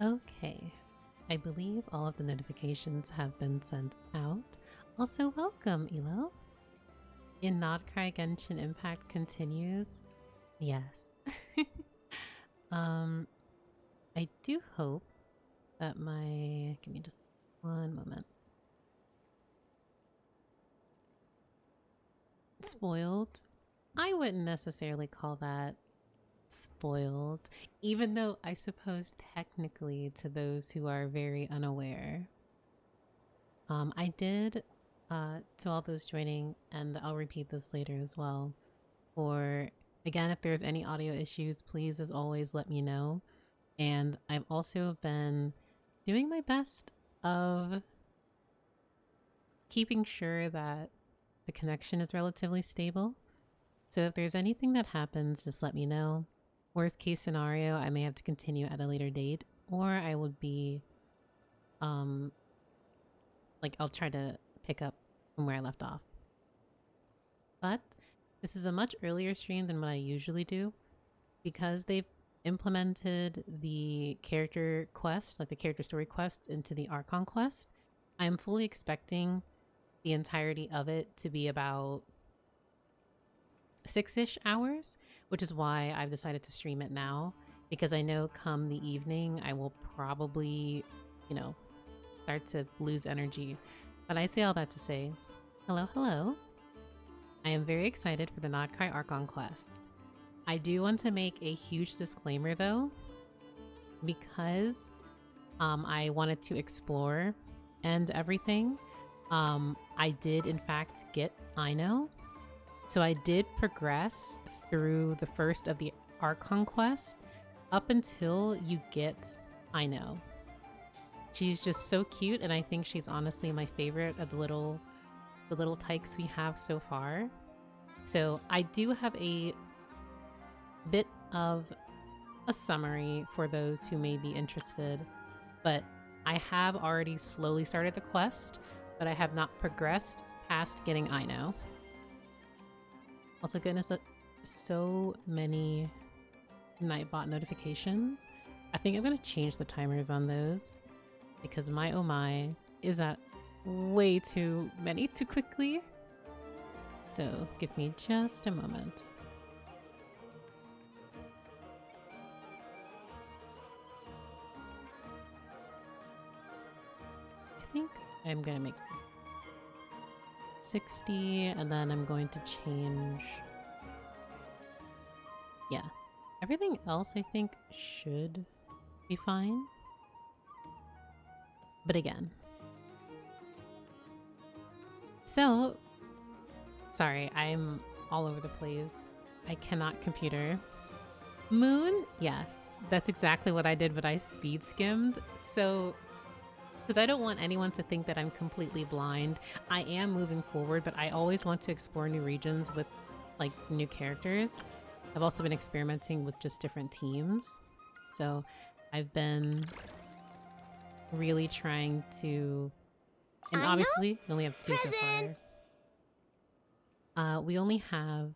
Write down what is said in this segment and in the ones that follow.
Okay, I believe all of the notifications have been sent out. Also, welcome, Elo. In Nod-Krai Genshin Impact continues. Yes. I do hope that my... Give me just one moment. Spoiled? I wouldn't necessarily call that spoiled, even though I suppose technically to those who are very unaware. I did, to all those joining, and I'll repeat this later as well, or again, if there's any audio issues, please, as always, let me know. And I've also been doing my best of keeping sure that the connection is relatively stable. So if there's anything that happens, just let me know. Worst case scenario, I may have to continue at a later date, or I would be, I'll try to pick up from where I left off. But this is a much earlier stream than what I usually do, because they've implemented the character quest, like the character story quest, into the Archon quest. I'm fully expecting the entirety of it to be about 6-ish hours, which is why I've decided to stream it now, because I know come the evening I will probably, start to lose energy. But I say all that to say, hello. I am very excited for the Nod-Krai Archon quest. I do want to make a huge disclaimer though, because I wanted to explore and everything. I did in fact get Ino. So I did progress through the first of the Archon quest up until you get Ino. She's just so cute, and I think she's honestly my favorite of the little tykes we have so far. So I do have a bit of a summary for those who may be interested, but I have already slowly started the quest, but I have not progressed past getting Ino. Also, goodness, so many Nightbot notifications. I think I'm going to change the timers on those, because my oh my is at way too many too quickly. So give me just a moment. I think I'm going to make this 60, and then I'm going to change. Yeah, everything else I think should be fine. But again, so sorry, I'm all over the place. I cannot computer. Moon? Yes, that's exactly what I did, but I speed skimmed. So because I don't want anyone to think that I'm completely blind. I am moving forward, but I always want to explore new regions with like new characters. I've also been experimenting with just different teams. So I've been really trying to, and obviously we only have 2 so far. We only have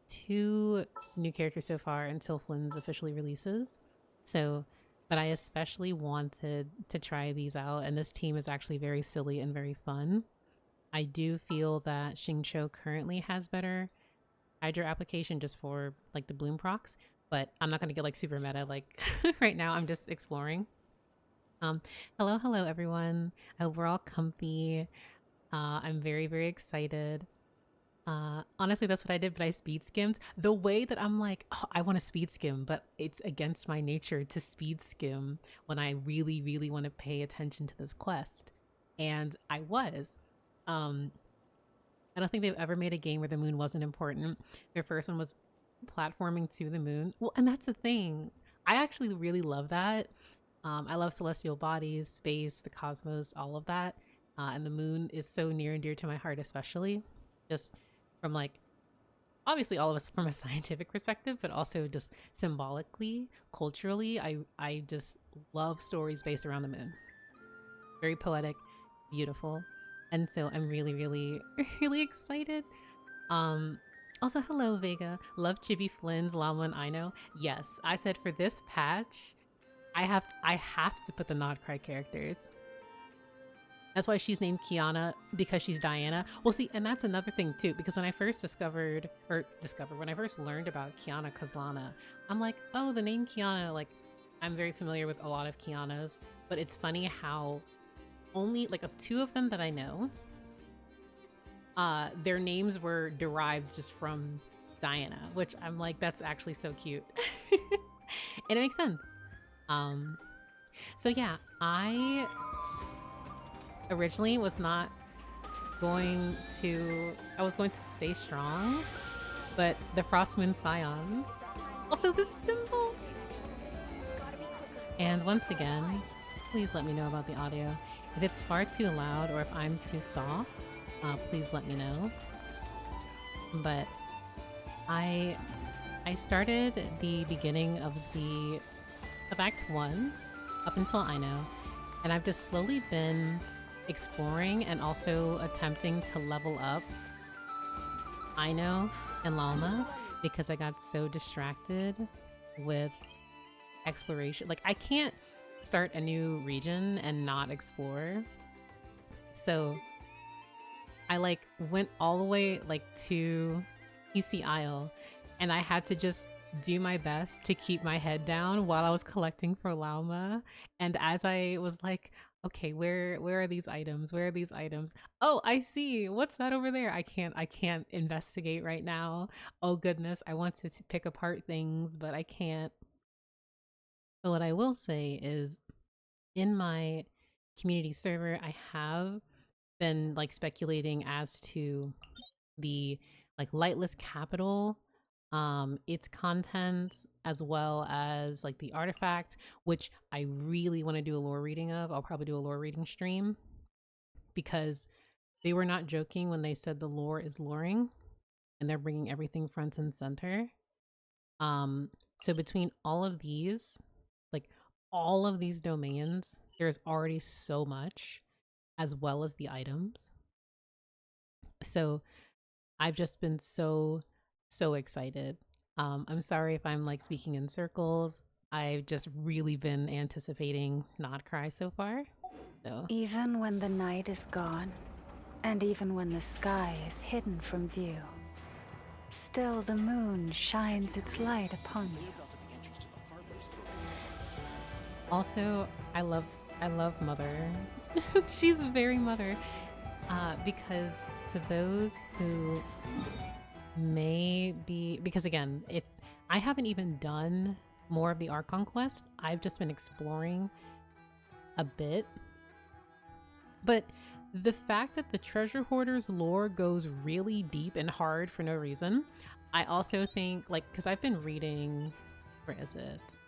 2 new characters so far until Flynn's officially releases. So but I especially wanted to try these out, and this team is actually very silly and very fun. I do feel that Xingqiu currently has better Hydro application just for like the bloom procs, but I'm not going to get like super meta like right now. I'm just exploring. Hello everyone. I hope we're all comfy. I'm very excited. Honestly, that's what I did, but I speed skimmed. The way that I'm like, oh, I want to speed skim, but it's against my nature to speed skim when I really want to pay attention to this quest. And I was. I don't think they've ever made a game where the moon wasn't important. Their first one was platforming to the moon. Well, and that's the thing. I actually really love that. I love celestial bodies, space, the cosmos, all of that. And the moon is so near and dear to my heart, especially. Just from like, obviously all of us from a scientific perspective, but also just symbolically, culturally, I just love stories based around the moon. Very poetic, beautiful. And so I'm really excited. Also, hello Vega. Love Chibi Flynn's Llama and Ino. Yes, I said for this patch, I have to put the Nod-Krai characters. That's why she's named Kiana, because she's Diana. Well, see, and that's another thing too, because when I first when I first learned about Kiana Kazlana, I'm like, oh, the name Kiana, like, I'm very familiar with a lot of Kianas, but it's funny how only, like, of two of them that I know, their names were derived just from Diana, which I'm like, that's actually so cute. And it makes sense. So yeah, I originally was not going to, I was going to stay strong, but the Frost Moon Scions, also this symbol. And once again, please let me know about the audio. If it's far too loud or if I'm too soft, please let me know. But I started the beginning of Act 1 up until Aino, and I've just slowly been exploring and also attempting to level up Aino and Lalma because I got so distracted with exploration. Like, I can't start a new region and not explore. So I like went all the way like to EC Isle, and I had to just do my best to keep my head down while I was collecting for Lalma. And as I was like, okay, where are these items? Where are these items? Oh, I see. What's that over there? I can't investigate right now. Oh goodness, I want to pick apart things, but I can't. But what I will say is, in my community server, I have been like speculating as to the like Lightless Capital, its contents, as well as like the artifact, which I really want to do a lore reading of. I'll probably do a lore reading stream because they were not joking when they said the lore is loring and they're bringing everything front and center. So between all of these, like all of these domains, there's already so much, as well as the items. So I've just been so excited. I'm sorry if I'm like speaking in circles. I've just really been anticipating Nod-Krai so far. So even when the night is gone, and even when the sky is hidden from view, still the moon shines its light upon you. also, I love Mother. She's very Mother. Because to those who may be, because again, if I haven't even done more of the Archon quest, I've just been exploring a bit. But the fact that the Treasure Hoarder's lore goes really deep and hard for no reason, I also think, like, because I've been reading, where is it?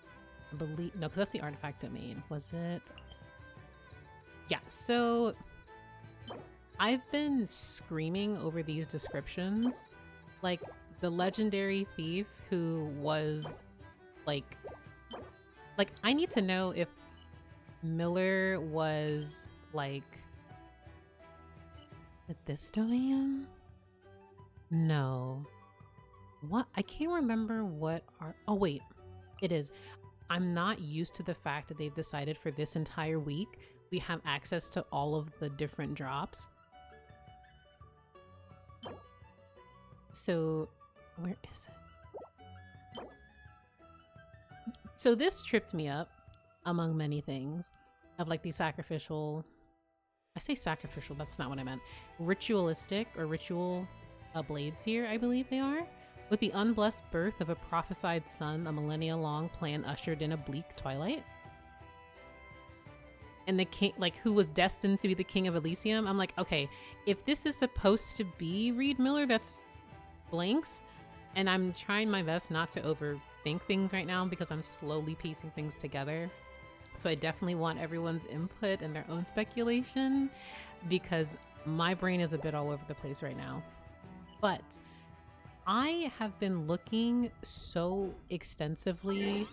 I believe, no, because that's the artifact domain. Was it? Yeah, so I've been screaming over these descriptions, like the legendary thief who was like I need to know if Miller was like at this domain? No. What? I can't remember what are, oh wait, it is. I'm not used to the fact that they've decided for this entire week we have access to all of the different drops. So, where is it? So this tripped me up, among many things, of like the sacrificial, I say sacrificial, that's not what I meant, ritualistic or ritual blades here, I believe they are. With the unblessed birth of a prophesied son, a millennia-long plan ushered in a bleak twilight. And the king, like, who was destined to be the king of Elysium. I'm like, okay, if this is supposed to be Reed Miller, that's blanks, and I'm trying my best not to overthink things right now because I'm slowly piecing things together. So I definitely want everyone's input and their own speculation because my brain is a bit all over the place right now. But I have been looking so extensively,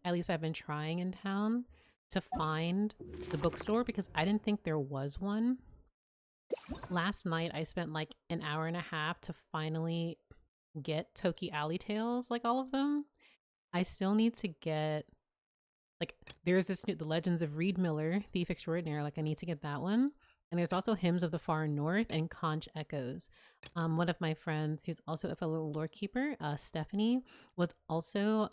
at least I've been trying in town, to find the bookstore because I didn't think there was one. Last night I spent like an hour and a half to finally get Toki Alley Tales, like all of them. I still need to get like there's this new, The Legends of Reed Miller, Thief Extraordinaire. Like I need to get that one. And there's also Hymns of the Far North and Conch Echoes. One of my friends, who's also a fellow lore keeper, Stephanie, was also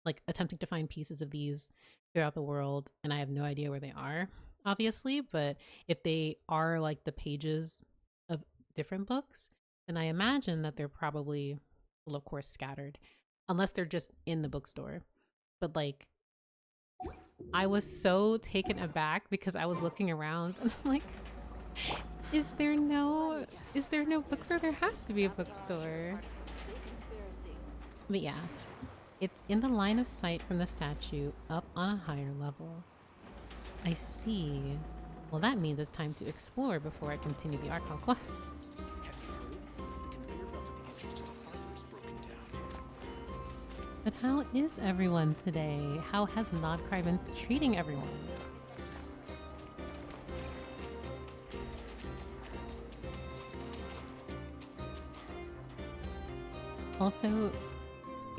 like attempting to find pieces of these throughout the world, and I have no idea where they are, obviously. But if they are like the pages of different books, then I imagine that they're probably, well, of course, scattered, unless they're just in the bookstore. But like, I was so taken aback because I was looking around and I'm like, is there no bookstore? There has to be a bookstore. But yeah, it's in the line of sight from the statue, up on a higher level. I see. Well, that means it's time to explore before I continue the Archon quest. But how is everyone today? How has Nod-Krai been treating everyone? Also,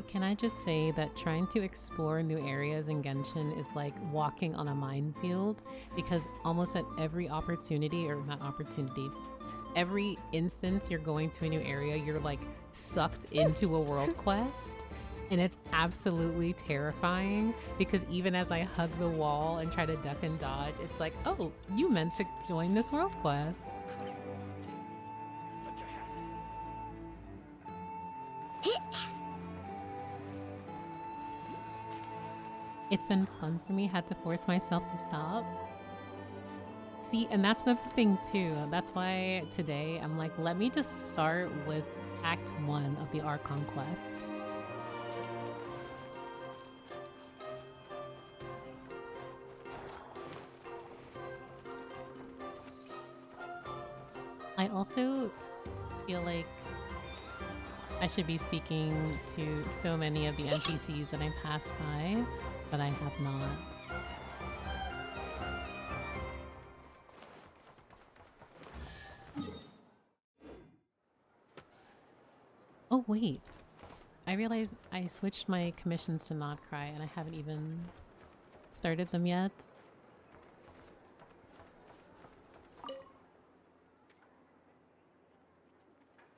can I just say that trying to explore new areas in Genshin is like walking on a minefield, because almost at every opportunity, or not opportunity, every instance you're going to a new area, you're like sucked into a world quest. And it's absolutely terrifying, because even as I hug the wall and try to duck and dodge, it's like, oh, you meant to join this world quest. It's been fun for me, had to force myself to stop. See, and that's the thing too. That's why today I'm like, let me just start with Act 1 of the Archon quest. I also feel like I should be speaking to so many of the NPCs that I passed by, but I have not. Oh wait, I realized I switched my commissions to Nod-Krai and I haven't even started them yet.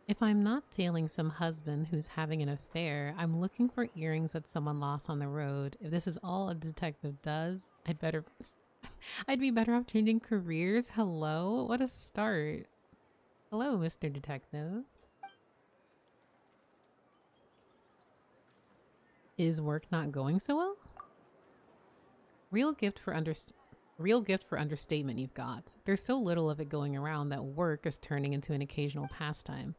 If I'm not tailing some husband who's having an affair, I'm looking for earrings that someone lost on the road. If this is all a detective does, I'd be better off changing careers. Hello? What a start. Hello, Mr. Detective. Is work not going so well? Real gift for understatement you've got. There's so little of it going around that work is turning into an occasional pastime.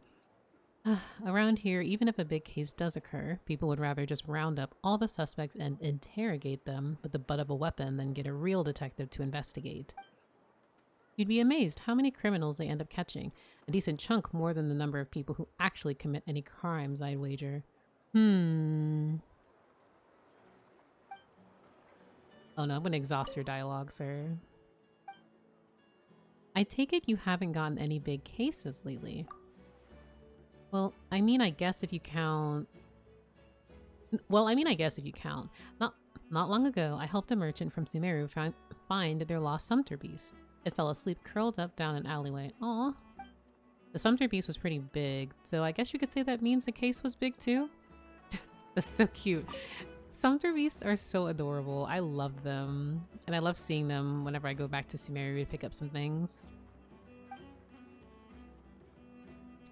Around here, even if a big case does occur, people would rather just round up all the suspects and interrogate them with the butt of a weapon than get a real detective to investigate. You'd be amazed how many criminals they end up catching. A decent chunk more than the number of people who actually commit any crimes, I'd wager. Oh no, I'm gonna exhaust your dialogue, sir. I take it you haven't gotten any big cases lately. Well, I mean, I guess if you count... Not long ago, I helped a merchant from Sumeru find their lost Sumter piece. It fell asleep curled up down an alleyway. Aw. The Sumter piece was pretty big, so I guess you could say that means the case was big too? That's so cute. Sumter beasts are so adorable. I love them. And I love seeing them whenever I go back to Sumeru to pick up some things.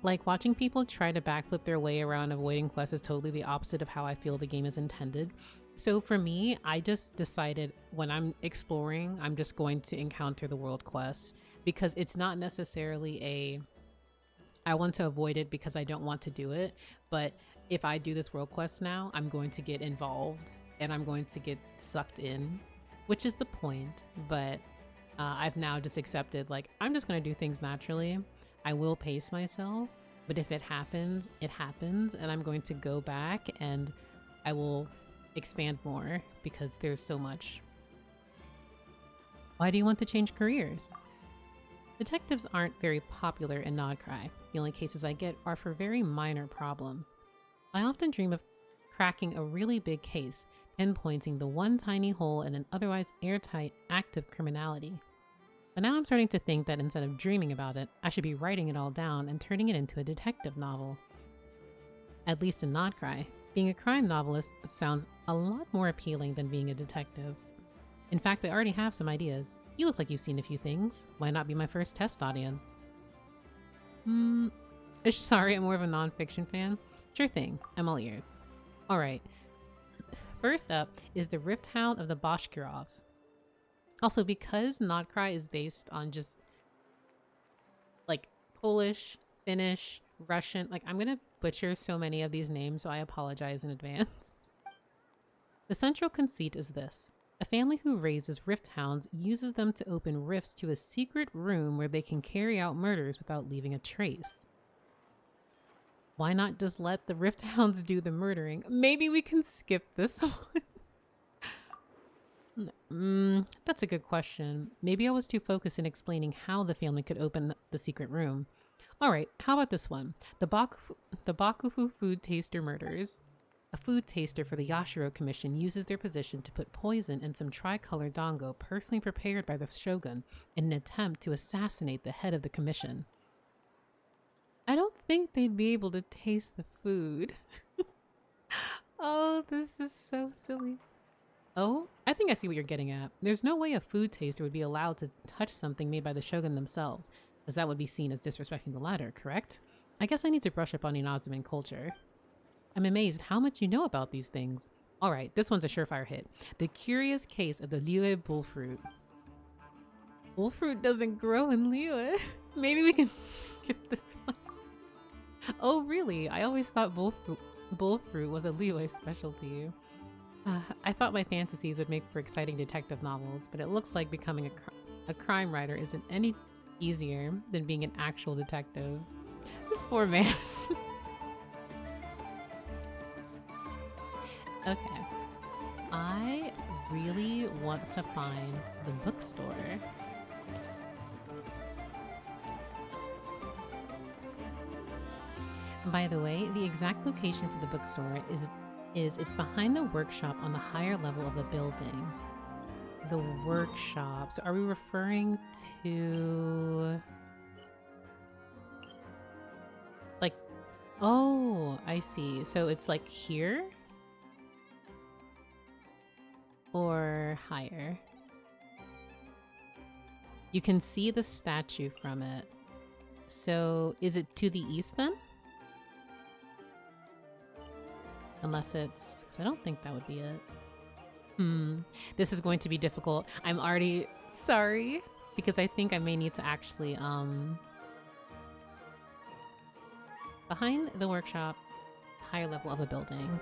Like, watching people try to backflip their way around avoiding quests is totally the opposite of how I feel the game is intended. So for me, I just decided when I'm exploring, I'm just going to encounter the world quest, because it's not necessarily I want to avoid it because I don't want to do it, but if I do this world quest now, I'm going to get involved and I'm going to get sucked in, which is the point. But I've now just accepted, like, I'm just going to do things naturally. I will pace myself, but if it happens, it happens, and I'm going to go back and I will expand more because there's so much. Why do you want to change careers? Detectives aren't very popular in Nod-Krai. The only cases I get are for very minor problems. I often dream of cracking a really big case, pinpointing the one tiny hole in an otherwise airtight act of criminality. But now I'm starting to think that instead of dreaming about it, I should be writing it all down and turning it into a detective novel. At least in Nod-Krai, being a crime novelist sounds a lot more appealing than being a detective. In fact, I already have some ideas. You look like you've seen a few things. Why not be my first test audience? Sorry, I'm more of a non-fiction fan. Sure thing, I'm all ears. Alright, first up is the Rift Hound of the Bashkirovs. Also, because Nod-Krai is based on just like Polish, Finnish, Russian, like I'm gonna butcher so many of these names, so I apologize in advance. The central conceit is this. A family who raises rift hounds uses them to open rifts to a secret room where they can carry out murders without leaving a trace. Why not just let the rift hounds do the murdering? Maybe we can skip this one. That's a good question. Maybe I was too focused in explaining how the family could open the secret room. Alright, how about this one? The Bakufu food taster murders. A food taster for the Yashiro Commission uses their position to put poison in some tricolor dango personally prepared by the shogun in an attempt to assassinate the head of the commission. I don't think they'd be able to taste the food. Oh, this is so silly. Oh, I think I see what you're getting at. There's no way a food taster would be allowed to touch something made by the shogun themselves, as that would be seen as disrespecting the latter, correct? I guess I need to brush up on Inazuman culture. I'm amazed how much you know about these things. Alright, this one's a surefire hit. The curious case of the Liyue bullfruit. Bullfruit doesn't grow in Liyue. Maybe we can skip this one. Oh really? I always thought bullfruit was a Liyue specialty. I thought my fantasies would make for exciting detective novels, but it looks like becoming a crime writer isn't any easier than being an actual detective. This poor man. Okay, I really want to find the bookstore. By the way, the exact location for the bookstore is it's behind the workshop on the higher level of the building. The workshop. So are we referring to like, oh, I see. So it's like here? Or higher. You can see the statue from it. So is it to the east then? Unless it's, I don't think that would be it. This is going to be difficult. I'm already sorry because I think I may need to actually behind the workshop, higher level of a building.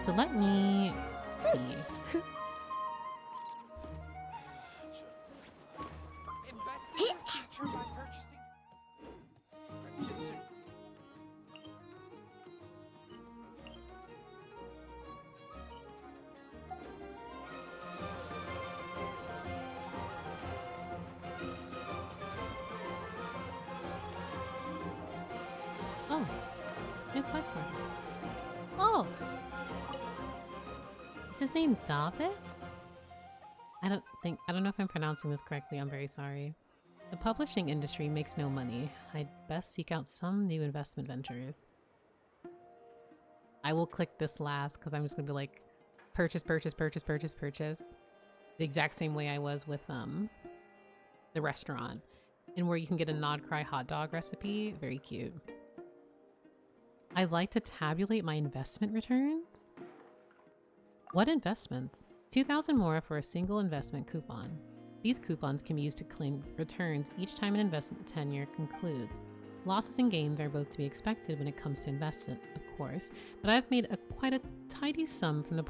So let me see. Oh, new quest mark. Oh, is his name David? I don't know if I'm pronouncing this correctly. I'm very sorry. The publishing industry makes no money. I'd best seek out some new investment ventures. I will click this last because I'm just gonna be like, purchase, purchase, purchase, purchase, purchase. The exact same way I was with the restaurant, and where you can get a Nod-Krai hot dog recipe. Very cute. I'd like to tabulate my investment returns. What investments? 2,000 mora for a single investment coupon. These coupons can be used to claim returns each time an investment tenure concludes. Losses and gains are both to be expected when it comes to investment, of course, but I've made quite a tidy sum from this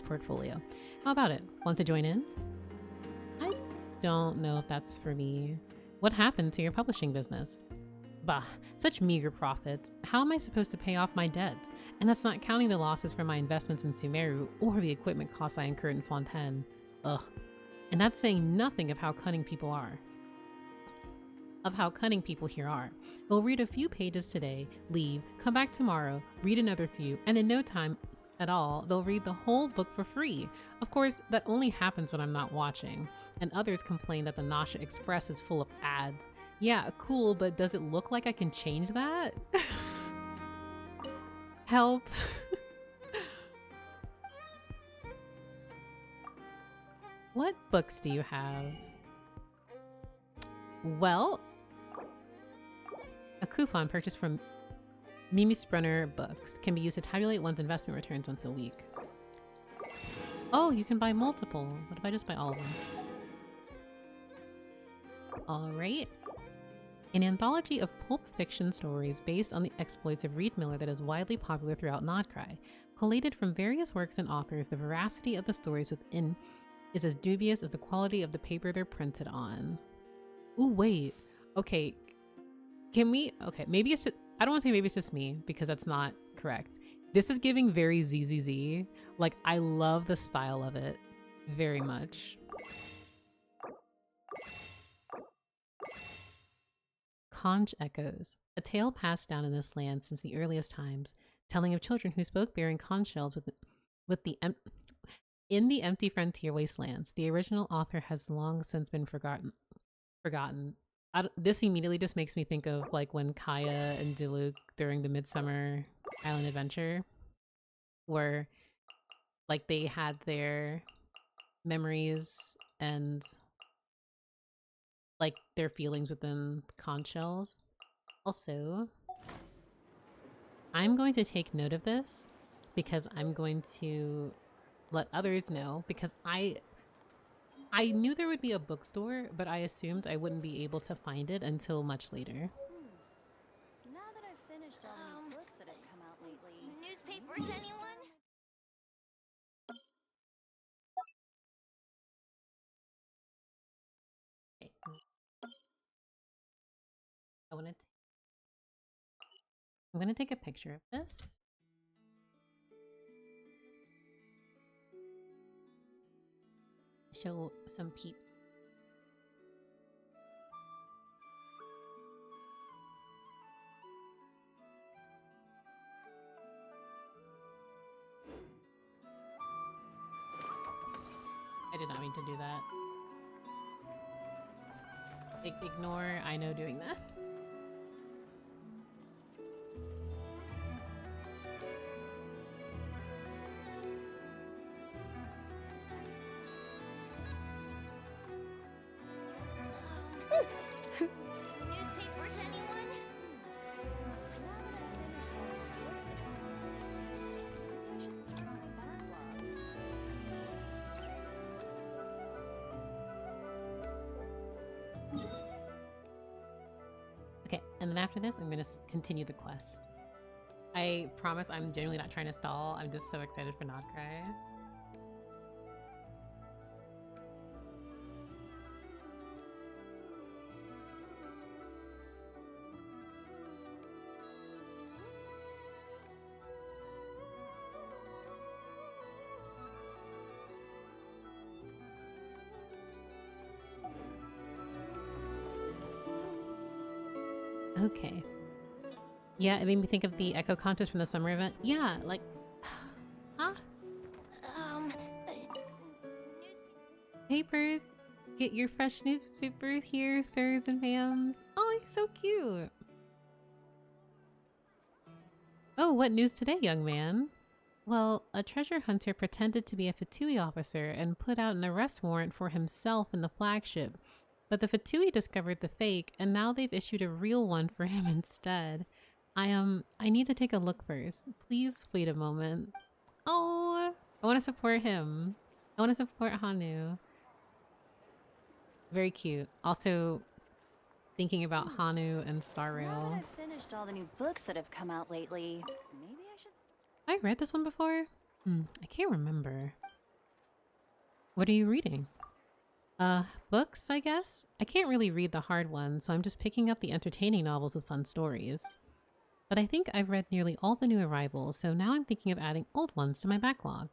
portfolio. How about it? Want to join in? I don't know if that's for me. What happened to your publishing business? Bah, such meager profits. How am I supposed to pay off my debts? And that's not counting the losses from my investments in Sumeru or the equipment costs I incurred in Fontaine. Ugh. And that's saying nothing of how cunning people here are. We'll read a few pages today, leave, come back tomorrow, read another few, and in no time, at all, they'll read the whole book for free. Of course, that only happens when I'm not watching, and others complain that the Nasha Express is full of ads. Yeah, cool, but does it look like I can change that? Help. What books do you have? Well, a coupon purchased from Mimi Sprunner Books can be used to tabulate one's investment returns once a week. Oh, you can buy multiple. What if I just buy all of them? Alright. An anthology of pulp fiction stories based on the exploits of Reed Miller that is widely popular throughout Nod-Krai. Collated from various works and authors, the veracity of the stories within is as dubious as the quality of the paper they're printed on. Ooh, wait. Okay. Can we... Okay, maybe it's just... I don't want to say maybe it's just me, because that's not correct. This is giving very ZZZ. Like, I love the style of it very much. Conch Echoes. A tale passed down in this land since the earliest times, telling of children who spoke bearing conch shells in the empty frontier wastelands. The original author has long since been forgotten. This immediately just makes me think of like when Kaya and Diluc during the Midsummer Island Adventure, where like they had their memories and like their feelings within conch shells. Also, I'm going to take note of this because I'm going to let others know, because I knew there would be a bookstore, but I assumed I wouldn't be able to find it until much later. Now that I've finished all the books that have come out lately. Newspapers, anyone? Okay. I'm gonna take a picture of this. Show some peep. I did not mean to do that. Ignore I know doing that. Newspapers, anyone? Now that I've finished all the books that have come out lately, maybe I should start on my backlog. Okay, and then after this, I'm gonna continue the quest. I promise I'm genuinely not trying to stall. I'm just so excited for Nod-Krai. Okay. Yeah, it made me think of the Echo contest from the summer event. Yeah, like... Huh? Papers! Get your fresh newspapers here, sirs and ma'ams. Oh, he's so cute! Oh, what news today, young man? Well, a treasure hunter pretended to be a Fatui officer and put out an arrest warrant for himself in the flagship. But the Fatui discovered the fake, and now they've issued a real one for him instead. I need to take a look first. Please wait a moment. Oh, I want to support him. I want to support Hanu. Very cute. Also, thinking about Hanu and Star Rail. Now that I've finished all the new books that have come out lately, maybe I should... I read this one before? I can't remember. What are you reading? Books, I guess? I can't really read the hard ones, so I'm just picking up the entertaining novels with fun stories. But I think I've read nearly all the new arrivals, so now I'm thinking of adding old ones to my backlog.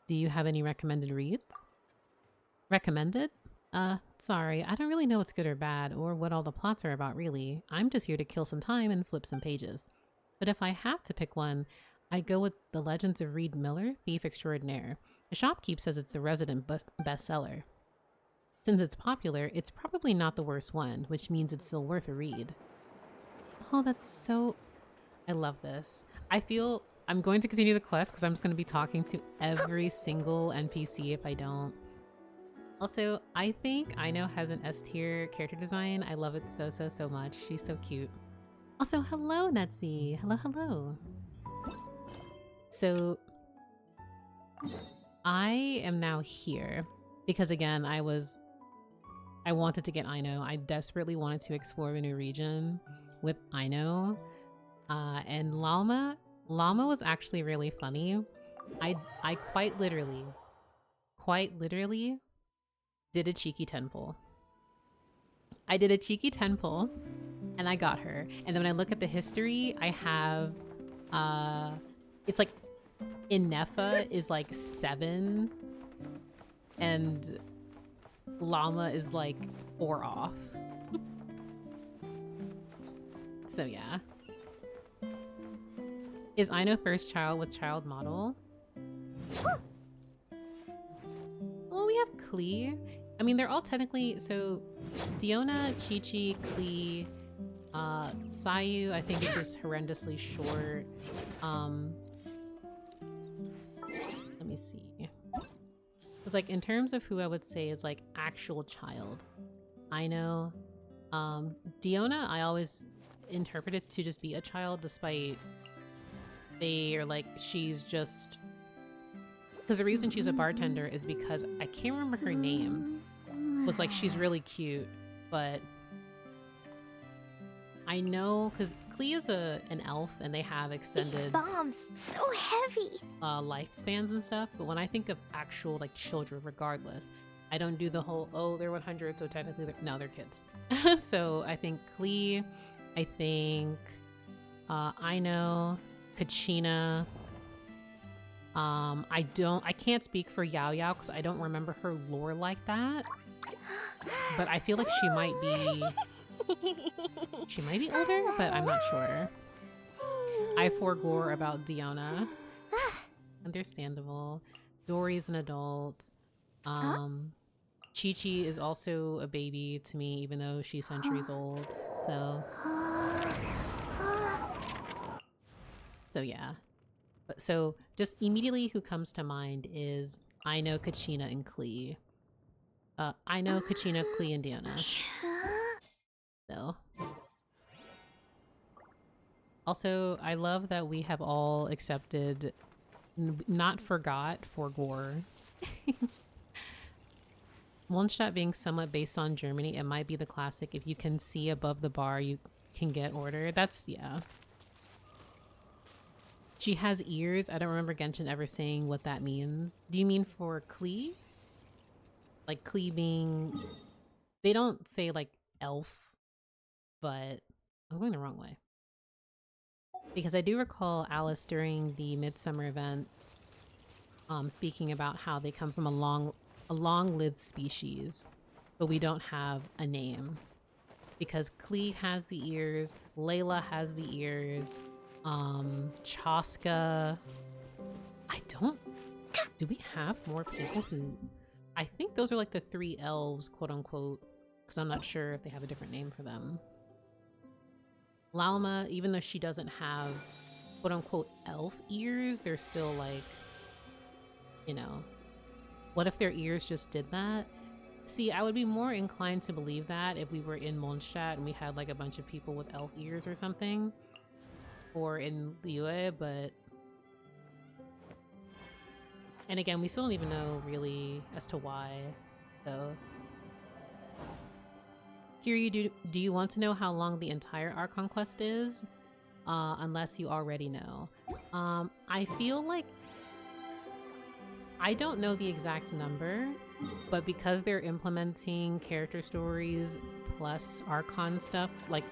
Do you have any recommended reads? Recommended? Sorry, I don't really know what's good or bad, or what all the plots are about really. I'm just here to kill some time and flip some pages. But if I have to pick one, I go with The Legends of Reed Miller, Thief Extraordinaire. The shopkeep says it's the resident bestseller. Since it's popular, it's probably not the worst one, which means it's still worth a read. Oh, that's so... I love this. I feel I'm going to continue the quest because I'm just going to be talking to every single NPC if I don't. Also, I think Aino has an S-tier character design. I love it so, so, so much. She's so cute. Also, hello, Netzy. Hello, hello. So, I am now here because, again, I wanted to get Aino. I desperately wanted to explore the new region with Aino. And Llama was actually really funny. I quite literally did a cheeky 10 pull. I did a cheeky 10 pull and I got her. And then when I look at the history, I have it's like Inefa is like 7 and Llama is like 4 off. So yeah. Is Aino first child with child model? Well, we have Klee. I mean, they're all technically... So, Diona, Chi-Chi, Klee, Sayu, I think is just horrendously short. Let me see. Because, like, in terms of who I would say is, like, actual child, Aino. Diona, I always interpreted to just be a child, despite... They are like, she's just... Because the reason she's a bartender is because I can't remember her name. Was like, she's really cute, but I know because Klee is an elf and they have extended These bombs, so heavy. Lifespans and stuff. But when I think of actual like children, regardless, I don't do the whole, oh, they're 100, so technically no, they're kids. So I think Klee, I think Aino, Kachina. I can't speak for Yao Yao because I don't remember her lore like that. But I feel like she might be older, but I'm not sure. I forgore about Diona. Understandable. Dory's an adult. Chi-Chi is also a baby to me, even though she's centuries old. So yeah. So just immediately who comes to mind is Aino, Kachina, and Klee. Aino, Kachina, Klee, and Diona. So. Also, I love that we have all accepted, not forgot, forgore. Mondstadt being somewhat based on Germany, it might be the classic. If you can see above the bar, you can get order. That's, yeah. She has ears. I don't remember Genshin ever saying what that means. Do you mean for Klee? Like Klee being... They don't say like elf, but I'm going the wrong way. Because I do recall Alice during the Midsummer event speaking about how they come from a long-lived species, but we don't have a name. Because Klee has the ears, Layla has the ears, Chaska. Do we have more people who... I think those are like the 3 elves, quote unquote, because I'm not sure if they have a different name for them. Lalma, even though she doesn't have quote unquote elf ears, they're still like, you know, what if their ears just did that? See, I would be more inclined to believe that if we were in Mondstadt and we had like a bunch of people with elf ears or something. Or in Liyue, but... And again, we still don't even know really as to why, so... Kiryu, do you want to know how long the entire Archon quest is? Unless you already know. I feel like... I don't know the exact number, but because they're implementing character stories plus Archon stuff, like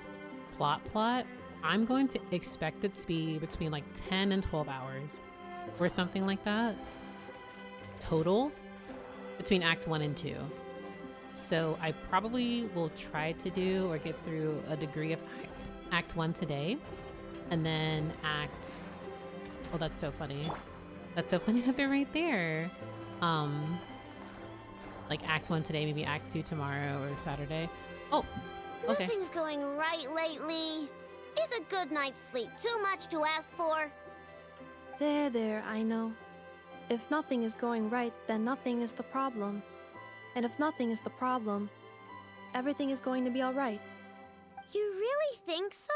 plot, I'm going to expect it to be between like 10 and 12 hours or something like that total between Act 1 and 2. So I probably will try to do or get through a degree of Act 1 today, and then Act Oh, that's so funny. That's so funny that they're right there. Like Act 1 today, maybe Act 2 tomorrow or Saturday. Oh, okay. Nothing's going right lately. Is a good night's sleep too much to ask for? There, I know. If nothing is going right, then nothing is the problem. And if nothing is the problem, everything is going to be alright. You really think so?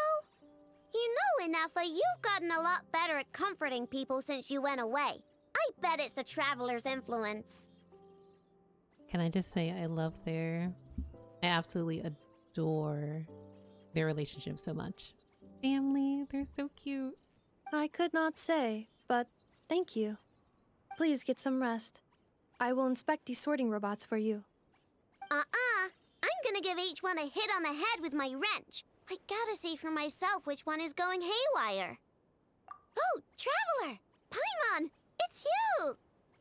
You know, Inafa, you've gotten a lot better at comforting people since you went away. I bet it's the Traveler's influence. Can I just say I absolutely adore their relationship so much. Family, they're so cute. I could not say, but thank you. Please get some rest. I will inspect these sorting robots for you. I'm gonna give each one a hit on the head with my wrench. I gotta see for myself which one is going haywire. Oh, Traveler! Paimon! It's you!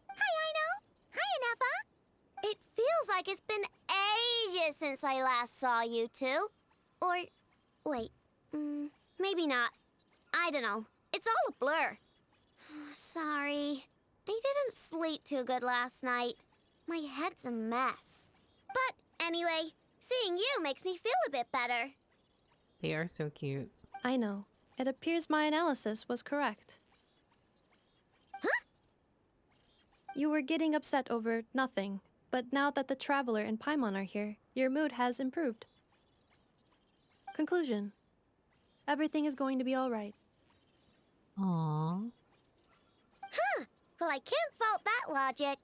Hi, Aino! Hi, Inafa! It feels like it's been ages since I last saw you two. Or, wait, maybe not. I don't know. It's all a blur. Sorry. I didn't sleep too good last night. My head's a mess. But anyway, seeing you makes me feel a bit better. They are so cute. I know. It appears my analysis was correct. Huh? You were getting upset over nothing, but now that the Traveler and Paimon are here, your mood has improved. Conclusion. Everything is going to be alright. Aww. Huh. Well, I can't fault that logic.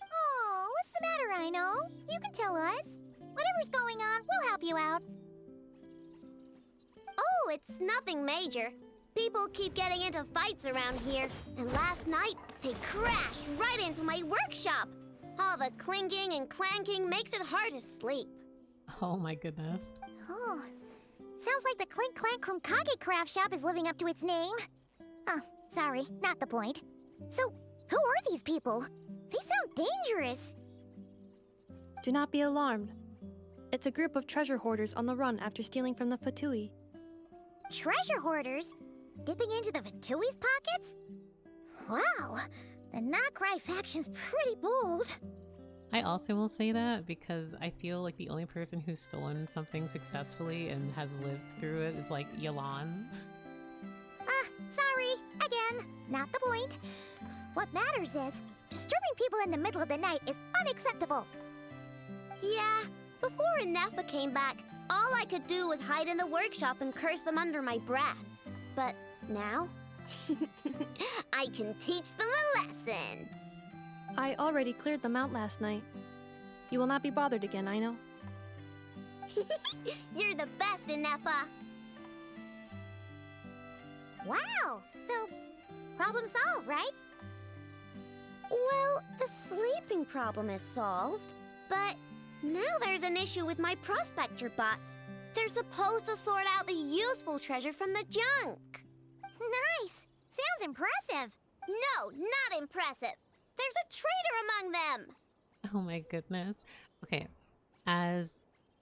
Oh, what's the matter, Aino? You can tell us. Whatever's going on, we'll help you out. Oh, it's nothing major. People keep getting into fights around here, and last night they crashed right into my workshop. All the clinking and clanking makes it hard to sleep. Oh my goodness. Oh, sounds like the clink clank from Kage Craft Shop is living up to its name. Oh, sorry, not the point. So, who are these people? They sound dangerous. Do not be alarmed. It's a group of treasure hoarders on the run after stealing from the Fatui. Treasure hoarders? Dipping into the Vatui's pockets? Wow, the Nod-Krai faction's pretty bold. I also will say that because I feel like the only person who's stolen something successfully and has lived through it is like Yalan. Sorry, again, not the point. What matters is, disturbing people in the middle of the night is unacceptable. Yeah, before Inafa came back, all I could do was hide in the workshop and curse them under my breath. But now, I can teach them a lesson. I already cleared them out last night. You will not be bothered again, I know. You're the best, Inafa. Wow, so problem solved, right? Well, the sleeping problem is solved, but now there's an issue with my prospector bots. They're supposed to sort out the useful treasure from the junk. Nice. Sounds impressive. No, not impressive. There's a traitor among them. Oh my goodness. Okay. As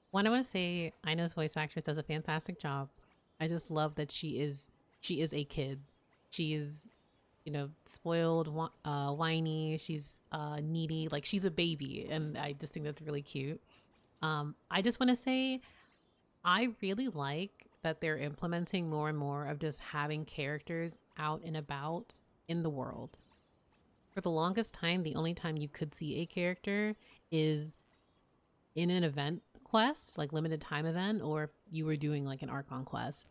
one, I want to say Aino's voice actress does a fantastic job. I just love that she is a kid. She is, you know, spoiled, whiny. She's needy. Like, she's a baby. And I just think that's really cute. I just want to say I really like that they're implementing more and more of just having characters out and about in the world. For the longest time, the only time you could see a character is in an event quest, like limited time event, or if you were doing like an Archon quest.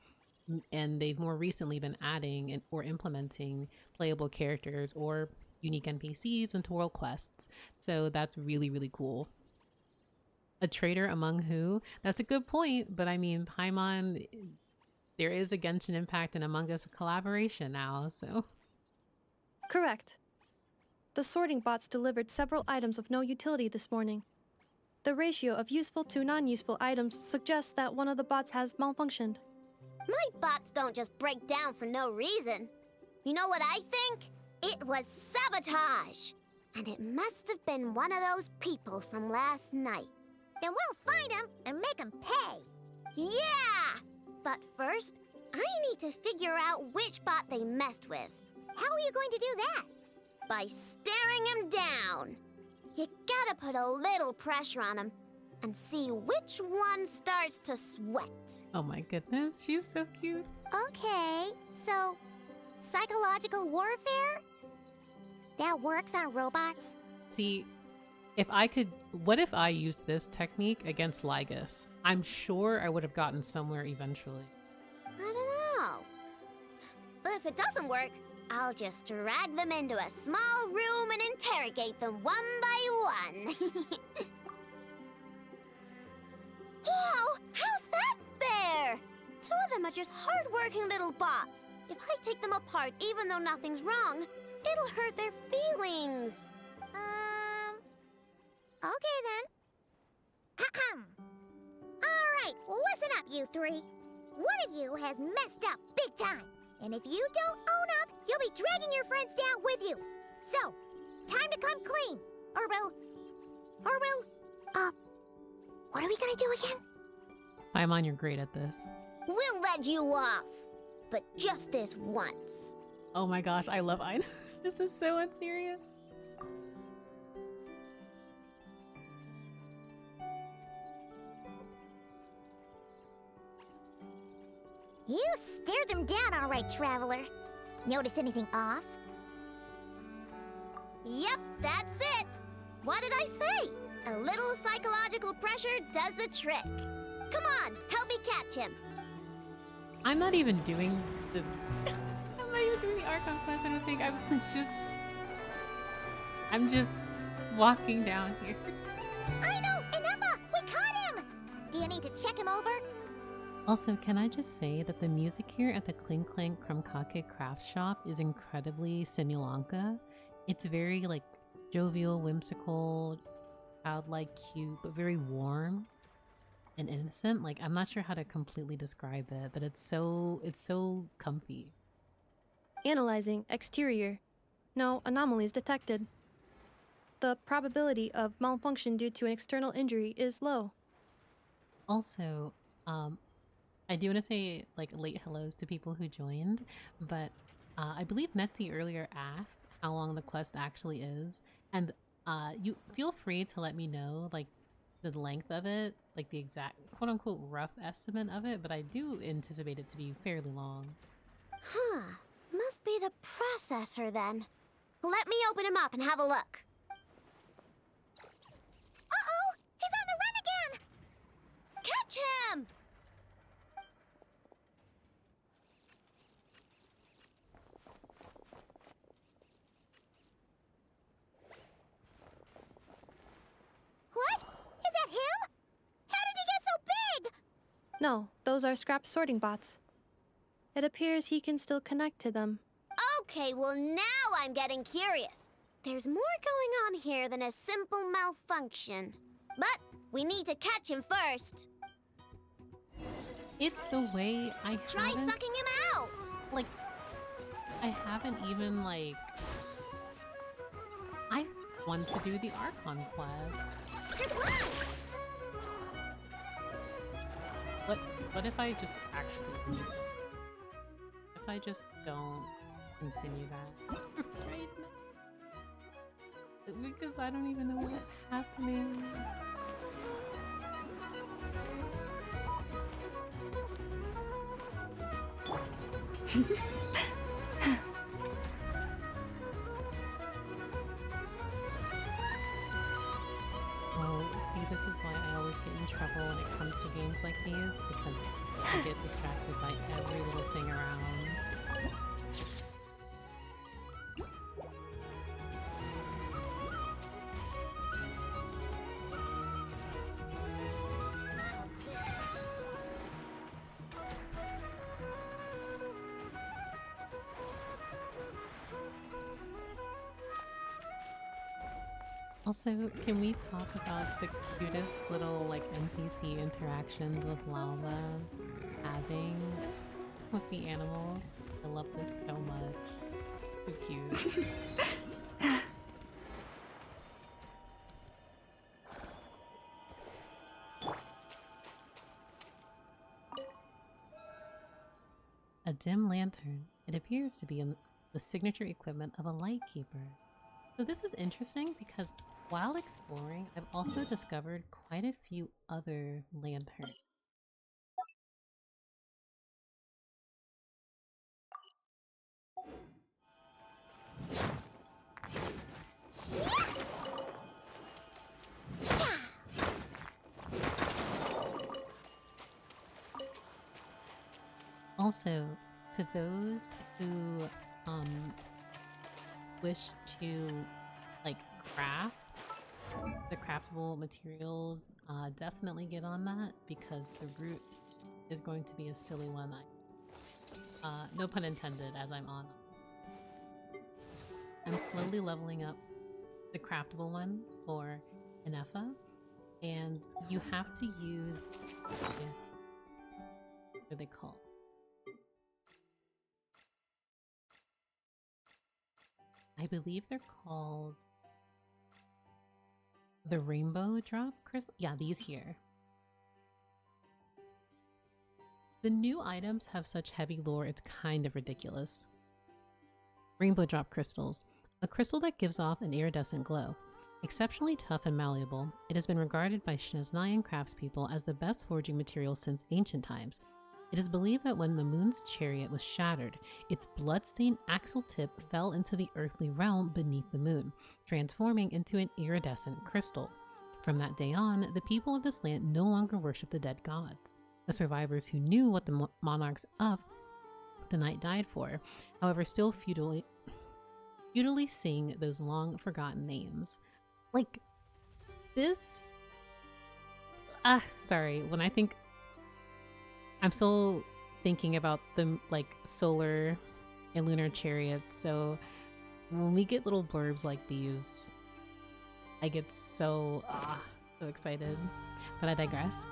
And they've more recently been adding or implementing playable characters or unique NPCs into world quests. So that's really, really cool. A traitor among who? That's a good point. But I mean, Paimon, there is a Genshin Impact and Among Us collaboration now, so. Correct. The sorting bots delivered several items of no utility this morning. The ratio of useful to non-useful items suggests that one of the bots has malfunctioned. My bots don't just break down for no reason. You know what I think? It was sabotage. And it must have been one of those people from last night. Then we'll find him and make him pay. Yeah! But first, I need to figure out which bot they messed with. How are you going to do that? By staring him down. You gotta put a little pressure on him and see which one starts to sweat. Oh my goodness, she's so cute. Okay, so psychological warfare? That works on robots? See, what if I used this technique against Lygus? I'm sure I would have gotten somewhere eventually. I don't know. If it doesn't work, I'll just drag them into a small room and interrogate them one by one. Whoa! How's that fair? Two of them are just hard-working little bots. If I take them apart even though nothing's wrong, it'll hurt their feelings. Okay then. Ahem. All right, listen up, you three. One of you has messed up big time. And if you don't own up, you'll be dragging your friends down with you. So, time to come clean. What are we gonna do again? Paimon, you're great at this. We'll let you off. But just this once. Oh my gosh, I love Aina. This is so unserious. You stared them down all right, Traveler. Notice anything off? Yep, that's it. What did I say? A little psychological pressure does the trick. Come on, help me catch him. I'm not even doing the Archon quest, I don't think. I'm just walking down here. I know, and Emma, we caught him. Do you need to check him over? Also, can I just say that the music here at the Clink Clank Krumkake craft shop is incredibly Simulanka. It's very like jovial, whimsical, childlike, cute, but very warm and innocent. Like, I'm not sure how to completely describe it, but it's so comfy. Analyzing exterior. No anomalies detected. The probability of malfunction due to an external injury is low. Also, I do want to say like late hellos to people who joined, but I believe Netty earlier asked how long the quest actually is, and you feel free to let me know like the length of it, like the exact quote-unquote rough estimate of it, but I do anticipate it to be fairly long. Huh. Must be the processor then. Let me open him up and have a look. Uh-oh! He's on the run again! Catch him! What? Is that him? How did he get so big? No, those are scrapped sorting bots. It appears he can still connect to them. Okay, well now I'm getting curious. There's more going on here than a simple malfunction. But we need to catch him first. It's the way I Try haven't, sucking him out! like, I haven't even like, I want to do the Archon quest. Good luck! What if I just actually leave? If I just don't continue that right now? Because I don't even know what's happening. Oh, see, this is why I always get in trouble when it comes to games like these, because I get distracted by every little thing around. Also, can we talk about the cutest little like NPC interactions with Lava having with the animals? I love this so much. So cute. A dim lantern. It appears to be the signature equipment of a lightkeeper. So this is interesting because while exploring, I've also discovered quite a few other lanterns. Also, to those who wish to like craft the craftable materials, definitely get on that because the route is going to be a silly one. No pun intended, as I'm on. I'm slowly leveling up the craftable one for Inefa, and you have to use what are they called? I believe they're called the rainbow drop crystal. Yeah, these here. The new items have such heavy lore, it's kind of ridiculous. Rainbow drop crystals. A crystal that gives off an iridescent glow. Exceptionally tough and malleable, it has been regarded by Shnesnayan craftspeople as the best forging material since ancient times. It is believed that when the moon's chariot was shattered, its bloodstained axle tip fell into the earthly realm beneath the moon, transforming into an iridescent crystal. From that day on, the people of this land no longer worship the dead gods. The survivors who knew what the monarchs of the night died for, however, still futilely sing those long forgotten names. Like, this... sorry, when I think... I'm still thinking about the like solar and lunar chariots, so when we get little blurbs like these, I get so excited. But I digress.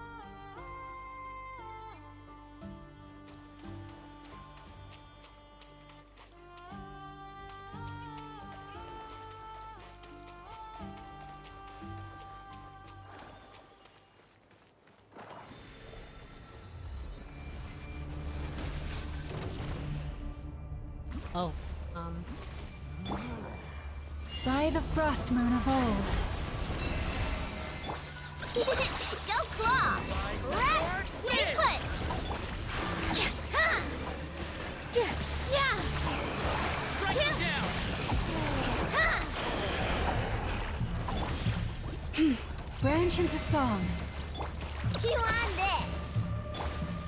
Oh, By the frost moon of old. Go claw! Let's stay put! Yeah! Strike him down! Branch into song. Chew on this!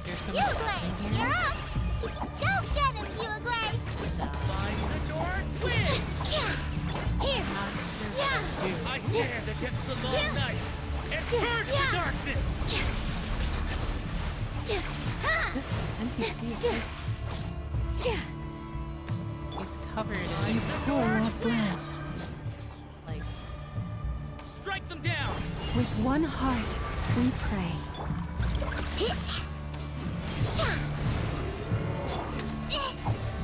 there's so much stuff in Uglay, here. you're up! Go get him, Uglay! Find the door, win! Here! Yeah! I stand against the long night and purge the darkness! This NPC is he's covered in Poor lost lamb. like Strike them down! With one heart, we pray.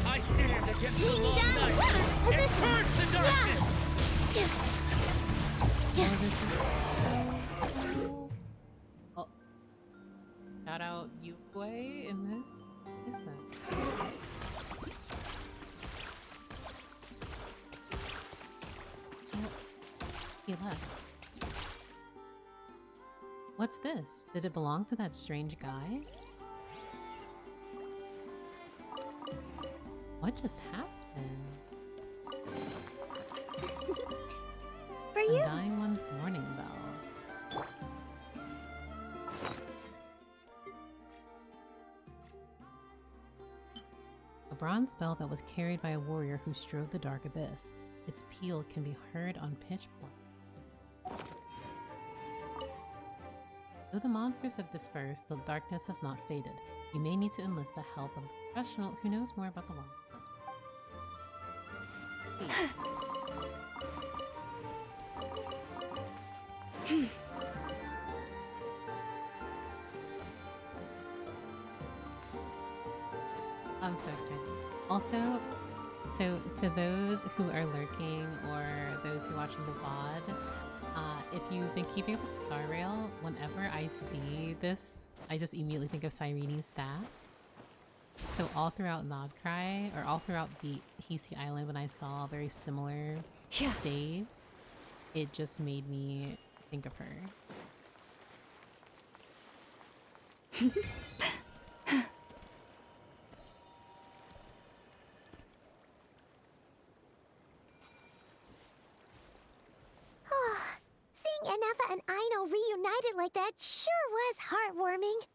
I stand against the Ding long dong, night run! and Positions! purge the darkness! oh, this is so cool. Oh, shout out Uguay in this. What is that? Oh, he left. What's this? Did it belong to that strange guy? What just happened? For you! Undying one's morning bell. A bronze bell that was carried by a warrior who strode the dark abyss. Its peal can be heard on pitch black. Though the monsters have dispersed, the darkness has not faded. You may need to enlist the help of a professional who knows more about the long. I'm so excited. Also, so to those who are lurking or those who are watching the VOD, if you've been keeping up with Star Rail, whenever I see this, I just immediately think of Cyrene's staff. So all throughout Nod-Krai, or all throughout the Hisi Island, when I saw very similar staves, it just made me think of her. Seeing Anafa and Aino reunited like that sure was heartwarming.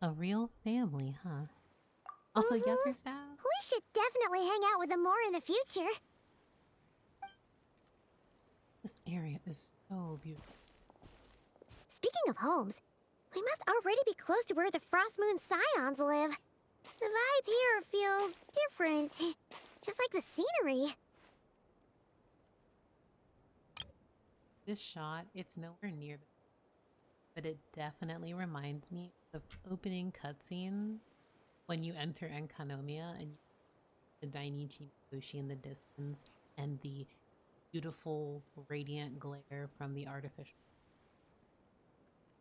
A real family, huh? Also, yes, her staff. We should definitely hang out with them more in the future. This area is so beautiful. Speaking of homes, we must already be close to where the Frost Moon Scions live. The vibe here feels different, just like the scenery. This shot, it's nowhere near, but it definitely reminds me of opening cutscene when you enter Enkanomiya and you see the Dainichi Mushi in the distance and the beautiful radiant glare from the artificial.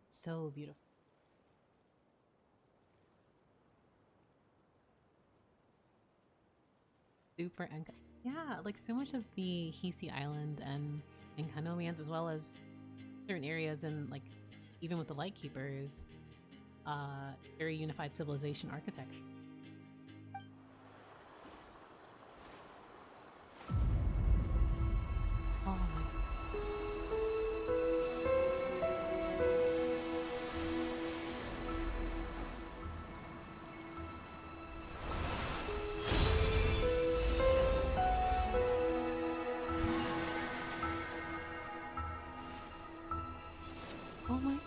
So beautiful. Super yeah, like so much of the Hisi Island and Enkanomians, as well as certain areas and like even with the Lightkeepers, very unified civilization architecture. Oh my. Oh my.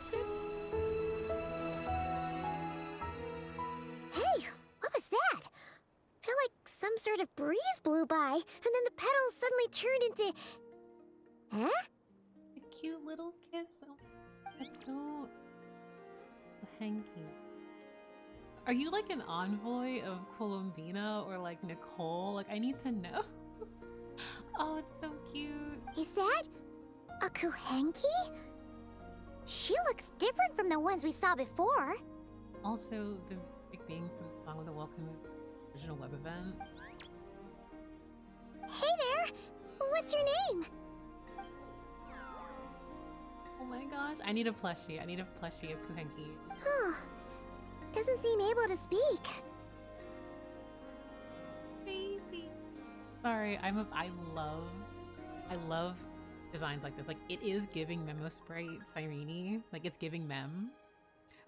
Hey, what was that? Felt like some sort of breeze blew by, and then the petals suddenly turned into... Huh? A cute little kiss. Oh, that's so hanky. Are you like an envoy of Columbina or like Nicole? Like, I need to know. Oh, it's so cute. Is that a Kuhenki? She looks different from the ones we saw before. Also, the music being from the Song of the Welcome original web event. Hey there! What's your name? Oh my gosh, I need a plushie. I need a plushie of Kuhenki. Huh. Doesn't seem able to speak. Baby. Sorry, I love designs like this. Like, it is giving Memo Sprite Cyrene. Like, it's giving Mem,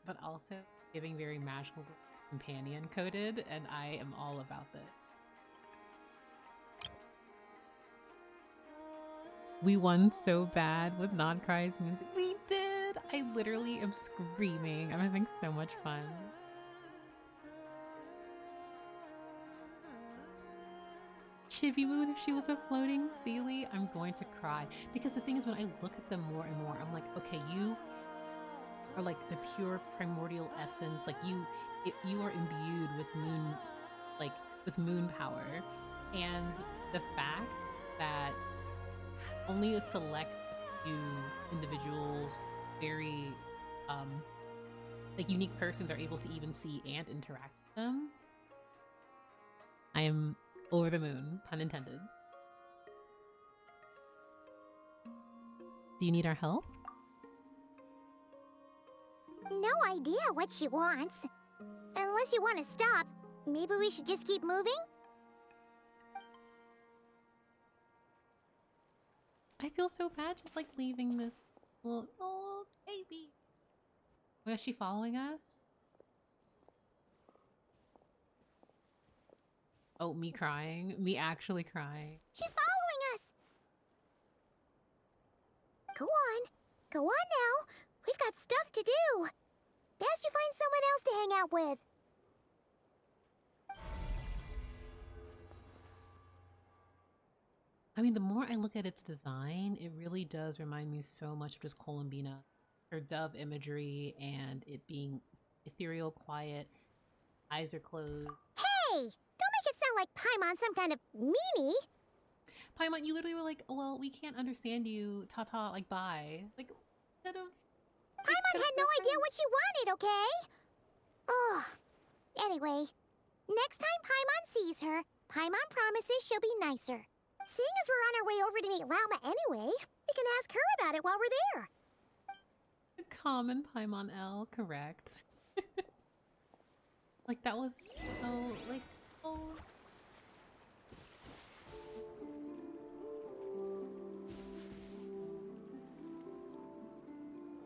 but also giving very magical companion coded, and I am all about that. We won so bad with Nod-Krai's music. We did! I literally am screaming. I'm having so much fun. Chibi Moon, if she was a floating Sealy, I'm going to cry. Because the thing is, when I look at them more and more, I'm like, okay, you are like the pure primordial essence. Like you are imbued with moon, like with moon power. And the fact that only a select few individuals, very like unique persons, are able to even see and interact with them. I am over the moon, pun intended. Do you need our help? No idea what she wants. Unless you want to stop, maybe we should just keep moving? I feel so bad just like leaving this little oh baby. Was she following us? Oh, me crying. Me actually crying. She's following us! Go on. Go on now. We've got stuff to do. Best you find someone else to hang out with. I mean, the more I look at its design, it really does remind me so much of just Columbina. Her dove imagery and it being ethereal, quiet, eyes are closed. Hey! Don't make it sound like Paimon's some kind of meanie. Paimon, you literally were like, well, we can't understand you. Ta-ta, like, bye. Like, Paimon had no idea what she wanted, okay? Anyway, next time Paimon sees her, Paimon promises she'll be nicer. Seeing as we're on our way over to meet Lauma anyway, we can ask her about it while we're there. Common Paimon L, correct. Like, that was so, like, oh.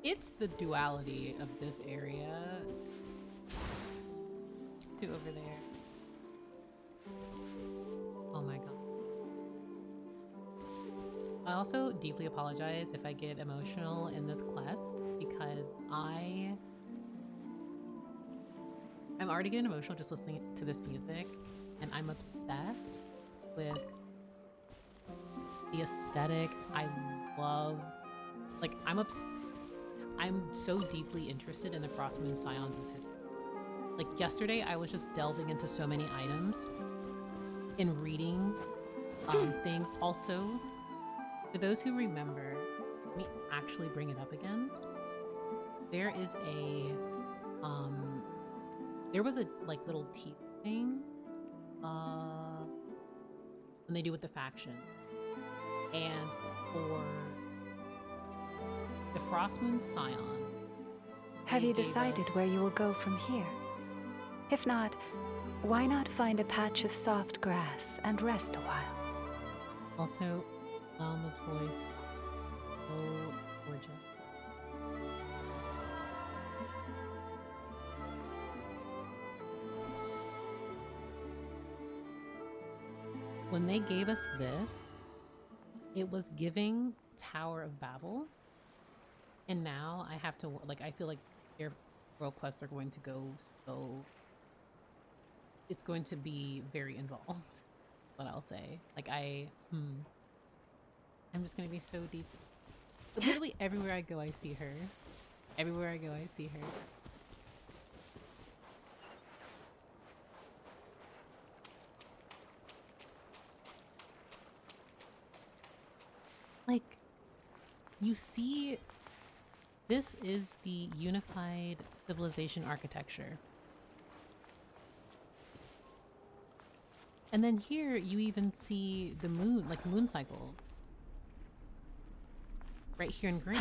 It's the duality of this area to over there. Oh my god. I also deeply apologize if I get emotional in this quest because I'm already getting emotional just listening to this music, and I'm obsessed with the aesthetic. I love, like, I'm so deeply interested in the Frost Moon Scions' history. Like, yesterday I was just delving into so many items and reading things. Also, for those who remember, let me actually bring it up again. There is a there was a like little teeth thing when they do with the faction, and for the Frost Moon Scion. Have you decided where you will go from here? If not, why not find a patch of soft grass and rest a while? Also, Alma's voice, so gorgeous. When they gave us this, it was giving Tower of Babel, and now I have to, like, I feel like their world quests are going to go so, it's going to be very involved, what I'll say. Like, I'm just gonna be so deep. But literally everywhere I go, I see her. Everywhere I go, I see her. Like, you see, this is the unified civilization architecture. And then here you even see the moon, like moon cycle. Right here in Grave.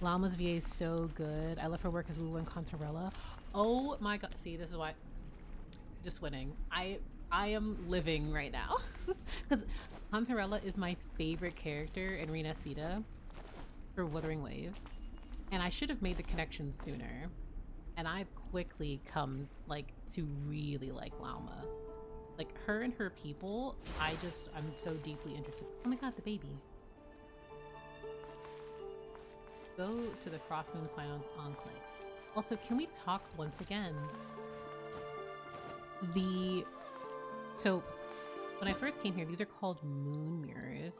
Llama's VA is so good. I love her work as Wu and Contarella. Oh my god. See, this is why. Just winning. I am living right now. Because Contarella is my favorite character in Rena Sita for Wuthering Wave. And I should have made the connection sooner. And I've quickly come, like, to really like Lauma. Like, her and her people, I'm so deeply interested. Oh my god, the baby. Go to the Frost Moon Scions Enclave. Also, can we talk once again? So, when I first came here, these are called moon mirrors.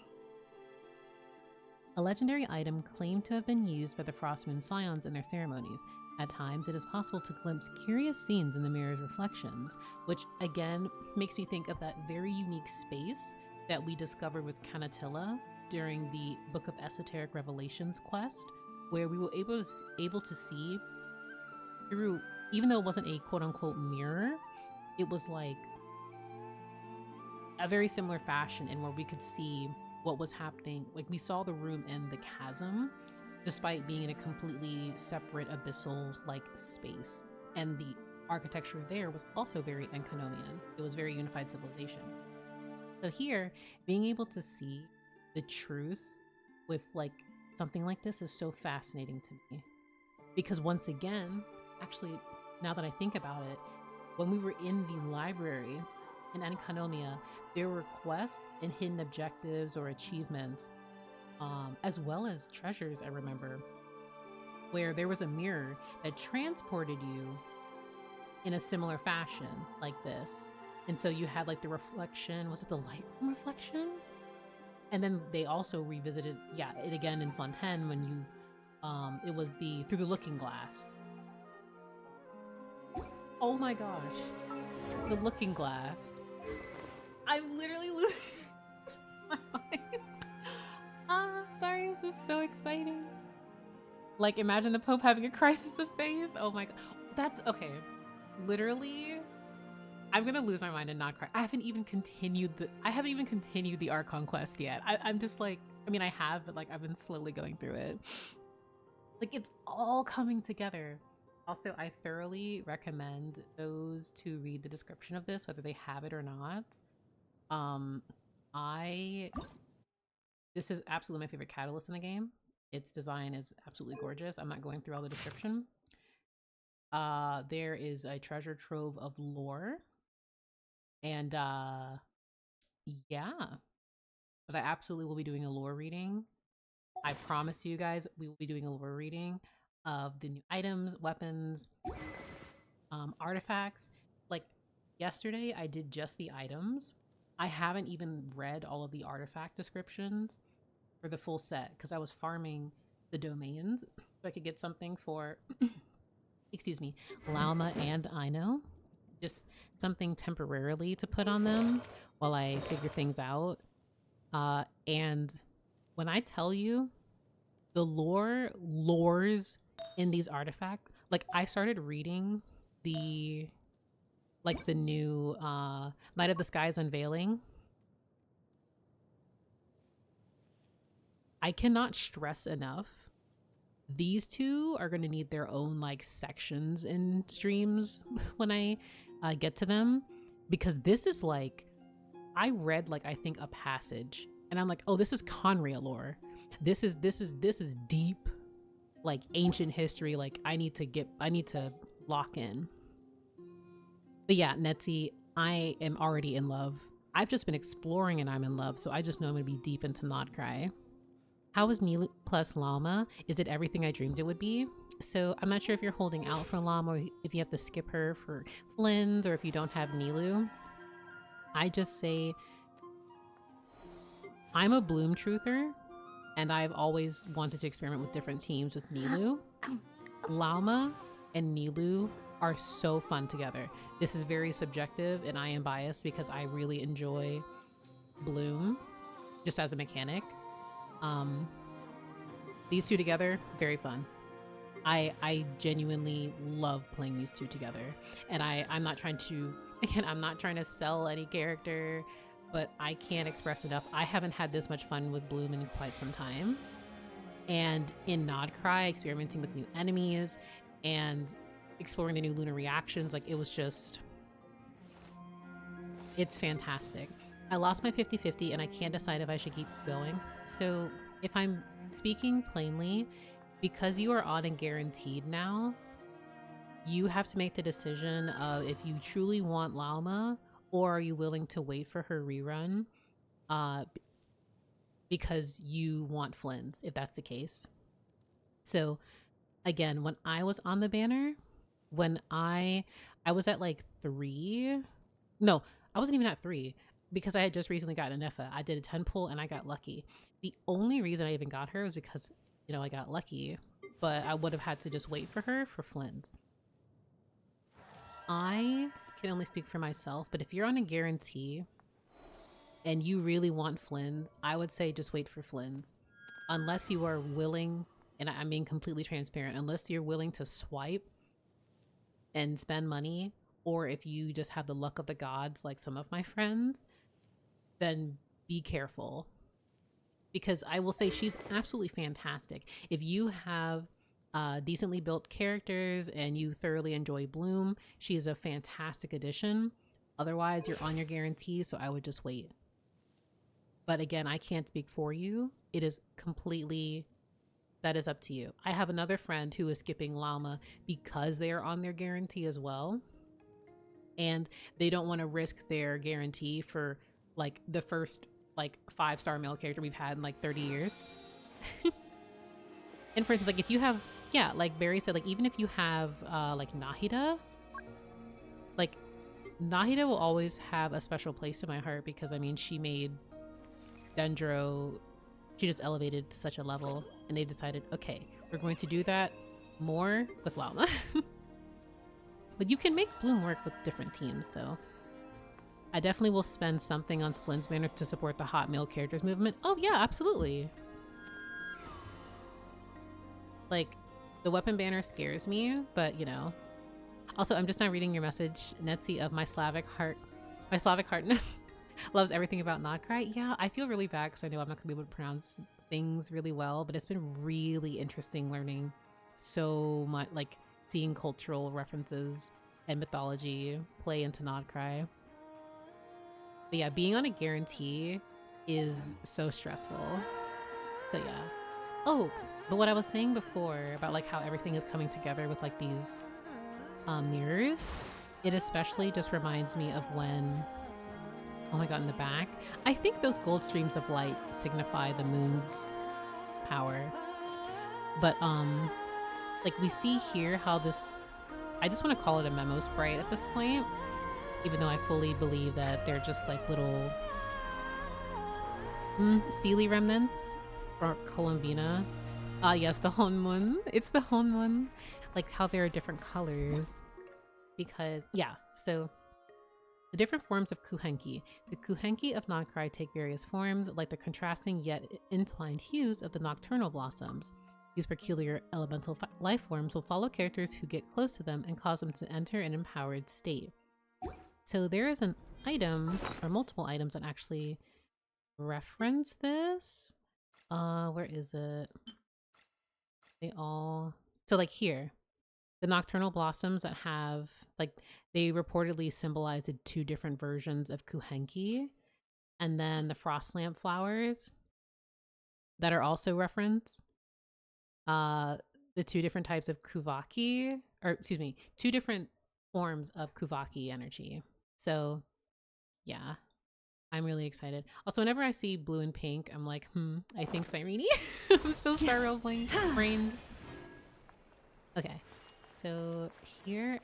A legendary item claimed to have been used by the Frost Moon Scions in their ceremonies. At times, it is possible to glimpse curious scenes in the mirror's reflections, which again makes me think of that very unique space that we discovered with Canatilla during the Book of Esoteric Revelations quest, where we were able to see through, even though it wasn't a quote-unquote mirror, it was like a very similar fashion in where we could see what was happening. Like, we saw the room in the chasm despite being in a completely separate abyssal like space, and the architecture there was also very Enkanomian. It was very unified civilization. So here, being able to see the truth with like something like this is so fascinating to me, because once again, actually, now that I think about it, when we were in the library in Enkanomia, there were quests and hidden objectives or achievements, as well as treasures, I remember, where there was a mirror that transported you in a similar fashion like this. And so you had like the reflection, was it the light reflection? And then they also revisited, it again in Fontaine when you, it was through the looking glass. Oh my gosh, the looking glass. I'm literally losing my mind. Sorry, this is so exciting. Like, imagine the Pope having a crisis of faith. Oh my god. That's okay. Literally, I'm gonna lose my mind and not cry. I haven't even continued the Archon quest yet. I'm just like, I mean, I have, but like I've been slowly going through it. Like it's all coming together. Also, I thoroughly recommend those to read the description of this, whether they have it or not. This is absolutely my favorite catalyst in the game. Its design is absolutely gorgeous. I'm not going through all the description. There is a treasure trove of lore. And yeah. But I absolutely will be doing a lore reading. I promise you guys, we will be doing a lore reading of the new items, weapons, artifacts. Like yesterday, I did just the items. I haven't even read all of the artifact descriptions for the full set because I was farming the domains so I could get something for, excuse me, Lauma and Ino. Just something temporarily to put on them while I figure things out. And when I tell you the lores in these artifacts, like I started reading the new Night of the Skies Unveiling. I cannot stress enough. These two are going to need their own like sections in streams when I get to them, because this is like, I read like I think a passage and I'm like, oh, this is Conria lore. This is deep, like ancient history. Like I need to lock in. But yeah, Netzi, I am already in love. I've just been exploring and I'm in love, so I just know I'm gonna be deep into Nod-Krai. How is Nilou plus Llama? Is it everything I dreamed it would be? So I'm not sure if you're holding out for Llama or if you have to skip her for Flynn's or if you don't have Nilou. I just say I'm a Bloom truther and I've always wanted to experiment with different teams with Nilou. Llama and Nilou are so fun together. This is very subjective and I am biased because I really enjoy Bloom just as a mechanic. These two together, very fun. I genuinely love playing these two together. And I'm not trying to sell any character, but I can't express enough. I haven't had this much fun with Bloom in quite some time. And in Nod-Krai, experimenting with new enemies and exploring the new lunar reactions, like it was just, it's fantastic. I lost my 50-50 and I can't decide if I should keep going. So if I'm speaking plainly, because you are on and guaranteed now, you have to make the decision of if you truly want Llama or are you willing to wait for her rerun because you want Flynn's, if that's the case. So again, when I was on the banner, when I was at like 3, no, I wasn't even at 3 because I had just recently gotten a Nefa. I did a 10 pull and I got lucky. The only reason I even got her was because, you know, I got lucky, but I would have had to just wait for her for Flynn's. I can only speak for myself, but if you're on a guarantee and you really want Flynn, I would say just wait for Flynn's. Unless you are willing, and I'm being completely transparent, unless you're willing to swipe and spend money, or if you just have the luck of the gods like some of my friends, then be careful. Because I will say she's absolutely fantastic. If you have decently built characters and you thoroughly enjoy Bloom, she is a fantastic addition. Otherwise, you're on your guarantee, so I would just wait. But again, I can't speak for you. It is completely, that is up to you. I have another friend who is skipping Llama because they are on their guarantee as well. And they don't want to risk their guarantee for like the first like 5-star male character we've had in like 30 years. And for instance, like if you have, yeah, like Barry said, like even if you have like Nahida, like Nahida will always have a special place in my heart because I mean she made Dendro, she just elevated to such a level and they decided, okay, we're going to do that more with Llama. But you can make Bloom work with different teams, so I definitely will spend something on Flynn's banner to support the hot male characters movement. Oh yeah, absolutely. Like, the weapon banner scares me, but you know, Also, I'm just now reading your message, Netzi, of my Slavic heart. My Slavic heart loves everything about Nod-Krai. Yeah, I feel really bad because I know I'm not gonna be able to pronounce things really well, but it's been really interesting learning so much, like seeing cultural references and mythology play into Nod-Krai. But yeah, being on a guarantee is so stressful. So yeah. Oh, but what I was saying before about like how everything is coming together with like these mirrors, it especially just reminds me of when, oh my god, in the back, I think those gold streams of light signify the moon's power. But like we see here how this, I just want to call it a memo sprite at this point, even though I fully believe that they're just like little Sealy remnants or Columbina. Ah yes, the Honmun. It's the Honmun. Like how there are different colors. Because yeah, so the different forms of Kuhenki. The Kuhenki of Nod-Krai take various forms, like the contrasting yet entwined hues of the nocturnal blossoms. These peculiar elemental life forms will follow characters who get close to them and cause them to enter an empowered state. So there is an item, or multiple items, that actually reference this. Where is it? They all... So like here, the nocturnal blossoms that have, like, they reportedly symbolize the two different versions of Kuhenki. And then the frost lamp flowers that are also referenced. The two different types of Kuvaki, or excuse me, two different forms of Kuvaki energy. So yeah, I'm really excited. Also, whenever I see blue and pink, I'm like, I think Cyrene. I'm still star role-playing brained. Okay, so here,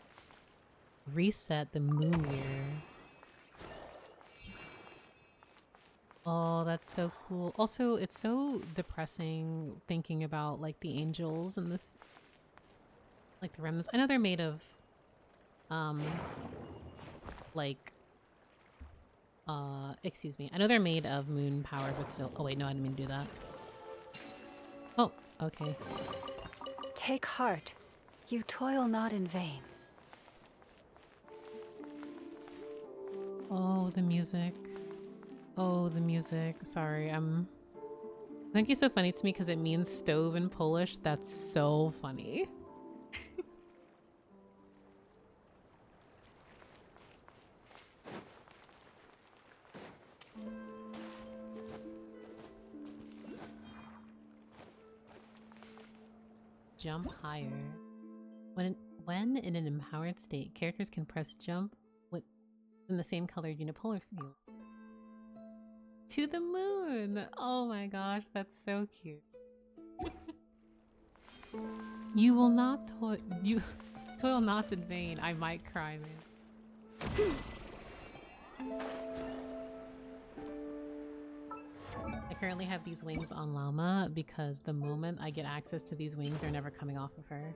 reset the moon year. Oh, that's so cool. Also, it's so depressing thinking about like the angels and this, like the remnants. I know they're made of, like, excuse me. I know they're made of moon power, but still. Oh wait, no, I didn't mean to do that. Oh, okay. Take heart. You toil not in vain. Oh, the music. Oh, the music. Sorry, I think it's so funny to me because it means stove in Polish. That's so funny. Jump higher. When in an empowered state, characters can press jump in the same colored unipolar field to the moon. Oh my gosh, that's so cute. You will not toil not in vain. I might cry, man. I currently have these wings on Llama because the moment I get access to these wings, they're never coming off of her.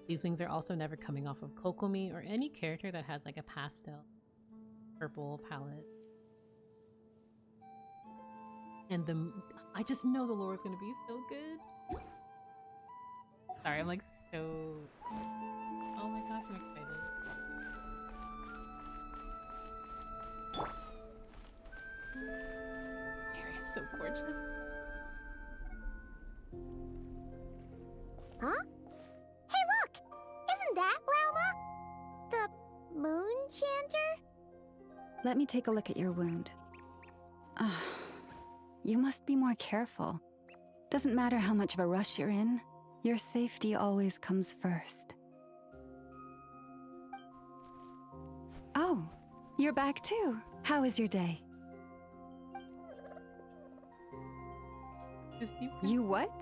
These wings are also never coming off of Kokomi or any character that has like a pastel purple palette. And I just know the lore is gonna be so good. Sorry, I'm like so... Oh my gosh, I'm excited. Mary is so gorgeous. Huh? Hey, look! Isn't that Lauma? The moon chanter? Let me take a look at your wound. You must be more careful. Doesn't matter how much of a rush you're in, your safety always comes first. Oh, you're back too. How was your day? You what?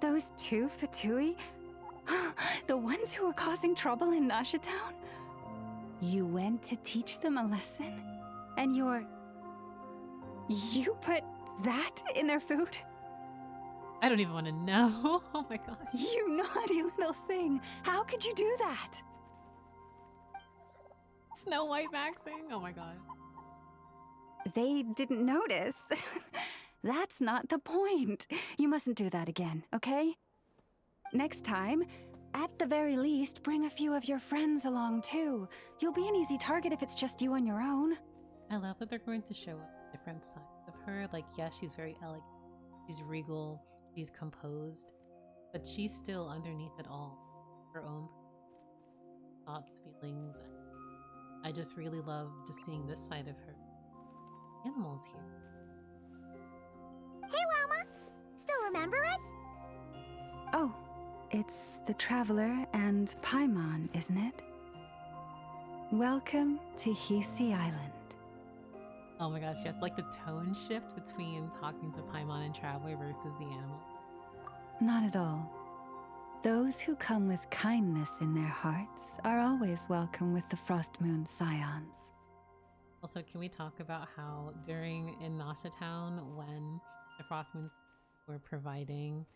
Those two Fatui? The ones who were causing trouble in Nasha Town? You went to teach them a lesson? And you put that in their food? I don't even want to know. Oh my gosh. You naughty little thing. How could you do that? Snow White maxing? Oh my gosh. They didn't notice. That's not the point. You mustn't do that again, okay? Next time, At the very least, bring a few of your friends along too. You'll be an easy target if it's just you on your own. I love that they're going to show different sides of her. Like, yes, she's very elegant, she's regal, she's composed, but she's still underneath it all her own thoughts, feelings. I just really love just seeing this side of her. Animals here. Hey, Wilma! Still remember us? Oh, it's the Traveler and Paimon, isn't it? Welcome to Hisi Island. Oh my gosh, yes, like the tone shift between talking to Paimon and Traveler versus the animal. Not at all. Those who come with kindness in their hearts are always welcome with the Frost Moon Scions. Also, can we talk about how in Nasha Town, when the Frost Moons were providing,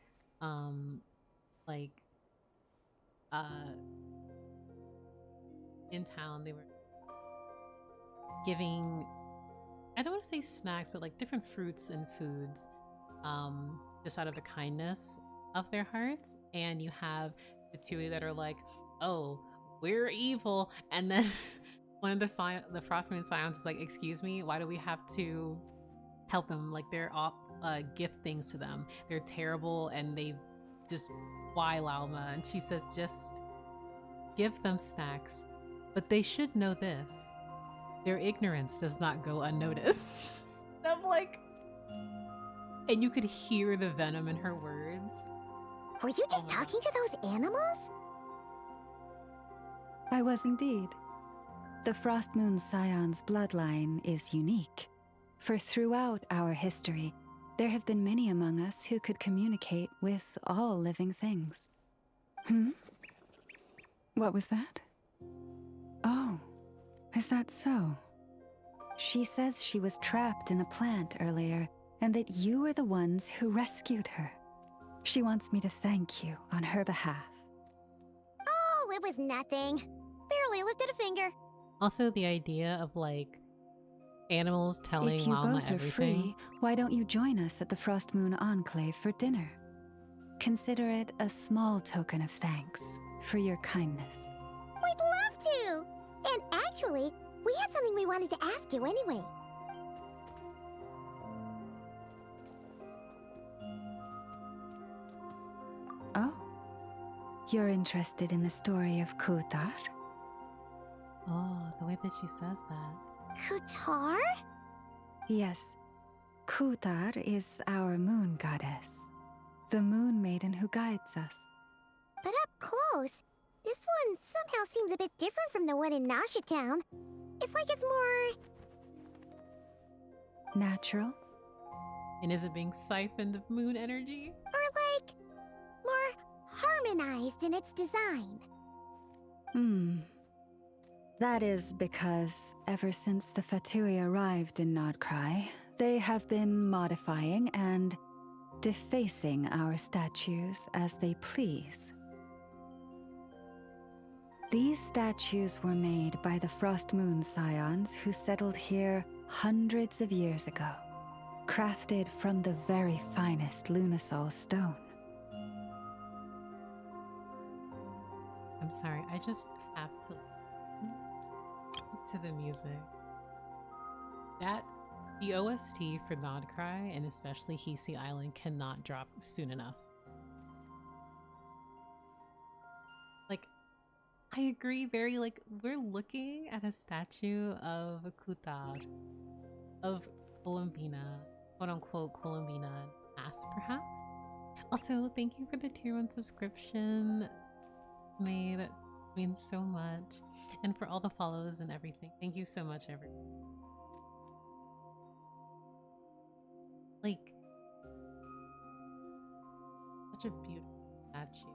in town, they were giving, I don't want to say snacks, but like different fruits and foods, just out of the kindness of their hearts. And you have the two that are like, oh, we're evil. And then one of the Frost Moon Scions is like, excuse me, why do we have to help them? Like, they're all gift things to them. They're terrible and they just, why, Lalma? And she says, just give them snacks. But they should know this. Their ignorance does not go unnoticed. I'm like, and you could hear the venom in her words. Were you just talking to those animals? I was indeed. The Frost Moon Scion's bloodline is unique, for throughout our history, there have been many among us who could communicate with all living things. What was that? Oh, is that so? She says she was trapped in a plant earlier, and that you were the ones who rescued her. She wants me to thank you on her behalf. Oh, it was nothing. Barely lifted a finger. Also, the idea of like animals telling If you Lalma both are everything. free, why don't you join us at the Frost Moon Enclave for dinner? Consider it a small token of thanks for your kindness. We'd love to! And actually, we had something we wanted to ask you anyway. Oh? You're interested in the story of Kutar? Oh, the way that she says that. Kutar? Yes. Kutar is our moon goddess, the moon maiden who guides us. But up close, this one somehow seems a bit different from the one in Nasha Town. It's like it's more... Natural? And is it being siphoned of moon energy? or like... more harmonized in its design. That is because ever since the Fatui arrived in Nod-Krai, they have been modifying and defacing our statues as they please. These statues were made by the Frost Moon Scions who settled here hundreds of years ago, crafted from the very finest Lunasol stone. I'm sorry, I just have to the music. The OST for Nod-Krai and especially Hisi Island cannot drop soon enough. Like, I agree, very like we're looking at a statue of Kutar, of Columbina, quote unquote Columbina past perhaps. Also, thank you for the tier 1 subscription. May that means so much. And for all the follows and everything. Thank you so much, everyone. Like, such a beautiful statue.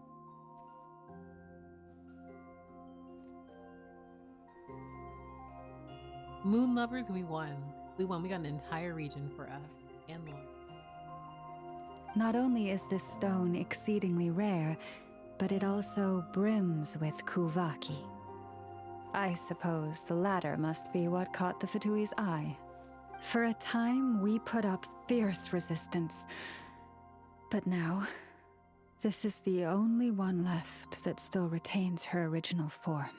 Moon lovers, we won. We won. We got an entire region for us and more. Not only is this stone exceedingly rare, but it also brims with Kuvaki. I suppose the latter must be what caught the Fatui's eye. For a time, we put up fierce resistance. But now, This is the only one left that still retains her original form.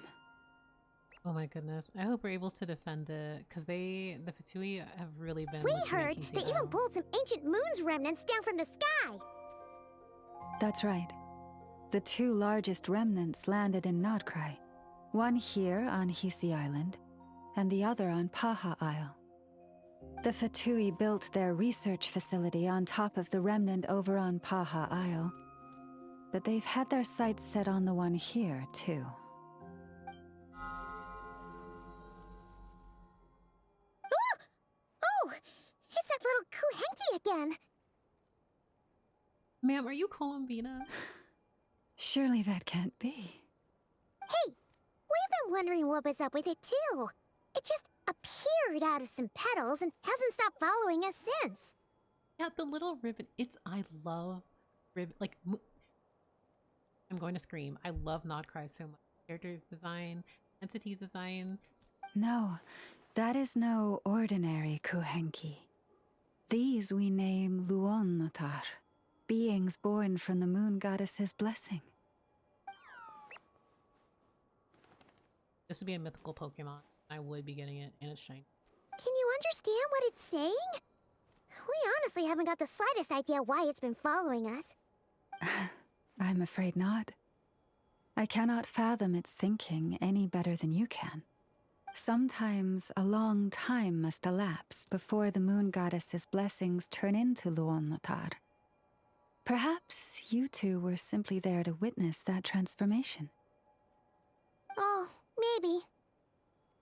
Oh my goodness. I hope we're able to defend it, because the Fatui have really been We looking at heard Kisi they even Isle. pulled some ancient moon's remnants down from the sky. That's right. The two largest remnants landed in Nod-Krai. One here on Hisi Island, and the other on Paha Isle. The Fatui built their research facility on top of the remnant over on Paha Isle, but they've had their sights set on the one here, too. Oh, it's that little Kuhenki again. Ma'am, are you Columbina? Surely that can't be. Hey, we've been wondering what was up with it too. It just appeared out of some petals and hasn't stopped following us since. Yeah, the little ribbon. I love ribbon. Like, I'm going to scream. I love Nod-Krai so much. Characters design, entity design. No, that is no ordinary Kuhenki. These we name Luon-Notar, beings born from the moon goddess's blessing. This would be a mythical Pokemon. I would be getting it, and it's shiny. Can you understand what it's saying? We honestly haven't got the slightest idea why it's been following us. I'm afraid not. I cannot fathom its thinking any better than you can. Sometimes a long time must elapse before the moon goddess's blessings turn into Luon-Notar. Perhaps you two were simply there to witness that transformation. Oh, maybe.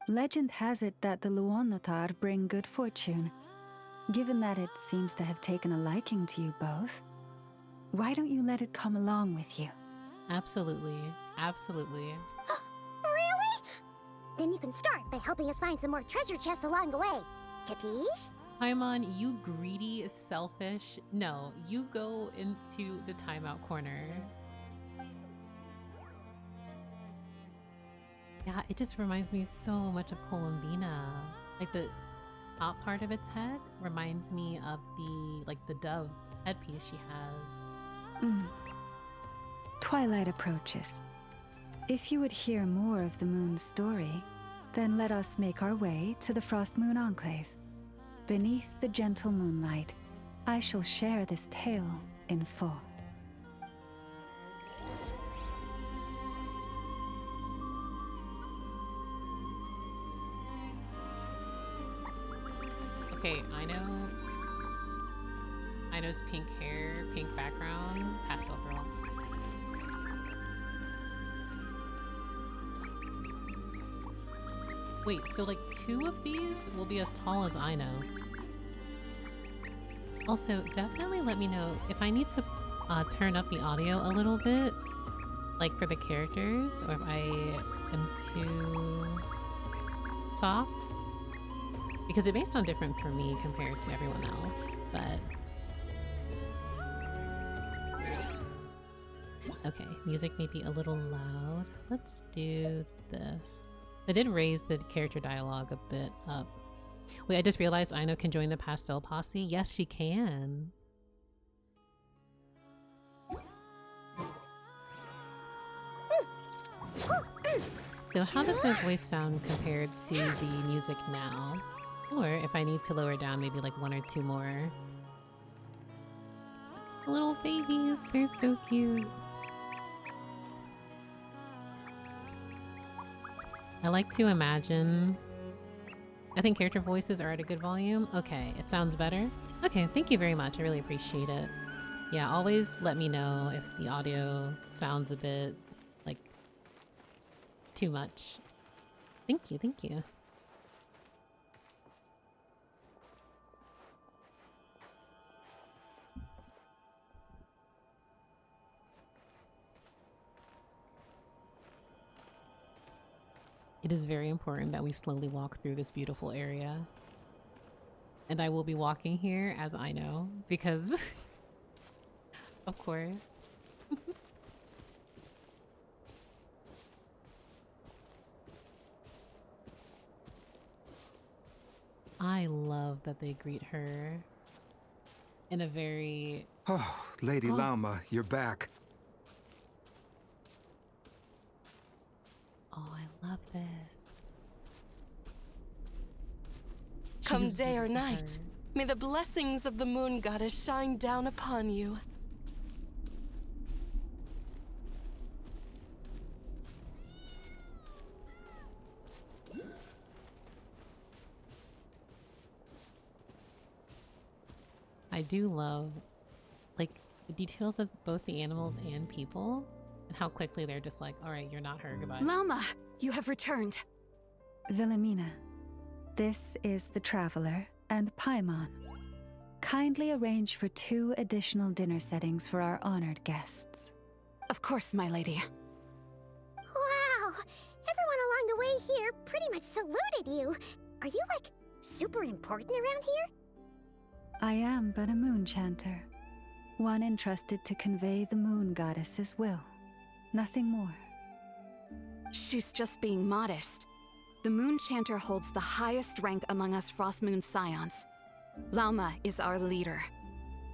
Legend has it that the Luon-Notar bring good fortune. Given that it seems to have taken a liking to you both, why don't you let it come along with you? Absolutely. Absolutely. Really? Then you can start by helping us find some more treasure chests along the way. Capiche? Paimon, you greedy, selfish. No, you go into the timeout corner. Yeah, it just reminds me so much of Columbina. Like the top part of its head reminds me of the dove headpiece she has. Twilight approaches. If you would hear more of the moon's story, then let us make our way to the Frost Moon Enclave. Beneath the gentle moonlight, I shall share this tale in full. Okay, Aino's pink hair, pink background, pastel girl. Wait, so like 2 of these will be as tall as Aino. Also, definitely let me know if I need to turn up the audio a little bit, like for the characters, or if I am too soft. Because it may sound different for me compared to everyone else, but... Okay, music may be a little loud. Let's do this. I did raise the character dialogue a bit up. Wait, I just realized Aino can join the Pastel Posse. Yes, she can. So how does my voice sound compared to the music now? Or if I need to lower down maybe like 1 or 2 more. Little babies, they're so cute. I like to imagine... I think character voices are at a good volume. Okay, it sounds better. Okay, thank you very much. I really appreciate it. Yeah, always let me know if the audio sounds a bit like it's too much. Thank you, thank you. It is very important that we slowly walk through this beautiful area. And I will be walking here as Aino, because of course. I love that they greet her in a very... Oh, Lady Lauma, you're back. Come just day or visits night, her. may the blessings of the moon goddess shine down upon you. I do love, like, the details of both the animals and people, and how quickly they're just like, all right, you're not her, goodbye. Llama, you have returned. Wilhelmina, this is the Traveler and Paimon. Kindly arrange for 2 additional dinner settings for our honored guests. Of course, my lady. Wow! Everyone along the way here pretty much saluted you. Are you, like, super important around here? I am but a moon chanter, one entrusted to convey the moon goddess's will. Nothing more. She's just being modest. The Moon Chanter holds the highest rank among us Frost Moon Scions. Lauma is our leader.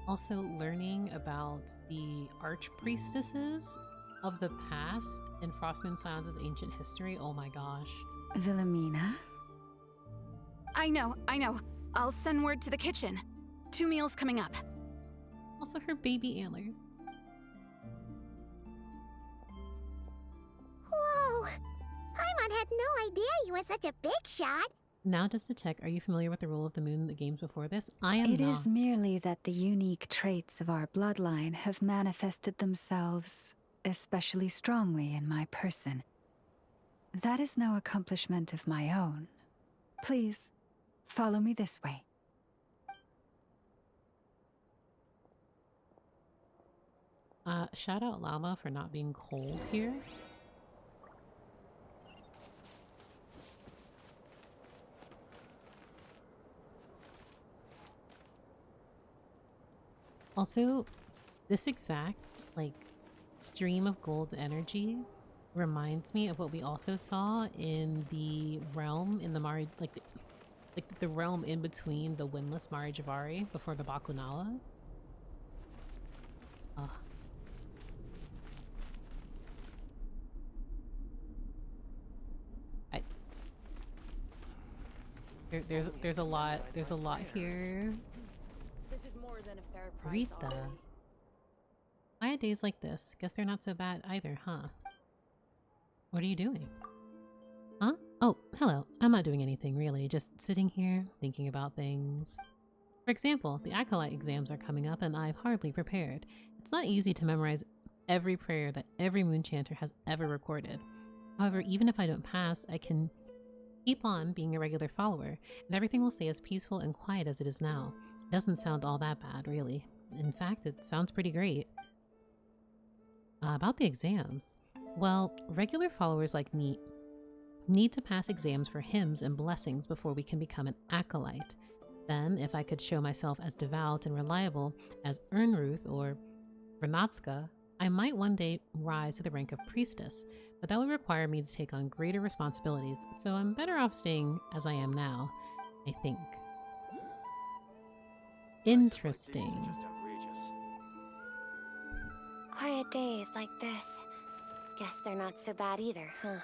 Also, learning about the archpriestesses of the past in Frostmoon Scions' ancient history. Oh my gosh. Wilhelmina? I know. I'll send word to the kitchen. 2 meals coming up. Also, her baby antlers. Whoa! Paimon had no idea you were such a big shot. Now, just to check, are you familiar with the rule of the moon in the games before this? I am It not. is merely that the unique traits of our bloodline have manifested themselves especially strongly in my person. That is no accomplishment of my own. Please, follow me this way. Shout out Llama for not being cold here. Also, this exact, like, stream of gold energy reminds me of what we also saw in the realm in the Mari, like the realm in between the windless Mari Javari before the Bakunawa. There's a lot here. This is more than a fair price Rita. already. Why are days like this? Guess they're not so bad either, huh? What are you doing? Huh? Oh, hello. I'm not doing anything really, just sitting here, thinking about things. For example, the Acolyte exams are coming up and I've hardly prepared. It's not easy to memorize every prayer that every moon chanter has ever recorded. However, even if I don't pass, I can keep on being a regular follower, and everything will stay as peaceful and quiet as it is now. It doesn't sound all that bad, really. In fact, it sounds pretty great. About the exams. Well, regular followers like me need to pass exams for hymns and blessings before we can become an acolyte. Then, if I could show myself as devout and reliable as Ernruth or Renatska, I might one day rise to the rank of priestess, but that would require me to take on greater responsibilities, so I'm better off staying as I am now, I think. Interesting. Just outrageous. Quiet days like this. Guess they're not so bad either, huh?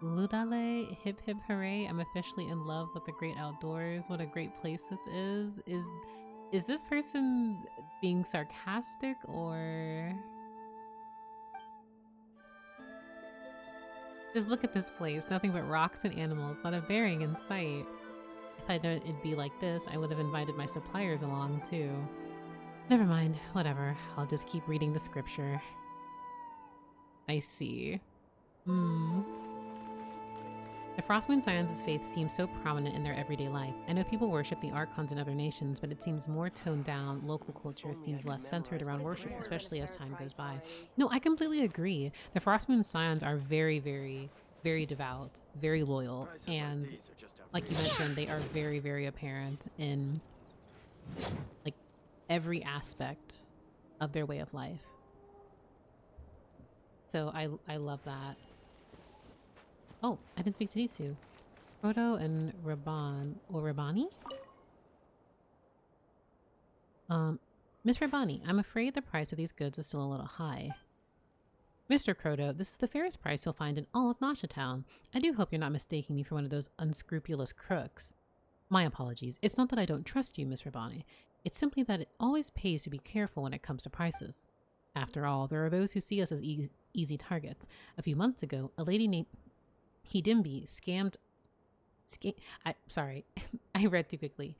Ludale, hip hip hooray, I'm officially in love with the great outdoors. What a great place this is. Is this person being sarcastic or... Just look at this place, nothing but rocks and animals, not a bearing in sight. If I thought it'd be like this, I would have invited my suppliers along too. Never mind, whatever, I'll just keep reading the scripture. I see. The Frostmoon Scions' faith seems so prominent in their everyday life. I know people worship the Archons in other nations, but it seems more toned down. Local culture seems less centered around worship, especially as time goes by. No, I completely agree. The Frostmoon Scions are very, very, very devout, very loyal, and like you mentioned, they are very, very apparent in like every aspect of their way of life. So I love that. Oh, I didn't speak to these two. Frodo and Rabani? Miss Rabani, I'm afraid the price of these goods is still a little high. Mr. Croto, this is the fairest price you'll find in all of Nasha Town. I do hope you're not mistaking me for one of those unscrupulous crooks. My apologies. It's not that I don't trust you, Miss Rabani. It's simply that it always pays to be careful when it comes to prices. After all, there are those who see us as easy targets. A few months ago, a lady named Hidimbi I read too quickly.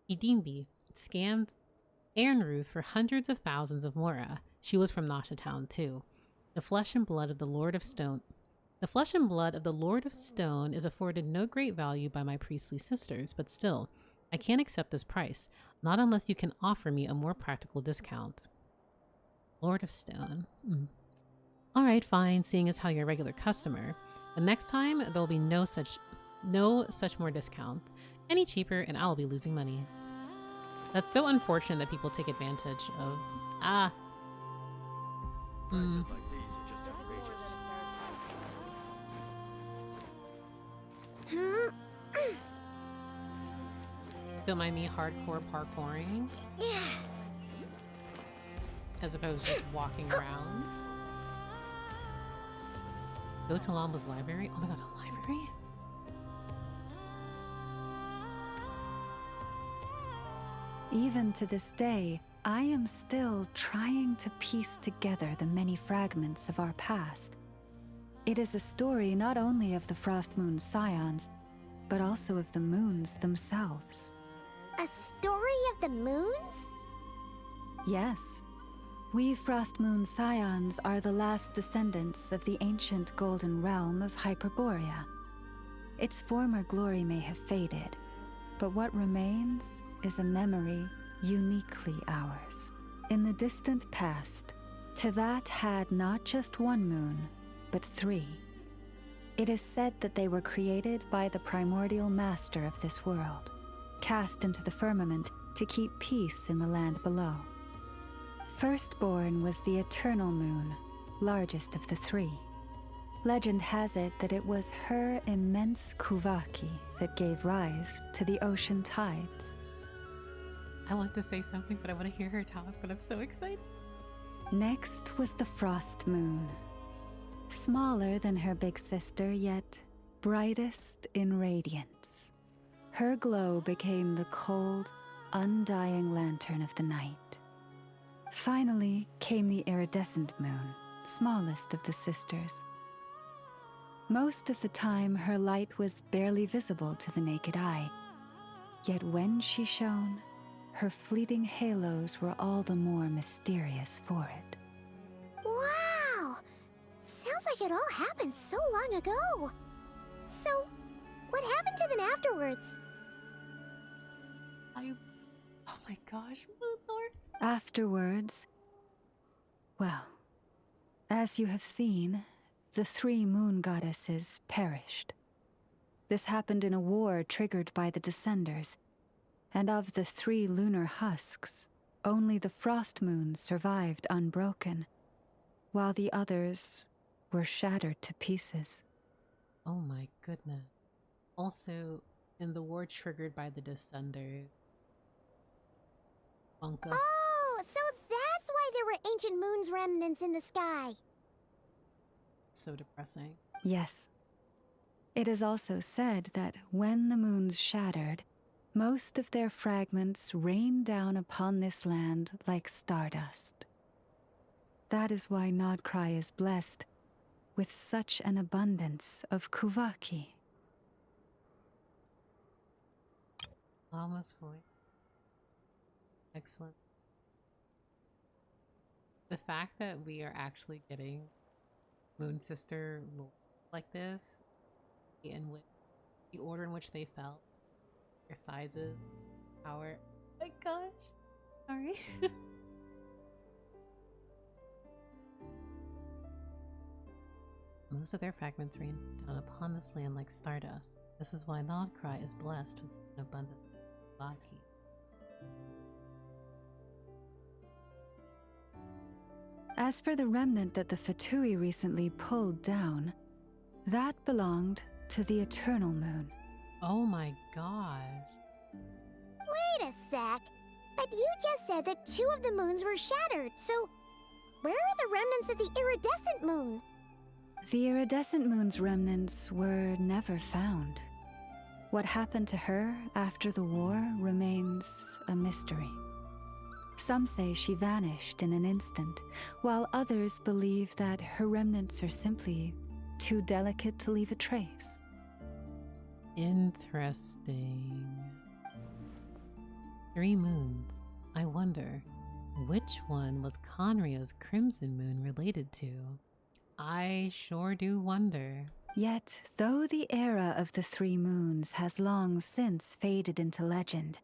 Hidimbi scammed Ernruth for hundreds of thousands of mora. She was from Nasha Town, too. The flesh and blood of the Lord of Stone is afforded no great value by my priestly sisters, but still, I can't accept this price, not unless you can offer me a more practical discount. Lord of Stone. All right, fine, seeing as how you're a regular customer. But next time, there'll be no such more discounts. Any cheaper, and I'll be losing money. That's so unfortunate that people take advantage of. Prices like these are just outrageous. Don't mind me hardcore parkouring. Yeah. As opposed to just walking around. Go to Lamba's library? Oh my god, a library? Even to this day, I am still trying to piece together the many fragments of our past. It is a story not only of the Frost Moon Scions, but also of the moons themselves. A story of the moons? Yes. We Frost Moon Scions are the last descendants of the ancient golden realm of Hyperborea. Its former glory may have faded, but what remains is a memory uniquely ours. In the distant past, Tevat had not just one moon, but 3. It is said that they were created by the primordial master of this world, cast into the firmament to keep peace in the land below. Firstborn was the eternal moon, largest of the 3. Legend has it that it was her immense kuvaki that gave rise to the ocean tides. I want to say something, but I want to hear her talk, but I'm so excited. Next was the Frost Moon. Smaller than her big sister, yet brightest in radiance. Her glow became the cold, undying lantern of the night. Finally came the iridescent moon, smallest of the sisters. Most of the time, her light was barely visible to the naked eye. Yet when she shone, her fleeting halos were all the more mysterious for it. Wow! Sounds like it all happened so long ago. So, what happened to them afterwards? Oh my gosh, Moon Lord. Afterwards, well, as you have seen, the 3 moon goddesses perished. This happened in a war triggered by the Descenders, and of the 3 lunar husks, only the Frost Moon survived unbroken, while the others were shattered to pieces. Oh my goodness. Also, in the war triggered by the Descenders, Bunka. Oh, so that's why there were ancient moon's remnants in the sky. So depressing. Yes. It is also said that when the moons shattered, most of their fragments rained down upon this land like stardust. That is why Nod-Krai is blessed with such an abundance of kuvaki. Almost voice. Excellent. The fact that we are actually getting Moon Sister lore like this, in which the order in which they fell, their sizes, power. Oh my gosh. Sorry. Most of their fragments rain down upon this land like stardust. This is why Nod-Krai is blessed with an abundance of Baki. As for the remnant that the Fatui recently pulled down, that belonged to the Eternal Moon. Oh my gosh. Wait a sec. But you just said that 2 of the moons were shattered, so Where are the remnants of the iridescent moon? The iridescent moon's remnants were never found. What happened to her after the war remains a mystery. Some say she vanished in an instant, while others believe that her remnants are simply too delicate to leave a trace. Interesting. 3 moons. I wonder, which one was Conria's crimson moon related to? I sure do wonder. Yet, though the era of the 3 moons has long since faded into legend,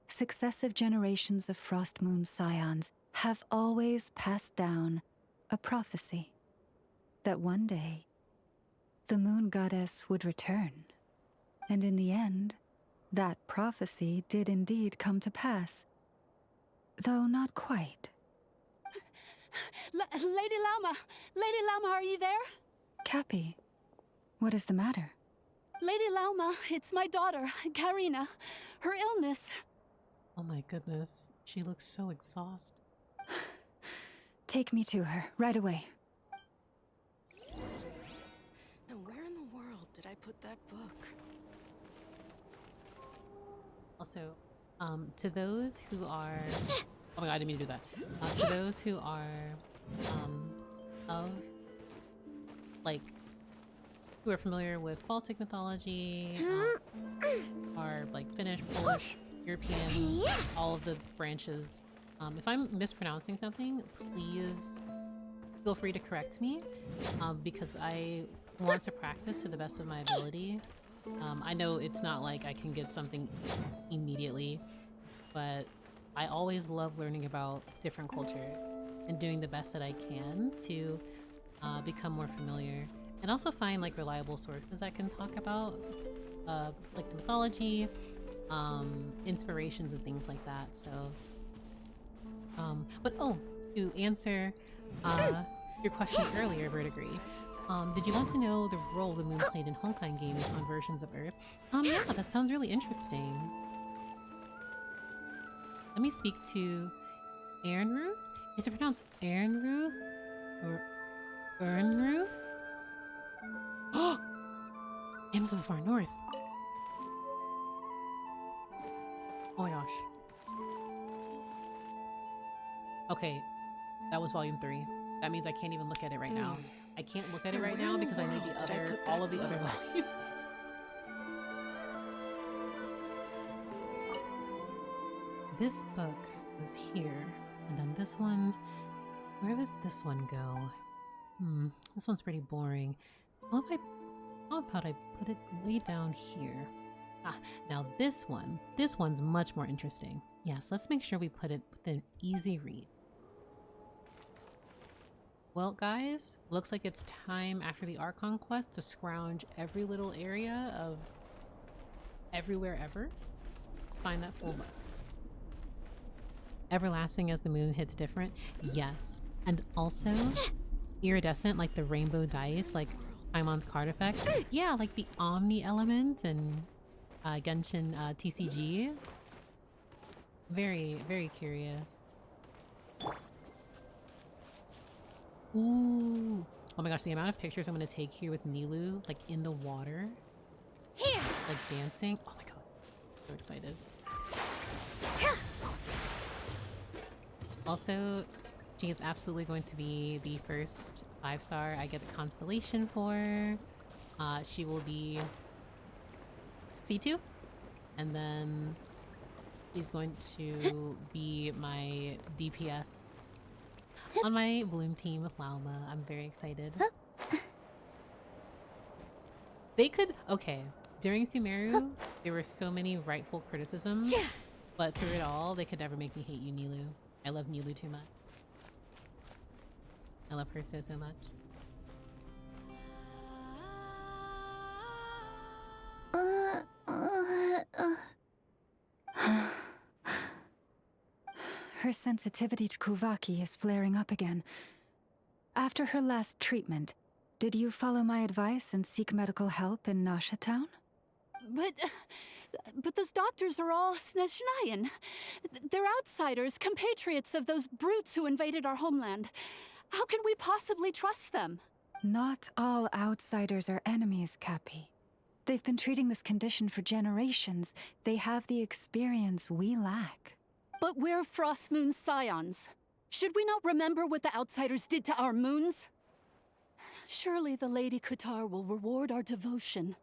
successive generations of Frost Moon scions have always passed down a prophecy that one day the moon goddess would return. And in the end, that prophecy did indeed come to pass, though not quite. Lady Lauma! Lady Lauma, are you there? Cappy, what is the matter? Lady Lauma, it's my daughter, Karina. Her illness. Oh my goodness, she looks so exhausted. Take me to her, right away. Now, where in the world did I put that book? Also, to those who are... Oh my god, I didn't mean to do that. To those who are, who are familiar with Baltic mythology, are like Finnish, Polish, European, all of the branches. If I'm mispronouncing something, please feel free to correct me, because I want to practice to the best of my ability. I know it's not like I can get something immediately, but I always love learning about different culture and doing the best that I can to become more familiar, and also find like reliable sources I can talk about, like the mythology, inspirations and things like that. So, but to answer your question earlier, Vertigree, did you want to know the role the moon played in Honkai games on versions of Earth? Yeah, that sounds really interesting. Let me speak to Ernruth? Is it pronounced Ernruth? Or Ernruth? Oh! Hymns of the Far North. Oh my gosh. Okay, that was volume 3. That means I can't even look at it right now. I can't look at it right now because I need the other, all of the other volumes. This book was here, and then this one, where does this one go? This one's pretty boring. How about I put it way down here? Now this one's much more interesting. Yes, let's make sure we put it within easy read. Well, guys, looks like it's time after the Archon quest to scrounge every little area of everywhere ever to find that full book. Everlasting as the moon hits different, yes. And also iridescent, like the rainbow dice, like Paimon's card effects. Yeah, like the Omni element and Genshin TCG. Very, very curious. Ooh. Oh my gosh, the amount of pictures I'm gonna take here with Nilou, like in the water. Here! Like dancing. Oh my god. So excited. Also, she is absolutely going to be the first 5-star I get the constellation for. She will be C2. And then she's going to be my DPS on my Bloom team with Lauma. I'm very excited. They could... Okay, during Sumeru, there were so many rightful criticisms, but through it all, they could never make me hate you, Nilou. I love Nilou too much. I love her so, so much. Her sensitivity to Kuvaki is flaring up again. After her last treatment, did you follow my advice and seek medical help in Nasha Town? But those doctors are all Snezhnayan. They're outsiders, compatriots of those brutes who invaded our homeland. How can we possibly trust them? Not all outsiders are enemies, Cappy. They've been treating this condition for generations. They have the experience we lack. But we're Frostmoon scions. Should we not remember what the outsiders did to our moons? Surely the Lady Kutar will reward our devotion.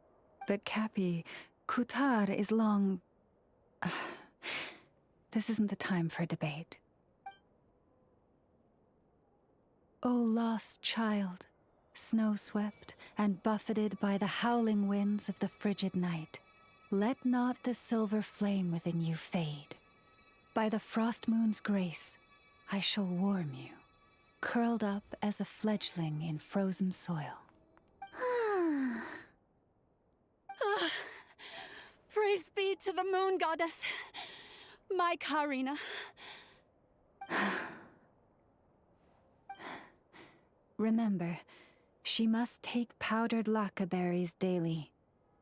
But Cappy, Kutar is long... This isn't the time for debate. O lost child, snow-swept and buffeted by the howling winds of the frigid night, let not the silver flame within you fade. By the frost moon's grace, I shall warm you, curled up as a fledgling in frozen soil. Praise be to the moon goddess, my Karina. Remember, she must take powdered laka berries daily.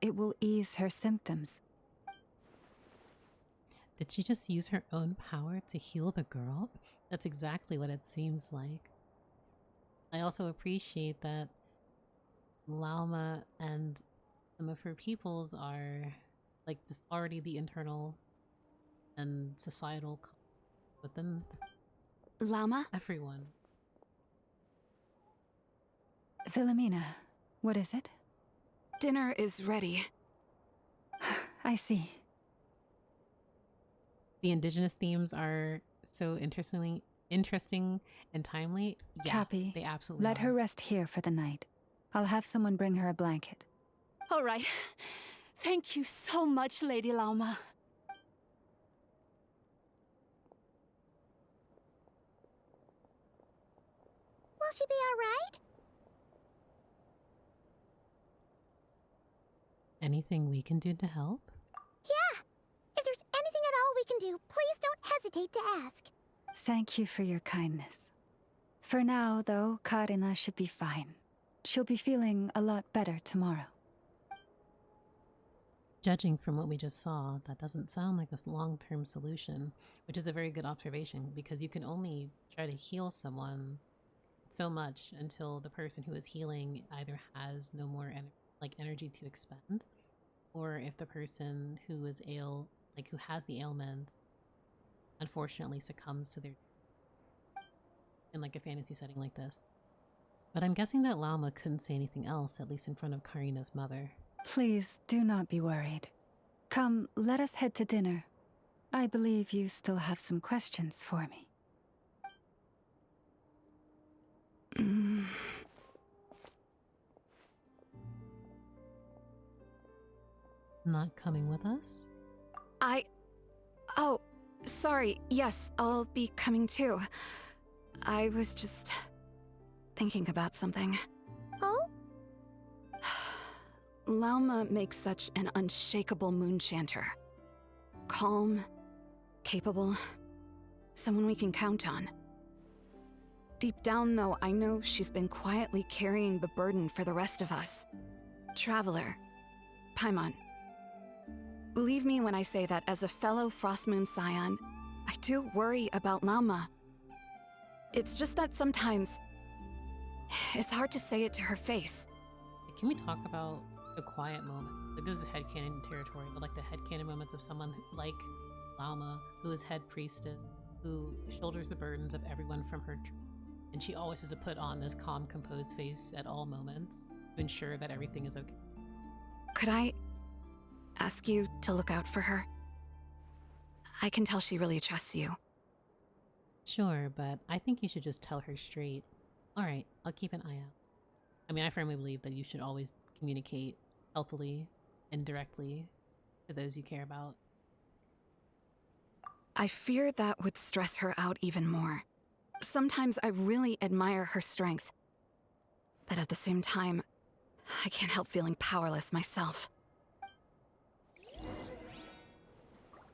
It will ease her symptoms. Did she just use her own power to heal the girl? That's exactly what it seems like. I also appreciate that Lauma and some of her peoples are like just already the internal and societal within Llama? everyone. Philomena, what is it? Dinner is ready. I see. The indigenous themes are so interesting and timely. Yeah, Cappy, they absolutely let are. her rest here for the night. I'll have someone bring her a blanket. All right. Thank you so much, Lady Lauma. Will she be all right? Anything we can do to help? Yeah. If there's anything at all we can do, please don't hesitate to ask. Thank you for your kindness. For now, though, Karina should be fine. She'll be feeling a lot better tomorrow. Judging from what we just saw, that doesn't sound like a long-term solution, which is a very good observation because you can only try to heal someone so much until the person who is healing either has no more energy to expend, or if the person who is who has the ailment unfortunately succumbs to their in like a fantasy setting like this. But I'm guessing that Lauma couldn't say anything else, at least in front of Karina's mother. Please do not be worried. Come, let us head to dinner. I believe you still have some questions for me. Not coming with us? Oh, sorry. Yes, I'll be coming too. I was just thinking about something. Oh? Lauma makes such an unshakable moon chanter. Calm, capable, someone we can count on. Deep down, though, I know she's been quietly carrying the burden for the rest of us. Traveler, Paimon, believe me when I say that as a fellow Frostmoon scion, I do worry about Lauma. It's just that sometimes it's hard to say it to her face. Can we talk about a quiet moment? Like, this is headcanon territory, but like the headcanon moments of someone like Lauma, who is head priestess, who shoulders the burdens of everyone from her and she always has to put on this calm, composed face at all moments to ensure that everything is okay. Could I ask you to look out for her? I can tell she really trusts you. Sure, but I think you should just tell her straight. Alright, I'll keep an eye out. I mean, I firmly believe that you should always communicate healthily and directly to those you care about. I fear that would stress her out even more. Sometimes I really admire her strength. But at the same time, I can't help feeling powerless myself.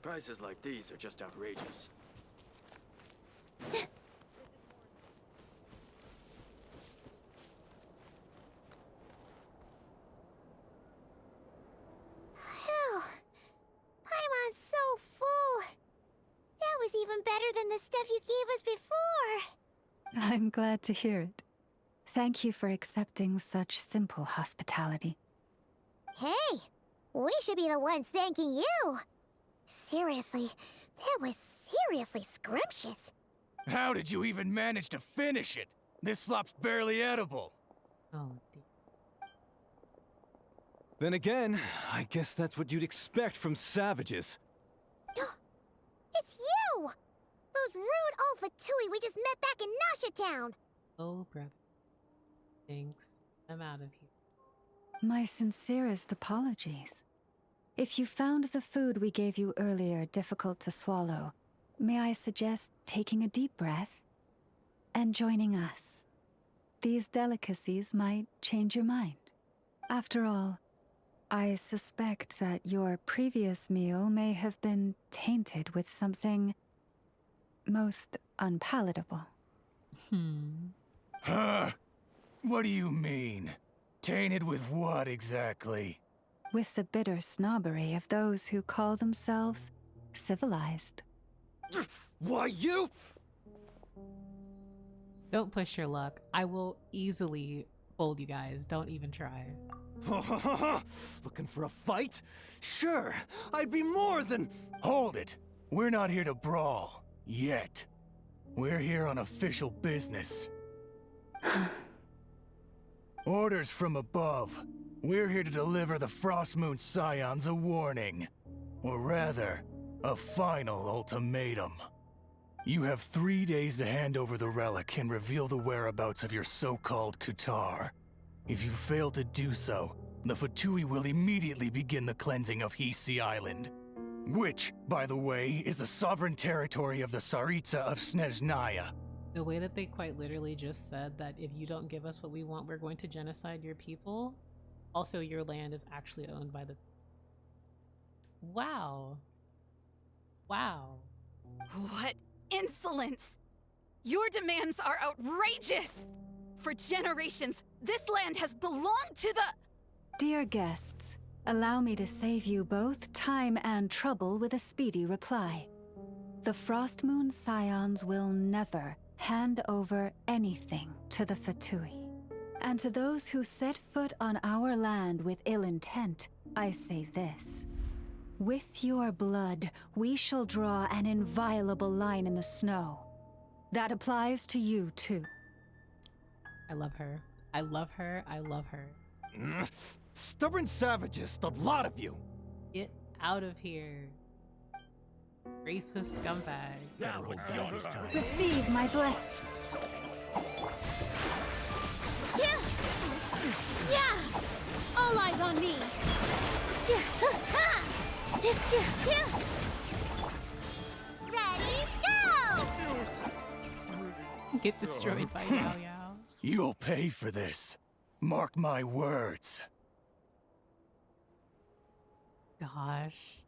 Prices like these are just outrageous. than the stuff you gave us before. I'm glad to hear it. Thank you for accepting such simple hospitality. Hey, we should be the ones thanking you. Seriously, that was seriously scrumptious. How did you even manage to finish it? This slop's barely edible. Oh, dear. Then again, I guess that's what you'd expect from savages. It's you! Those rude old Fatui we just met back in Nasha Town. Oh, brother. Thanks. I'm out of here. My sincerest apologies. If you found the food we gave you earlier difficult to swallow, may I suggest taking a deep breath and joining us? These delicacies might change your mind. After all, I suspect that your previous meal may have been tainted with something most unpalatable. Huh? What do you mean? Tainted with what exactly? With the bitter snobbery of those who call themselves civilized. Why, you? Don't push your luck. I will easily fold you guys. Don't even try. Looking for a fight? Sure, I'd be more than... Hold it! We're not here to brawl. Yet. We're here on official business. Orders from above. We're here to deliver the Frostmoon Scions a warning. Or rather, a final ultimatum. You have 3 days to hand over the relic and reveal the whereabouts of your so-called Kutar. If you fail to do so, the Fatui will immediately begin the cleansing of Hisi Island. Which, by the way, is the sovereign territory of the Tsaritsa of Snezhnaya. The way that they quite literally just said that if you don't give us what we want, we're going to genocide your people. Also, your land is actually owned by the... Wow. Wow. What insolence! Your demands are outrageous! For generations, this land has belonged to the... Dear guests, allow me to save you both time and trouble with a speedy reply. The Frostmoon Scions will never hand over anything to the Fatui. And to those who set foot on our land with ill intent, I say this. With your blood, we shall draw an inviolable line in the snow. That applies to you, too. I love her. I love her. I love her. Stubborn savages, the lot of you! Get out of here. Racist scumbag. Receive my blessing. Yeah! All eyes on me! Ready, go! Get destroyed by Yao Yao. You'll pay for this. Mark my words. Gosh.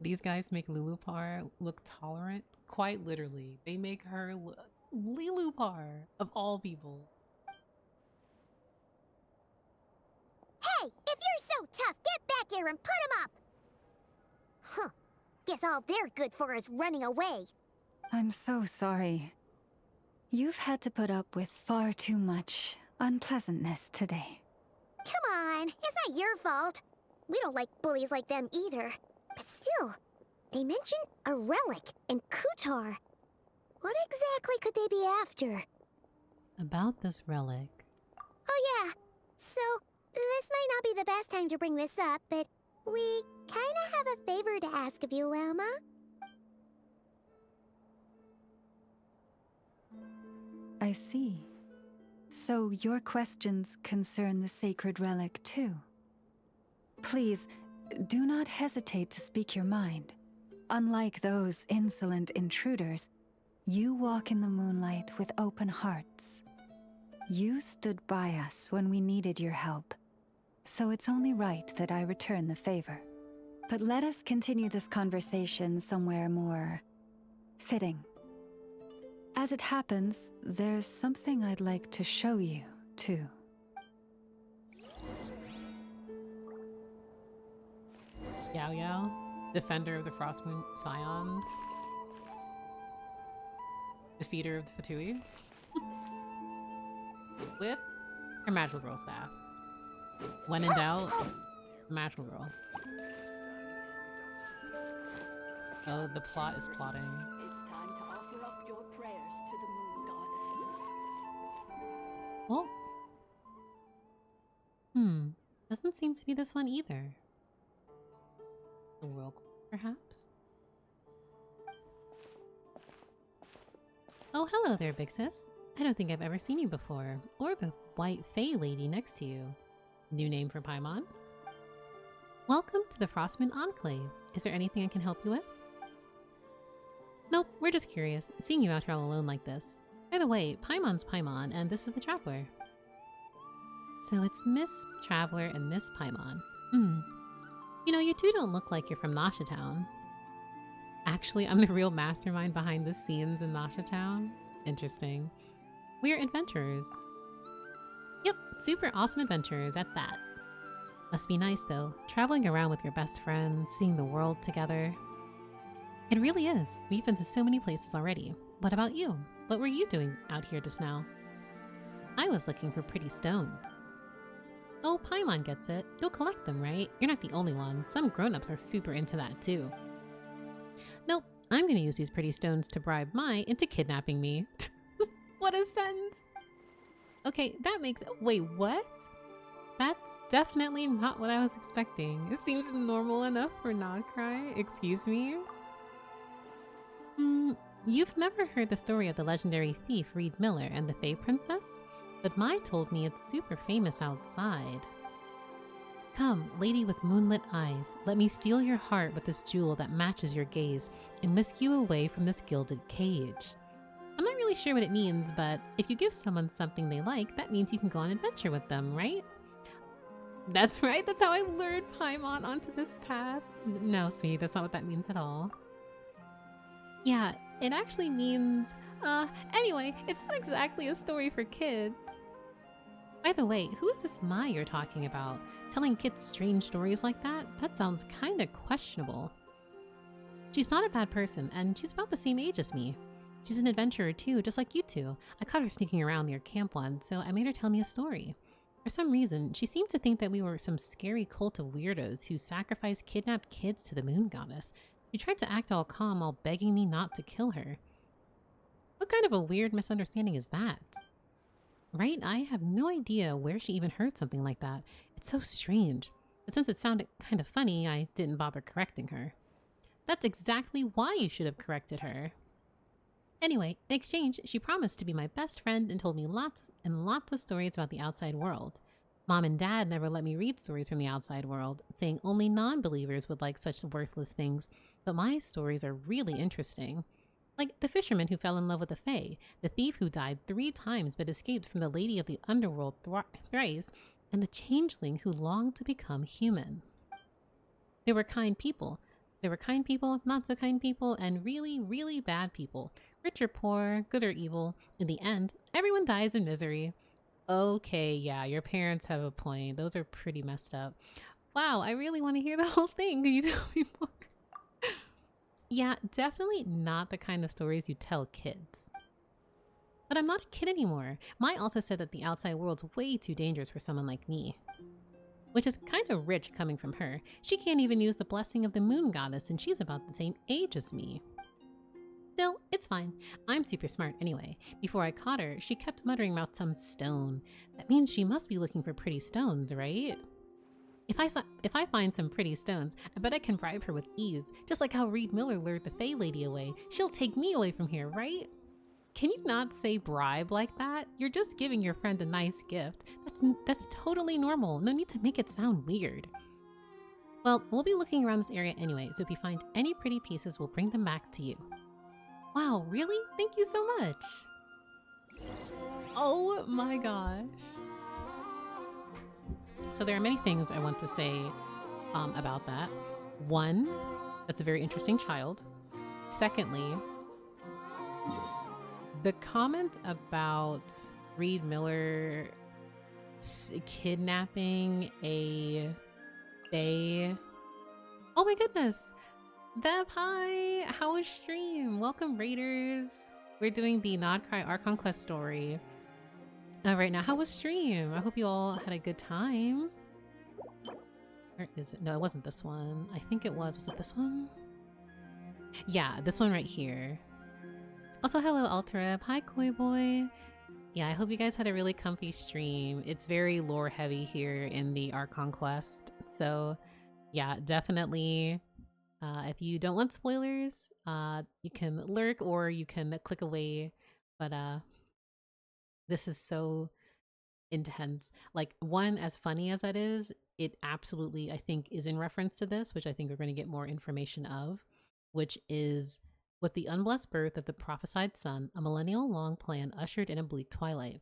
These guys make Lulupar look tolerant. Quite literally. They make her look... Lulupar, of all people. Hey, if you're so tough, get back here and put him up! Huh. Guess all they're good for is running away. I'm so sorry. You've had to put up with far too much unpleasantness today. Come on, it's not your fault. We don't like bullies like them either. But still, they mentioned a relic in Kutar. What exactly could they be after? About this relic. Oh yeah, so this might not be the best time to bring this up, but we kinda have a favor to ask of you, Lama. I see. So your questions concern the sacred relic too. Please, do not hesitate to speak your mind. Unlike those insolent intruders, you walk in the moonlight with open hearts. You stood by us when we needed your help, so it's only right that I return the favor. But let us continue this conversation somewhere more fitting. As it happens, there's something I'd like to show you, too. Yao Yao, defender of the Frostmoon Scions. Defeater of the Fatui. With her magical girl staff. When in doubt, magical girl. Oh, the plot is plotting. It's time to offer up your prayers to the moon goddess. Oh. Doesn't seem to be this one either. The world, perhaps? Oh, hello there, big sis. I don't think I've ever seen you before, or the white fae lady next to you. New name for Paimon? Welcome to the Frostmoon Enclave. Is there anything I can help you with? Nope, we're just curious, seeing you out here all alone like this. By the way, Paimon's Paimon, and this is the Traveler. So it's Miss Traveler and Miss Paimon. You know, you two don't look like you're from Nasha Town. Actually, I'm the real mastermind behind the scenes in Nasha Town. Interesting. We're adventurers. Yep, super awesome adventurers at that. Must be nice though, traveling around with your best friends, seeing the world together. It really is. We've been to so many places already. What about you? What were you doing out here just now? I was looking for pretty stones. Oh, Paimon gets it. You'll collect them, right? You're not the only one. Some grown-ups are super into that too. Nope, I'm gonna use these pretty stones to bribe Mai into kidnapping me. What a sentence! Okay, that makes... Wait, what? That's definitely not what I was expecting. It seems normal enough for Nod-Krai. Excuse me? You've never heard the story of the legendary thief Reed Miller and the Fae Princess? But Mai told me it's super famous outside. Come, lady with moonlit eyes, let me steal your heart with this jewel that matches your gaze and whisk you away from this gilded cage. I'm not really sure what it means, but if you give someone something they like, that means you can go on an adventure with them, right? That's right, that's how I lured Paimon onto this path. No, sweetie, that's not what that means at all. Yeah, it actually means, anyway, it's not exactly a story for kids. By the way, who is this Mai you're talking about? Telling kids strange stories like that? That sounds kinda questionable. She's not a bad person, and she's about the same age as me. She's an adventurer too, just like you two. I caught her sneaking around near camp once, so I made her tell me a story. For some reason, she seemed to think that we were some scary cult of weirdos who sacrificed kidnapped kids to the moon goddess. She tried to act all calm while begging me not to kill her. What kind of a weird misunderstanding is that? Right? I have no idea where she even heard something like that. It's so strange. But since it sounded kind of funny, I didn't bother correcting her. That's exactly why you should have corrected her. Anyway, in exchange, she promised to be my best friend and told me lots and lots of stories about the outside world. Mom and Dad never let me read stories from the outside world, saying only non-believers would like such worthless things, but my stories are really interesting. Like the fisherman who fell in love with the Fae, the thief who died 3 times but escaped from the lady of the underworld thrice, and the changeling who longed to become human. There were kind people. There were kind people, not so kind people, and really, really bad people. Rich or poor, good or evil. In the end, everyone dies in misery. Okay, yeah, your parents have a point. Those are pretty messed up. Wow, I really want to hear the whole thing. Can you tell me more? Yeah, definitely not the kind of stories you tell kids. But I'm not a kid anymore. Mai also said that the outside world's way too dangerous for someone like me. Which is kind of rich coming from her. She can't even use the blessing of the moon goddess and she's about the same age as me. Still, it's fine. I'm super smart anyway. Before I caught her, she kept muttering about some stone. That means she must be looking for pretty stones, right? If I find some pretty stones, I bet I can bribe her with ease. Just like how Reed Miller lured the Fae Lady away. She'll take me away from here, right? Can you not say bribe like that? You're just giving your friend a nice gift. That's totally normal. No need to make it sound weird. Well, we'll be looking around this area anyway, so if you find any pretty pieces, we'll bring them back to you. Wow, really? Thank you so much. Oh my gosh. So there are many things I want to say about that. One, that's a very interesting child. Secondly, the comment about Reed Miller kidnapping a Fae. Oh my goodness. Bev, hi! How was stream? Welcome, Raiders. We're doing the Nod-Krai Archon quest story right now. How was stream? I hope you all had a good time. Where is it? No, it wasn't this one. I think it was. Was it this one? Yeah, this one right here. Also, hello, Altereb. Hi, Koi Boy. Yeah, I hope you guys had a really comfy stream. It's very lore heavy here in the Archon quest. So, yeah, definitely. If you don't want spoilers, you can lurk or you can click away. But this is so intense. Like, one, as funny as that is, it absolutely, I think, is in reference to this, which I think we're going to get more information of, which is with the unblessed birth of the prophesied son, a millennial-long plan ushered in a bleak twilight.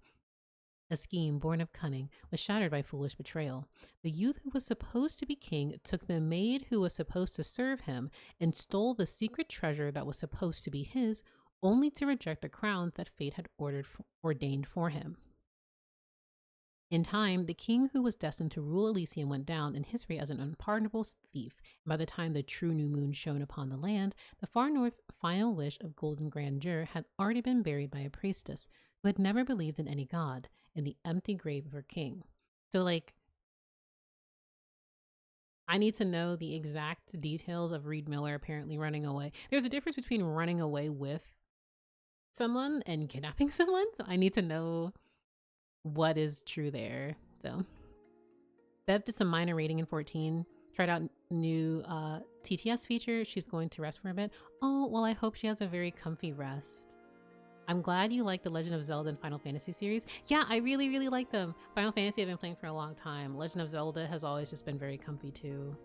A scheme born of cunning was shattered by foolish betrayal. The youth who was supposed to be king took the maid who was supposed to serve him and stole the secret treasure that was supposed to be his, only to reject the crowns that fate had ordained for him. In time, the king who was destined to rule Elysium went down in history as an unpardonable thief, and by the time the true new moon shone upon the land, the far north final wish of golden grandeur had already been buried by a priestess who had never believed in any god, in the empty grave of her king. So, like, I need to know the exact details of Reed Miller apparently running away. There's a difference between running away with someone and kidnapping someone, so I need to know what is true there. So Bev did some minor raiding in 14, tried out new TTS feature. She's going to rest for a bit. Oh, well, I hope she has a very comfy rest. I'm glad you like the Legend of Zelda and Final Fantasy series. Yeah, I really, really like them. Final Fantasy I've been playing for a long time. Legend of Zelda has always just been very comfy too.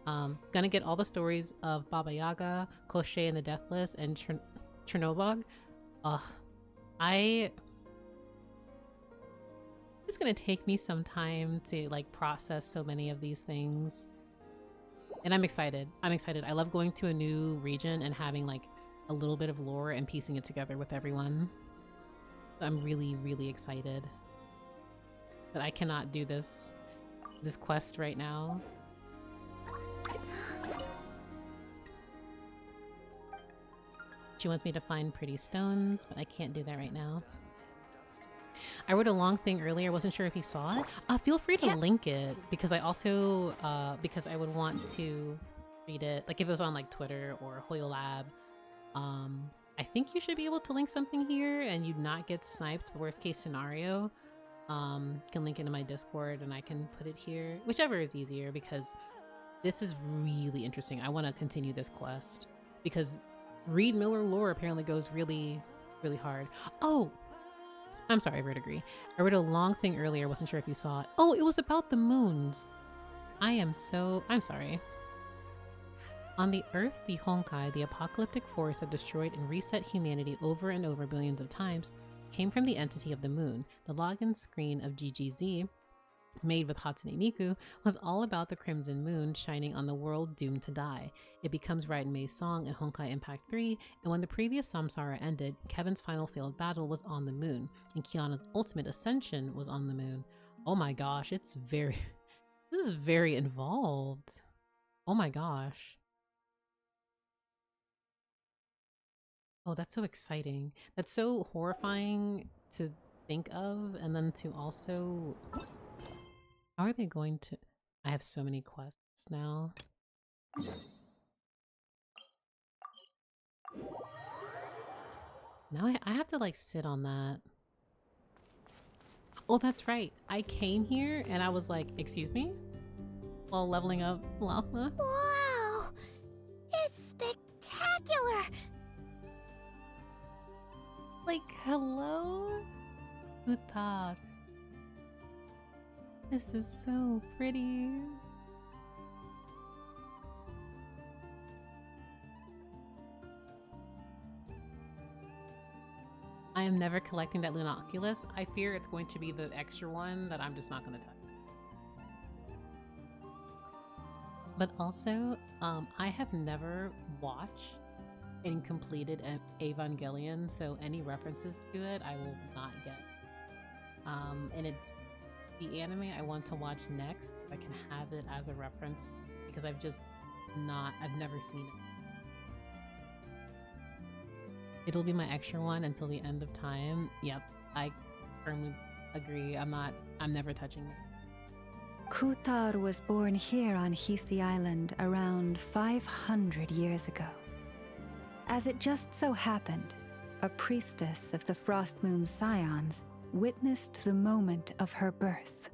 Gonna get all the stories of Baba Yaga, Koshé and the Deathless, and Chernobog. It's gonna take me some time to like process so many of these things, and I'm excited. I love going to a new region and having like a little bit of lore and piecing it together with everyone. So I'm really, really excited, but I cannot do this quest right now. She wants me to find pretty stones, but I can't do that right now. I wrote a long thing earlier. I wasn't sure if you saw it. Feel free to link it, because I also because I would want to read it, like if it was on like Twitter or Hoyo Lab. I think you should be able to link something here and you'd not get sniped. Worst case scenario, you can link it in my Discord and I can put it here, whichever is easier, because this is really interesting. I want to continue this quest because Reed Miller lore apparently goes really, really hard. Oh, I'm sorry, Vertigree. I read a long thing earlier. Wasn't sure if you saw it. Oh, it was about the moons. I'm sorry. On the Earth, the Honkai, the apocalyptic force that destroyed and reset humanity over and over billions of times, came from the entity of the moon. The login screen of GGZ, made with Hatsune Miku, was all about the crimson moon shining on the world doomed to die. It becomes Raiden Mei's song in Honkai Impact 3, and when the previous Samsara ended, Kevin's final failed battle was on the moon, and Kiana's ultimate ascension was on the moon. Oh my gosh, this is very involved. Oh my gosh. Oh, that's so exciting. That's so horrifying to think of, and then to also... How are they going to... I have so many quests now. Now I have to like sit on that. Oh, that's right. I came here and I was like, excuse me? While leveling up Llama. Wow! It's spectacular! Like, hello? Utad. This is so pretty. I am never collecting that Lunoculus. I fear it's going to be the extra one that I'm just not going to touch. But also, I have never watched and completed Evangelion, so any references to it I will not get. And it's the anime I want to watch next. I can have it as a reference because I've never seen it. It'll be my extra one until the end of time. Yep, I firmly agree. I'm never touching it. Kutar was born here on Hisi Island around 500 years ago. As it just so happened, a priestess of the Frost Moon Scions witnessed the moment of her birth.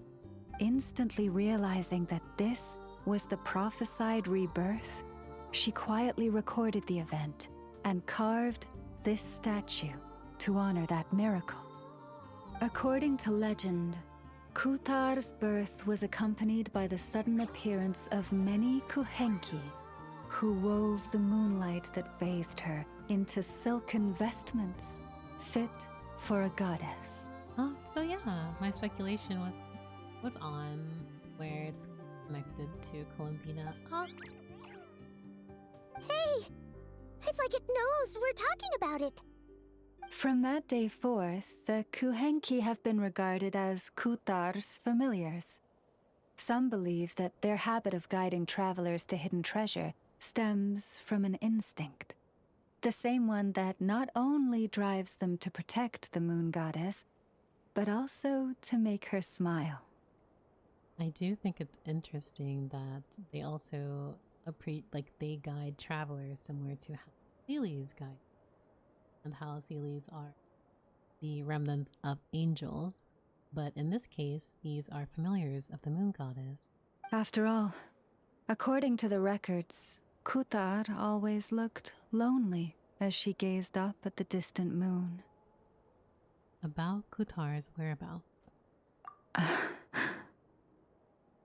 Instantly realizing that this was the prophesied rebirth, she quietly recorded the event and carved this statue to honor that miracle. According to legend, Kutar's birth was accompanied by the sudden appearance of many Kuhenki, who wove the moonlight that bathed her into silken vestments fit for a goddess. Oh, so yeah, my speculation was on where it's connected to Columbina. Oh. Hey! It's like it knows we're talking about it. From that day forth, the Kuhenki have been regarded as Kutar's familiars. Some believe that their habit of guiding travelers to hidden treasure stems from an instinct. The same one that not only drives them to protect the moon goddess, but also to make her smile. I do think it's interesting that they also they guide travelers similar to how Seelies guide. And how Seelies are the remnants of angels, but in this case, these are familiars of the moon goddess. After all, according to the records, Kutar always looked lonely as she gazed up at the distant moon. About Kutar's whereabouts.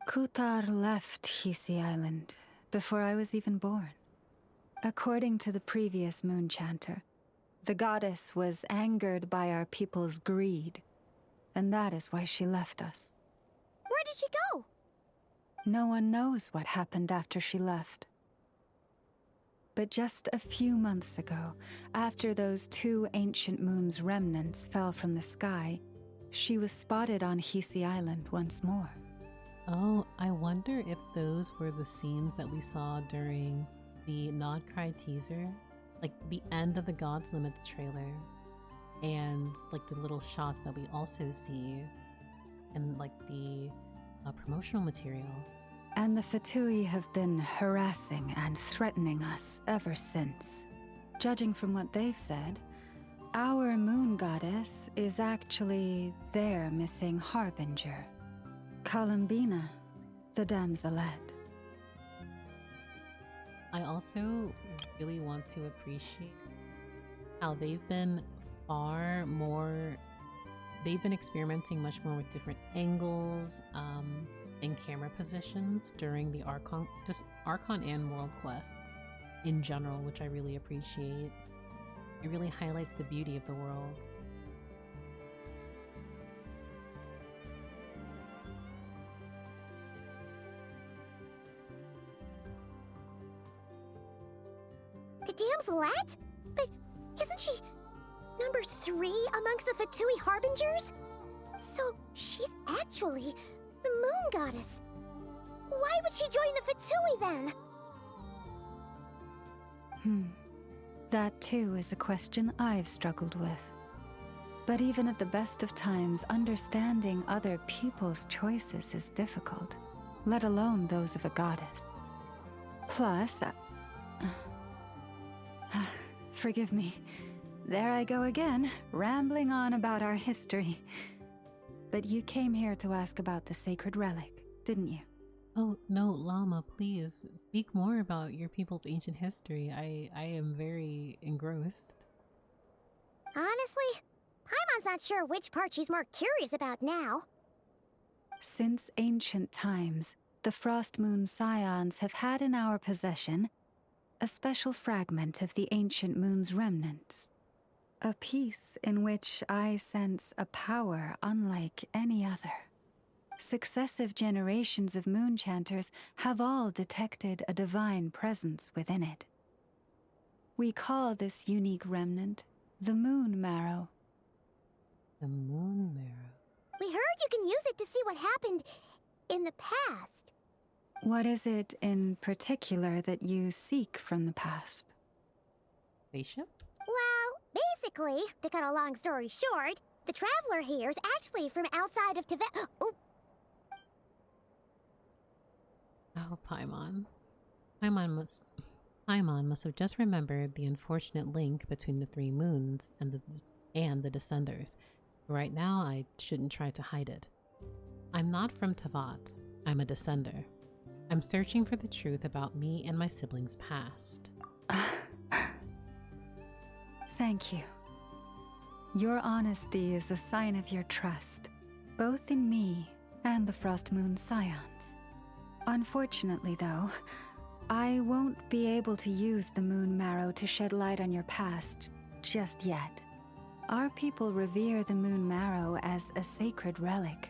Kutar left Hisi Island before I was even born. According to the previous moon chanter, the goddess was angered by our people's greed, and that is why she left us. Where did she go? No one knows what happened after she left. But just a few months ago, after those 2 ancient moon's remnants fell from the sky, she was spotted on Hisi Island once more. Oh, I wonder if those were the scenes that we saw during the Nod-Krai teaser, like the end of the God's Limit trailer, and like the little shots that we also see in like the promotional material. And the Fatui have been harassing and threatening us ever since. Judging from what they've said, our moon goddess is actually their missing harbinger, Columbina, the damselette. I also really want to appreciate how they've been experimenting much more with different angles and camera positions during the Archon and World Quests in general, which I really appreciate. It really highlights the beauty of the world. The damselette? But isn't she number 3 amongst the Fatui Harbingers? So she's actually the moon goddess. Why would she join the Fatui then? That too is a question I've struggled with. But even at the best of times, understanding other people's choices is difficult, let alone those of a goddess. Plus, forgive me. There I go again, rambling on about our history. But you came here to ask about the sacred relic, didn't you? Oh, no, Llama, please speak more about your people's ancient history. I am very engrossed. Honestly, Paimon's not sure which part she's more curious about now. Since ancient times, the Frost Moon Scions have had in our possession a special fragment of the ancient moon's remnants. A piece in which I sense a power unlike any other. Successive generations of moon chanters have all detected a divine presence within it. We call this unique remnant the Moon Marrow. The Moon Marrow. We heard you can use it to see what happened in the past. What is it in particular that you seek from the past? Spaceship? Well, Basically, to cut a long story short, the traveler here is actually from outside of Tibet. Oh, Oh, Paimon. Paimon must have just remembered the unfortunate link between the three moons and the Descenders. Right now, I shouldn't try to hide it. I'm not from Tavat. I'm a Descender. I'm searching for the truth about me and my siblings' past. Thank you. Your honesty is a sign of your trust, both in me and the Frost Moon Scions. Unfortunately, though, I won't be able to use the Moon Marrow to shed light on your past just yet. Our people revere the Moon Marrow as a sacred relic.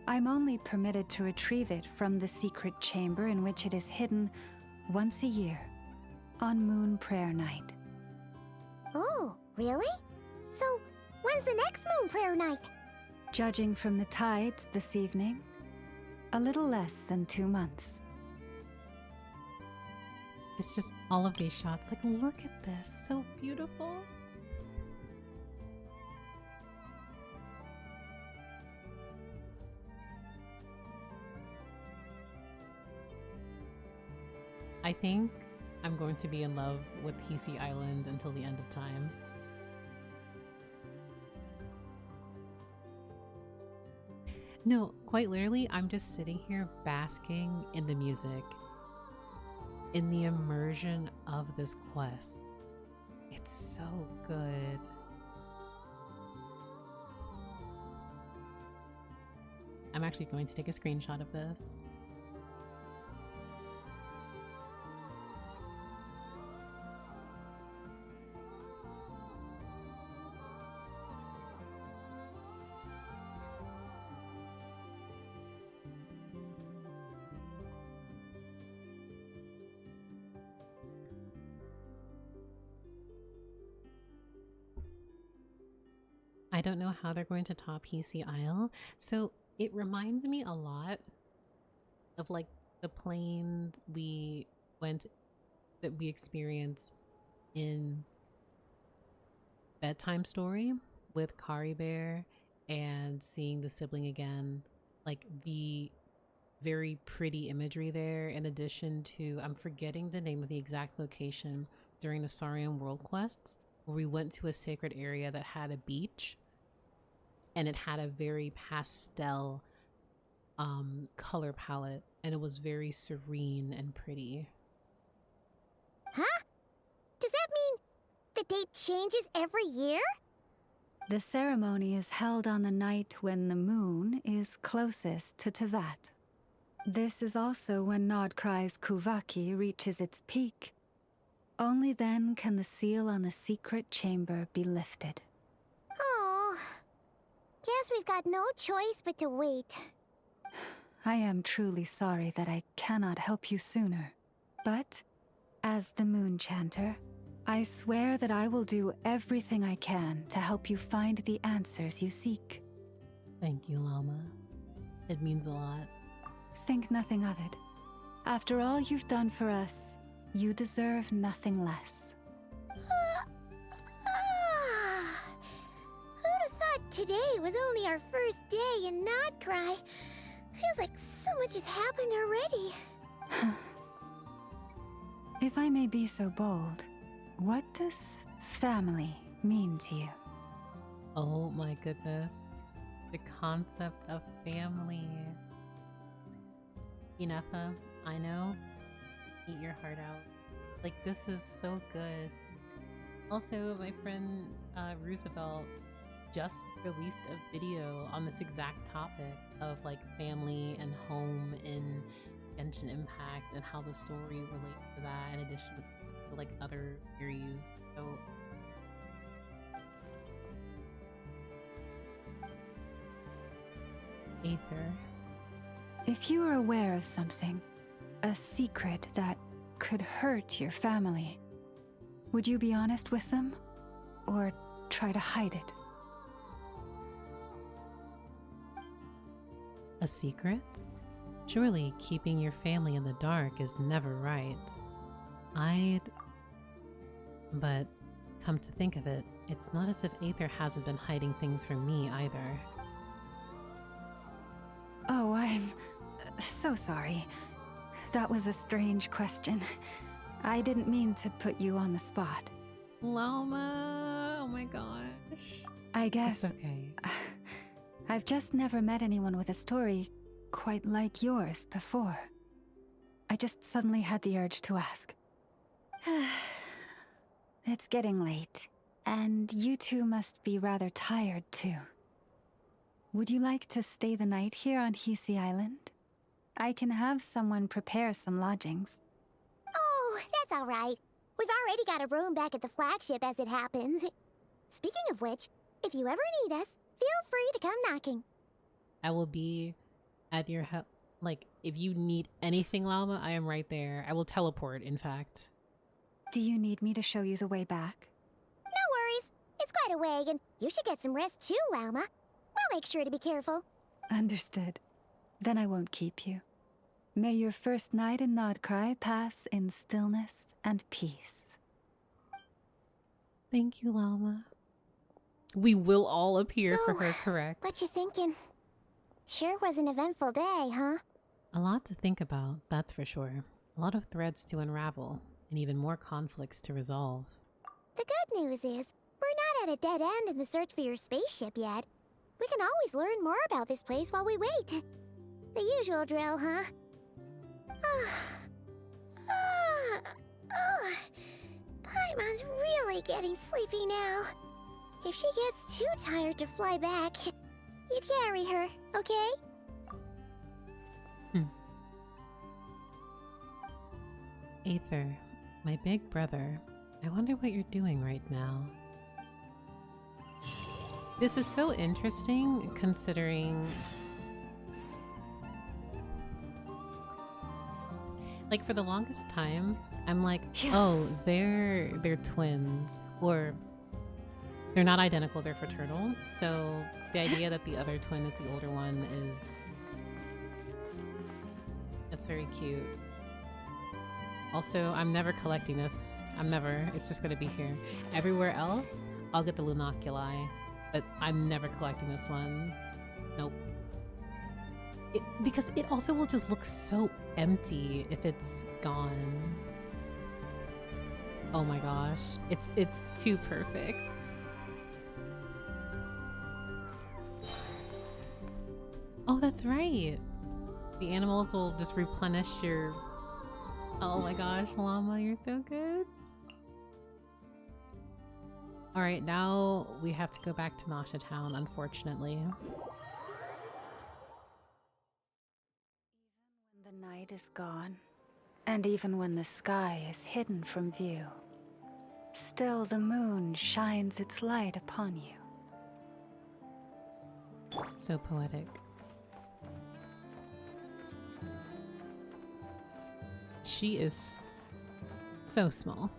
I'm only permitted to retrieve it from the secret chamber in which it is hidden once a year, on Moon Prayer Night. oh, really? So, when's the next Moon Prayer Night? Judging from the tides this evening, a little less than 2 months. It's just all of these shots. Like, look at this. So beautiful. I think I'm going to be in love with Hisi Island until the end of time. No, quite literally, I'm just sitting here basking in the music, in the immersion of this quest. It's so good. I'm actually going to take a screenshot of this. I don't know how they're going to top Hisi Isle. So it reminds me a lot of like the planes that we experienced in Bedtime Story with Kari Bear and seeing the sibling again. Like the very pretty imagery there, in addition to, I'm forgetting the name of the exact location during the Saurian World Quests, where we went to a sacred area that had a beach and it had a very pastel color palette, and it was very serene and pretty. Huh? Does that mean the date changes every year? The ceremony is held on the night when the moon is closest to Tavat. This is also when Nod-Krai's Kuvaki reaches its peak. Only then can the seal on the secret chamber be lifted. Oh, guess we've got no choice but to wait. I am truly sorry that I cannot help you sooner. But, as the Moon Chanter, I swear that I will do everything I can to help you find the answers you seek. Thank you, Llama. It means a lot. Think nothing of it. After all you've done for us, you deserve nothing less. Who'd have thought today was only our first day in Nod-Krai? Feels like so much has happened already. If I may be so bold, what does family mean to you? Oh my goodness. The concept of family. Inefa, I know. Eat your heart out. Like, this is so good. Also, my friend Roosevelt just released a video on this exact topic of like family and home in Genshin Impact and how the story relates to that, in addition to like other series. So Aether. If you are aware of something, a secret that could hurt your family, would you be honest with them? Or try to hide it? A secret? Surely keeping your family in the dark is never right. But come to think of it, It's not as if Aether hasn't been hiding things from me either. Oh, I'm so sorry. That was a strange question. I didn't mean to put you on the spot. Llama! Oh my gosh. I guess It's okay. I've just never met anyone with a story quite like yours before. I just suddenly had the urge to ask. It's getting late, and you two must be rather tired too. Would you like to stay the night here on Hisi Island? I can have someone prepare some lodgings. Oh, that's all right. We've already got a room back at the flagship as it happens. Speaking of which, if you ever need us, feel free to come knocking. I will be at your house. Like, if you need anything, Llama, I am right there. I will teleport, in fact. Do you need me to show you the way back? No worries. It's quite a way, and you should get some rest too, Llama. We'll make sure to be careful. Understood. Then I won't keep you. May your first night in Nod-Krai pass in stillness and peace. Thank you, Llama. We will all appear for So, her, correct? What you thinking? Sure was an eventful day, huh? A lot to think about, that's for sure. A lot of threads to unravel, and even more conflicts to resolve. The good news is, we're not at a dead end in the search for your spaceship yet. We can always learn more about this place while we wait. The usual drill, huh? Paimon's really getting sleepy now. If she gets too tired to fly back, you carry her, okay? Aether, my big brother, I wonder what you're doing right now. This is so interesting considering, like, for the longest time, I'm like, oh, they're twins, or they're not identical, they're fraternal. So the idea that the other twin is the older one that's very cute. Also, I'm never collecting this. It's just gonna be here. Everywhere else, I'll get the Lunoculi, but I'm never collecting this one. Nope. Because it also will just look so empty if it's gone. Oh my gosh, it's too perfect. Oh, that's right. The animals will just replenish your... Oh my gosh, Llama, you're so good. Alright, now we have to go back to Nasha Town, unfortunately. Even when the night is gone, and even when the sky is hidden from view, still the moon shines its light upon you. So poetic. She is so small.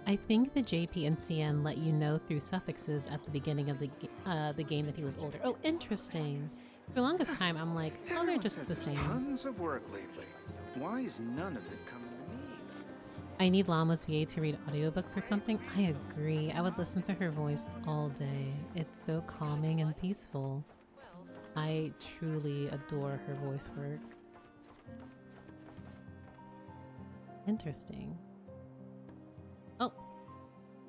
I think the JP and CN let you know through suffixes at the beginning of the game that he was older. Oh, interesting. For the longest time, I'm like, oh, they're just the same. Tons of work lately. Why is none of it coming to me? I need Llama's VA to read audiobooks or something. I agree. I would listen to her voice all day. It's so calming and peaceful. I truly adore her voice work. Interesting. Oh,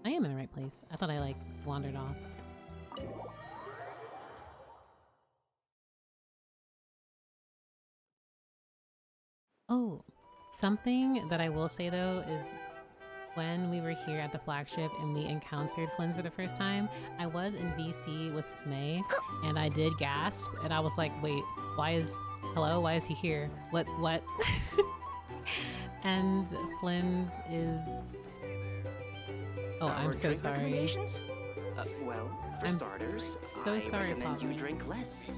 I am in the right place. I thought I like wandered off. Oh, something that I will say though is when we were here at the flagship and we encountered Flynn for the first time, I was in VC with Smay and I did gasp and I was like, wait, why is he here? What? And Flynn's is... Oh, I'm so sorry. Well, for I'm starters, so I sorry, recommend you Pablo. drink less.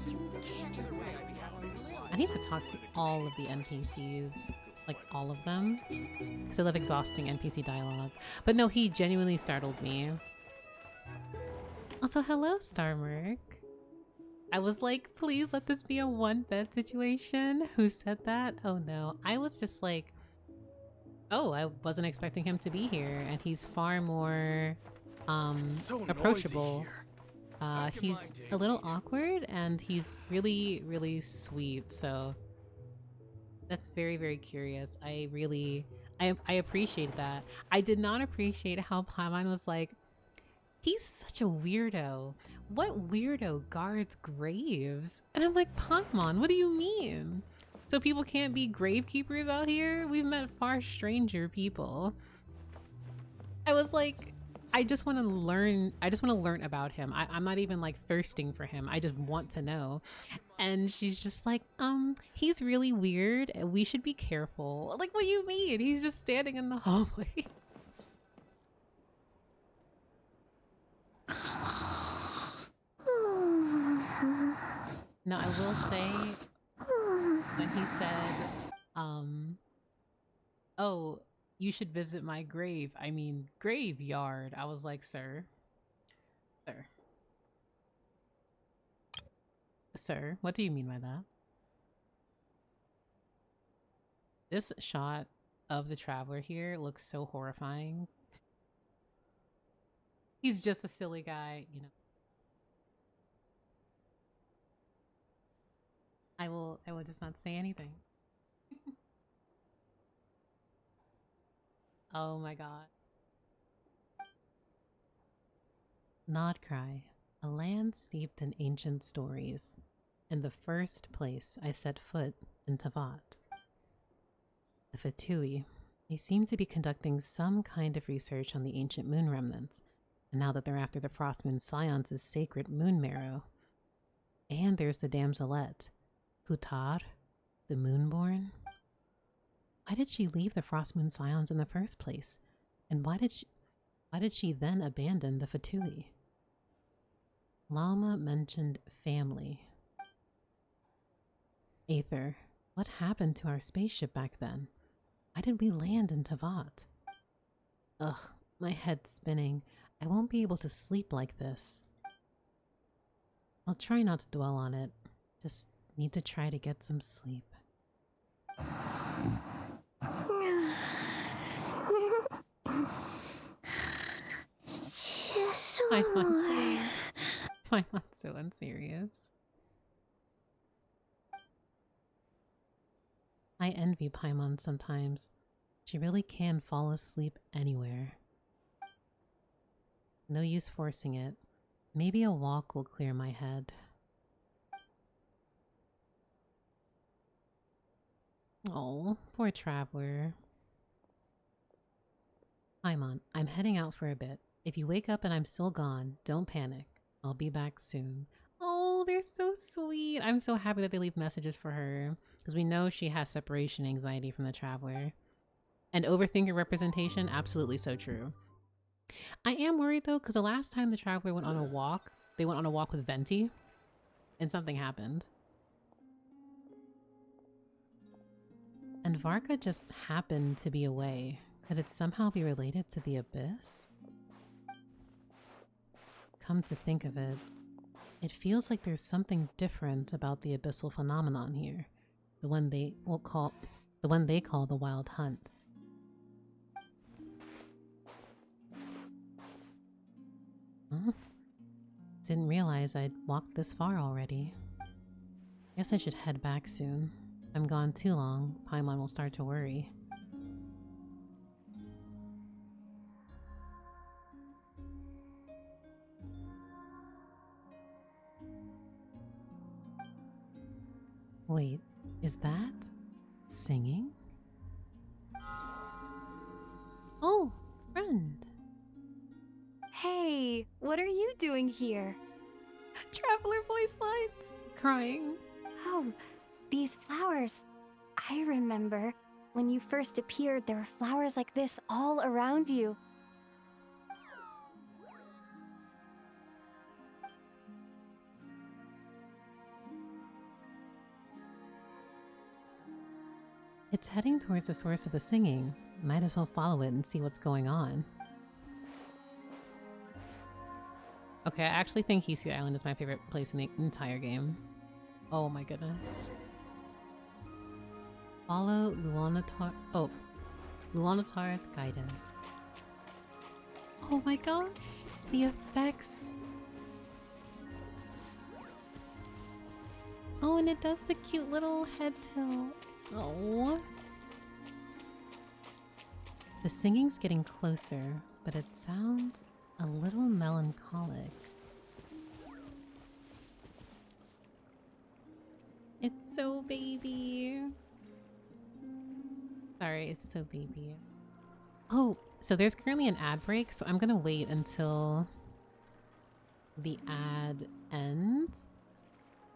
I need to talk to all of the NPCs, like all of them, because I love exhausting NPC dialogue. But no, he genuinely startled me. Also, hello, Starmerk. I was like, please let this be a one-bed situation. Who said that? Oh no, I was just like, oh, I wasn't expecting him to be here, and he's far more approachable. He's a little awkward, and he's really, really sweet. So that's very, very curious. I appreciate that. I did not appreciate how Paimon was like, he's such a weirdo. What weirdo guards graves? And I'm like, Paimon, what do you mean? So people can't be gravekeepers out here? We've met far stranger people. I was like, I just want to learn about him. I'm not even like thirsting for him. I just want to know. And she's just like, he's really weird and we should be careful. Like, what do you mean? He's just standing in the hallway. Now, I will say, when he said, oh, you should visit my graveyard. I was like, sir, what do you mean by that? This shot of the traveler here looks so horrifying. He's just a silly guy, you know. I will just not say anything. Oh my god. Nod-Krai, a land steeped in ancient stories, and the first place I set foot in Teyvat. The Fatui, they seem to be conducting some kind of research on the ancient moon remnants, and now that they're after the Frost Moon Scion's sacred moon marrow. And there's the damselette, Kutar, the Moonborn. Why did she leave the Frost Moon Scions in the first place? And why did she then abandon the Fatui? Lama mentioned family. Aether, what happened to our spaceship back then? Why did we land in Teyvat? Ugh, my head's spinning. I won't be able to sleep like this. I'll try not to dwell on it. Just need to try to get some sleep. Paimon's so unserious. I envy Paimon sometimes. She really can fall asleep anywhere. No use forcing it. Maybe a walk will clear my head. Oh, poor traveler. Paimon, I'm heading out for a bit. If you wake up and I'm still gone, don't panic. I'll be back soon. Oh, they're so sweet. I'm so happy that they leave messages for her, because we know she has separation anxiety from the traveler. And overthinker representation, absolutely so true. I am worried though, because the last time the traveler went on a walk, they went on a walk with Venti, and something happened. And Varka just happened to be away. Could it somehow be related to the Abyss? Come to think of it, it feels like there's something different about the abyssal phenomenon here. The one they call the Wild Hunt. Huh? Didn't realize I'd walked this far already. Guess I should head back soon. If I'm gone too long, Paimon will start to worry. Wait, is that singing? Oh, friend. Hey, what are you doing here? Traveler voice lines. Crying. Oh, these flowers. I remember when you first appeared, there were flowers like this all around you. It's heading towards the source of the singing. Might as well follow it and see what's going on. Okay, I actually think Hisui Island is my favorite place in the entire game. Oh my goodness. Follow Luonatar's guidance. Oh, Oh my gosh, the effects. Oh, and it does the cute little head tilt. Oh. The singing's getting closer, but it sounds a little melancholic. It's so baby. Sorry, it's so baby. Oh, so there's currently an ad break, so I'm gonna wait until the ad ends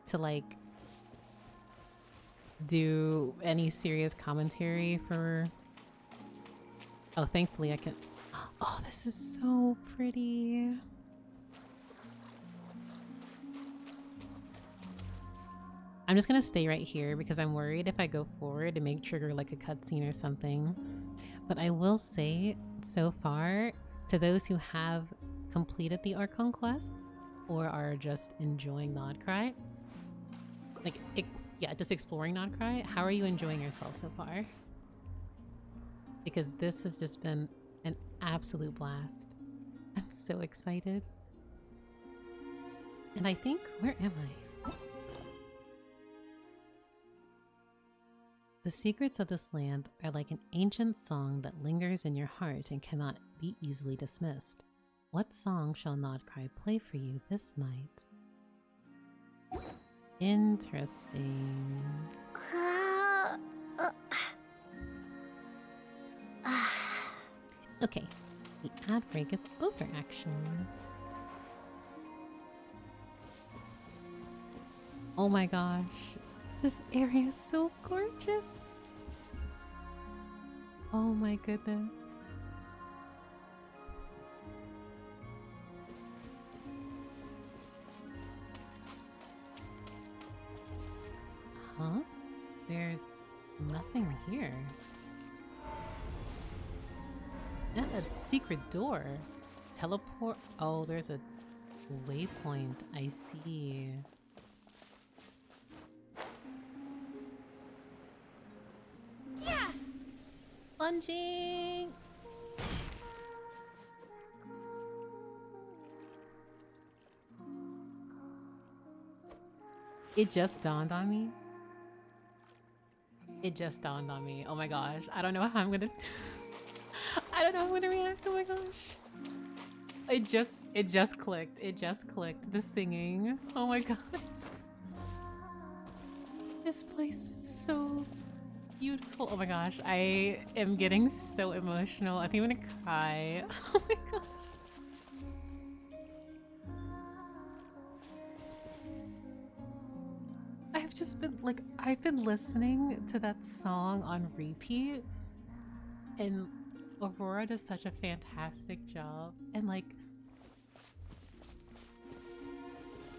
to like do any serious commentary for... Oh, thankfully I can... Oh, this is so pretty. I'm just gonna stay right here because I'm worried if I go forward it may trigger like a cutscene or something. But I will say, so far, to those who have completed the Archon quests or are just enjoying Nod-Krai, like, yeah, just exploring Nod-Krai, how are you enjoying yourself so far? Because this has just been an absolute blast. I'm so excited. And I think, where am I? The secrets of this land are like an ancient song that lingers in your heart and cannot be easily dismissed. What song shall Nod-Krai play for you this night? Interesting. Okay, the ad break is over actually. Oh my gosh. This area is so gorgeous. Oh my goodness. Huh? There's nothing here. Yeah, a secret door. Teleport. Oh, there's a waypoint. I see. Yeah! Lunging! It just dawned on me. It just dawned on me. Oh my gosh. I don't know how I'm gonna... I don't know how I'm gonna react. Oh my gosh. It just clicked. It just clicked. The singing. Oh my gosh. This place is so beautiful. Oh my gosh. I am getting so emotional. I think I'm gonna cry. Oh my gosh. I've just been like, I've been listening to that song on repeat, and Aurora does such a fantastic job. And like,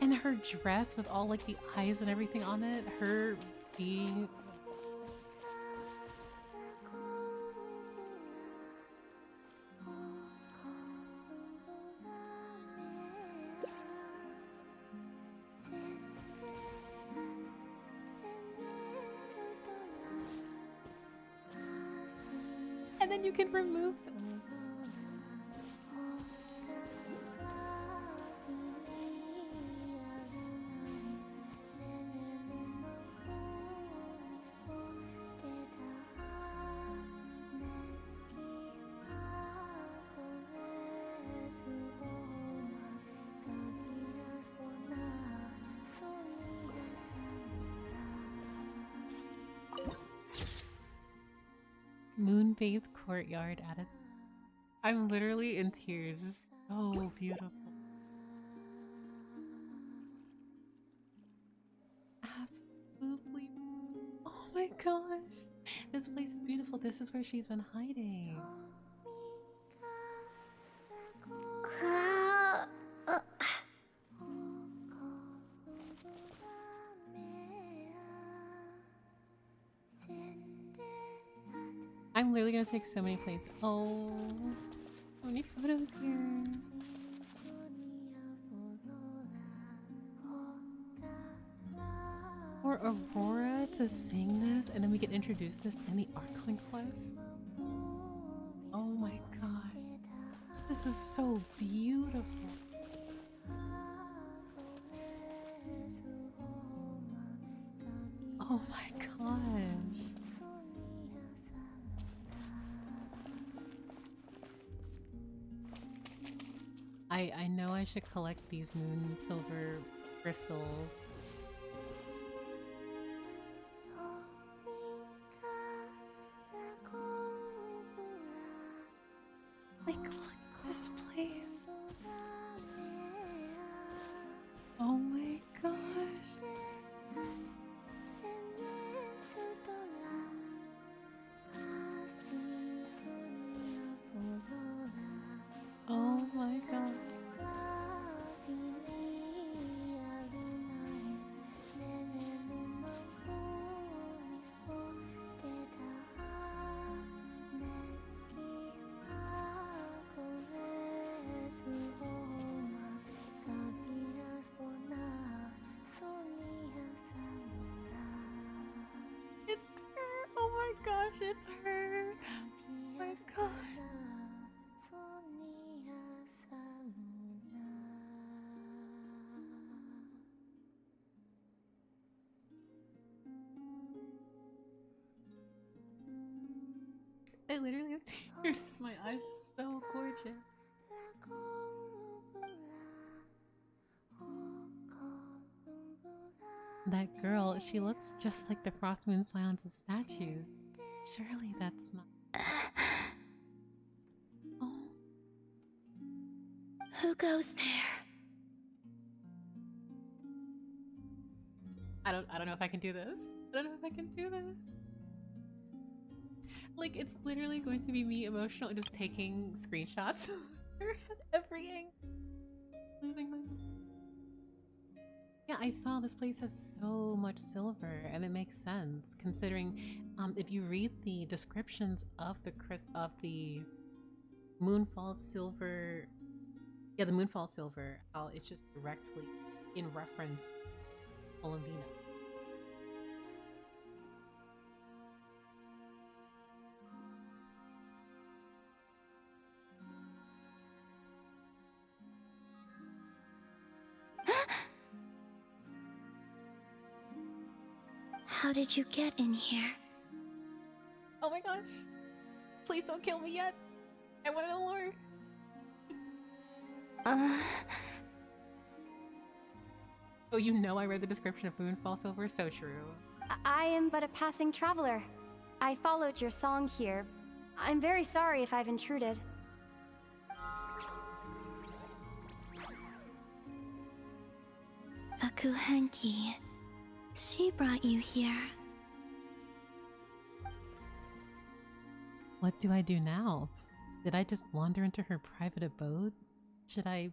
and her dress with all like the eyes and everything on it, her being... And then you can remove them. Moon-bathed courtyard added. I'm literally in tears. It's so beautiful. Absolutely. Oh my gosh. This place is beautiful. This is where she's been hiding. I'm literally gonna take so many places. Oh, so many photos here. For Aurora to sing this, and then we get introduced this in the Archon quest. Oh my god. The This is so beautiful. Oh my gosh. I know I should collect these moon silver crystals. Like, look at this place. Oh my gosh. Oh my gosh. It's her! Oh my gosh, it's her! Oh my god. I literally have tears in my eyes. So gorgeous. That girl, she looks just like the Frost Moon Scions' statues. Surely that's not. Oh. Who goes there? I don't know if I can do this. I don't know if I can do this. Like, it's literally going to be me emotional just taking screenshots of her at every angle. Losing my mind. Yeah, I saw this place has so much silver, and it makes sense considering if you read the descriptions of the Moonfall silver, yeah, the Moonfall silver, how it's just directly in reference to Columbina. How did you get in here? Oh my gosh. Please don't kill me yet. I want to know more. Oh, you know I read the description of Moonfall Silver? So true. I am but a passing traveler. I followed your song here. I'm very sorry if I've intruded. The Kuhenki. She brought you here. What do I do now? Did I just wander into her private abode? Should I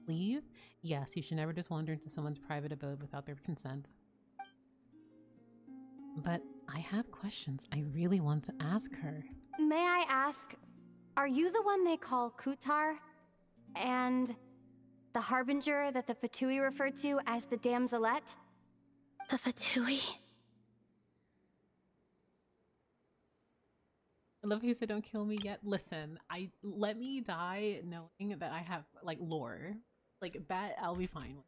leave? Yes, you should never just wander into someone's private abode without their consent. But I have questions I really want to ask her. May I ask, are you the one they call Kutar? And the harbinger that the Fatui referred to as the Damselette? The Fatui? I love how you said don't kill me yet. Listen, let me die knowing that I have like lore. Like that I'll be fine with.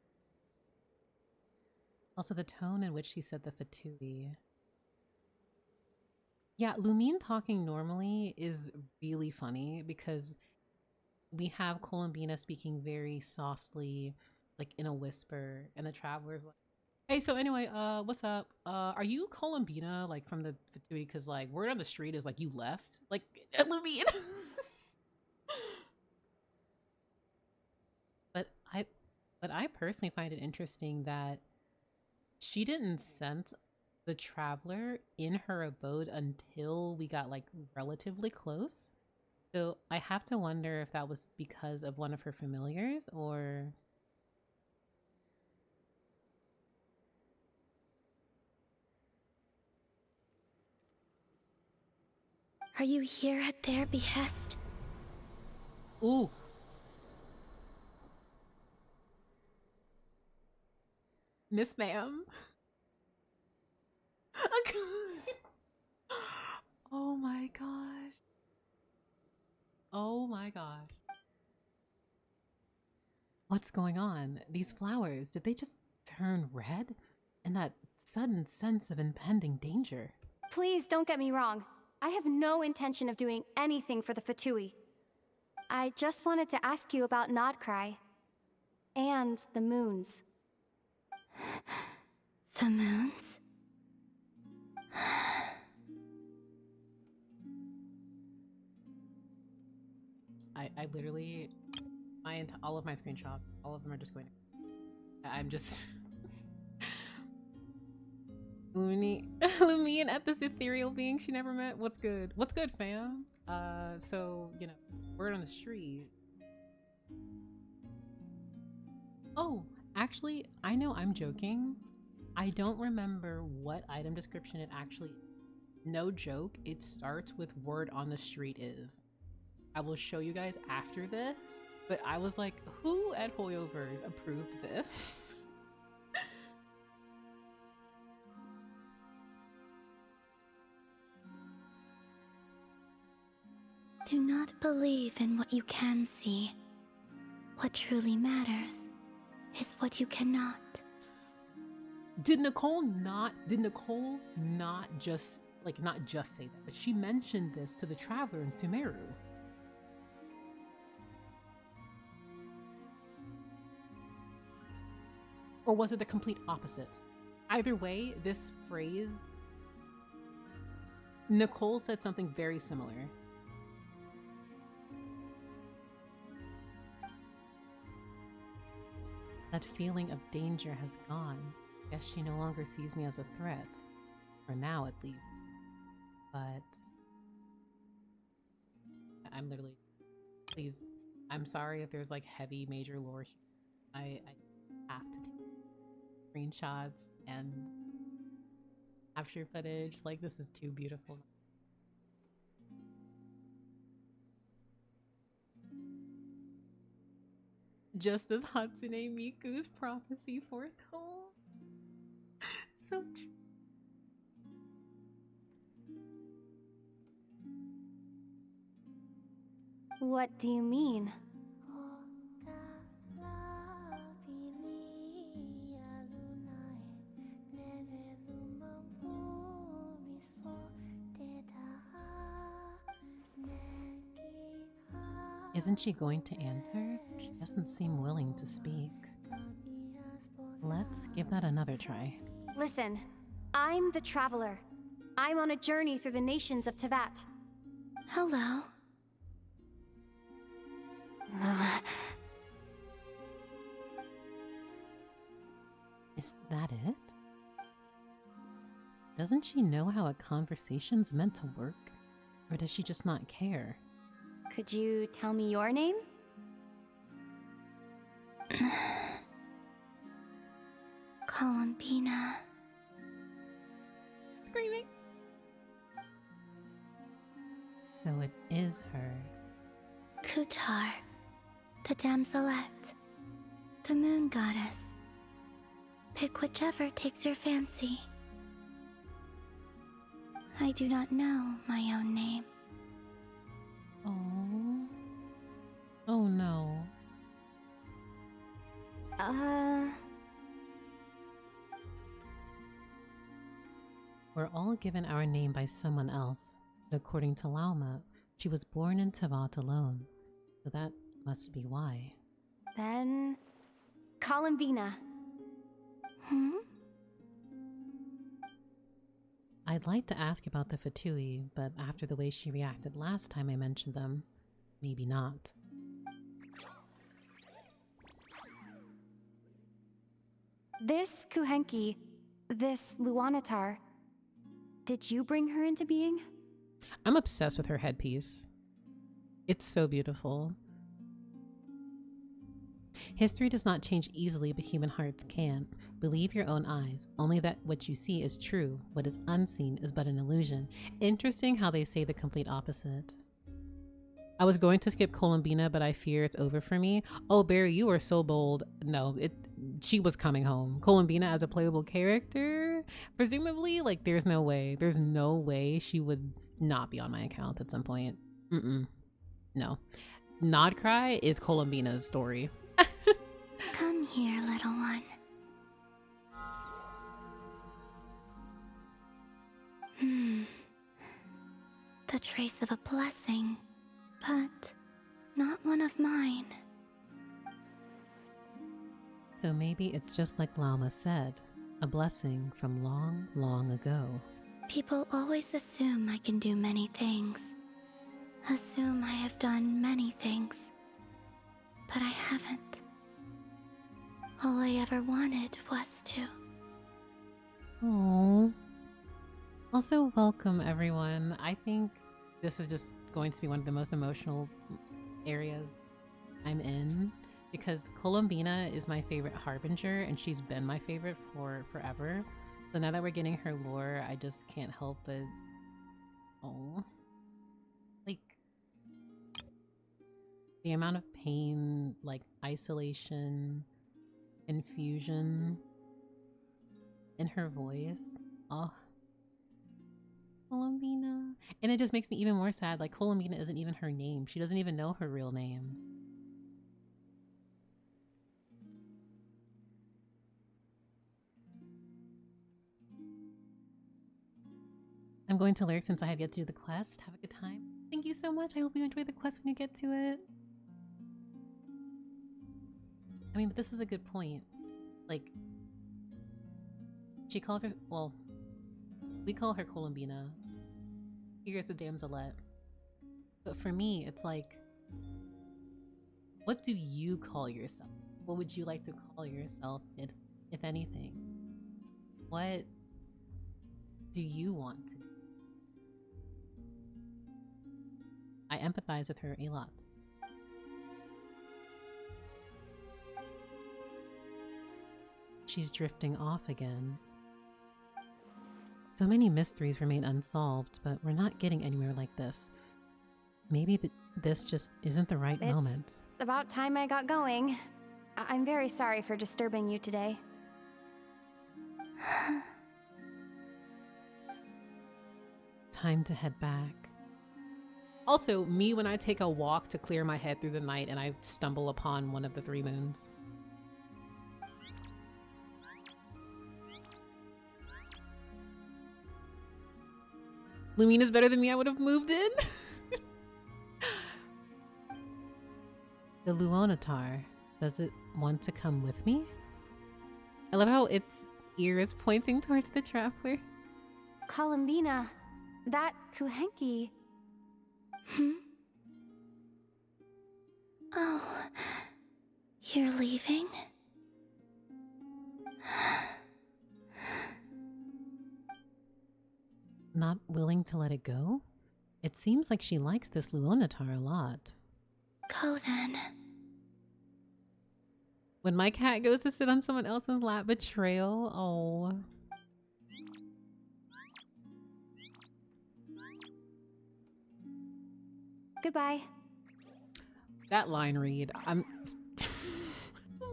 Also the tone in which she said the Fatui. Yeah, Lumine talking normally is really funny because we have Columbina speaking very softly, like in a whisper, and the traveler's like, hey, so anyway, what's up? Are you Columbina, like from the Fatui? Because like word on the street is like you left, like Lumine. but I personally find it interesting that she didn't sense the traveler in her abode until we got like relatively close. So I have to wonder if that was because of one of her familiars or... Are you here at their behest? Ooh. Miss Ma'am. Oh my gosh. Oh my gosh. What's going on? These flowers, did they just turn red? And that sudden sense of impending danger. Please don't get me wrong. I have no intention of doing anything for the Fatui. I just wanted to ask you about Nod-Krai. And the moons. The moons? I literally, all of my screenshots, all of them are just going to, I'm just, Lumian at this ethereal being she never met. What's good? What's good, fam? So, you know, word on the street. Oh, actually, I know I'm joking. I don't remember what item description it actually, no joke, it starts with word on the street is. I will show you guys after this, but I was like, who at Hoyoverse approved this? Do not believe in what you can see. What truly matters is what you cannot. Did Nicole not just say that, but she mentioned this to the traveler in Sumeru. Or was it the complete opposite? Either way, this phrase, Nicole said something very similar. That feeling of danger has gone. Guess she no longer sees me as a threat. For now, at least. But I'm literally, please, I'm sorry if there's like heavy major lore here. I have to take screenshots and capture footage. Like, this is too beautiful. Just as Hatsune Miku's prophecy foretold. So true. What do you mean? Isn't she going to answer? She doesn't seem willing to speak. Let's give that another try. Listen, I'm the Traveler. I'm on a journey through the nations of Tevat. Hello. Is that it? Doesn't she know how a conversation's meant to work? Or does she just not care? Could you tell me your name? Columbina. Screaming. So it is her. Kutar, the damselette, the moon goddess. Pick whichever takes your fancy. I do not know my own name. Oh. Oh no. We're all given our name by someone else. But according to Lauma, she was born in Tevat alone. So that must be why. Then... Columbina. I'd like to ask about the Fatui, but after the way she reacted last time I mentioned them, maybe not. This Kuhenki, this Luanatar, did you bring her into being? I'm obsessed with her headpiece. It's so beautiful. History does not change easily, but human hearts can. Believe your own eyes. Only that what you see is true. What is unseen is but an illusion. Interesting how they say the complete opposite. I was going to skip Columbina, but I fear it's over for me. Oh, Barry, you are so bold. No, she was coming home. Columbina as a playable character? Presumably, like, there's no way. There's no way she would not be on my account at some point. No. Nod-Krai is Columbina's story. Come here, little one. The trace of a blessing, but not one of mine. So maybe it's just like Lama said, a blessing from long, long ago. People always assume I can do many things. Assume I have done many things. But I haven't. All I ever wanted was to. Aww. Also, welcome everyone. I think this is just going to be one of the most emotional areas I'm in because Columbina is my favorite harbinger and she's been my favorite for forever. So now that we're getting her lore, I just can't help but... Oh. Like... The amount of pain, like isolation, confusion in her voice. Oh. Columbina. And it just makes me even more sad. Like, Columbina isn't even her name. She doesn't even know her real name. I'm going to Lyric since I have yet to do the quest. Have a good time. Thank you so much. I hope you enjoy the quest when you get to it. I mean, but this is a good point. Like, she calls her, well, we call her Columbina. Here's a damselette. But for me, it's like, what do you call yourself? What would you like to call yourself, if anything? What do you want to do? I empathize with her a lot. She's drifting off again. So many mysteries remain unsolved, but we're not getting anywhere like this. Maybe this just isn't the right moment. About time I got going. I'm very sorry for disturbing you today. Time to head back. Also, me when I take a walk to clear my head through the night and I stumble upon one of the 3 moons. Lumina's better than me, I would have moved in. The Luonatar, does it want to come with me? I love how its ear is pointing towards the traveler. Columbina, that Kuhenki. Oh, you're leaving? Not willing to let it go? It seems like she likes this Luonatar a lot. Go then. When my cat goes to sit on someone else's lap, betrayal. Oh. Goodbye. That line read. I'm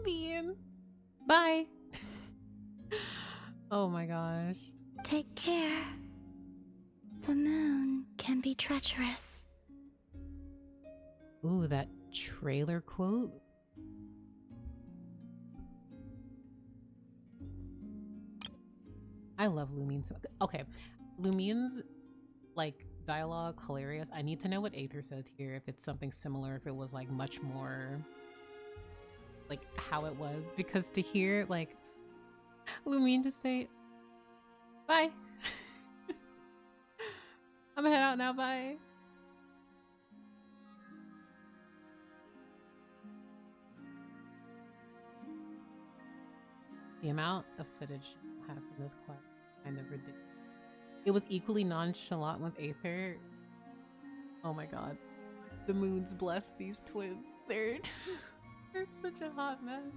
being. Bye. Oh my gosh. Take care. The moon can be treacherous. Ooh, that trailer quote. I love Lumine's. Okay, Lumine's like dialogue hilarious. I need to know what Aether said here. If it's something similar, if it was like much more like how it was, because to hear like Lumine just say, "Bye, I'm gonna head out now. Bye." The amount of footage I have from this quest is kind of ridiculous. It was equally nonchalant with Aether. Oh my god. The moons bless these twins. They're such a hot mess.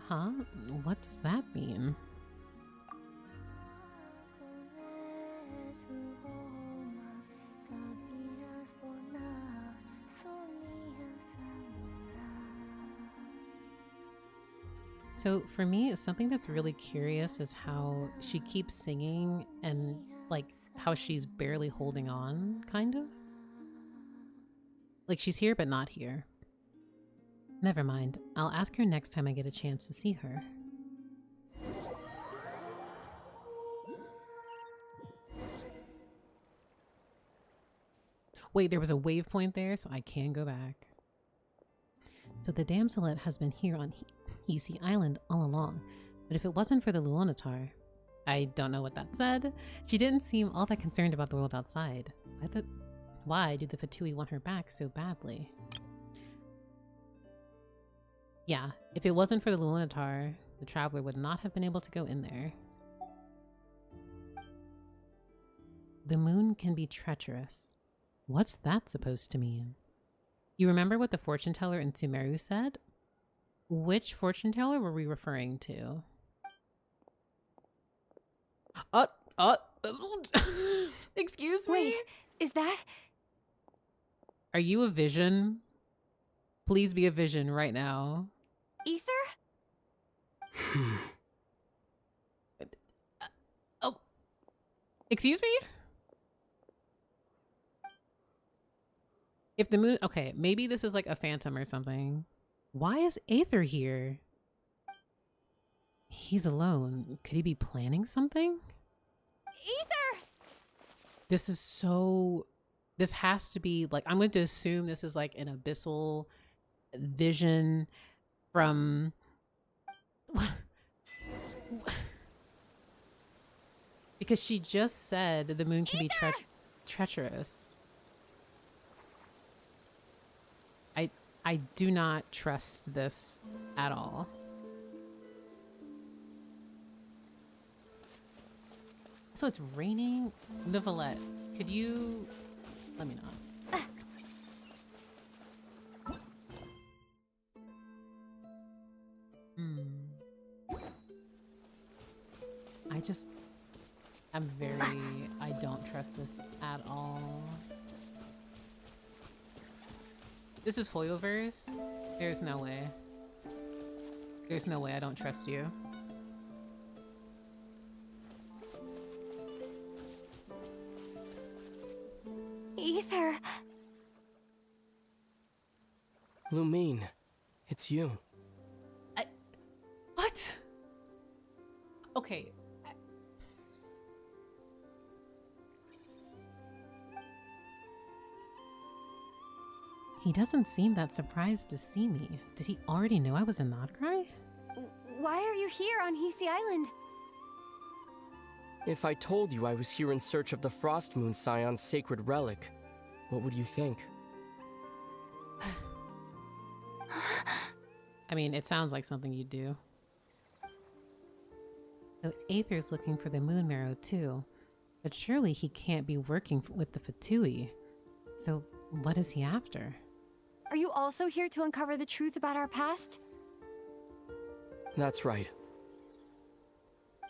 Huh? What does that mean? So for me, something that's really curious is how she keeps singing and like how she's barely holding on, kind of. Like she's here but not here. Never mind. I'll ask her next time I get a chance to see her. Wait, there was a waypoint there, so I can go back. So the damselet has been here on Hisi Island all along, but if it wasn't for the Luonatar, I don't know what that said. She didn't seem all that concerned about the world outside. Why do the Fatui want her back so badly? Yeah, if it wasn't for the Luonatar, the traveler would not have been able to go in there. The moon can be treacherous. What's that supposed to mean? You remember what the fortune teller in Sumeru said? Which fortune teller were we referring to? Excuse me? Wait, is that? Are you a vision? Please be a vision right now. Ether? Oh. Excuse me? If the moon... Okay, maybe this is like a phantom or something. Why is Aether here? He's alone. Could he be planning something? Ether! This is so... This has to be like... I'm going to assume this is like an abyssal vision from... Because she just said the moon can be treacherous. I do not trust this at all. So it's raining? Nicolette, could you... Let me know. I don't trust this at all. This is Hoyoverse? There's no way. There's no way I don't trust you. Ether. Lumine, it's you. What? Okay. He doesn't seem that surprised to see me. Did he already know I was in Nod-Krai? Why are you here on Hisi Island? If I told you I was here in search of the Frost Moon Scion's sacred relic, what would you think? I mean, it sounds like something you'd do. So Aether's looking for the moon marrow too, but surely he can't be working with the Fatui. So what is he after? Are you also here to uncover the truth about our past? That's right.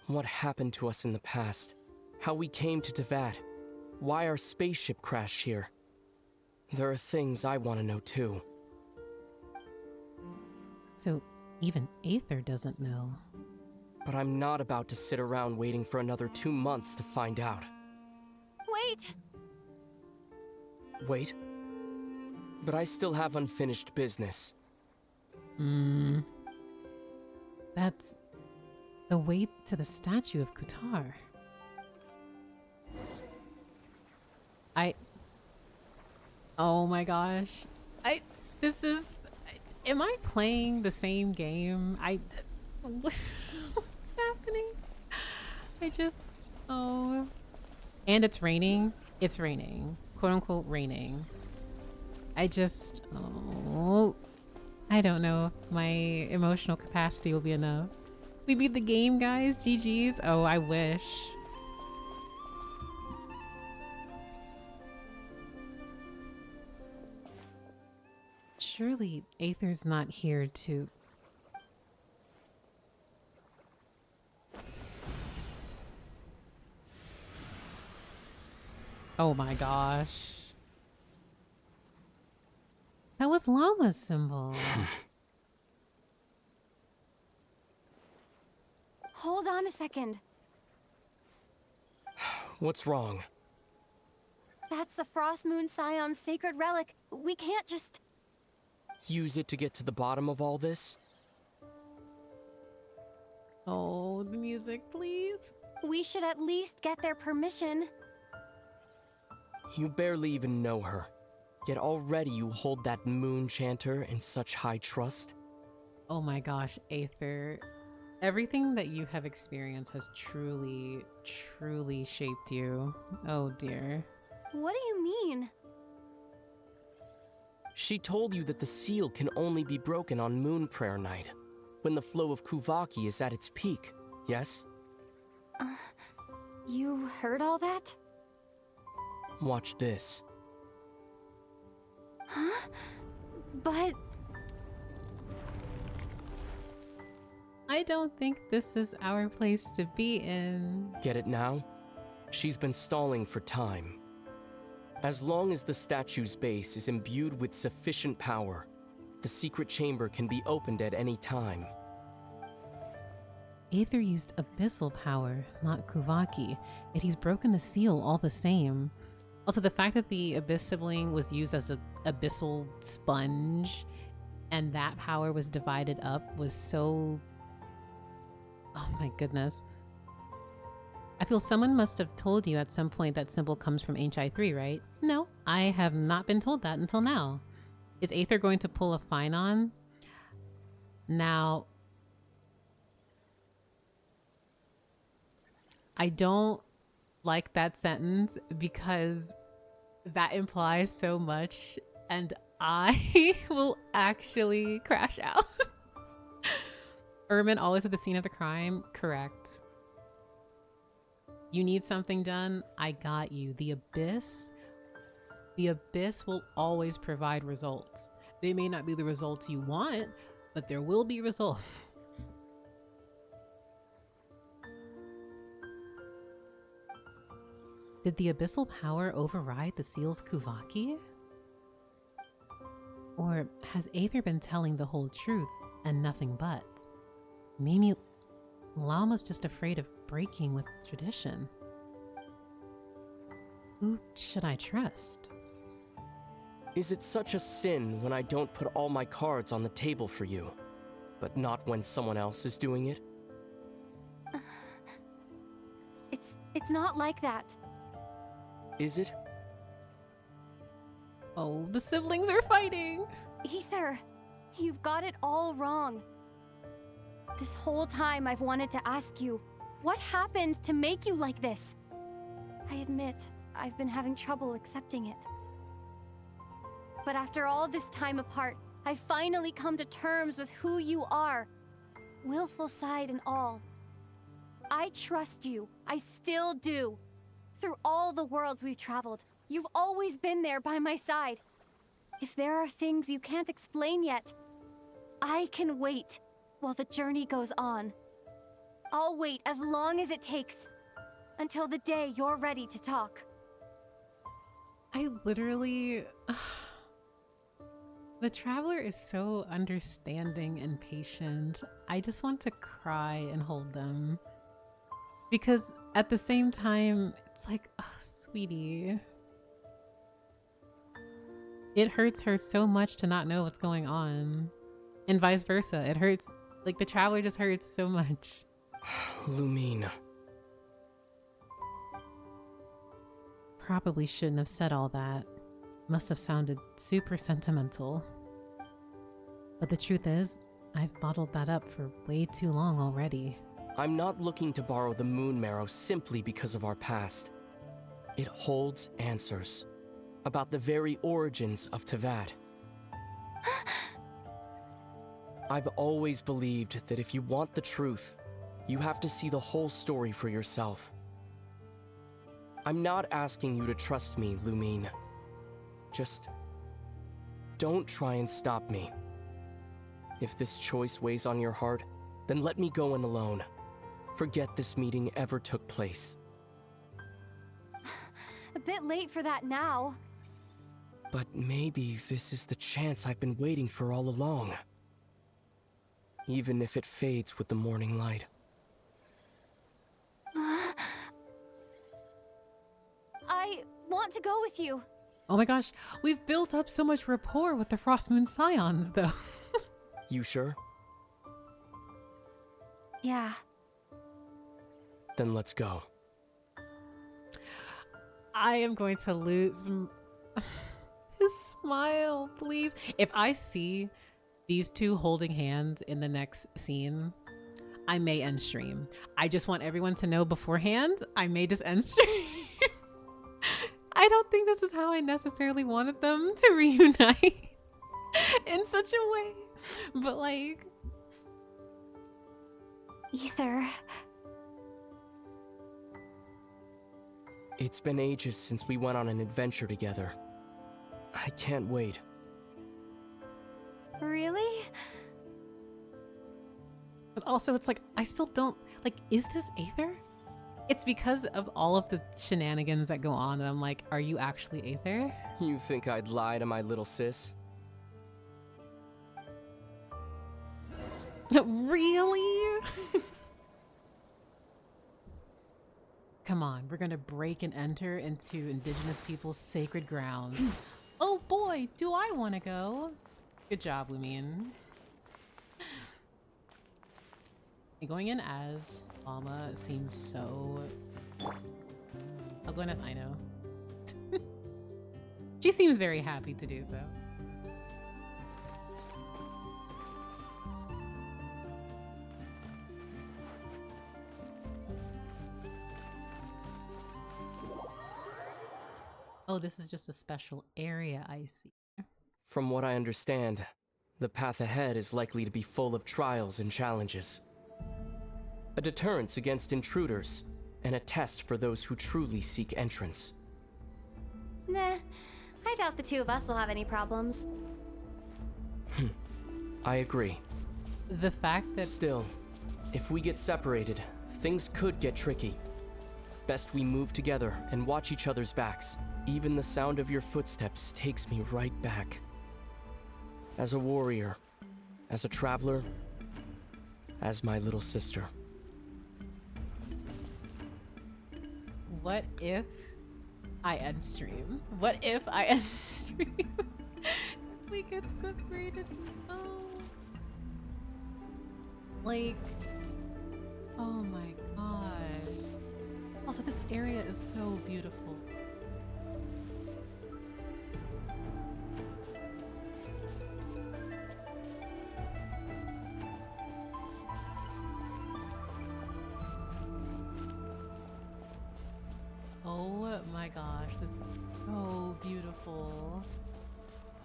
What happened to us in the past? How we came to Tevat? Why our spaceship crashed here? There are things I want to know too. So even Aether doesn't know. But I'm not about to sit around waiting for another 2 months to find out. Wait! Wait? But I still have unfinished business. That's the way to the statue of Kutar. Oh my gosh. Am I playing the same game? What's happening? And it's raining. It's raining. Quote unquote raining. I don't know if my emotional capacity will be enough. We beat the game, guys. GG's. Oh, I wish. Surely Aether's not here to... Oh my gosh. That was Llama's symbol. Hold on a second. What's wrong? That's the Frost Moon Scion's sacred relic. We can't just... Use it to get to the bottom of all this? Oh, the music, please. We should at least get their permission. You barely even know her, yet already you hold that moon chanter in such high trust. Oh my gosh, Aether. Everything that you have experienced has truly, truly shaped you. Oh dear. What do you mean? She told you that the seal can only be broken on Moon Prayer Night, when the flow of Kuvaki is at its peak, yes? You heard all that? Watch this. Huh? But... I don't think this is our place to be in. Get it now? She's been stalling for time. As long as the statue's base is imbued with sufficient power, the secret chamber can be opened at any time. Aether used abyssal power, not Kuvaki, yet he's broken the seal all the same. Also, the fact that the Abyss sibling was used as an abyssal sponge and that power was divided up was so... Oh my goodness. I feel someone must have told you at some point that symbol comes from HI3, right? No, I have not been told that until now. Is Aether going to pull a Phynon? Now, I don't like that sentence because that implies so much and I will actually crash out. Ermin always at the scene of the crime. Correct. You need something done? I got you. The Abyss will always provide results. They may not be the results you want, but there will be results. Did the abyssal power override the seal's Kuvaki? Or has Aether been telling the whole truth and nothing but? Maybe Llama's just afraid of breaking with tradition. Who should I trust? Is it such a sin when I don't put all my cards on the table for you, but not when someone else is doing it? It's not like that. Is it? Oh, the siblings are fighting! Aether, you've got it all wrong. This whole time I've wanted to ask you, what happened to make you like this? I admit, I've been having trouble accepting it. But after all this time apart, I've finally come to terms with who you are. Willful side and all. I trust you. I still do. Through all the worlds we've traveled, you've always been there by my side. If there are things you can't explain yet, I can wait while the journey goes on. I'll wait as long as it takes, until the day you're ready to talk. I literally... The Traveler is so understanding and patient. I just want to cry and hold them. Because at the same time, it's like, oh, sweetie. It hurts her so much to not know what's going on. And vice versa. It hurts, like the Traveler just hurts so much. Lumine. Probably shouldn't have said all that. Must have sounded super sentimental. But the truth is, I've bottled that up for way too long already. I'm not looking to borrow the Moon Marrow simply because of our past. It holds answers about the very origins of Teyvat. I've always believed that if you want the truth, you have to see the whole story for yourself. I'm not asking you to trust me, Lumine. Just don't try and stop me. If this choice weighs on your heart, then let me go in alone. Forget this meeting ever took place. A bit late for that now. But maybe this is the chance I've been waiting for all along. Even if it fades with the morning light. I want to go with you. Oh my gosh, we've built up so much rapport with the Frost Moon Scions, though. You sure? Yeah. Then let's go. I am going to lose his smile, please. If I see these two holding hands in the next scene, I may end stream. I just want everyone to know beforehand, I may just end stream. I don't think this is how I necessarily wanted them to reunite in such a way. But like... Ether. It's been ages since we went on an adventure together. I can't wait. Really? But also it's like, I still don't... Like, is this Aether? It's because of all of the shenanigans that go on that I'm like, are you actually Aether? You think I'd lie to my little sis? Really? Come on, we're gonna break and enter into indigenous people's sacred grounds. Oh boy, do I want to go. Good job, Lumine. Going in as Mama seems so... I'll go in as Aino. She seems very happy to do so. Oh, this is just a special area, I see. From what I understand, the path ahead is likely to be full of trials and challenges. A deterrence against intruders, and a test for those who truly seek entrance. Nah, I doubt the two of us will have any problems. I agree. The fact that... Still, if we get separated, things could get tricky. Best we move together and watch each other's backs. Even the sound of your footsteps takes me right back. As a warrior, as a traveler, as my little sister. What if I end stream? What if I end stream? We get separated. Oh. Like, oh my gosh. Also, this area is so beautiful. Oh my gosh, this is so beautiful.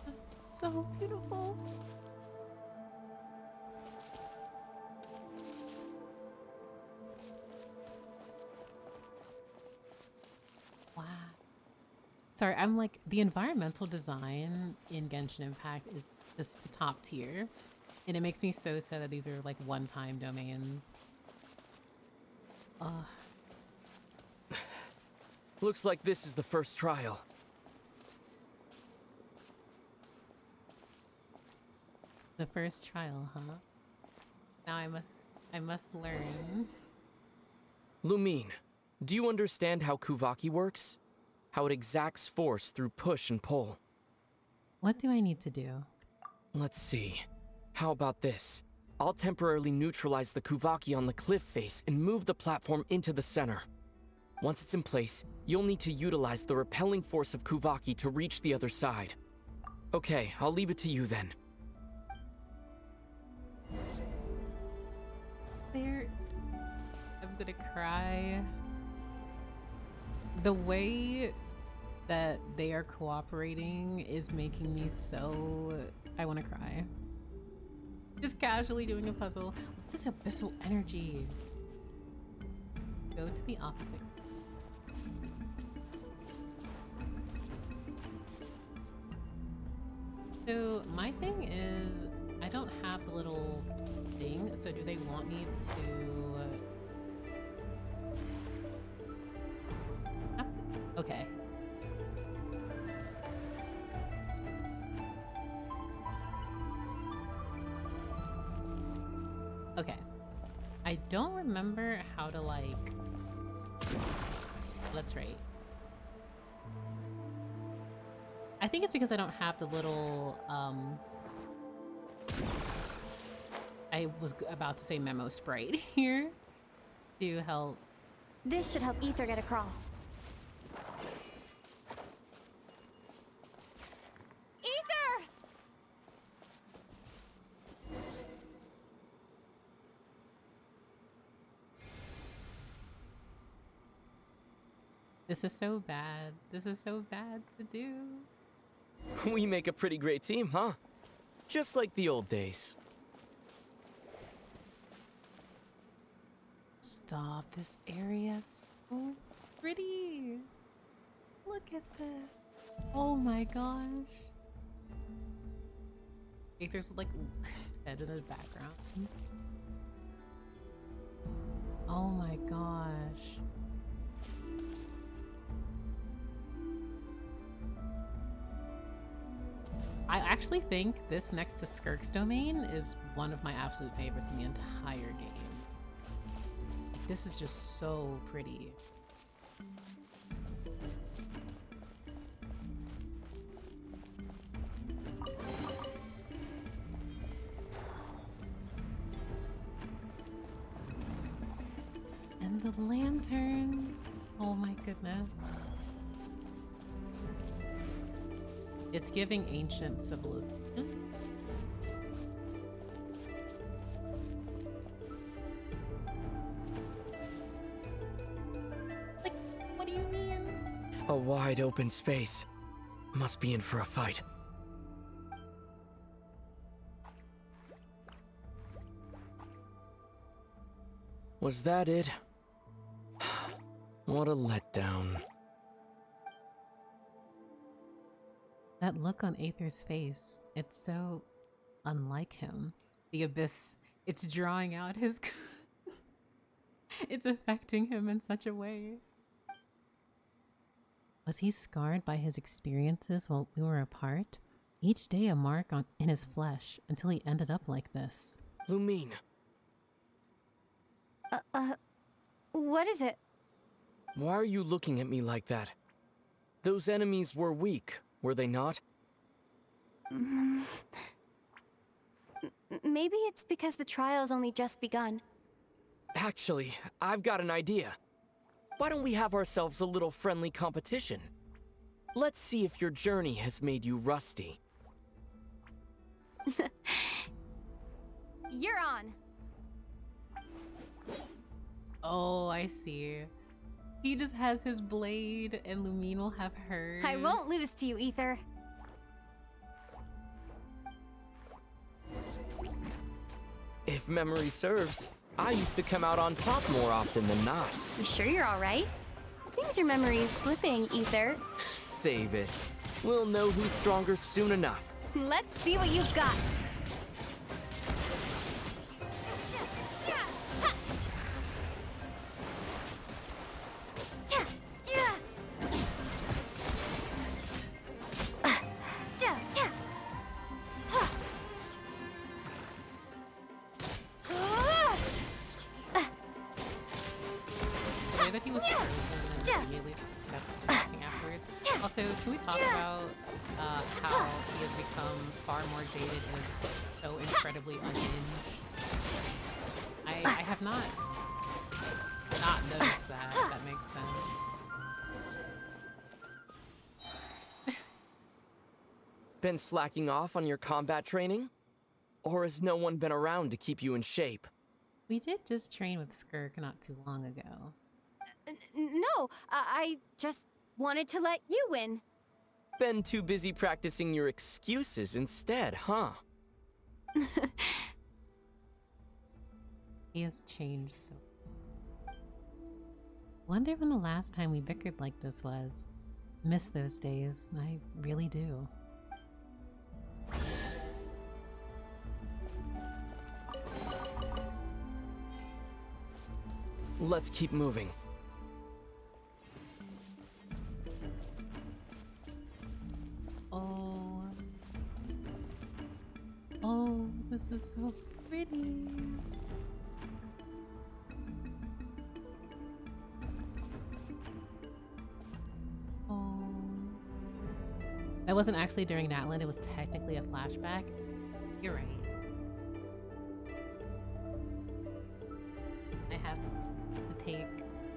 This is so beautiful. Wow. Sorry, I'm like, the environmental design in Genshin Impact is just top tier. And it makes me so sad that these are like one-time domains. Ugh. Looks like this is the first trial. The first trial, huh? Now I must learn. Lumine, do you understand how Kuvaki works? How it exacts force through push and pull? What do I need to do? Let's see. How about this? I'll temporarily neutralize the Kuvaki on the cliff face and move the platform into the center. Once it's in place, you'll need to utilize the repelling force of Kuvaki to reach the other side. Okay, I'll leave it to you then. I'm gonna cry. The way that they are cooperating is making me so... I want to cry. Just casually doing a puzzle. This abyssal energy. Go to the opposite. So my thing is, I don't have the little thing, so do they want me to... Okay. Okay. I don't remember how to like... That's right. I think it's because I don't have the little, I was about to say memo sprite here to help. This should help Ether get across. Ether! This is so bad. This is so bad to do. We make a pretty great team, huh? Just like the old days. Stop. This area is so pretty. Look at this. Oh my gosh. Aether's like head in the background. Oh my gosh. I actually think this next to Skirk's domain is one of my absolute favorites in the entire game. This is just so pretty. And the lanterns. Oh my goodness. It's giving ancient civilization. Like, what do you mean? A wide open space. Must be in for a fight. Was that it? What a letdown. That look on Aether's face, it's so unlike him. The abyss, it's drawing out his... it's affecting him in such a way. Was he scarred by his experiences while we were apart? Each day a mark in his flesh until he ended up like this. Lumine. What is it? Why are you looking at me like that? Those enemies were weak, were they not? Maybe it's because the trial's only just begun. Actually, I've got an idea. Why don't we have ourselves a little friendly competition? Let's see if your journey has made you rusty. You're on. Oh, I see. He just has his blade and Lumine will have hers. I won't lose to you, Ether. If memory serves, I used to come out on top more often than not. You sure you're all right? Seems your memory's slipping, Ether. Save it. We'll know who's stronger soon enough. Let's see what you've got. The way that he was frozen and immediately kept smacking afterwards. Also, can we talk about how he has become far more jaded and so incredibly unhinged? I have not noticed that. If that makes sense. Been slacking off on your combat training? Or has no one been around to keep you in shape? We did just train with Skirk not too long ago. No, I just wanted to let you win. Been too busy practicing your excuses instead, huh? He has changed so. Wonder when the last time we bickered like this was. Miss those days, I really do. Let's keep moving. Oh, this is so pretty. Oh. That wasn't actually during Natland, it was technically a flashback. You're right. I have to take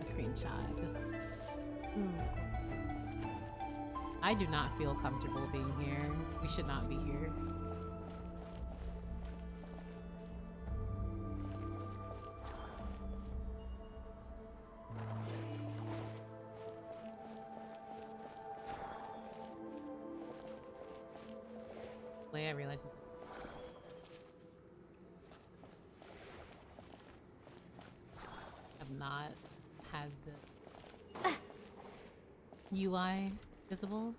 a screenshot. This. Ooh. I do not feel comfortable being here. We should not be here. Wait, I realize this. I've not had the UI visible.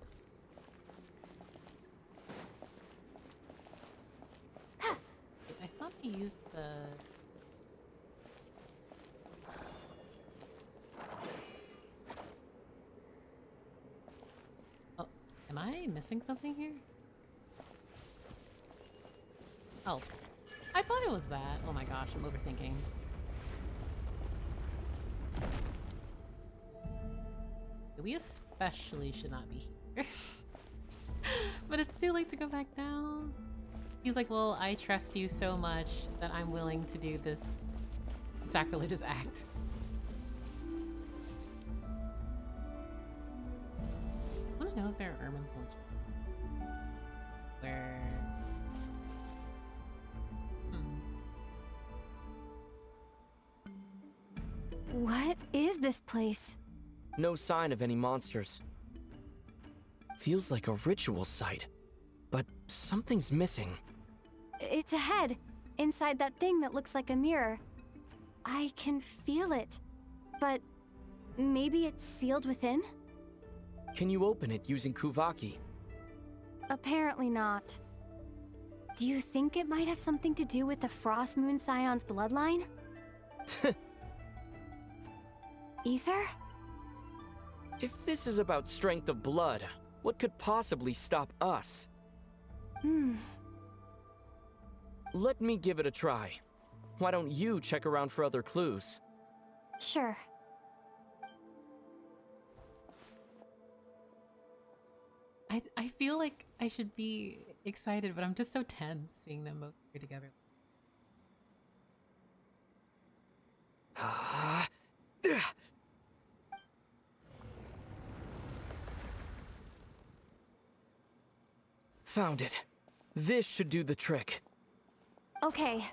I thought I used the... Oh, am I missing something here? Oh, I thought it was that. Oh my gosh, I'm overthinking. We especially should not be here. But it's too late to go back down. He's like, well, I trust you so much that I'm willing to do this sacrilegious act. I want to know if there are ermines on where... What is this place? No sign of any monsters. Feels like a ritual site, but something's missing. It's a head, inside that thing that looks like a mirror. I can feel it, but maybe it's sealed within? Can you open it using Kuvaki? Apparently not. Do you think it might have something to do with the Frost Moon Scion's bloodline? Ether? If this is about strength of blood, what could possibly stop us? Let me give it a try. Why don't you check around for other clues? Sure. I feel like I should be excited, but I'm just so tense seeing them both here together. Found it. This should do the trick. Okay.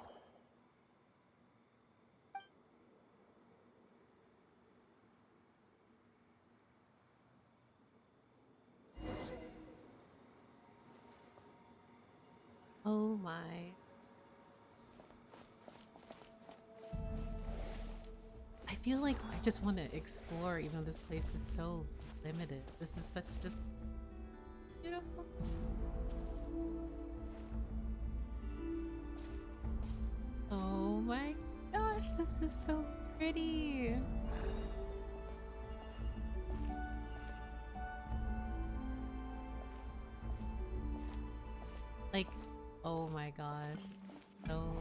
Oh my. I feel like I just want to explore, even though this place is so limited. This is such just beautiful. Oh my gosh, this is so pretty. Like, oh my gosh. So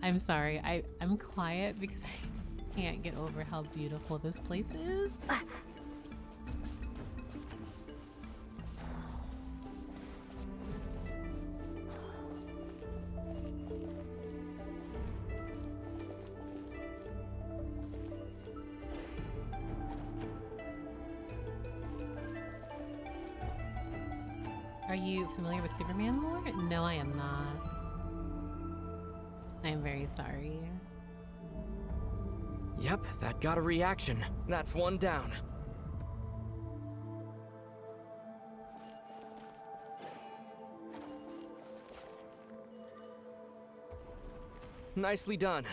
I'm sorry. I'm quiet because I just can't get over how beautiful this place is. Are you familiar with Superman lore? No, I am not. I am very sorry. Yep, that got a reaction. That's one down. Nicely done.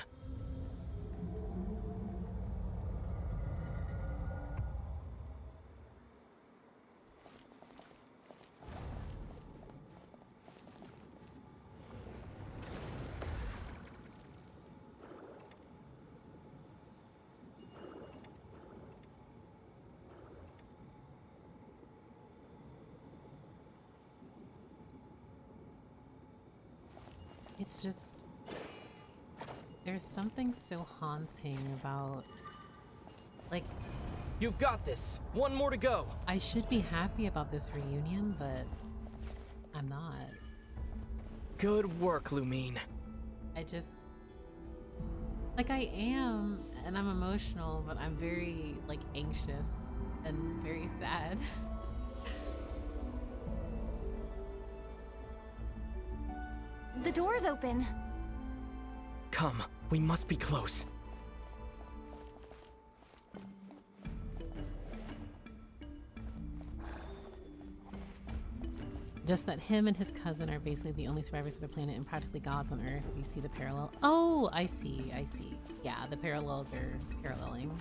It's just, there's something so haunting about Like, You've got this. One more to go. I should be happy about this reunion, but I'm not. Good work, Lumine. I just... Like, I am, and I'm emotional, but I'm very, like, anxious and very sad. The door's open. Come, we must be close. Just that him and his cousin are basically the only survivors of the planet and practically gods on Earth. If you see the parallel. Oh, I see. Yeah, the parallels are paralleling.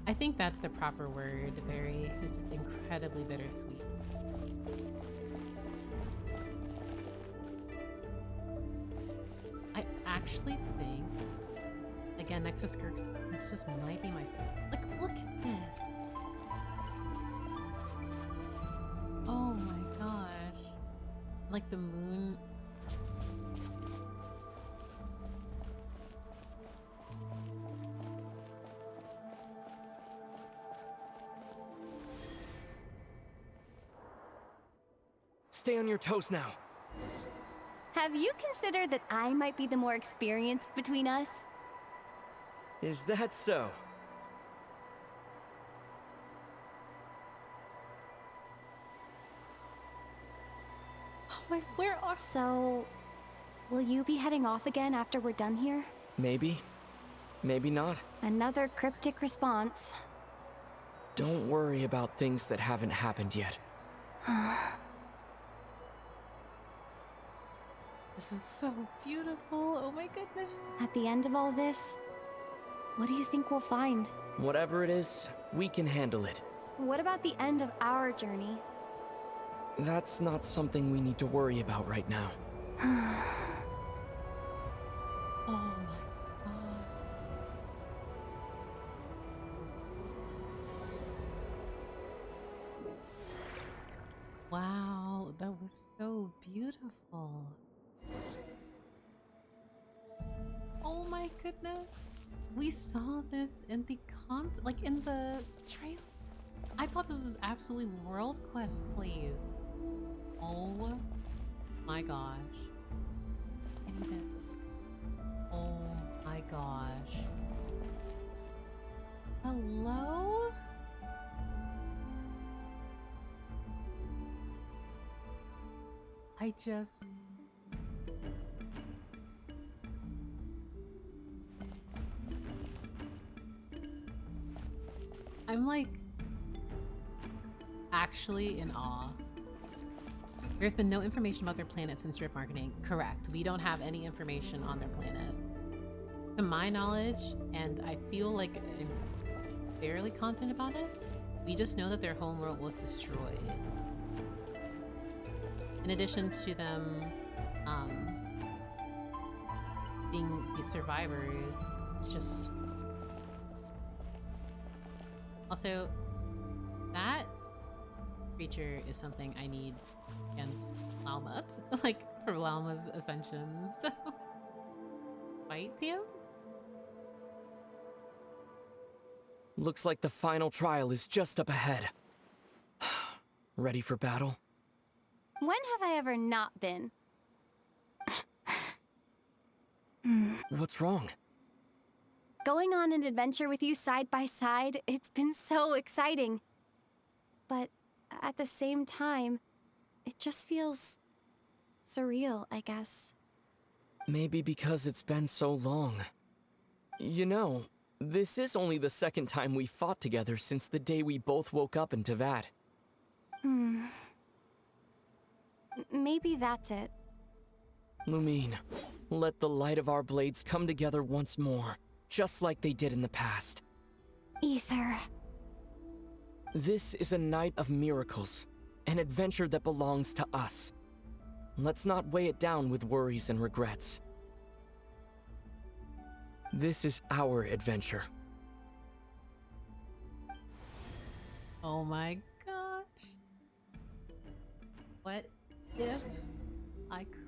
I think that's the proper word. Very, it's just incredibly bittersweet. I actually think, again, next to Skirk's, this just might be my, like, look at this. Oh my gosh. Like the moon. Stay on your toes now. Have you considered that I might be the more experienced between us? Is that so? Like, where are... So, will you be heading off again after we're done here? Maybe. Maybe not. Another cryptic response. Don't worry about things that haven't happened yet. This is so beautiful. Oh my goodness. At the end of all this, what do you think we'll find? Whatever it is, we can handle it. What about the end of our journey? That's not something we need to worry about right now. Oh my god. Wow, that was so beautiful. Oh my goodness. We saw this in the like in the trailer. I thought this was absolutely World Quest plays. Oh my gosh. Can you Oh my gosh. Hello? I just... I'm like actually in awe. There's been no information about their planet since drip marketing. Correct. We don't have any information on their planet. To my knowledge, and I feel like I'm fairly confident about it, we just know that their homeworld was destroyed. In addition to them being these survivors, it's just... Also, that creature is something I need against Lalma, like for Lalma's ascension. So, fight him? Looks like the final trial is just up ahead. Ready for battle? When have I ever not been? What's wrong? Going on an adventure with you side by side, it's been so exciting. But at the same time, it just feels surreal, I guess. Maybe because it's been so long. You know, this is only the second time we fought together since the day we both woke up in Teyvat. Maybe that's it. Lumine, let the light of our blades come together once more, just like they did in the past. Ether. This is a night of miracles, an adventure that belongs to us. Let's not weigh it down with worries and regrets. This is our adventure. Oh my gosh. What if I could?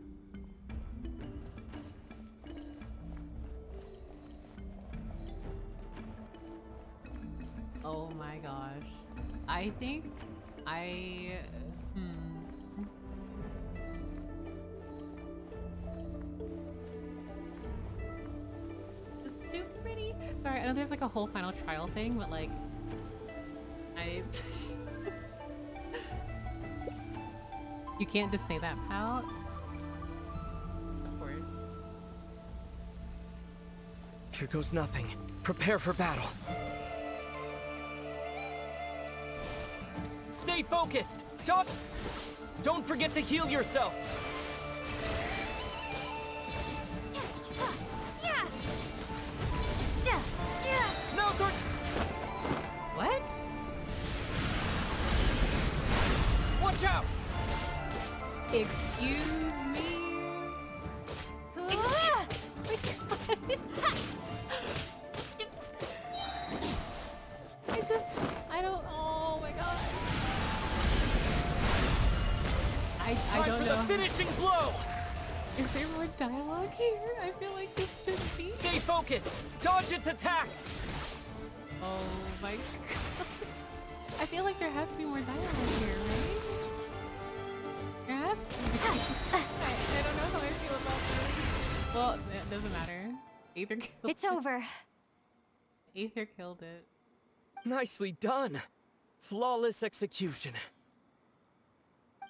Oh my gosh. I think I... Just too pretty. Sorry, I know there's like a whole final trial thing, but like... I... You can't just say that, pal. Of course. Here goes nothing. Prepare for battle. Stay focused! Don't forget to heal yourself! No, Sword! What? Watch out! Excuse me? I don't, oh my god. I don't know. The finishing blow! Is there more dialogue here? I feel like this should be. Stay focused! Dodge its attacks! Oh my god. I feel like there has to be more dialogue here, right? There has to be. I don't know how I feel about this. Well, it doesn't matter. Aether killed It's over. Aether killed it. Nicely done! Flawless execution.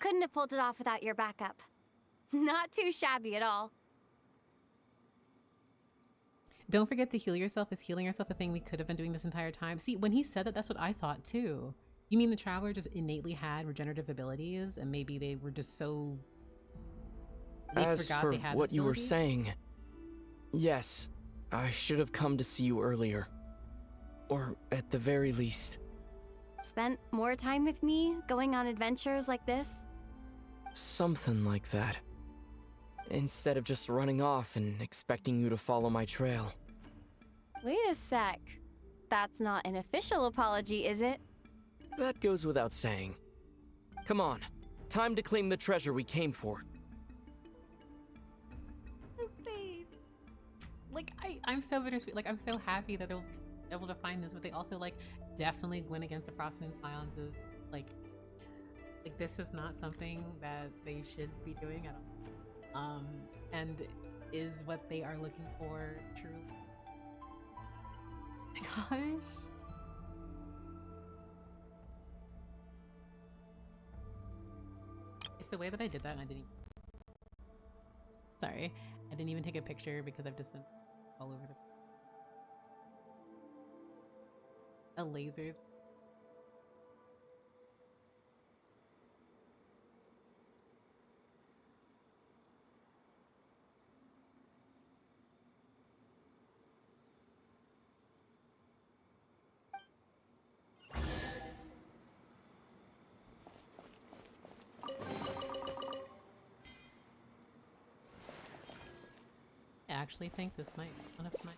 Couldn't have pulled it off without your backup. Not too shabby at all. Don't forget to heal yourself. Is healing yourself a thing we could have been doing this entire time? See, when he said that, that's what I thought too. You mean the Traveler just innately had regenerative abilities and maybe they were just so... They As forgot for they had what this you were ability? saying, yes, I should have come to see you earlier. Or at the very least. Spent more time with me, going on adventures like this? Something like that. Instead of just running off and expecting you to follow my trail. Wait a sec. That's not an official apology, is it? That goes without saying. Come on, time to claim the treasure we came for. Babe. Like, I'm so bittersweet. Like, I'm so happy that they'll be able to find this, but they also, like, definitely went against the Frostmoon Scions. Like, this is not something that they should be doing at all. And is what they are looking for truly? Oh my gosh. It's the way that I did that and I didn't. Sorry, I didn't even take a picture because I've just been all over the lasers. I actually think this might be one of my...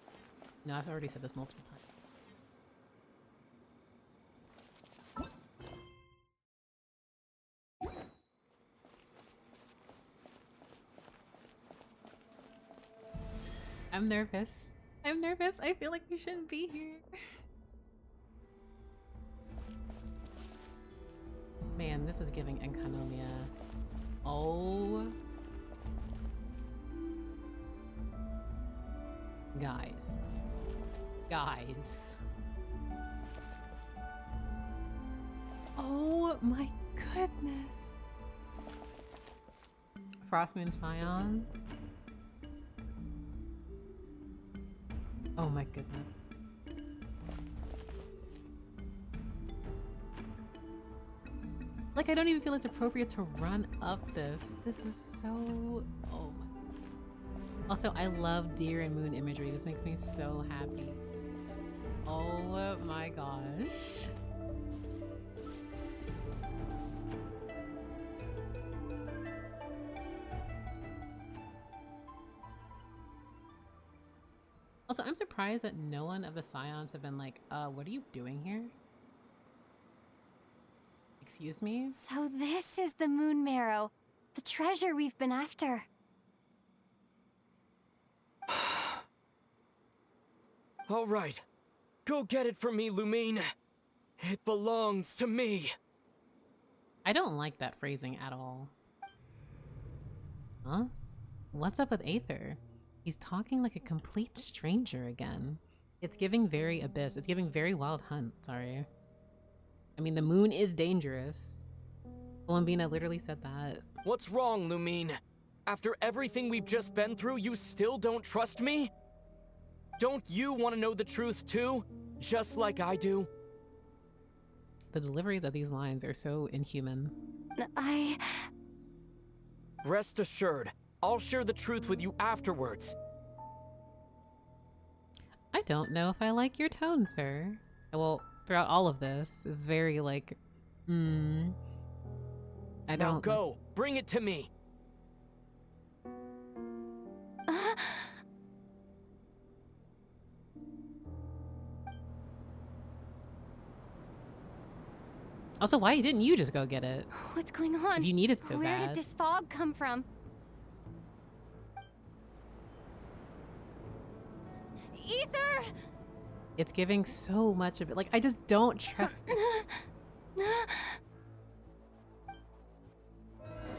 No, I've already said this multiple times. I'm nervous. I'm nervous. I feel like we shouldn't be here. Man, this is giving Enkanomia. Oh. Guys. Guys. Oh my goodness. Frostmoon Scions. Oh my goodness. Like, I don't even feel it's appropriate to run up this. This is so... Oh my... Also, I love deer and moon imagery. This makes me so happy. Oh my gosh. Also, I'm surprised that no one of the Scions have been like, what are you doing here? Excuse me? So this is the Moon Marrow, the treasure we've been after. All right, go get it for me, Lumine. It belongs to me. I don't like that phrasing at all. Huh? What's up with Aether? He's talking like a complete stranger again. It's giving very Abyss. It's giving very Wild Hunt, sorry. I mean, the moon is dangerous. Columbina literally said that. What's wrong, Lumine? After everything we've just been through, you still don't trust me? Don't you want to know the truth too? Just like I do? The deliveries of these lines are so inhuman. Rest assured, I'll share the truth with you afterwards. I don't know if I like your tone, sir. Well, throughout all of this, it's very like, I don't. Now go, bring it to me. Also, why didn't you just go get it? What's going on? If you need it so Where bad. did this fog come from? Ether! It's giving so much of it. Like, I just don't trust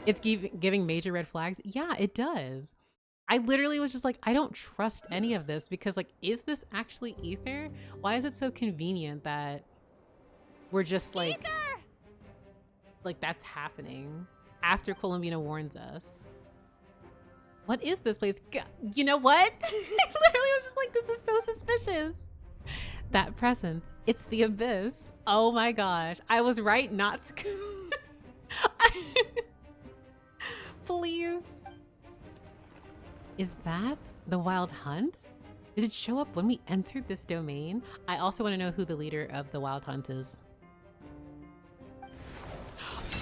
It's giving major red flags. Yeah, it does. I literally was just like, I don't trust any of this because, like, is this actually Ether? Why is it so convenient that we're just like, Ether! like that's happening after Columbina warns us? What is this place? You know what? I literally was just like, this is so suspicious. That presence, it's the Abyss. Oh my gosh. I was right not to. Please. Is that the Wild Hunt? Did it show up when we entered this domain? I also want to know who the leader of the Wild Hunt is.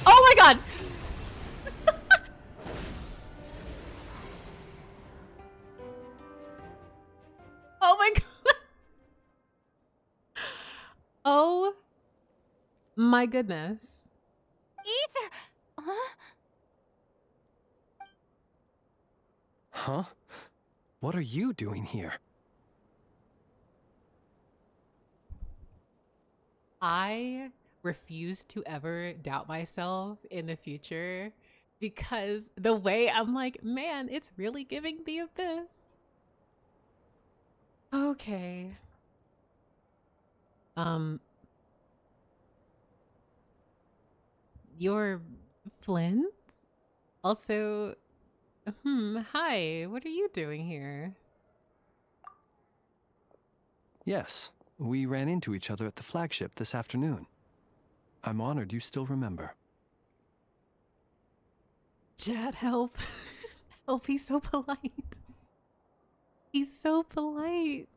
Oh my god! Oh my god! Oh my goodness. Ether! Huh? What are you doing here? I refuse to ever doubt myself in the future because the way I'm like, man, it's really giving the Abyss. Okay. You're Flint? Also, hi, what are you doing here? Yes, we ran into each other at the flagship this afternoon. I'm honored you still remember. Jad, help. Help, he's so polite. He's so polite.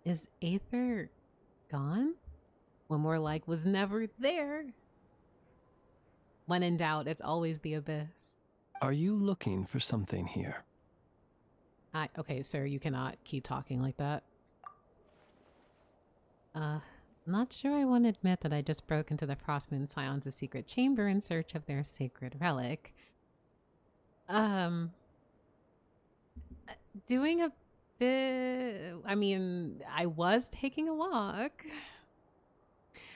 Is Aether gone? When more like was never there. When in doubt, it's always the Abyss. Are you looking for something here? Okay, sir, you cannot keep talking like that. Not sure I want to admit that I just broke into the Frostmoon Scions' secret chamber in search of their sacred relic. Doing a bit... I mean, I was taking a walk.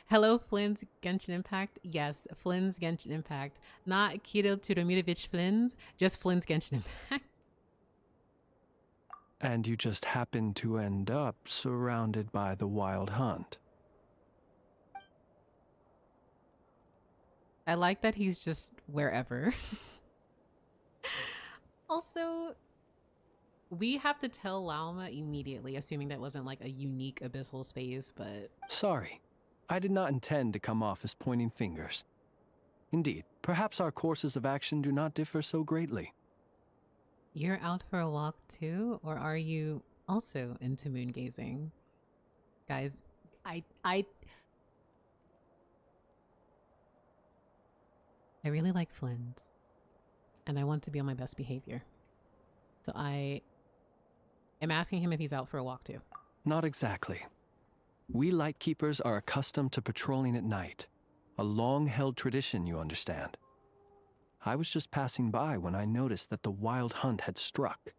Hello, Flynn's Genshin Impact? Yes, Flynn's Genshin Impact. Not Kirill Turomirovich Flynn's, just Flynn's Genshin Impact. And you just happened to end up surrounded by the Wild Hunt. I like that he's just wherever. Also, we have to tell Lauma immediately, assuming that wasn't like a unique abyssal space, but... Sorry, I did not intend to come off as pointing fingers. Indeed, perhaps our courses of action do not differ so greatly. You're out for a walk too, or are you also into moon gazing? Guys, I really like Flynn's, and I want to be on my best behavior. So I am asking him if he's out for a walk too. Not exactly. We Lightkeepers are accustomed to patrolling at night. A long-held tradition, you understand. I was just passing by when I noticed that the Wild Hunt had struck.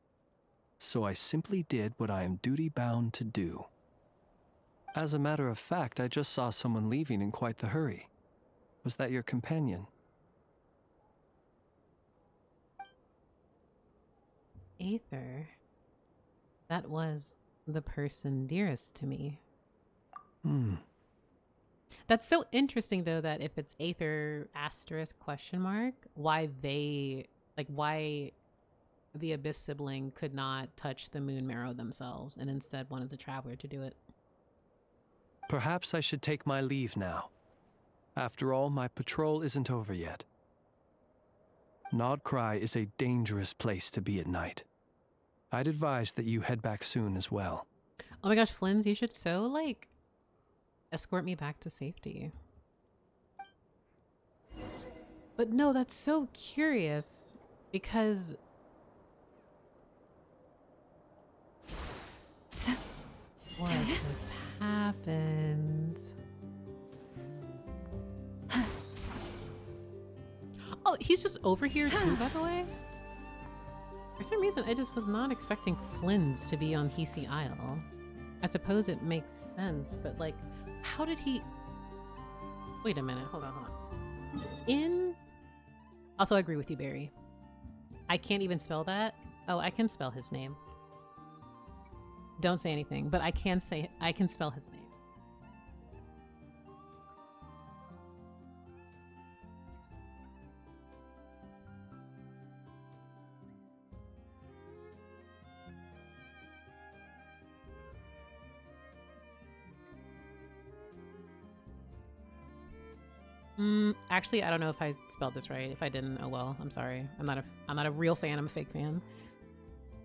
So I simply did what I am duty-bound to do. As a matter of fact, I just saw someone leaving in quite the hurry. Was that your companion? Aether. That was the person dearest to me. That's so interesting, though, that if it's Aether asterisk question mark, why they, like, why the Abyss sibling could not touch the moon marrow themselves and instead wanted the Traveler to do it. Perhaps I should take my leave now. After all, my patrol isn't over yet. Nod-Krai is a dangerous place to be at night. I'd advise that you head back soon as well. Oh my gosh, Flynn's, you should so, like, escort me back to safety. But no, that's so curious because what just happened? Oh, he's just over here too, by the way. For some reason, I just was not expecting Flynn's to be on Hisi Isle. I suppose it makes sense, but like, how did he... Wait a minute, hold on. Also, I agree with you, Barry. I can't even spell that. Oh, I can spell his name. Don't say anything, but I can spell his name. Actually, I don't know if I spelled this right. If I didn't, oh well, I'm sorry. I'm not a real fan, I'm a fake fan.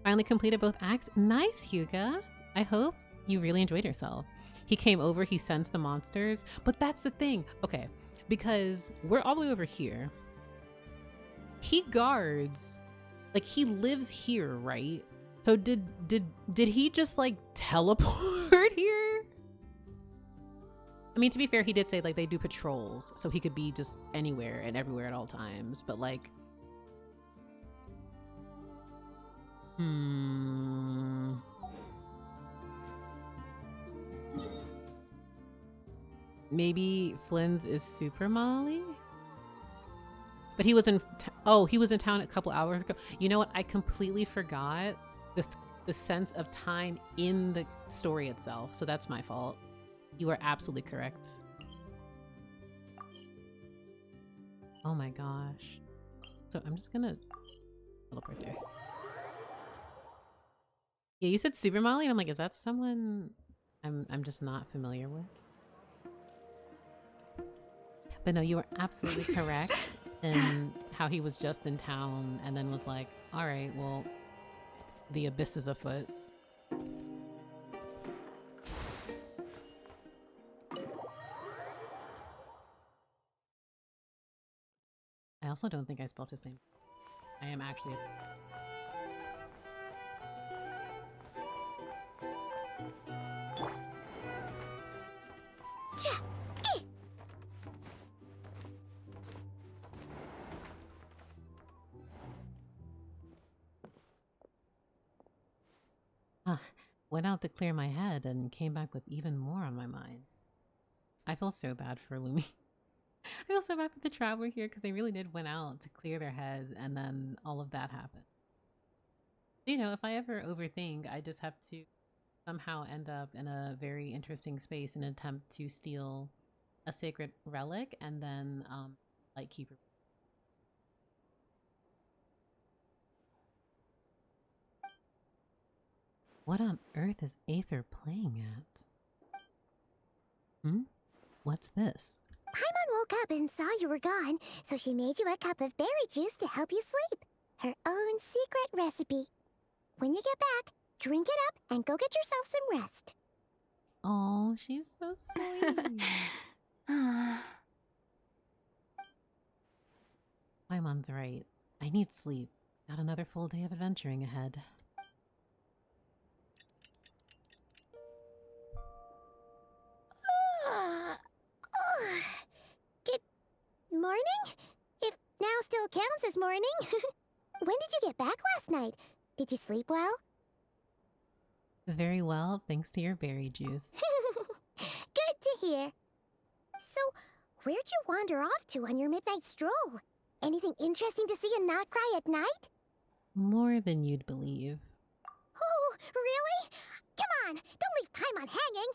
Finally completed both acts. Nice, Hyuga. I hope you really enjoyed yourself. He came over, he sensed the monsters, but that's the thing. Okay, because we're all the way over here. He guards, like he lives here, right? So did he just like teleport here? I mean, to be fair, he did say like they do patrols, so he could be just anywhere and everywhere at all times, but like maybe Flynn's is Super Molly? But he was in he was in town a couple hours ago. You know what? I completely forgot the sense of time in the story itself, so that's my fault. You are absolutely correct. Oh my gosh. So I'm just gonna teleport there. Yeah, you said Super Molly, and I'm like, is that someone I'm just not familiar with? But no, you were absolutely correct in how he was just in town and then was like, all right, well, the abyss is afoot. I also don't think I spelled his name. I am actually... Went out to clear my head and came back with even more on my mind. I feel so bad for Lumi. I feel so bad for the traveler here because they really did went out to clear their head and then all of that happened. You know, if I ever overthink, I just have to somehow end up in a very interesting space and attempt to steal a sacred relic and then like keep it. What on earth is Aether playing at? What's this? Paimon woke up and saw you were gone, so she made you a cup of berry juice to help you sleep. Her own secret recipe. When you get back, drink it up and go get yourself some rest. Oh, she's so sweet. Paimon's right. I need sleep. Got another full day of adventuring ahead. Good morning? If now still counts as morning. When did you get back last night? Did you sleep well? Very well, thanks to your berry juice. here. So, where'd you wander off to on your midnight stroll? Anything interesting to see in Nod-Krai at night? More than you'd believe. Oh, really? Come on, don't leave Paimon hanging.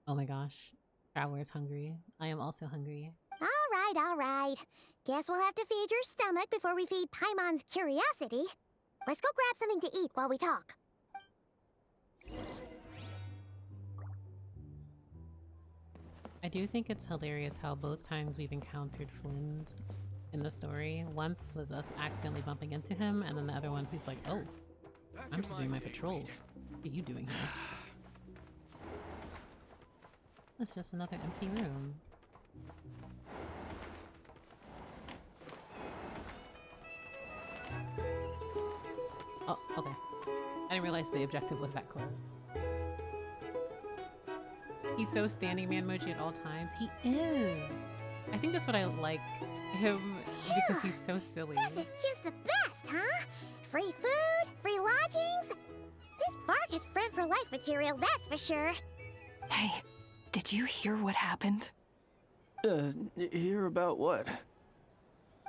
Oh my gosh. Traveler's hungry. I am also hungry. All right. Guess we'll have to feed your stomach before we feed Paimon's curiosity. Let's go grab something to eat while we talk. I do think it's hilarious how both times we've encountered Flynn's in the story, once was us accidentally bumping into him, and then the other ones he's like, oh, I'm just doing my patrols. What are you doing here? That's just another empty room. Oh, okay. I didn't realize the objective was that close. He's so standing man emoji at all times. He is! I think that's what I like him, because he's so silly. This is just the best, huh? Free food, free lodgings. This park is friend for life material, that's for sure. Hey, did you hear what happened? Hear about what?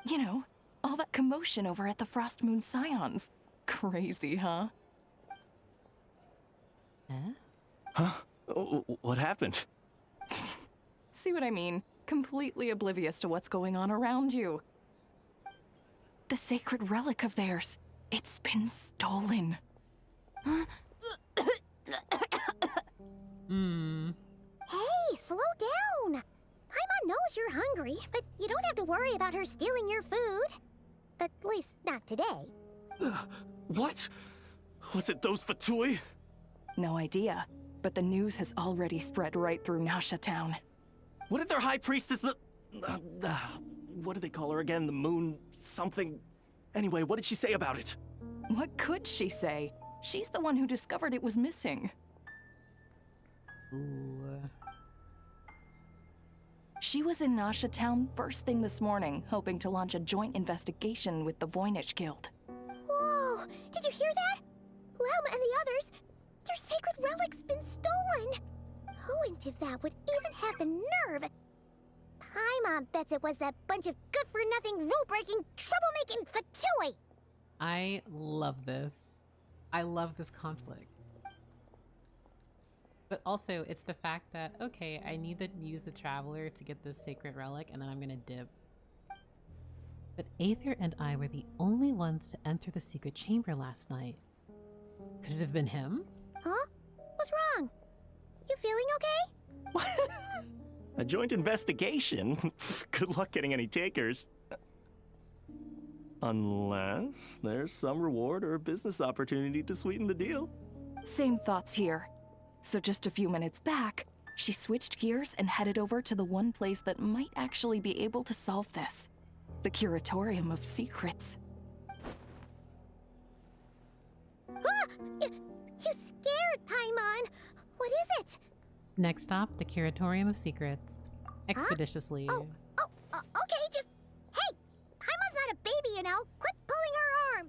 You know, all that commotion over at the Frost Moon Scions. Crazy, huh? Eh? Huh? What happened? See what I mean? Completely oblivious to what's going on around you. The sacred relic of theirs. It's been stolen. Hey, slow down. Paimon knows you're hungry, but you don't have to worry about her stealing your food. At least, not today. What? Was it those Fatui? No idea, but the news has already spread right through Nasha Town. What did their high priestess, what do they call her again? The moon something? Anyway, what did she say about it? What could she say? She's the one who discovered it was missing. Ooh. She was in Nasha Town first thing this morning, hoping to launch a joint investigation with the Voynich Guild. Whoa! Did you hear that? Lauma and the others, their sacred relic's been stolen. Who in Tivau would even have the nerve? Paimon bets it was that bunch of good-for-nothing, rule-breaking, troublemaking Fatui. I love this. I love this conflict. But also, it's the fact that, okay, I need to use the Traveler to get this sacred relic, and then I'm gonna dip. But Aether and I were the only ones to enter the secret chamber last night. Could it have been him? Huh? What's wrong? You feeling okay? A joint investigation? Good luck getting any takers. Unless there's some reward or business opportunity to sweeten the deal. Same thoughts here. So just a few minutes back, she switched gears and headed over to the one place that might actually be able to solve this. The Curatorium of Secrets. Ah! You scared, Paimon! What is it? Next stop, the Curatorium of Secrets. Expeditiously. Oh, okay, just... Hey! Paimon's not a baby, you know! Quit pulling her arm!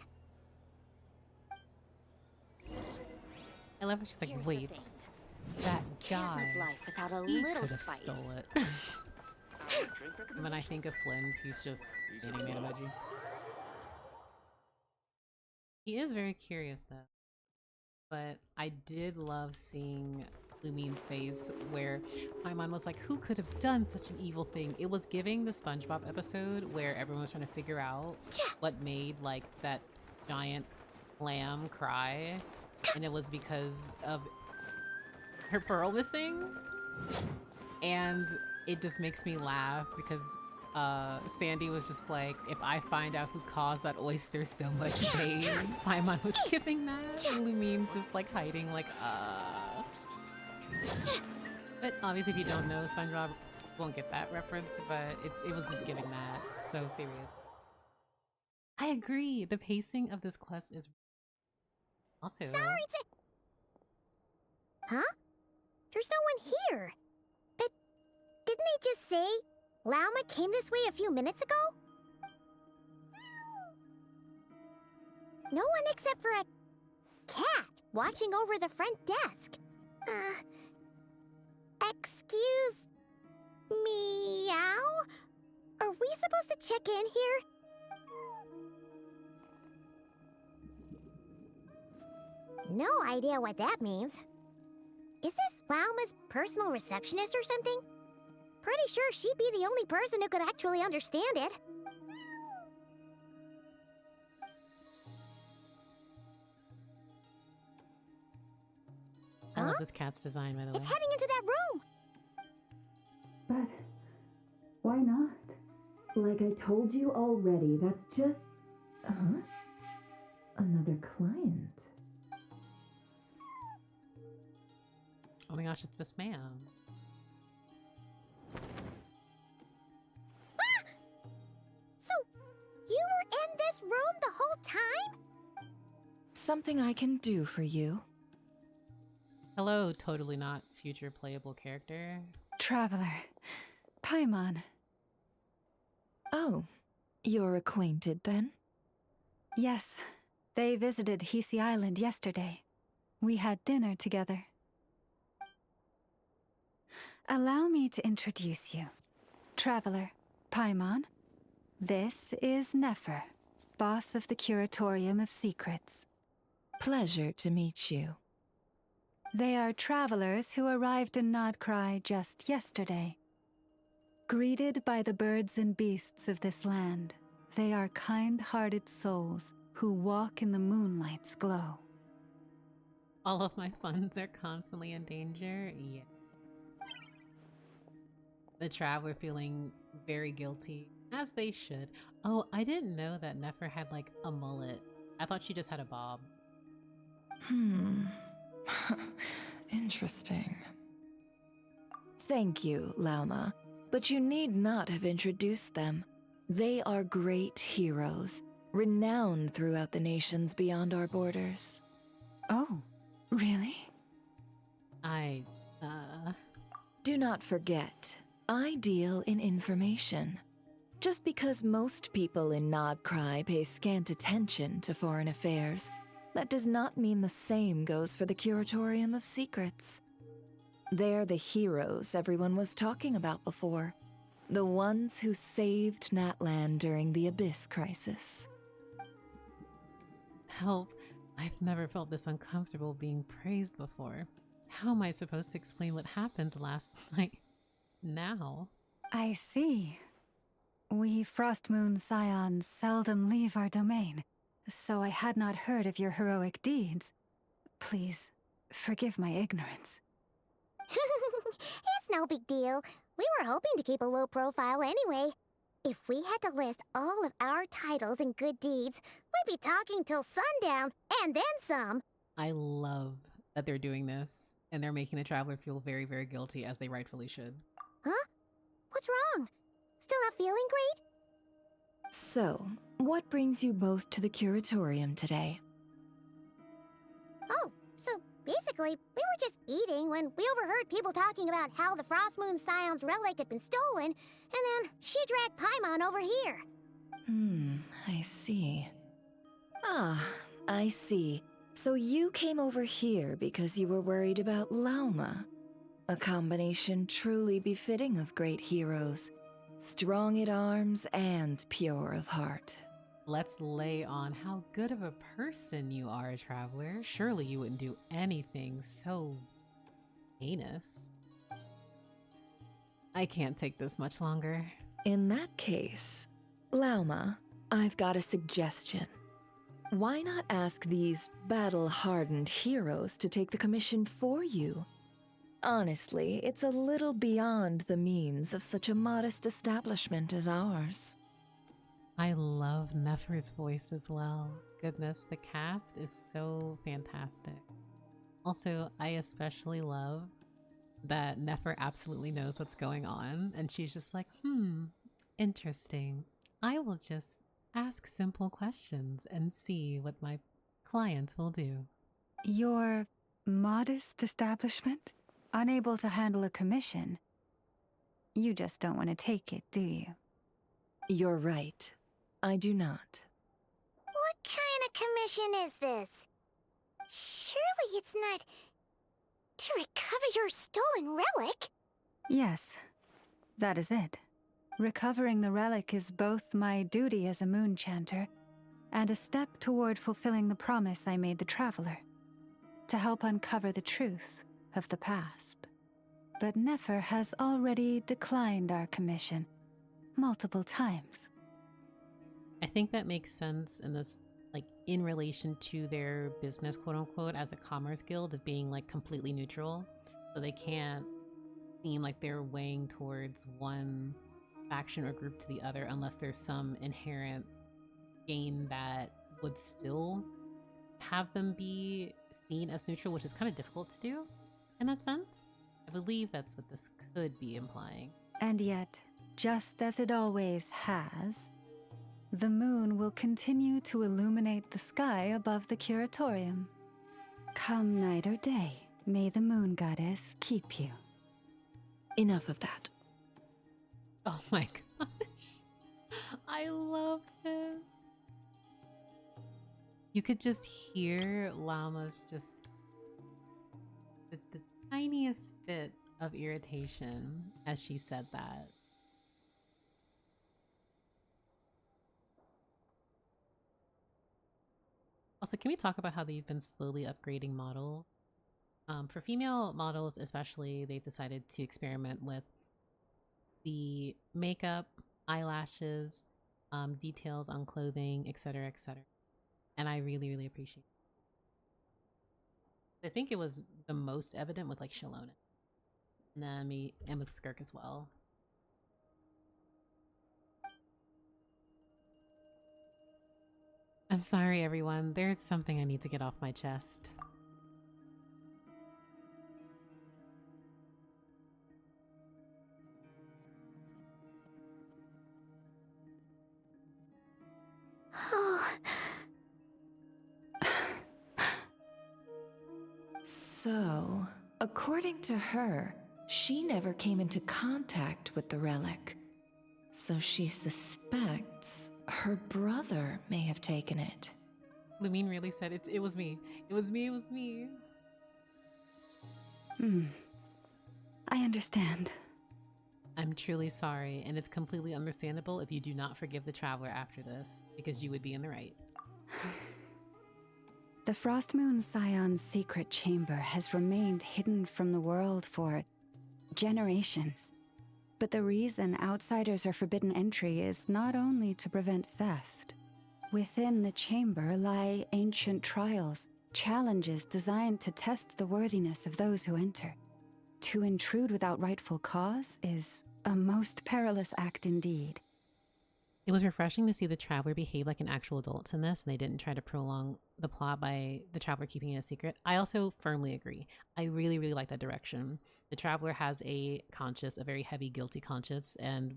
I love how she's like, Here's the wait, thing. that Can't guy, live life without a he little could have spice. stole it. When I think of Flynn's, he's just standing man emoji. He is very curious though. But I did love seeing Lumine's face where Paimon was like, who could have done such an evil thing? It was giving the SpongeBob episode where everyone was trying to figure out what made like that giant lamb cry. And it was because of her pearl missing. And it just makes me laugh because Sandy was just like, if I find out who caused that oyster so much pain, Paimon was giving that. And Lumine's just like hiding like, But obviously if you don't know SpongeBob, you won't get that reference, but it was just giving that. So serious. I agree. The pacing of this quest is also... Sorry to... Huh? There's no one here. But didn't they just say Lauma came this way a few minutes ago? No one except for a cat watching over the front desk. Excuse meow? Are we supposed to check in here? No idea what that means. Is this Lauma's personal receptionist or something? Pretty sure she'd be the only person who could actually understand it. I love this cat's design, by the way. It's heading into that room! But why not? Like I told you already, that's just... Another client. Oh my gosh, it's this man. Ah! So, you were in this room the whole time? Something I can do for you. Hello, totally not future playable character. Traveler. Paimon. Oh, you're acquainted then? Yes, they visited Hisi Island yesterday. We had dinner together. Allow me to introduce you. Traveler, Paimon. This is Nefer, boss of the Curatorium of Secrets. Pleasure to meet you. They are travelers who arrived in Nod-Krai just yesterday. Greeted by the birds and beasts of this land, they are kind-hearted souls who walk in the moonlight's glow. All of my funds are constantly in danger. Yeah. The traveler feeling very guilty, as they should. Oh, I didn't know that Nefer had like a mullet. I thought she just had a bob. Interesting. Thank you, Lauma, but you need not have introduced them. They are great heroes, renowned throughout the nations beyond our borders. Oh, really? Do not forget, I deal in information. Just because most people in Nod-Krai pay scant attention to foreign affairs, that does not mean the same goes for the Curatorium of Secrets. They're the heroes everyone was talking about before. The ones who saved Natlan during the Abyss crisis. Help. I've never felt this uncomfortable being praised before. How am I supposed to explain what happened last night? Now? I see. We Frostmoon Scions seldom leave our domain, so I had not heard of your heroic deeds. Please, forgive my ignorance. It's no big deal. We were hoping to keep a low profile anyway. If we had to list all of our titles and good deeds, we'd be talking till sundown, and then some. I love that they're doing this, and they're making the traveler feel very, very guilty, as they rightfully should. Huh? What's wrong? Still not feeling great? So, what brings you both to the Curatorium today? Oh, so basically, we were just eating when we overheard people talking about how the Frostmoon Scion's relic had been stolen, and then she dragged Paimon over here. I see. Ah, I see. So you came over here because you were worried about Lauma. A combination truly befitting of great heroes. Strong at arms and pure of heart. Let's lay on how good of a person you are, traveler. Surely you wouldn't do anything so heinous. I can't take this much longer. In that case, Lauma, I've got a suggestion. Why not ask these battle-hardened heroes to take the commission for you? Honestly, it's a little beyond the means of such a modest establishment as ours. I love Nefer's voice as well. Goodness, the cast is so fantastic. Also, I especially love that Nefer absolutely knows what's going on, and she's just like, interesting. I will just ask simple questions and see what my client will do. Your modest establishment? Unable to handle a commission? You just don't want to take it, do you? You're right. I do not. What kind of commission is this? Surely it's not... To recover your stolen relic? Yes, that is it. Recovering the relic is both my duty as a moon chanter and a step toward fulfilling the promise I made the Traveler, to help uncover the truth of the past. But Nefer has already declined our commission multiple times. I think that makes sense in this, like, in relation to their business, quote unquote, as a commerce guild, of being like completely neutral. So they can't seem like they're weighing towards one faction or group to the other unless there's some inherent gain that would still have them be seen as neutral, which is kind of difficult to do in that sense. I believe that's what this could be implying. And yet, just as it always has, the moon will continue to illuminate the sky above the curatorium. Come night or day, may the moon goddess keep you. Enough of that. Oh my gosh. I love this. You could just hear Llama's just the tiniest bit of irritation as she said that. Also, can we talk about how they've been slowly upgrading models? For female models especially, they've decided to experiment with the makeup, eyelashes, details on clothing, etc., etc. And I really, really appreciate it. I think it was the most evident with like Shalona. And then me and with Skirk as well. I'm sorry, everyone. There's something I need to get off my chest. So, according to her, she never came into contact with the relic. So she suspects her brother may have taken it. Lumine really said it was me. It was me, it was me. I understand. I'm truly sorry, and it's completely understandable if you do not forgive the Traveler after this, because you would be in the right. The Frostmoon Scion's secret chamber has remained hidden from the world for generations. But the reason outsiders are forbidden entry is not only to prevent theft. Within the chamber lie ancient trials, challenges designed to test the worthiness of those who enter. To intrude without rightful cause is a most perilous act indeed. It was refreshing to see the Traveler behave like an actual adult in this, and they didn't try to prolong the plot by the Traveler keeping it a secret. I also firmly agree. I really, really like that direction. The Traveler has a conscience, a very heavy, guilty conscience, and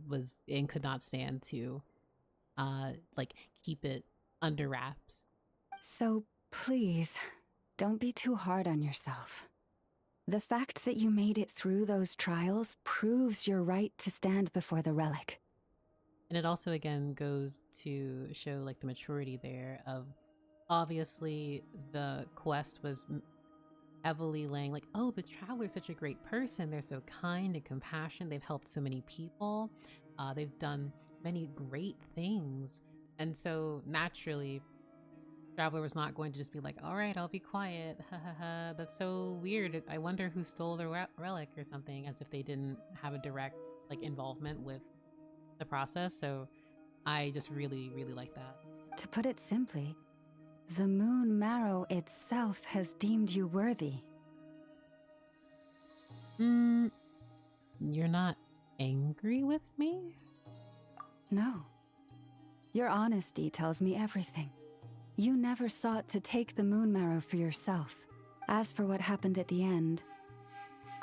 could not stand to, like, keep it under wraps. So please, don't be too hard on yourself. The fact that you made it through those trials proves your right to stand before the relic. And it also, again, goes to show, like, the maturity there of, obviously, the quest was heavily laying, like, oh, the Traveler's such a great person. They're so kind and compassionate. They've helped so many people. They've done many great things. And so, naturally, Traveler was not going to just be like, all right, I'll be quiet. Ha ha ha. That's so weird. I wonder who stole the relic or something, as if they didn't have a direct, like, involvement with the process. So I just really, really like that. To put it simply, the Moon Marrow itself has deemed you worthy. You're not angry with me? No. Your honesty tells me everything. You never sought to take the Moon Marrow for yourself. As for what happened at the end,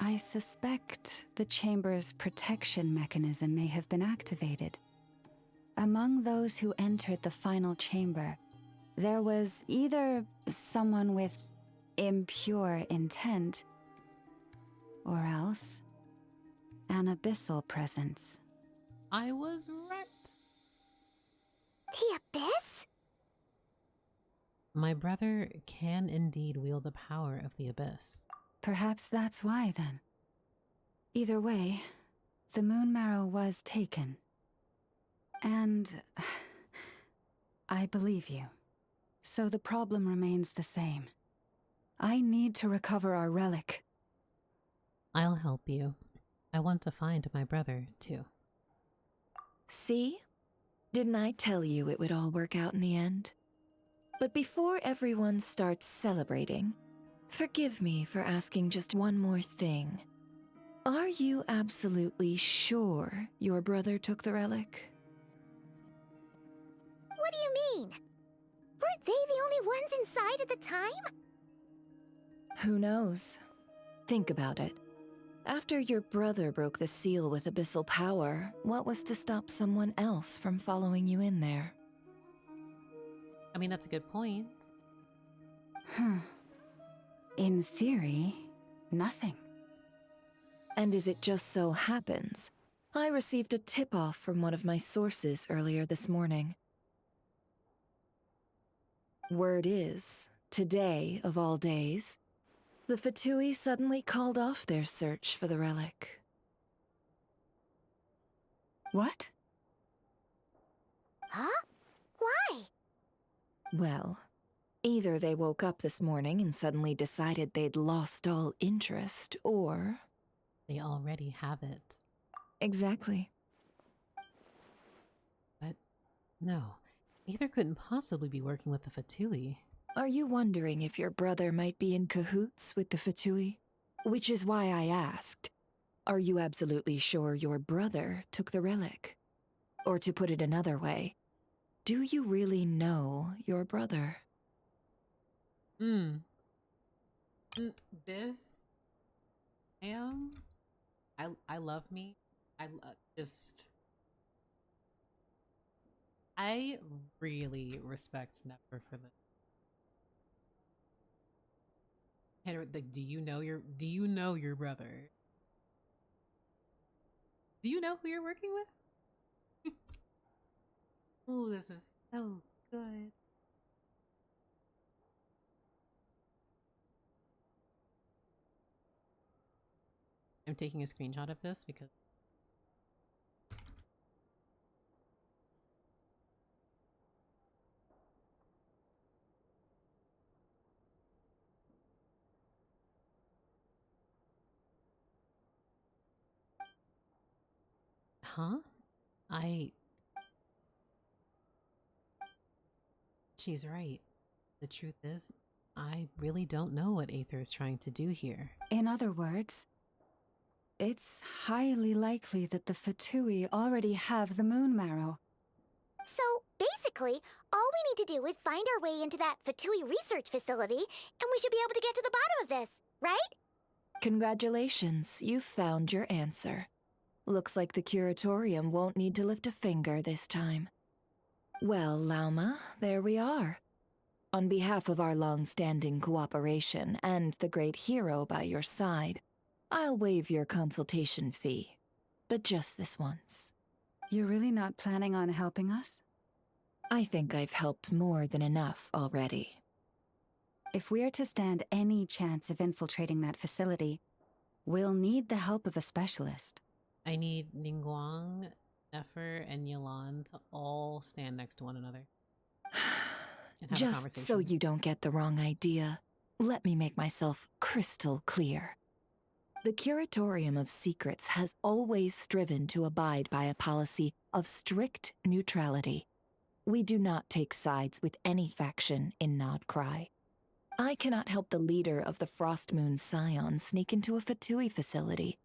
I suspect the Chamber's protection mechanism may have been activated. Among those who entered the final chamber, there was either someone with impure intent, or else an abyssal presence. I was right. The Abyss? My brother can indeed wield the power of the Abyss. Perhaps that's why, then. Either way, the moon marrow was taken. And I believe you. So the problem remains the same. I need to recover our relic. I'll help you. I want to find my brother, too. See? Didn't I tell you it would all work out in the end? But before everyone starts celebrating, forgive me for asking just one more thing. Are you absolutely sure your brother took the relic? What do you mean? Weren't they the only ones inside at the time? Who knows? Think about it. After your brother broke the seal with abyssal power, what was to stop someone else from following you in there? I mean, that's a good point. In theory, nothing. And as it just so happens, I received a tip-off from one of my sources earlier this morning. Word is, today of all days, the Fatui suddenly called off their search for the relic. What? Huh? Why? Well, either they woke up this morning and suddenly decided they'd lost all interest, or... They already have it. Exactly. But no, Aether couldn't possibly be working with the Fatui. Are you wondering if your brother might be in cahoots with the Fatui? Which is why I asked, are you absolutely sure your brother took the relic? Or to put it another way, do you really know your brother? This I love me. I really respect Never for this. Henry, like, do you know your brother? Do you know who you're working with? Oh, this is so good. I'm taking a screenshot of this because she's right. The truth is, I really don't know what Aether is trying to do here. In other words, it's highly likely that the Fatui already have the moon marrow. So, basically, all we need to do is find our way into that Fatui research facility, and we should be able to get to the bottom of this, right? Congratulations, you've found your answer. Looks like the curatorium won't need to lift a finger this time. Well, Lauma, there we are. On behalf of our long-standing cooperation and the great hero by your side, I'll waive your consultation fee. But just this once. You're really not planning on helping us? I think I've helped more than enough already. If we're to stand any chance of infiltrating that facility, we'll need the help of a specialist. I need Ningguang, Nefer, and Yelan to all stand next to one another. And have a Just conversation. so you don't get the wrong idea, let me make myself crystal clear. The Curatorium of Secrets has always striven to abide by a policy of strict neutrality. We do not take sides with any faction in Nod-Krai. I cannot help the leader of the Frostmoon Scions sneak into a Fatui facility.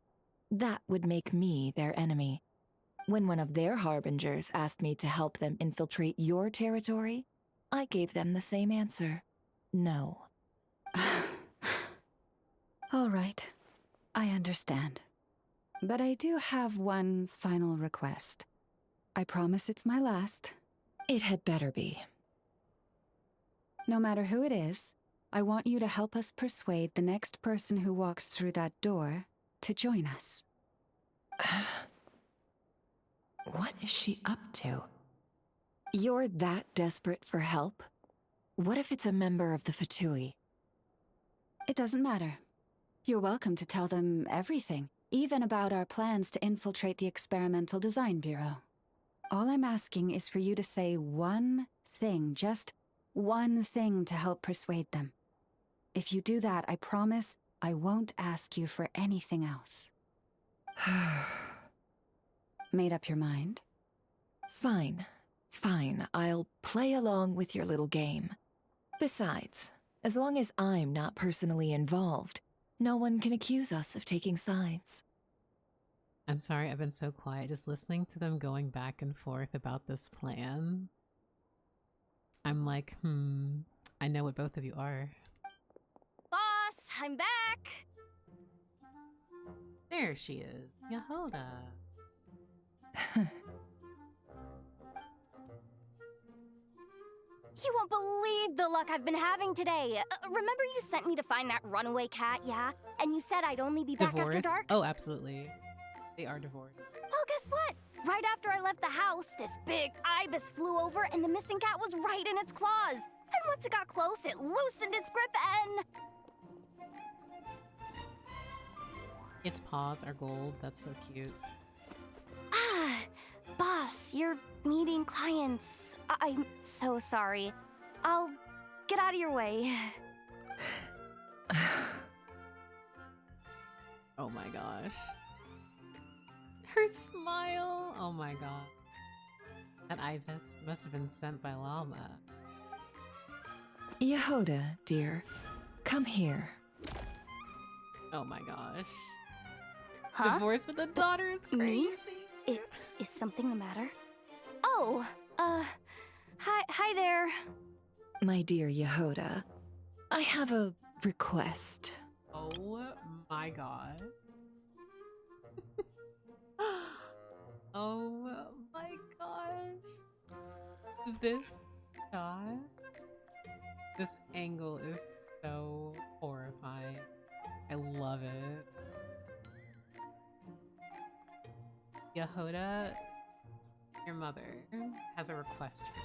That would make me their enemy. When one of their harbingers asked me to help them infiltrate your territory, I gave them the same answer. No. All right. I understand. But I do have one final request. I promise it's my last. It had better be. No matter who it is, I want you to help us persuade the next person who walks through that door to join us. What is she up to? You're that desperate for help? What if it's a member of the Fatui? It doesn't matter. You're welcome to tell them everything, even about our plans to infiltrate the Experimental Design Bureau. All I'm asking is for you to say one thing, just one thing to help persuade them. If you do that, I promise I won't ask you for anything else. Made up your mind? Fine. Fine, I'll play along with your little game. Besides, as long as I'm not personally involved, no one can accuse us of taking sides. I'm sorry, I've been so quiet, just listening to them going back and forth about this plan. I'm like, I know what both of you are. Boss, I'm back! There she is, Yehoda. You won't believe the luck I've been having today. Remember you sent me to find that runaway cat, yeah? And you said I'd only be back after Divorced? dark? Oh, absolutely. They are divorced. Well, guess what? Right after I left the house, this big ibis flew over and the missing cat was right in its claws. And once it got close, it loosened its grip and... Its paws are gold. That's so cute. Ah, boss, you're meeting clients. I'm so sorry. I'll get out of your way. Oh my gosh. Her smile. Oh my god. That ibis must have been sent by Llama. Yehoda, dear, come here. Oh my gosh. Huh? Divorce with a daughter is crazy. Me? Is something the matter? Oh, hi there. My dear Yehoda, I have a request. Oh my god. Oh my gosh. This shot, this angle is so horrifying. I love it. Yehoda, your mother has a request for you.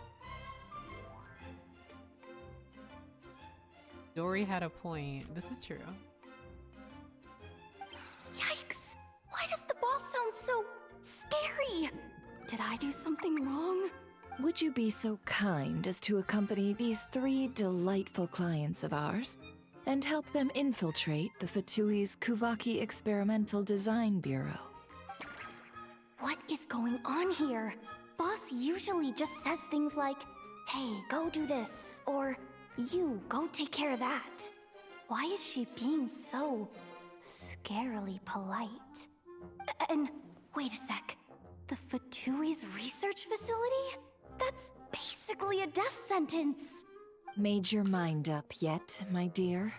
Dory had a point. This is true. Yikes! Why does the boss sound so scary? Did I do something wrong? Would you be so kind as to accompany these 3 delightful clients of ours and help them infiltrate the Fatui's Kuvaki Experimental Design Bureau? What is going on here? Boss usually just says things like, hey, go do this, or you, go take care of that. Why is she being so scarily polite? And wait a sec, the Fatui's research facility? That's basically a death sentence. Made your mind up yet, my dear?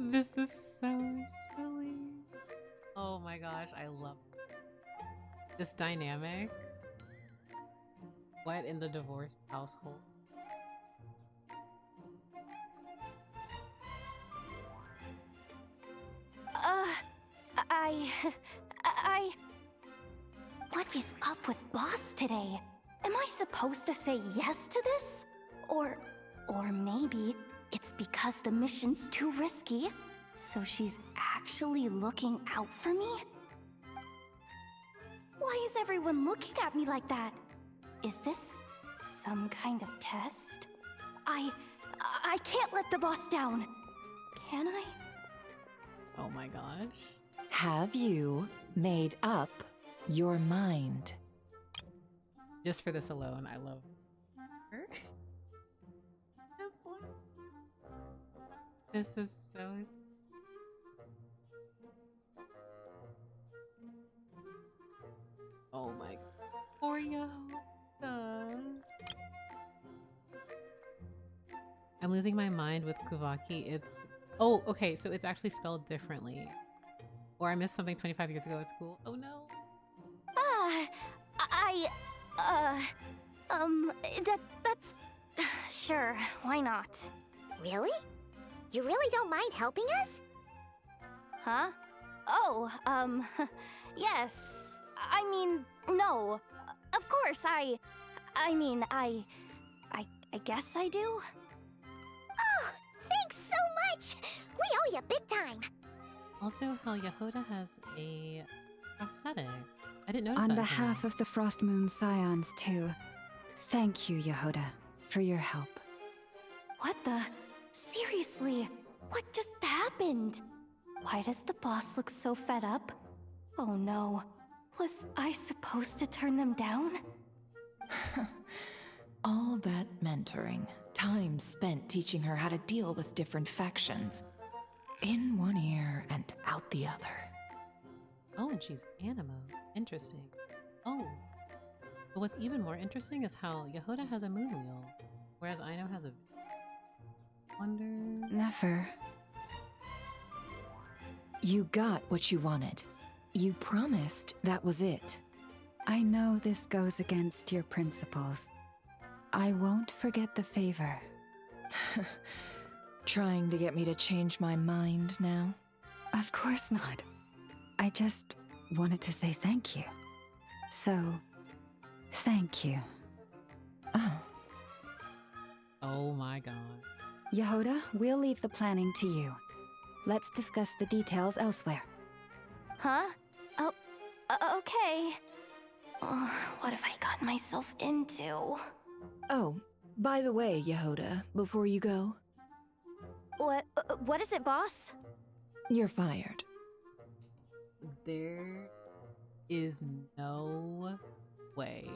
This is so silly. Oh my gosh, I love this dynamic. What in the divorced household? What is up with Boss today? Am I supposed to say yes to this? Or maybe it's because the mission's too risky, so she's actually looking out for me? Why is everyone looking at me like that? Is this some kind of test? I can't let the boss down. Can I? Oh my gosh. Have you made up your mind? Just for this alone, I love her. This is so... Oh my god. Poor Yehoda. I'm losing my mind with Kuvaki. It's... Oh, okay, so it's actually spelled differently. Or I missed something 25 years ago at school. Oh no. That's... Sure, why not? Really? You really don't mind helping us? Huh? Oh, yes. I mean, no. Of course, I guess I do. bitch! We owe you big time! Also, how Yehoda has a prosthetic. I didn't notice On that. behalf of the Frost Moon Scions, too, thank you, Yehoda, for your help. What the? Seriously, what just happened? Why does the boss look so fed up? Oh no, was I supposed to turn them down? All that mentoring, time spent teaching her how to deal with different factions. In one ear and out the other. Oh, and she's animo. Interesting. Oh. But what's even more interesting is how Yehoda has a moon wheel, whereas Aino has a... Wonder... Nefer. You got what you wanted. You promised that was it. I know this goes against your principles. I won't forget the favor. Trying to get me to change my mind now? Of course not. I just wanted to say thank you. So, thank you. Oh. Oh my god. Yehoda, we'll leave the planning to you. Let's discuss the details elsewhere. Huh? Oh, okay. Oh, what have I gotten myself into? Oh, by the way, Yehoda, before you go... What is it, boss? You're fired. There is no way.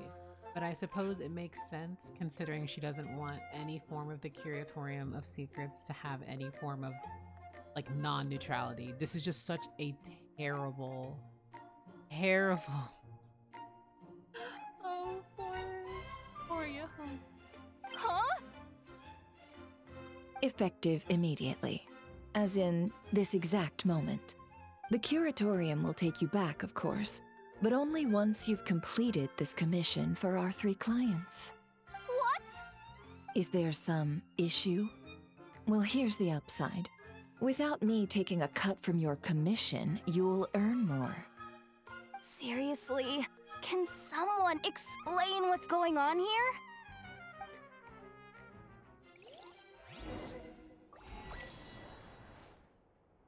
But I suppose it makes sense considering she doesn't want any form of the Curatorium of Secrets to have any form of, like, non-neutrality. This is just such a terrible... Oh, poor Yehoda. Huh? Effective immediately. As in, this exact moment. The Curatorium will take you back, of course, but only once you've completed this commission for our 3 clients. What? Is there some issue? Well, here's the upside. Without me taking a cut from your commission, you'll earn more. Seriously? Can someone explain what's going on here?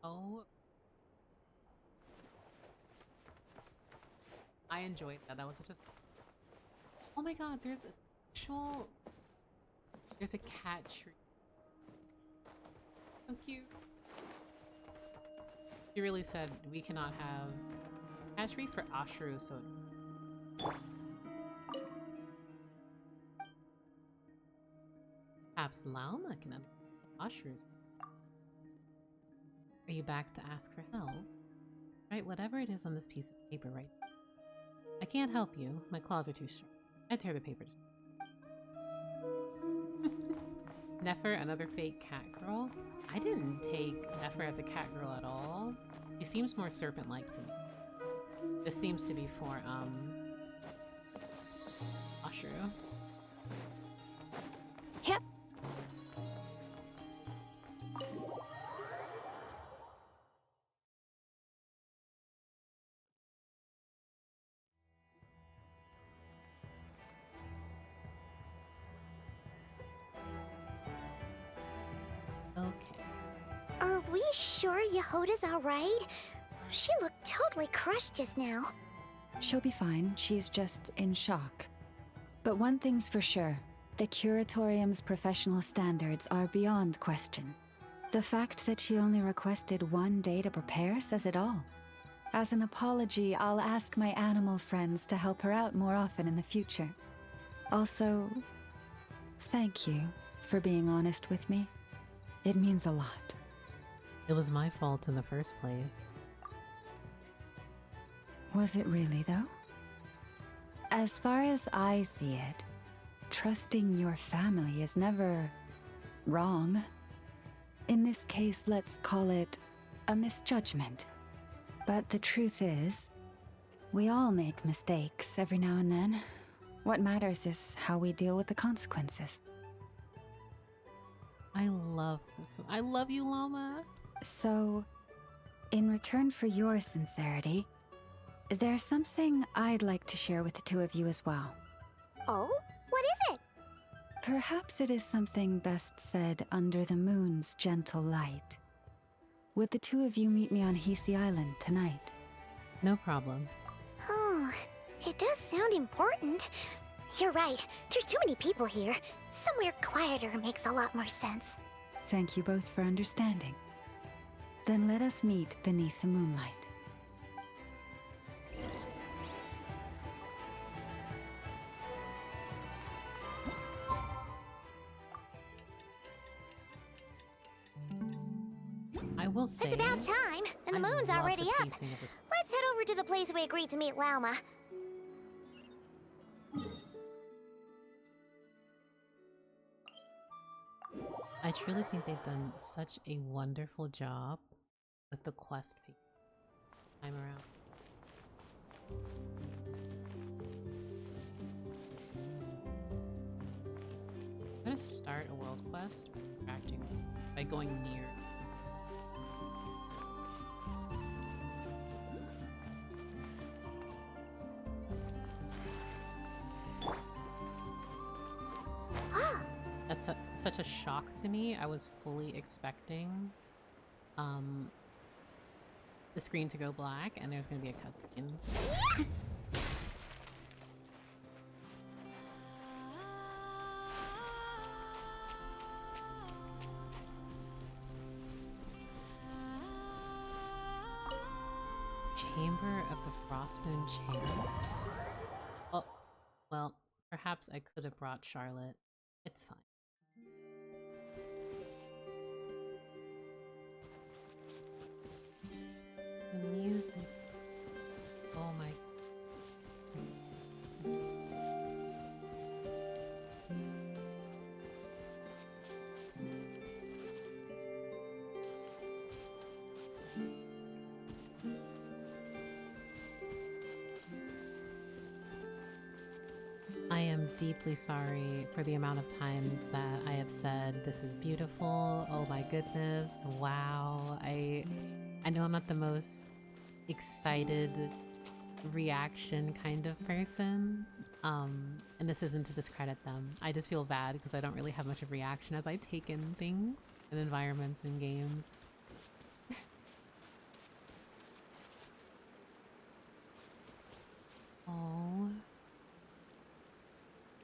Oh. I enjoyed that. That was such a... Oh my god, there's a cat tree. So cute. She really said we cannot have cat tree for Ashru, so... Perhaps Lauma can have Ashru's. Are you back to ask for help? Write whatever it is on this piece of paper right now. I can't help you. My claws are too strong. I tear the paper. Nefer, another fake cat girl? I didn't take Nefer as a cat girl at all. She seems more serpent-like to me. This seems to be for, Ashru. Yep. Okay. Are we sure Yehoda's alright? She looked totally crushed just now. She'll be fine. She's just in shock. But one thing's for sure. The Curatorium's professional standards are beyond question. The fact that she only requested 1 day to prepare says it all. As an apology, I'll ask my animal friends to help her out more often in the future. Also, thank you for being honest with me. It means a lot. It was my fault in the first place. Was it really, though? As far as I see it, trusting your family is never wrong. In this case, let's call it a misjudgment. But the truth is, we all make mistakes every now and then. What matters is how we deal with the consequences. I love this. I love you, Llama. So, in return for your sincerity, there's something I'd like to share with the 2 of you as well. Oh? What is it? Perhaps it is something best said under the moon's gentle light. would the two of you meet me on Hisi Island tonight? No problem. Oh, it does sound important. You're right. There's too many people here. Somewhere quieter makes a lot more sense. Thank you both for understanding. Then let us meet beneath the moonlight. I will say, It's about time, and the I moon's love already the up. pacing of this. Let's head over to the place we agreed to meet Lauma. I truly think they've done such a wonderful job with the quest piece time around. I'm gonna start a world quest by interacting by going near. That's such a shock to me. I was fully expecting the screen to go black and there's gonna be a cutscene. Chamber of the Frostmoon Chamber. Oh, well, perhaps I could have brought Charlotte. It's fine. The music. Oh my. I am deeply sorry for the amount of times that I have said this is beautiful. Oh my goodness. Wow. I know I'm not the most excited reaction kind of person. And this isn't to discredit them. I just feel bad because I don't really have much of reaction as I take in things and environments and games. Oh.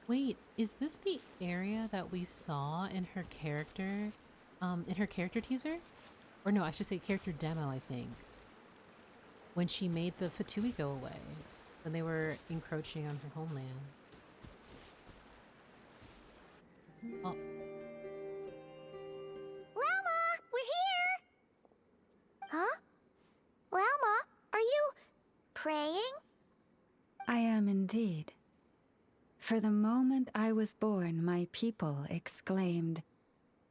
Wait, is this the area that we saw in her character teaser? Or no, I should say character demo, I think. When she made the Fatui go away. When they were encroaching on her homeland. Oh. Lauma, we're here! Huh? Lauma, are you praying? I am indeed. For the moment I was born, my people exclaimed,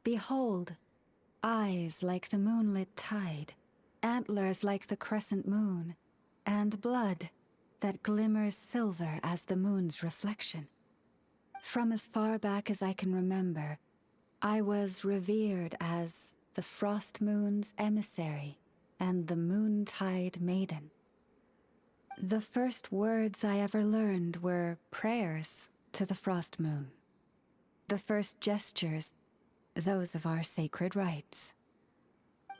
"Behold, eyes like the moonlit tide, antlers like the crescent moon, and blood that glimmers silver as the moon's reflection." From as far back as I can remember, I was revered as the Frost Moon's emissary and the Moontide Maiden. The first words I ever learned were prayers to the Frost Moon. The first gestures, those of our sacred rites.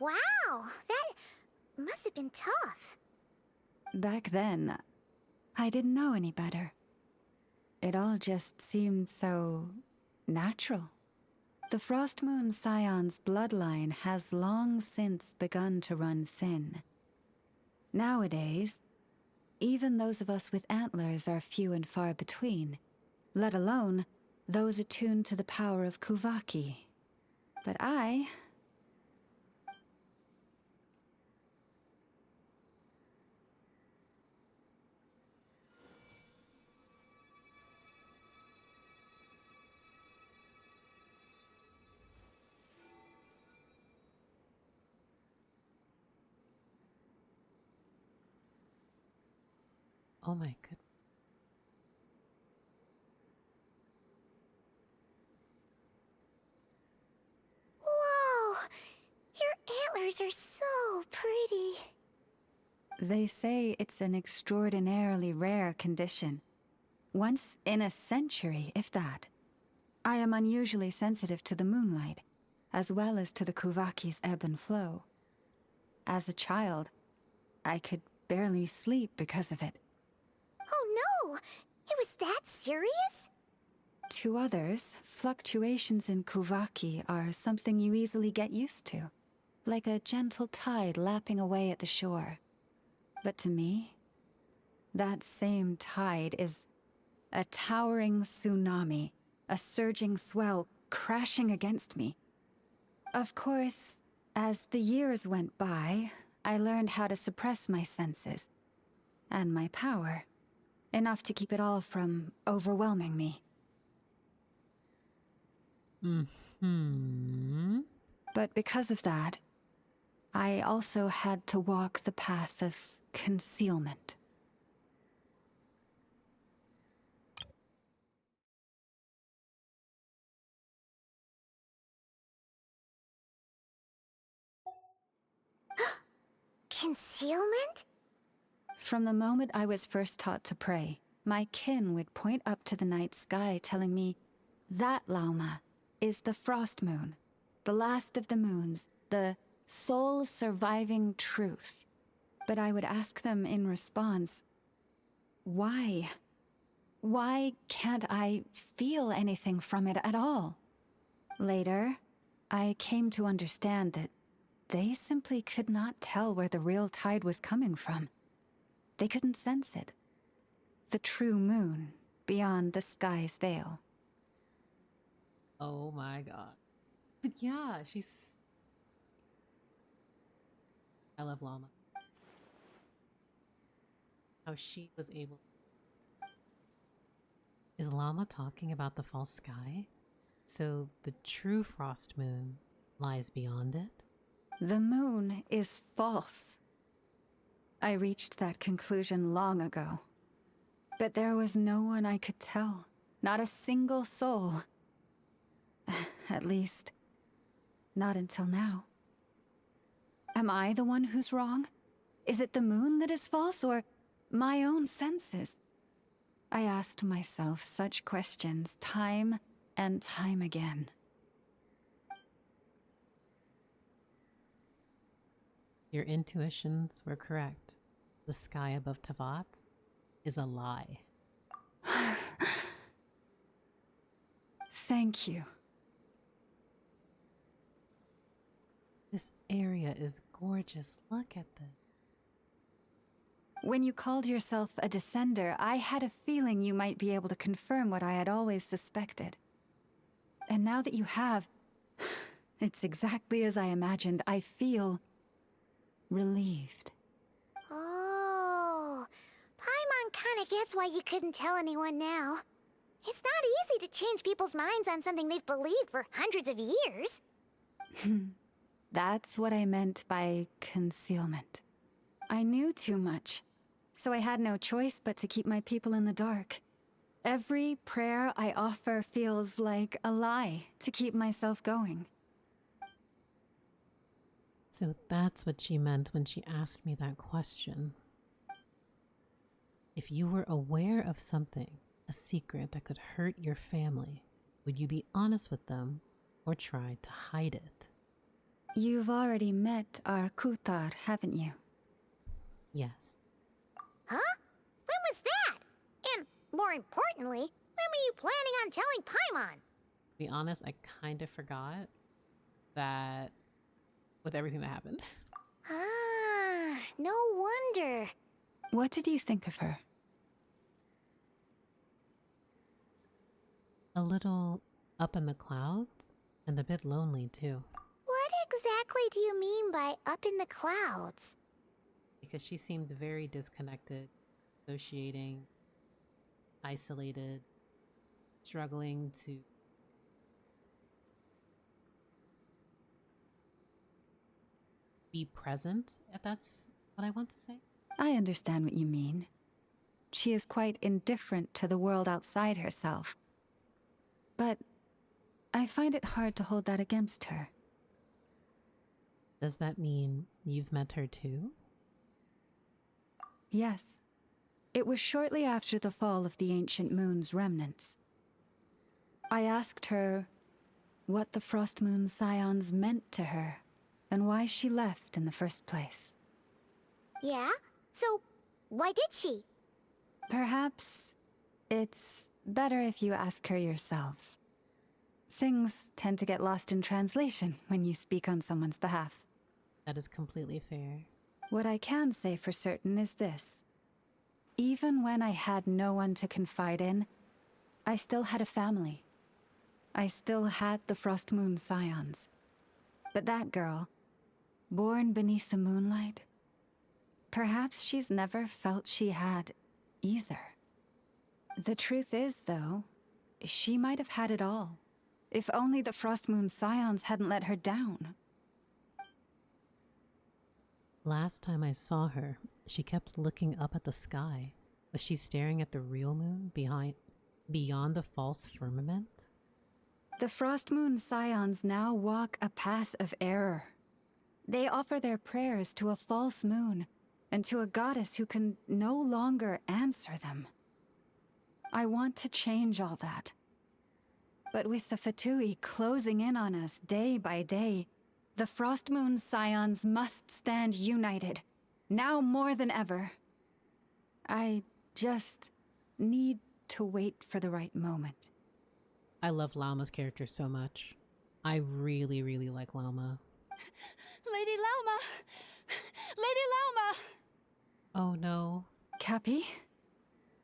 Wow, that must have been tough. Back then, I didn't know any better. It all just seemed so natural. The Frost Moon Scion's bloodline has long since begun to run thin. Nowadays, even those of us with antlers are few and far between, let alone those attuned to the power of Kuvaki. But I... Oh my goodness. Whoa! Your antlers are so pretty. They say it's an extraordinarily rare condition. Once in a century, if that. I am unusually sensitive to the moonlight, as well as to the Kuvaki's ebb and flow. as a child. I could barely sleep because of it. Oh no! It was that serious? To others, fluctuations in Kuvaki are something you easily get used to, like a gentle tide lapping away at the shore. But to me, that same tide is a towering tsunami, a surging swell crashing against me. Of course, as the years went by, I learned how to suppress my senses and my power, enough to keep it all from overwhelming me. But because of that, I also had to walk the path of concealment. Concealment? From the moment I was first taught to pray, my kin would point up to the night sky telling me, "That, Lauma, is the frost moon, the last of the moons, the sole surviving truth." But I would ask them in response, why? Why can't I feel anything from it at all? Later, I came to understand that they simply could not tell where the real tide was coming from. They couldn't sense it. The true moon beyond the sky's veil. Oh my god. But yeah, I love Llama. How she was able. Is Llama talking about the false sky? So the true frost moon lies beyond it? The moon is false. I reached that conclusion long ago. But there was no one I could tell. Not a single soul. At least, not until now. Am I the one who's wrong? Is it the moon that is false, or my own senses? I asked myself such questions time and time again. Your intuitions were correct. The sky above Tavat is a lie. Thank you. This area is gorgeous. Look at this. When you called yourself a descender, I had a feeling you might be able to confirm what I had always suspected. And now that you have, it's exactly as I imagined. I feel relieved. Oh, Paimon kinda gets why you couldn't tell anyone now. It's not easy to change people's minds on something they've believed for hundreds of years. That's what I meant by concealment. I knew too much, so I had no choice but to keep my people in the dark. Every prayer I offer feels like a lie to keep myself going. So that's what she meant when she asked me that question. If you were aware of something, a secret that could hurt your family, would you be honest with them or try to hide it? You've already met our Kutar, haven't you? Yes. Huh? When was that? And, more importantly, when were you planning on telling Paimon? To be honest, I kind of forgot that with everything that happened. Ah, no wonder. What did you think of her? A little up in the clouds and a bit lonely too. What exactly do you mean by up in the clouds? Because she seemed very disconnected, associating, isolated, struggling to be present, if that's what I want to say. I understand what you mean. She is quite indifferent to the world outside herself. But I find it hard to hold that against her. Does that mean you've met her too? Yes. It was shortly after the fall of the ancient moon's remnants. I asked her what the Frost Moon Scions meant to her, and why she left in the first place. Yeah? So, why did she? Perhaps it's better if you ask her yourselves. Things tend to get lost in translation when you speak on someone's behalf. That is completely fair. What I can say for certain is this. Even when I had no one to confide in, I still had a family. I still had the Frost Moon Scions. But that girl, born beneath the moonlight, perhaps she's never felt she had either. The truth is, though, she might have had it all, if only the Frost Moon Scions hadn't let her down. Last time I saw her, she kept looking up at the sky. Was she staring at the real moon beyond the false firmament? The Frost Moon Scions now walk a path of error. They offer their prayers to a false moon and to a goddess who can no longer answer them. I want to change all that. But with the Fatui closing in on us day by day, the Frost Moon Scions must stand united, now more than ever. I just need to wait for the right moment. I love Lauma's character so much. I really, really like Lauma. Lady Lauma! Lady Lauma! Oh no. Cappy?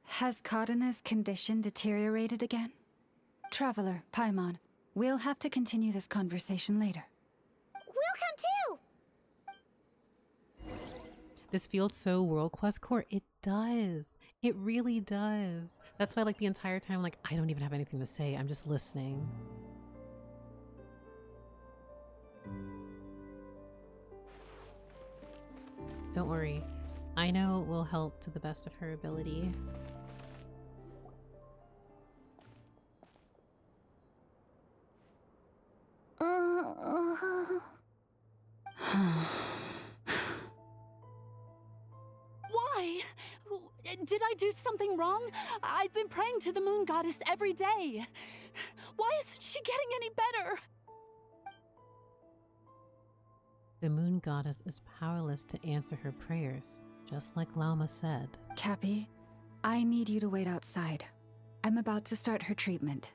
Has Cardina's condition deteriorated again? Traveler, Paimon, we'll have to continue this conversation later. We'll come too! This feels so World Quest core. It does. It really does. That's why, like, the entire time, like, I don't even have anything to say. I'm just listening. Don't worry. I know we'll help to the best of her ability. Why? Did I do something wrong? I've been praying to the moon goddess every day. Why isn't she getting any better? The moon goddess is powerless to answer her prayers, just like Lauma said. Cappy, I need you to wait outside. I'm about to start her treatment.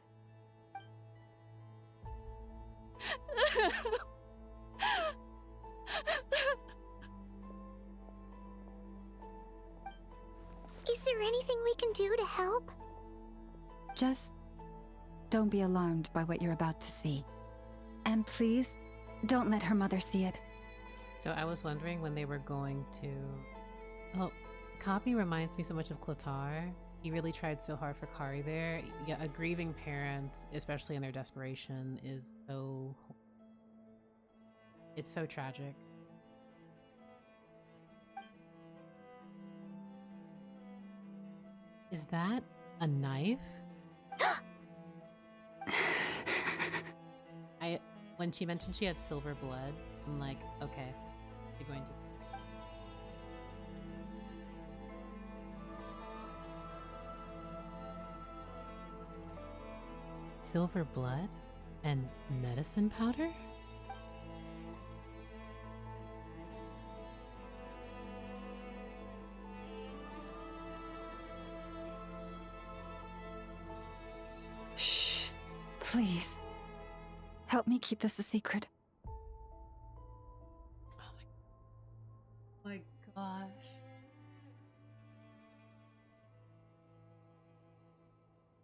Is there anything we can do to help? Just don't be alarmed by what you're about to see. And please, don't let her mother see it. So I was wondering when they were going to... Oh, Copy reminds me so much of Clotar. He really tried so hard for Kari there. Yeah, a grieving parent, especially in their desperation, is so... It's so tragic. Is that a knife? When she mentioned she had silver blood, I'm like, okay, you're going to. Silver blood and medicine powder? Shh, please. Help me keep this a secret. Oh my gosh.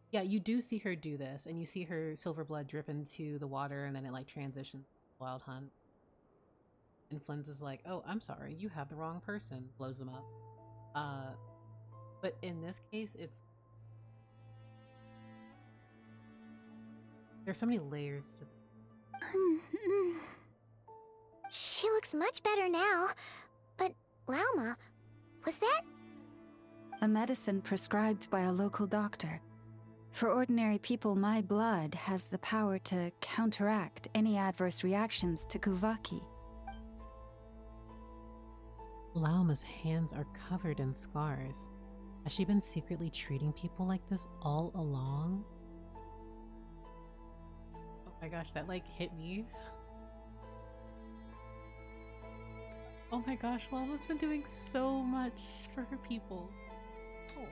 Yeah, you do see her do this, and you see her silver blood drip into the water, and then it like transitions to Wild Hunt. And Flynn's is like, oh, I'm sorry, you have the wrong person. Blows them up. But in this case, there's so many layers to this. She looks much better now. But, Lauma, was that? A medicine prescribed by a local doctor. For ordinary people, my blood has the power to counteract any adverse reactions to Kuvaki. Lauma's hands are covered in scars. Has she been secretly treating people like this all along? Oh my gosh, that like hit me. Oh my gosh, Llama's been doing so much for her people. Oh.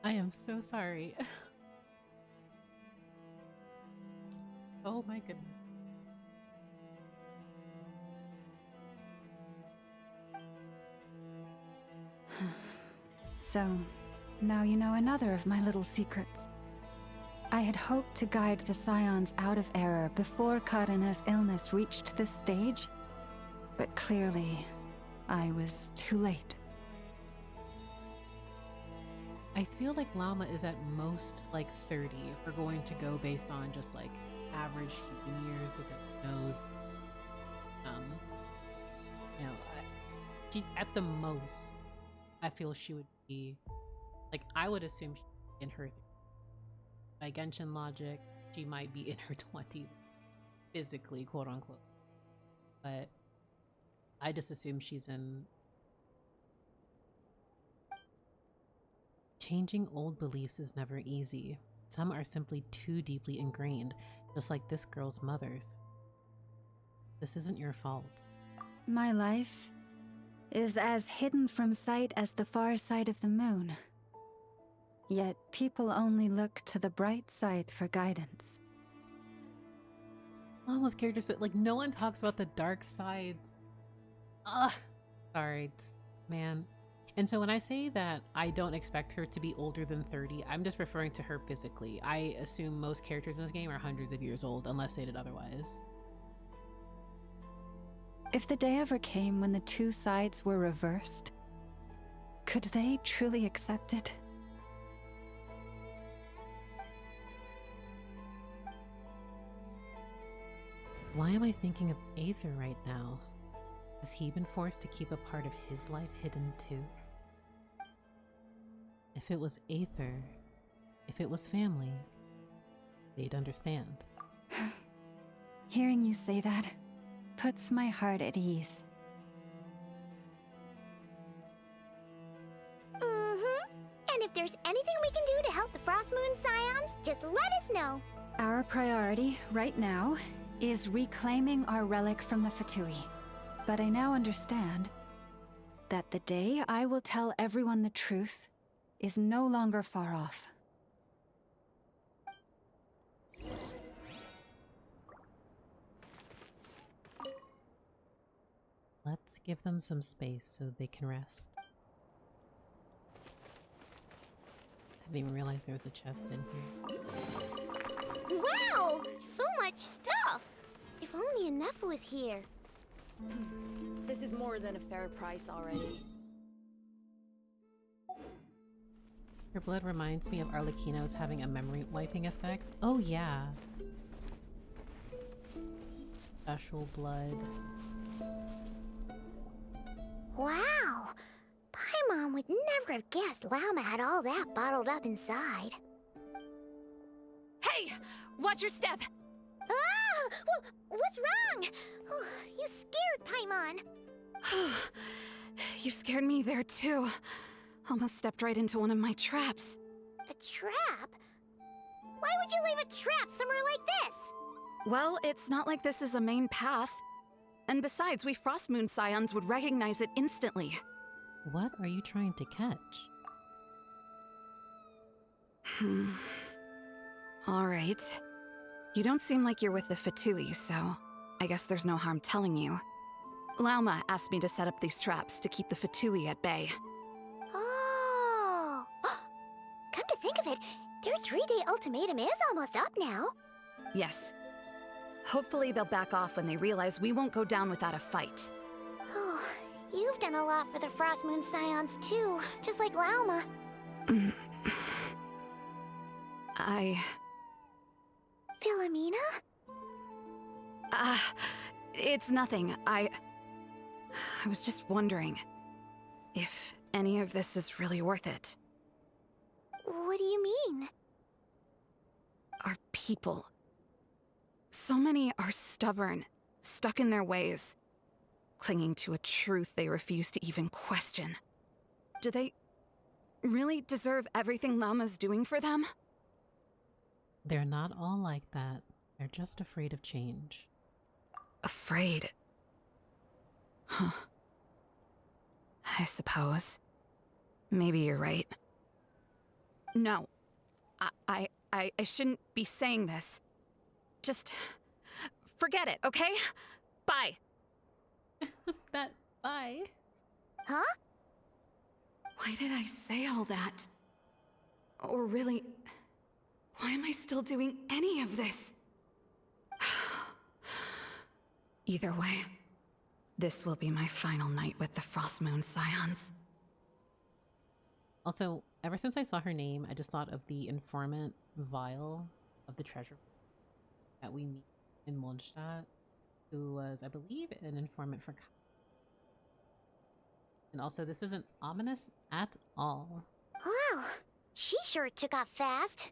I am so sorry. Oh my goodness. So, now you know another of my little secrets. I had hoped to guide the Scions out of error before Karina's illness reached this stage, but clearly, I was too late. I feel like Llama is at most like 30 if we're going to go based on just like average human years because who knows. She at the most, I feel she would be like I would assume in her by Genshin logic, she might be in her 20s physically, quote unquote. But I just assume she's in. Changing old beliefs is never easy. Some are simply too deeply ingrained, just like this girl's mother's. This isn't your fault. My life is as hidden from sight as the far side of the moon. Yet people only look to the bright side for guidance. Almost character said, like, no one talks about the dark sides. Ugh. Sorry, man. And so when I say that I don't expect her to be older than 30, I'm just referring to her physically. I assume most characters in this game are hundreds of years old, unless stated otherwise. If the day ever came when the two sides were reversed, could they truly accept it? Why am I thinking of Aether right now? Has he been forced to keep a part of his life hidden too? If it was Aether, if it was family, they'd understand. Hearing you say that puts my heart at ease. And if there's anything we can do to help the Frost Moon Scions, just let us know. Our priority right now is reclaiming our relic from the Fatui. But I now understand that the day I will tell everyone the truth is no longer far off. Let's give them some space so they can rest. I didn't even realize there was a chest in here. Wow! So much stuff! If only enough was here. This is more than a fair price already. Her blood reminds me of Arlecchino's having a memory wiping effect. Oh yeah. Special blood. Wow! Paimon would never have guessed Llama had all that bottled up inside. Hey! Watch your step! Ah! What's wrong? Oh, you scared Paimon. You scared me there too. Almost stepped right into one of my traps. A trap? Why would you leave a trap somewhere like this? Well, it's not like this is a main path. And besides, we Frostmoon Scions would recognize it instantly. What are you trying to catch? Alright. You don't seem like you're with the Fatui, so I guess there's no harm telling you. Lauma asked me to set up these traps to keep the Fatui at bay. Oh! Come to think of it, their 3-day ultimatum is almost up now. Yes. Hopefully they'll back off when they realize we won't go down without a fight. Oh, you've done a lot for the Frost Moon Scions too, just like Lauma. Philomena? It's nothing. I was just wondering if any of this is really worth it. What do you mean? Our people. So many are stubborn, stuck in their ways, clinging to a truth they refuse to even question. Do they really deserve everything Llama's doing for them? They're not all like that. They're just afraid of change. Afraid? Huh. I suppose. Maybe you're right. No. I shouldn't be saying this. Just forget it, okay? Bye. Bye. Huh? Why did I say all that? Or really, why am I still doing any of this? Either way, this will be my final night with the Frostmoon Scions. Also, ever since I saw her name, I just thought of the informant Vial of the treasure that we meet in Mondstadt, who was, I believe, an informant for. And also, this isn't ominous at all. Wow, she sure took off fast.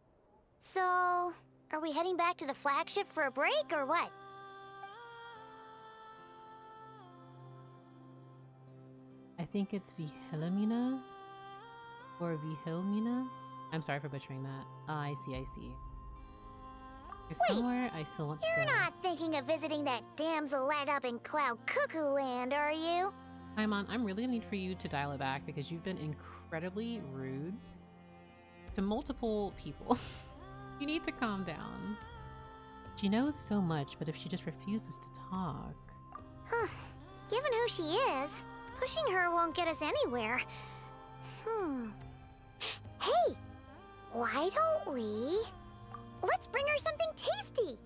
So, are we heading back to the flagship for a break or what? I think it's Wilhelmina or Wilhelmina. I'm sorry for butchering that. I see. There's somewhere I still want to go. You're not thinking of visiting that damsel light up in Cloud Cuckoo Land, are you? Paimon, I'm really gonna need for you to dial it back because you've been incredibly rude to multiple people. You need to calm down. She knows so much, but if she just refuses to talk... Huh. Given who she is, pushing her won't get us anywhere. Hey! Why don't we... Let's bring her something tasty!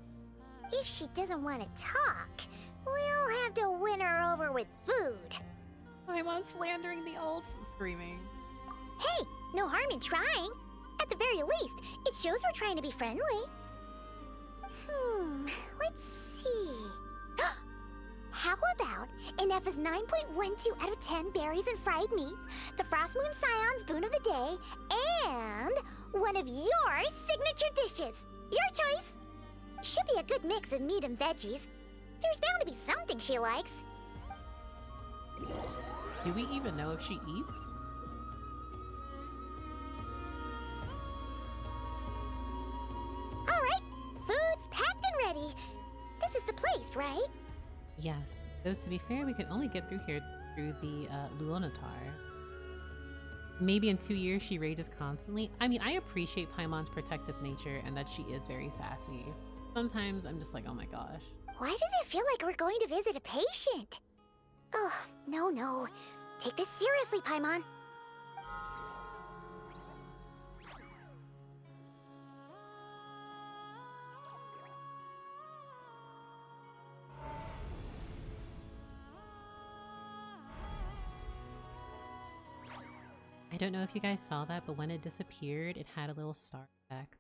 If she doesn't want to talk, we'll have to win her over with food. Paimon slandering the ults, screaming. Hey! No harm in trying! At the very least, it shows we're trying to be friendly. Let's see... How about an F's 9.12 out of 10 berries and fried meat, the Frostmoon Scion's boon of the day, and one of your signature dishes? Your choice! Should be a good mix of meat and veggies. There's bound to be something she likes. Do we even know if she eats? Alright, food's packed and ready. This is the place, right? Yes, though to be fair, we can only get through here through the Luonatar. Maybe in 2 years she rages constantly. I mean, I appreciate Paimon's protective nature and that she is very sassy. Sometimes I'm just like, oh my gosh. Why does it feel like we're going to visit a patient? Oh, no. Take this seriously, Paimon. I don't know if you guys saw that, but when it disappeared, it had a little star effect.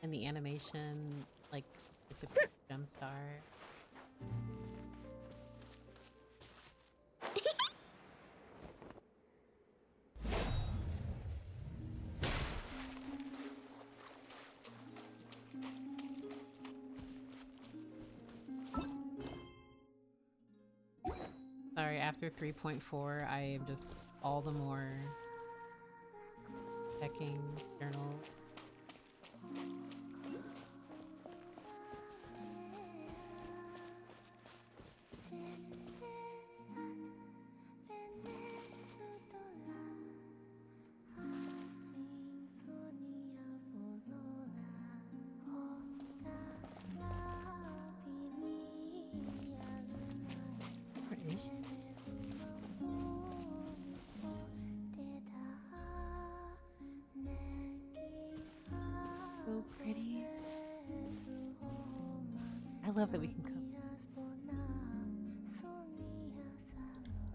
And the animation, like the gem star. Sorry, after 3.4, I am just all the more checking journal. So pretty. I love that we can come.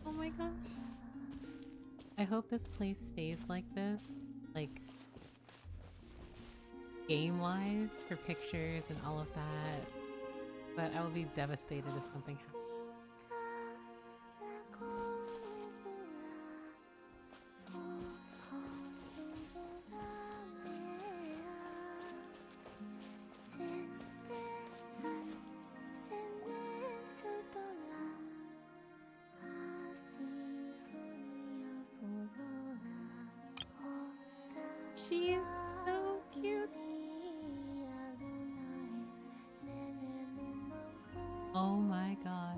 Oh my gosh. I hope this place stays like this, like game-wise for pictures and all of that. But I will be devastated if something happens. She is so cute. Oh my god.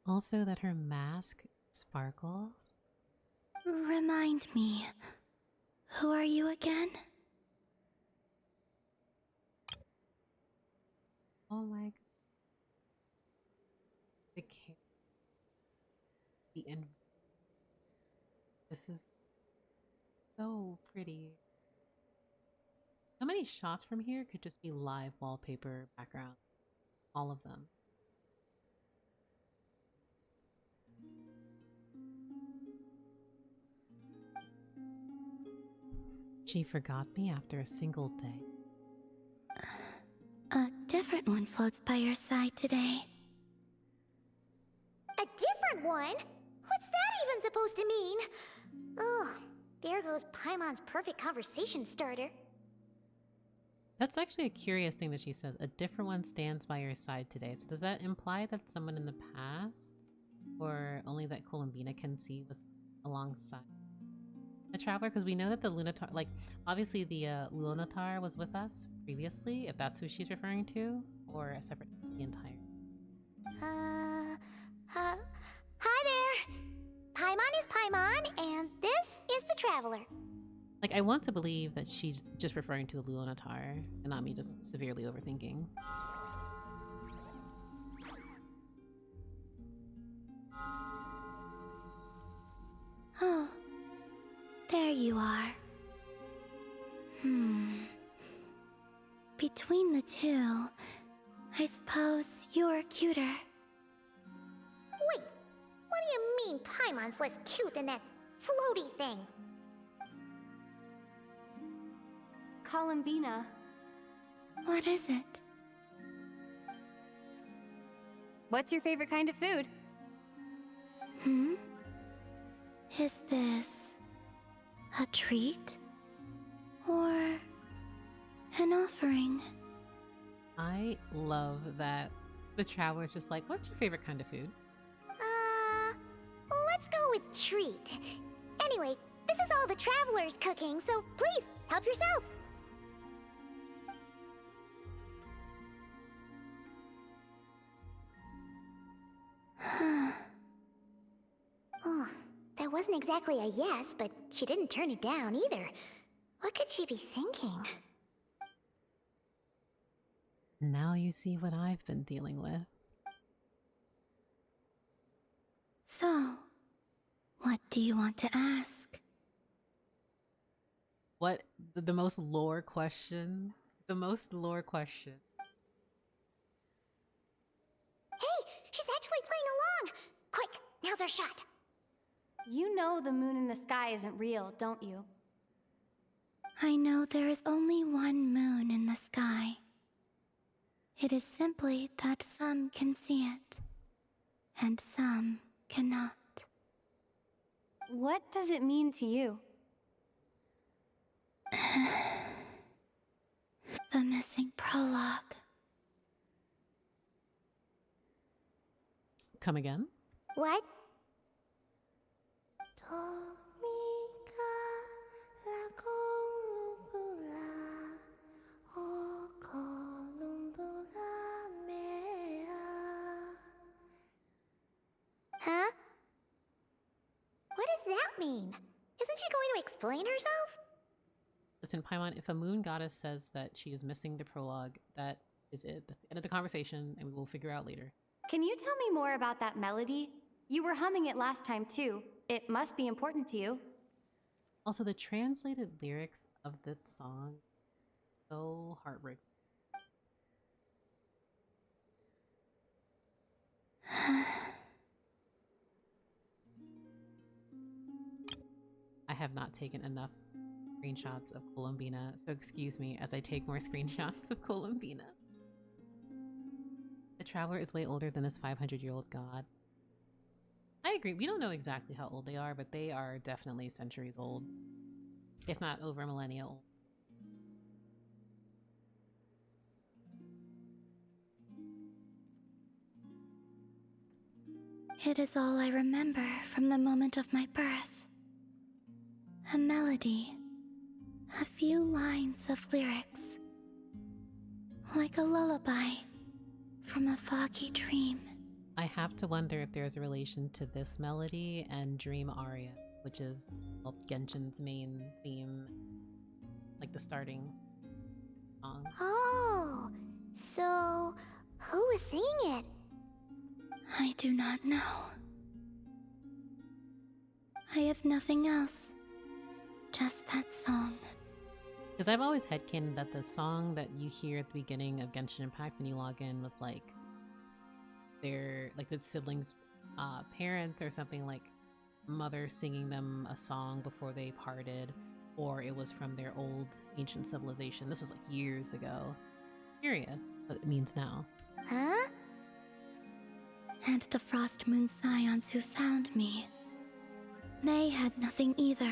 Also that her mask sparkles. Remind me, who are you again? Oh my god. The ca- the in This is so pretty. So many shots from here could just be live wallpaper background. All of them. She forgot me after a single day. A different one floats by your side today. A different one? What's that even supposed to mean? Ugh, there goes Paimon's perfect conversation starter. That's actually a curious thing that she says. A different one stands by your side today. So does that imply that someone in the past? Or only that Columbina can see was alongside the Traveler? Because we know that the Lunatar, like, obviously the Lunatar was with us previously, if that's who she's referring to, or a separate entire. Hi there! Paimon is Paimon, and this is the Traveler. Like, I want to believe that she's just referring to the Lunatar, and not me just severely overthinking. Oh, there you are. Between the two, I suppose you're cuter. Wait, what do you mean Paimon's less cute than that floaty thing? Columbina. What is it? What's your favorite kind of food? Is this a treat? Or an offering? I love that the Traveler's just like, what's your favorite kind of food? Let's go with treat. Anyway, this is all the Traveler's cooking, so please, help yourself. Oh, that wasn't exactly a yes, but she didn't turn it down either. What could she be thinking? Now you see what I've been dealing with. So, what do you want to ask? What the most lore question? The most lore question. Hey, she's actually playing along! Quick, now's our shot. You know the moon in the sky isn't real, don't you? I know there is only one moon in the sky. It is simply that some can see it, and some cannot. What does it mean to you? The missing prologue. Come again? What? Huh? What does that mean? Isn't she going to explain herself? Listen, Paimon, if a moon goddess says that she is missing the prologue, that is it. That's the end of the conversation, and we will figure out later. Can you tell me more about that melody? You were humming it last time too. It must be important to you. Also, the translated lyrics of this song, so heartbreaking. I have not taken enough screenshots of Columbina, so excuse me as I take more screenshots of Columbina. The Traveler is way older than this 500-year-old god. I agree. We don't know exactly how old they are, but they are definitely centuries old, if not over a millennia old. It is all I remember from the moment of my birth. A melody, a few lines of lyrics, like a lullaby from a foggy dream. I have to wonder if there's a relation to this melody and Dream Aria, which is Genshin's main theme, like the starting song. Oh, so who was singing it? I do not know. I have nothing else, just that song. Because I've always headcanoned that the song that you hear at the beginning of Genshin Impact when you log in was like their, like the siblings' parents or something, like mother singing them a song before they parted, or it was from their old ancient civilization. This was like years ago. Curious what it means now. Huh? And the Frost Moon Scions who found me, they had nothing either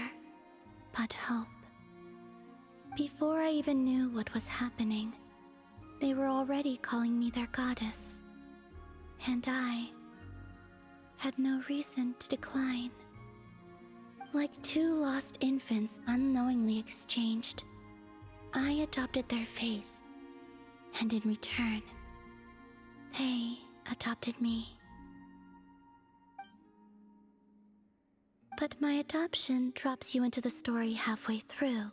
but hope. Before I even knew what was happening, they were already calling me their goddess. And I had no reason to decline. Like two lost infants unknowingly exchanged, I adopted their faith, and in return, they adopted me. But my adoption drops you into the story halfway through.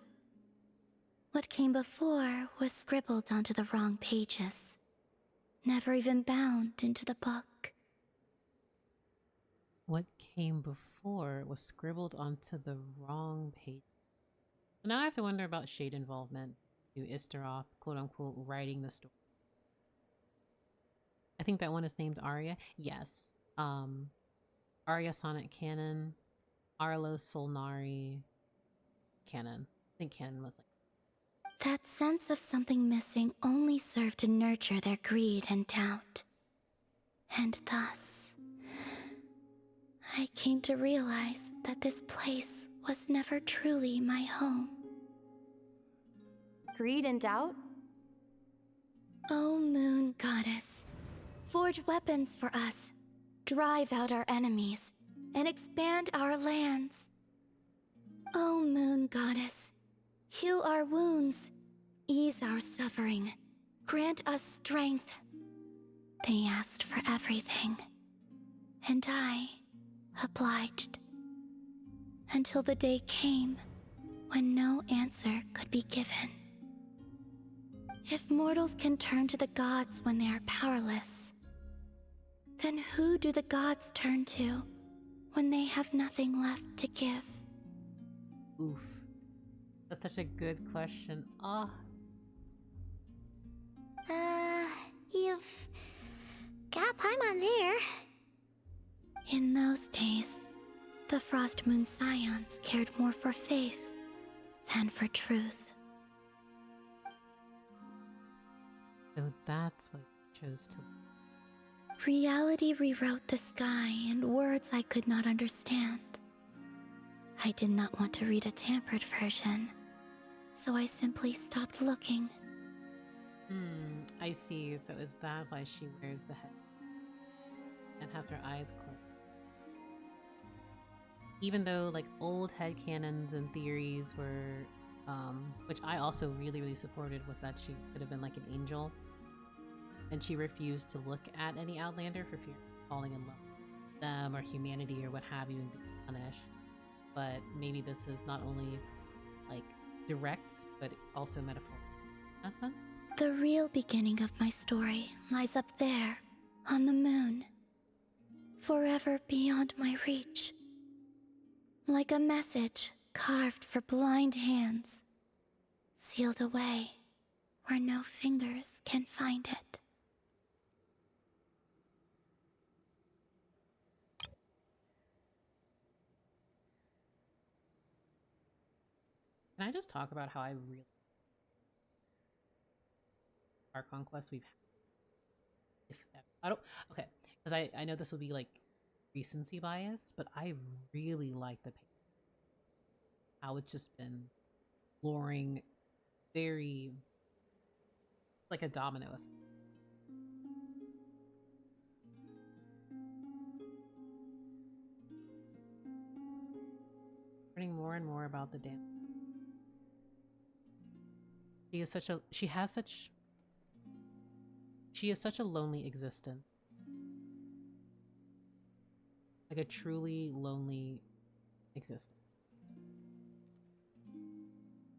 What came before was scribbled onto the wrong pages, never even bound into the book. What came before was scribbled onto the wrong page. So now I have to wonder about Shade involvement to Isteroth, quote unquote, writing the story. I think that one is named Arya. Yes. Arya Sonnet Canon, Arlos Solnari Canon. I think Canon was like. That sense of something missing only served to nurture their greed and doubt. And thus, I came to realize that this place was never truly my home. Greed and doubt? O Moon Goddess, forge weapons for us, drive out our enemies, and expand our lands. O Moon Goddess, heal our wounds, ease our suffering, grant us strength. They asked for everything, and I obliged. Until the day came when no answer could be given. If mortals can turn to the gods when they are powerless, then who do the gods turn to when they have nothing left to give? Oof. That's such a good question. You've got Paimon there. In those days, the Frost Moon Scions cared more for faith than for truth. So that's what you chose to. Reality rewrote the sky in words I could not understand. I did not want to read a tampered version, so I simply stopped looking. I see. So is that why she wears the head and has her eyes closed? Even though like old headcanons and theories were, which I also really supported, was that she could have been like an angel, and she refused to look at any Outlander for fear of falling in love with them or humanity or what have you and being punished. But maybe this is not only like direct, but also metaphorical. In that sense? The real beginning of my story lies up there, on the moon, forever beyond my reach. Like a message carved for blind hands, sealed away where no fingers can find it. Can I just talk about how I really our conquest we've had? If that, I don't okay, because I know this will be like recency bias, but I really like the how it's just been luring very like a domino effect. Learning more and more about the dam. She is such a lonely existence. Like a truly lonely existence.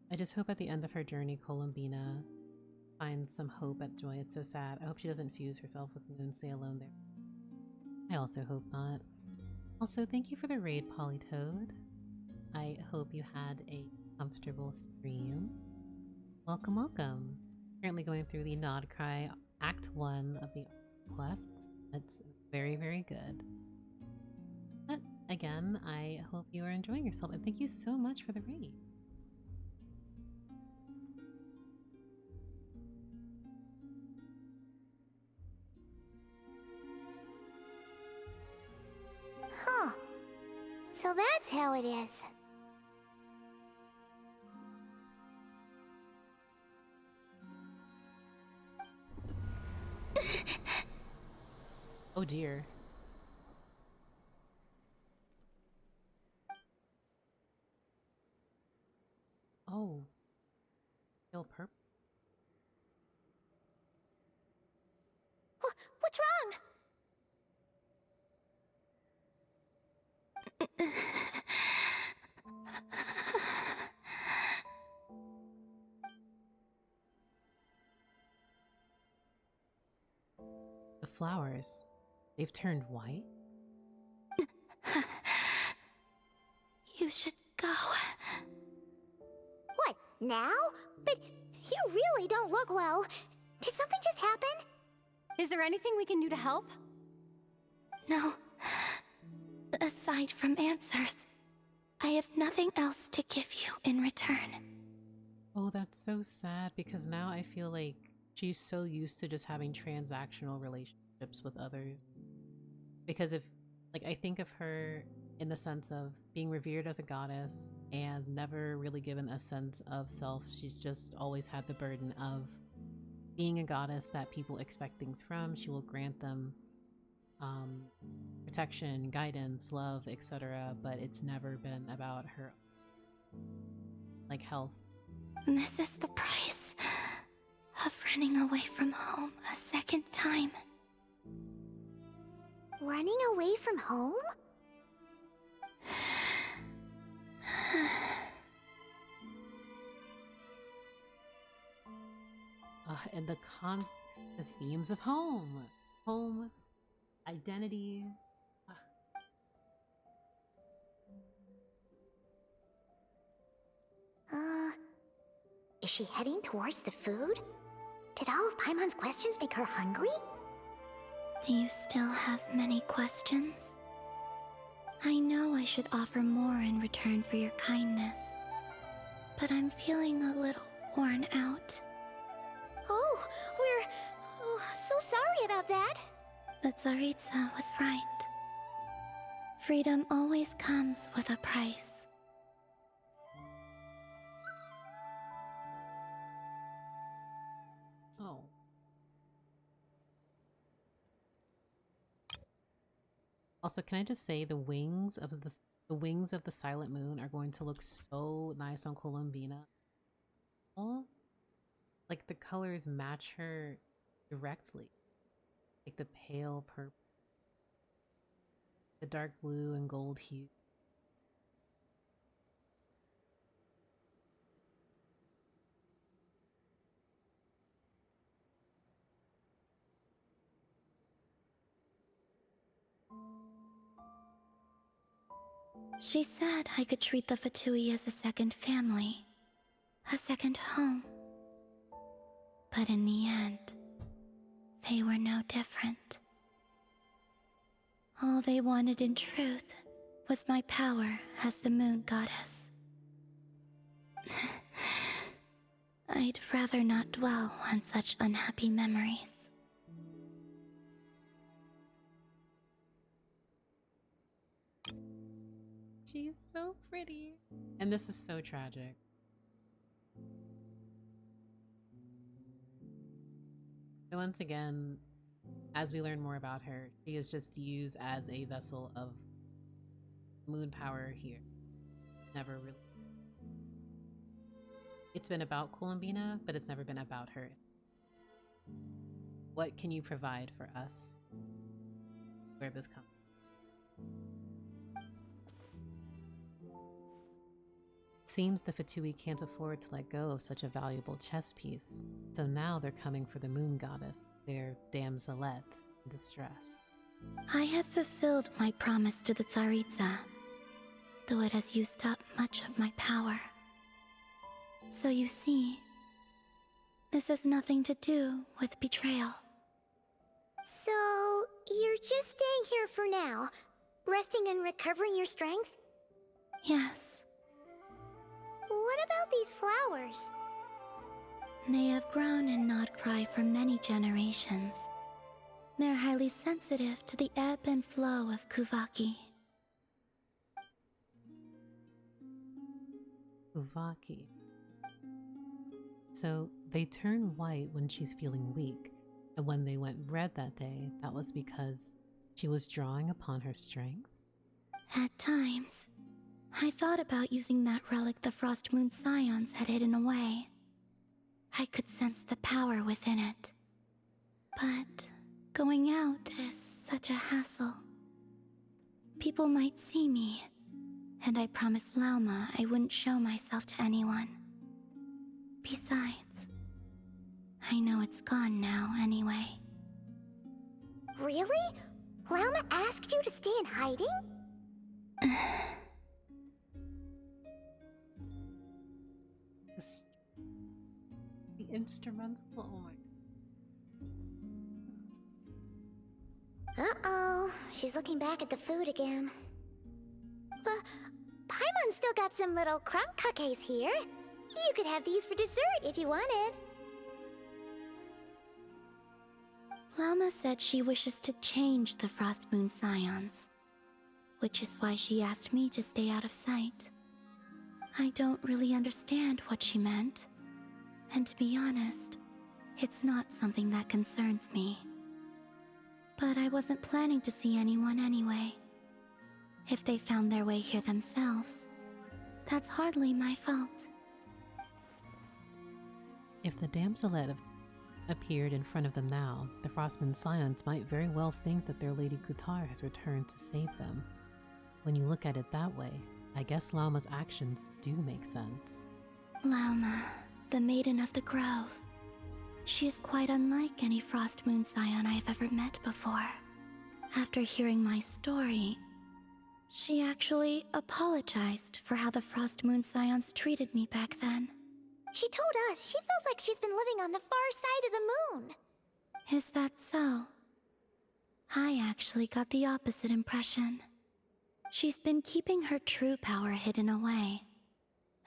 I just hope at the end of her journey, Columbina finds some hope at joy. It's so sad. I hope she doesn't fuse herself with Moon, stay alone there. I also hope not. Also, thank you for the raid, Polytoad. I hope you had a comfortable stream. Welcome, welcome. Currently going through the Nod-Krai Act 1 of the quests. It's very, very good. But again, I hope you are enjoying yourself, and thank you so much for the raid. Huh. So that's how it is. Oh dear. Oh. Still purple. What's wrong? The flowers. They've turned white? You should go. What, now? But you really don't look well. Did something just happen? Is there anything we can do to help? No. Aside from answers, I have nothing else to give you in return. Oh, that's so sad because now I feel like she's so used to just having transactional relationships with others. Because if, like, I think of her in the sense of being revered as a goddess and never really given a sense of self. She's just always had the burden of being a goddess that people expect things from. She will grant them protection, guidance, love, etc. But it's never been about her, like, health. This is the price of running away from home a second time. Running away from home? And the themes of home, identity. Is she heading towards the food? Did all of Paimon's questions make her hungry? Do you still have many questions? I know I should offer more in return for your kindness, but I'm feeling a little worn out. Oh, we're so sorry about that. But Tsaritsa was right. Freedom always comes with a price. Oh. Also, can I just say the wings of the Silent Moon are going to look so nice on Columbina. Oh, like the colors match her directly. Like the pale purple, the dark blue and gold hue. She said I could treat the Fatui as a second family, a second home. But in the end, they were no different. All they wanted in truth was my power as the moon goddess. I'd rather not dwell on such unhappy memories. She's so pretty. And this is so tragic. So once again, as we learn more about her, she is just used as a vessel of moon power here. Never really. It's been about Columbina, but it's never been about her. What can you provide for us? Where this comes from? Seems the Fatui can't afford to let go of such a valuable chess piece, so now they're coming for the moon goddess, their damselette in distress. I have fulfilled my promise to the Tsaritsa, though it has used up much of my power. So you see, this has nothing to do with betrayal. So, you're just staying here for now, resting and recovering your strength? Yes. What about these flowers? They have grown in Nod-Krai for many generations. They're highly sensitive to the ebb and flow of Kuvaki. Kuvaki. So they turn white when she's feeling weak, and when they went red that day, that was because she was drawing upon her strength? At times, I thought about using that relic the Frost Moon Scions had hidden away. I could sense the power within it. But going out is such a hassle. People might see me, and I promised Lauma I wouldn't show myself to anyone. Besides, I know it's gone now anyway. Really? Lauma asked you to stay in hiding? The instrumental, oh my. Uh-oh, she's looking back at the food again. But Paimon's still got some little crumb cupcakes here. You could have these for dessert if you wanted. Lauma said she wishes to change the Frost Moon Scions, which is why she asked me to stay out of sight. I don't really understand what she meant, and to be honest, it's not something that concerns me. But I wasn't planning to see anyone anyway. If they found their way here themselves, that's hardly my fault. If the damselette appeared in front of them now, the Frostmoon Scions might very well think that their Lady Kutar has returned to save them. When you look at it that way, I guess Lauma's actions do make sense. Lauma, the Maiden of the Grove. She is quite unlike any Frost Moon Scion I have ever met before. After hearing my story, she actually apologized for how the Frost Moon Scions treated me back then. She told us she feels like she's been living on the far side of the moon. Is that so? I actually got the opposite impression. She's been keeping her true power hidden away,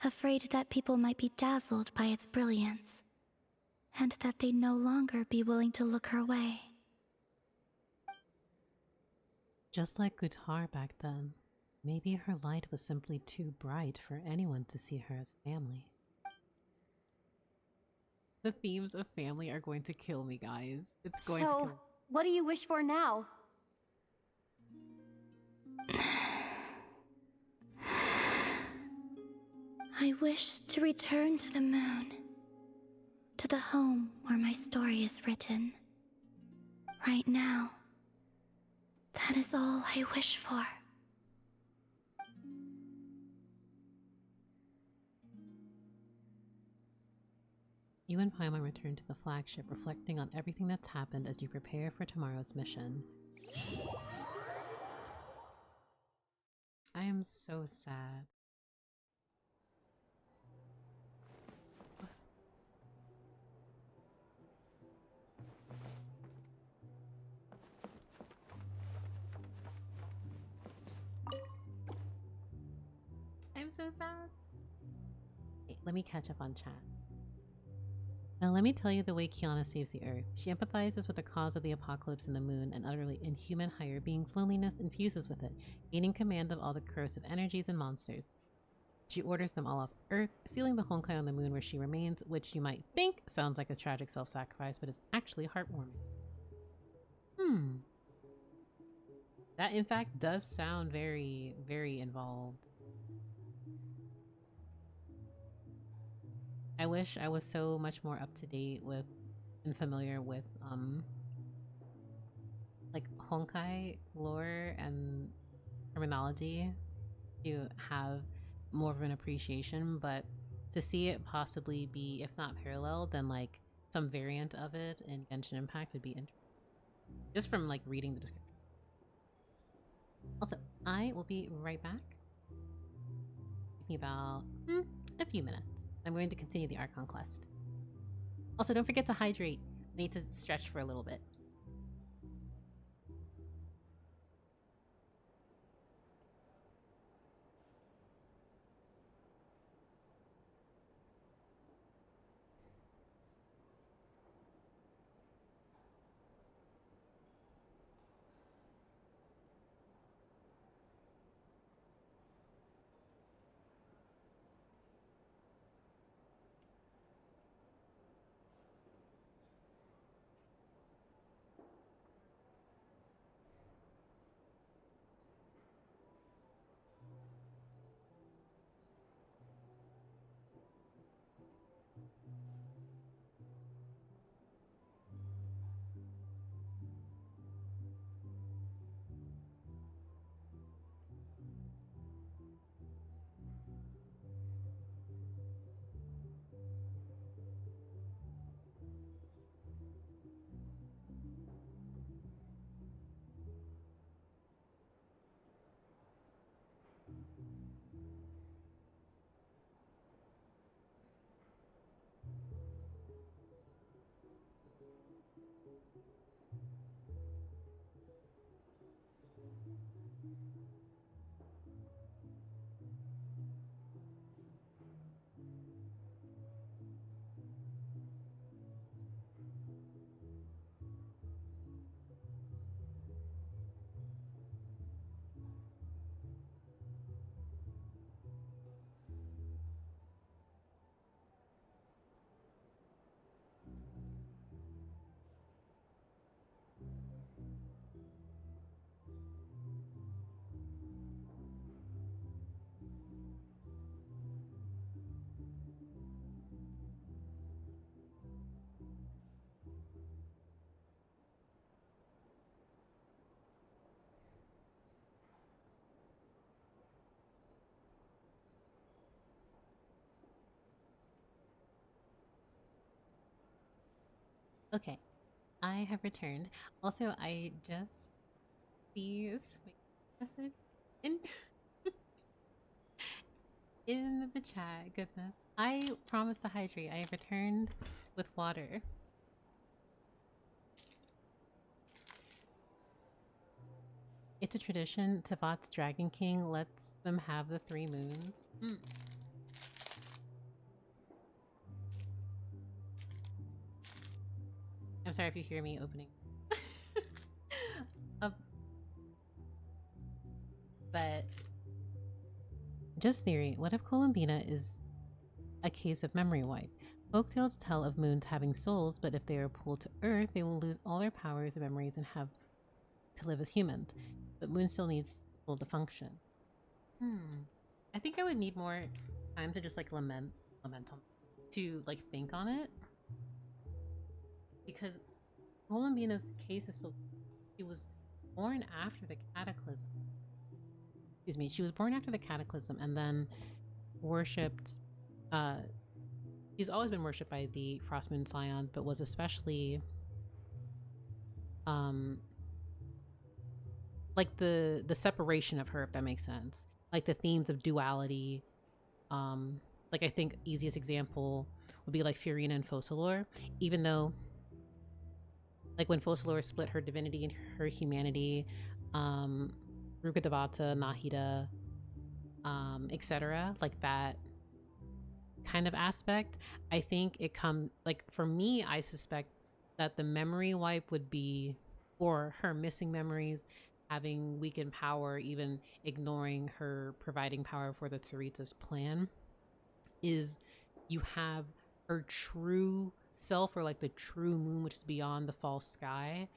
afraid that people might be dazzled by its brilliance, and that they'd no longer be willing to look her way. Just like Kutar back then, maybe her light was simply too bright for anyone to see her as family. The themes of family are going to kill me, guys. It's going to kill me. So, what do you wish for now? I wish to return to the moon, to the home where my story is written. Right now, that is all I wish for. You and Paimon return to the flagship, reflecting on everything that's happened as you prepare for tomorrow's mission. I am so sad. I'm so sad. Wait, let me catch up on chat. Now let me tell you the way Kiana saves the Earth. She empathizes with the cause of the apocalypse in the moon, and utterly inhuman higher beings' loneliness infuses with it, gaining command of all the corrosive energies and monsters. She orders them all off Earth, sealing the Honkai on the moon where she remains, which you might think sounds like a tragic self-sacrifice, but is actually heartwarming. That in fact does sound very, very involved. I wish I was so much more up to date with and familiar with like Honkai lore and terminology to have more of an appreciation, but to see it possibly be, if not parallel, then like some variant of it in Genshin Impact would be interesting. Just from like reading the description. Also, I will be right back. Give me about a few minutes. I'm going to continue the Archon quest. Also, don't forget to hydrate. I need to stretch for a little bit. Okay, I have returned. Also, I just see message in in the chat. Goodness, I promised to hydrate. I have returned with water. It's a tradition. Tavat's Dragon King lets them have the 3 moons. I'm sorry if you hear me opening. But just theory, what if Columbina is a case of memory wipe? Folktales tell of moons having souls, but if they are pulled to Earth, they will lose all their powers and memories and have to live as humans. But moon still needs soul to function. I think I would need more time to just like lament on to like think on it, because Columbina's case is still, she was born after the cataclysm. Excuse me, she was born after the cataclysm and then worshipped. She's always been worshipped by the Frost Moon Scion, but was especially like the separation of her, if that makes sense. Like the themes of duality. Like I think easiest example would be like Furina and Focalor, even though like when Focalor split her divinity and her humanity, Rukkhadevata, Nahida, etc., like that kind of aspect, I think it like for me, I suspect that the memory wipe would be, or her missing memories, having weakened power, even ignoring her providing power for the Tsarita's plan, is you have her true self, or like the true moon, which is beyond the false sky,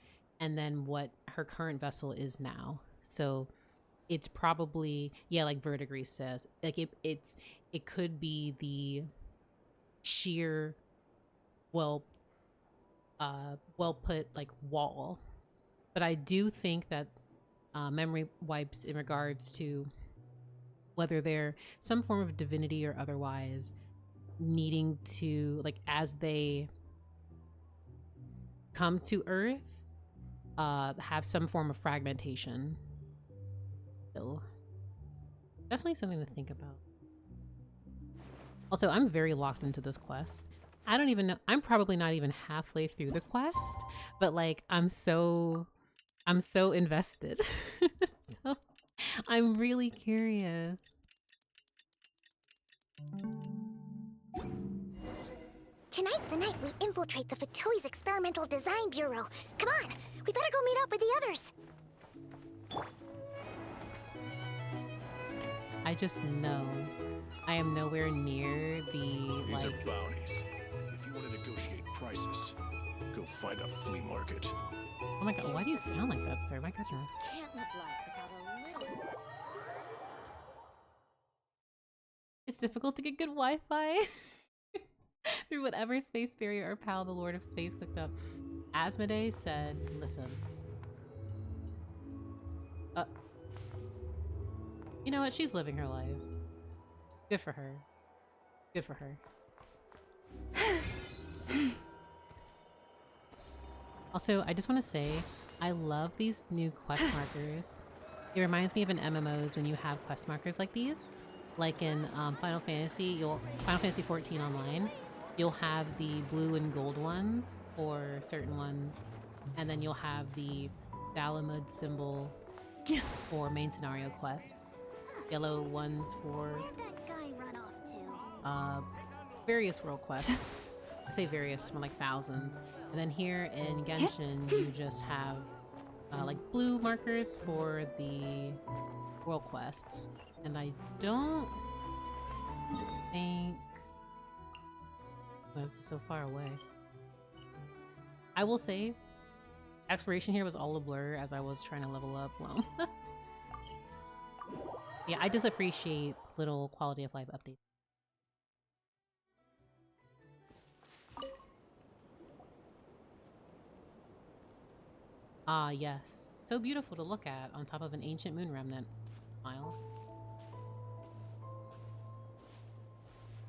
and then what her current vessel is now. So it's probably, yeah, like Verdigris says, like it could be the sheer well put like wall. But I do think that memory wipes, in regards to whether they're some form of divinity or otherwise, needing to, like, as they come to Earth, have some form of fragmentation. So definitely something to think about. Also, I'm very locked into this quest. I don't even know, I'm probably not even halfway through the quest, but like I'm so invested. So I'm really curious. Tonight's the night we infiltrate the Fatoi's Experimental Design Bureau. Come on, we better go meet up with the others. I just know I am nowhere near the, These like... are bounties. If you want to negotiate prices, go find a flea market. Oh my god, why do you sound like that, sir? My goodness. Can't live life without a little... It's difficult to get good Wi-Fi through whatever space barrier or PAL the Lord of Space hooked up. Asmodee said, listen. You know what? She's living her life. Good for her. Good for her. Also, I just want to say, I love these new quest markers. It reminds me of in MMOs when you have quest markers like these. Like in Final Fantasy 14 Online, you'll have the blue and gold ones for certain ones, and then you'll have the Dalamud symbol for main scenario quests. Yellow ones for Where'd that guy run off to? various world quests. I say various, more like thousands. And then here in Genshin, you just have like blue markers for the world quests. And I don't think... Well, this is so far away. I will say, exploration here was all a blur as I was trying to level up. Well, yeah, I just appreciate little quality of life updates. Ah, yes. So beautiful to look at on top of an ancient moon remnant. Smile.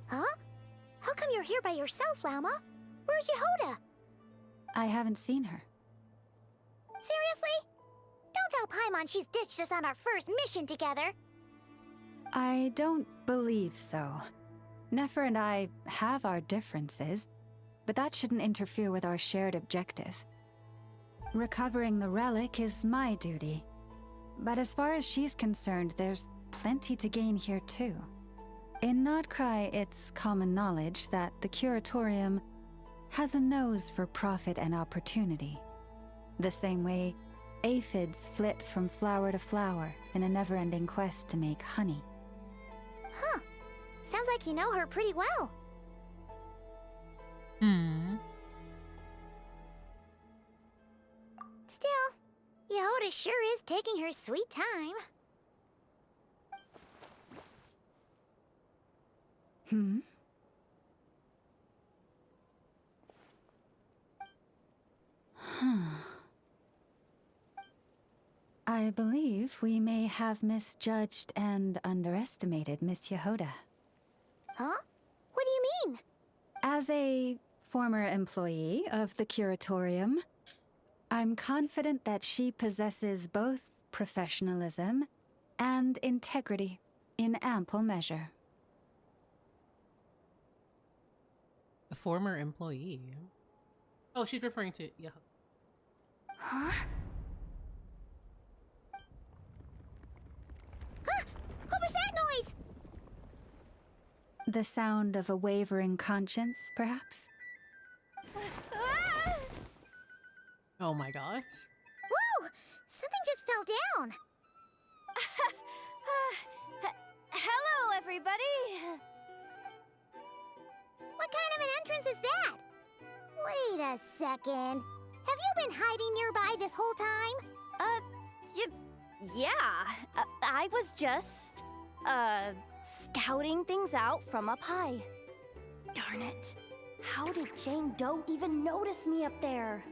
Huh? How come you're here by yourself, Lauma? Where's Yehoda? I haven't seen her. Seriously? Don't tell Paimon she's ditched us on our first mission together. I don't believe so. Nefer and I have our differences, but that shouldn't interfere with our shared objective. Recovering the relic is my duty. But as far as she's concerned, there's plenty to gain here too. In Nod-Krai, it's common knowledge that the Curatorium has a nose for profit and opportunity. The same way aphids flit from flower to flower in a never-ending quest to make honey. Huh. Sounds like you know her pretty well. Hmm. Still, Yehoda sure is taking her sweet time. Hmm? I believe we may have misjudged and underestimated Miss Yehoda. Huh? What do you mean? As a former employee of the Curatorium, I'm confident that she possesses both professionalism and integrity in ample measure. A former employee. Oh, she's referring to... Yeah. Huh? Huh? What was that noise? The sound of a wavering conscience, perhaps? Oh my gosh. Whoa! Something just fell down. Hello, everybody! What kind of an entrance is that? Wait a second. Have you been hiding nearby this whole time? Yeah. I was just, scouting things out from up high. Darn it. How did Jane Doe even notice me up there?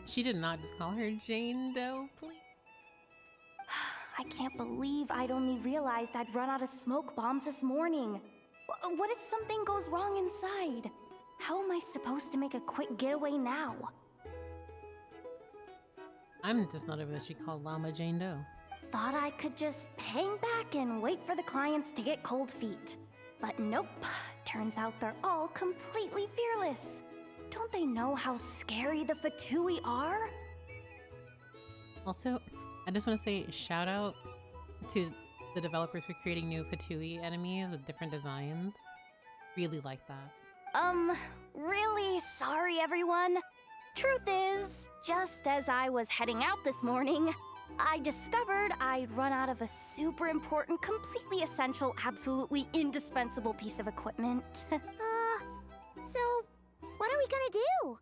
She did not just call her Jane Doe, please. I can't believe I'd only realized I'd run out of smoke bombs this morning. What if something goes wrong inside? How am I supposed to make a quick getaway now? I'm just not over that she called Llama Jane Doe. Thought I could just hang back and wait for the clients to get cold feet. But nope. Turns out they're all completely fearless. Don't they know how scary the Fatui are? Also, I just want to say shout out to the developers for creating new Fatui enemies with different designs. Really like that. Really sorry, everyone. Truth is, just as I was heading out this morning, I discovered I'd run out of a super important, completely essential, absolutely indispensable piece of equipment. So, what are we gonna do?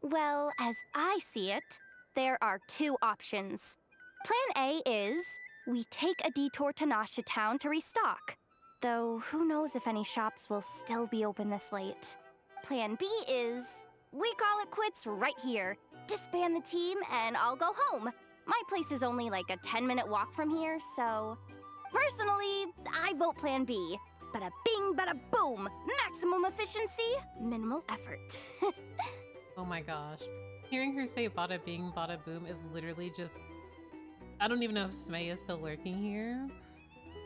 Well, as I see it, there are two options. Plan A is we take a detour to Nasha Town to restock. Though, who knows if any shops will still be open this late. Plan B is we call it quits right here. Disband the team and I'll go home. My place is only like a 10-minute walk from here, so... Personally, I vote Plan B. Bada bing, bada boom. Maximum efficiency, minimal effort. Oh my gosh. Hearing her say bada bing, bada boom is literally just... I don't even know if Smay is still lurking here,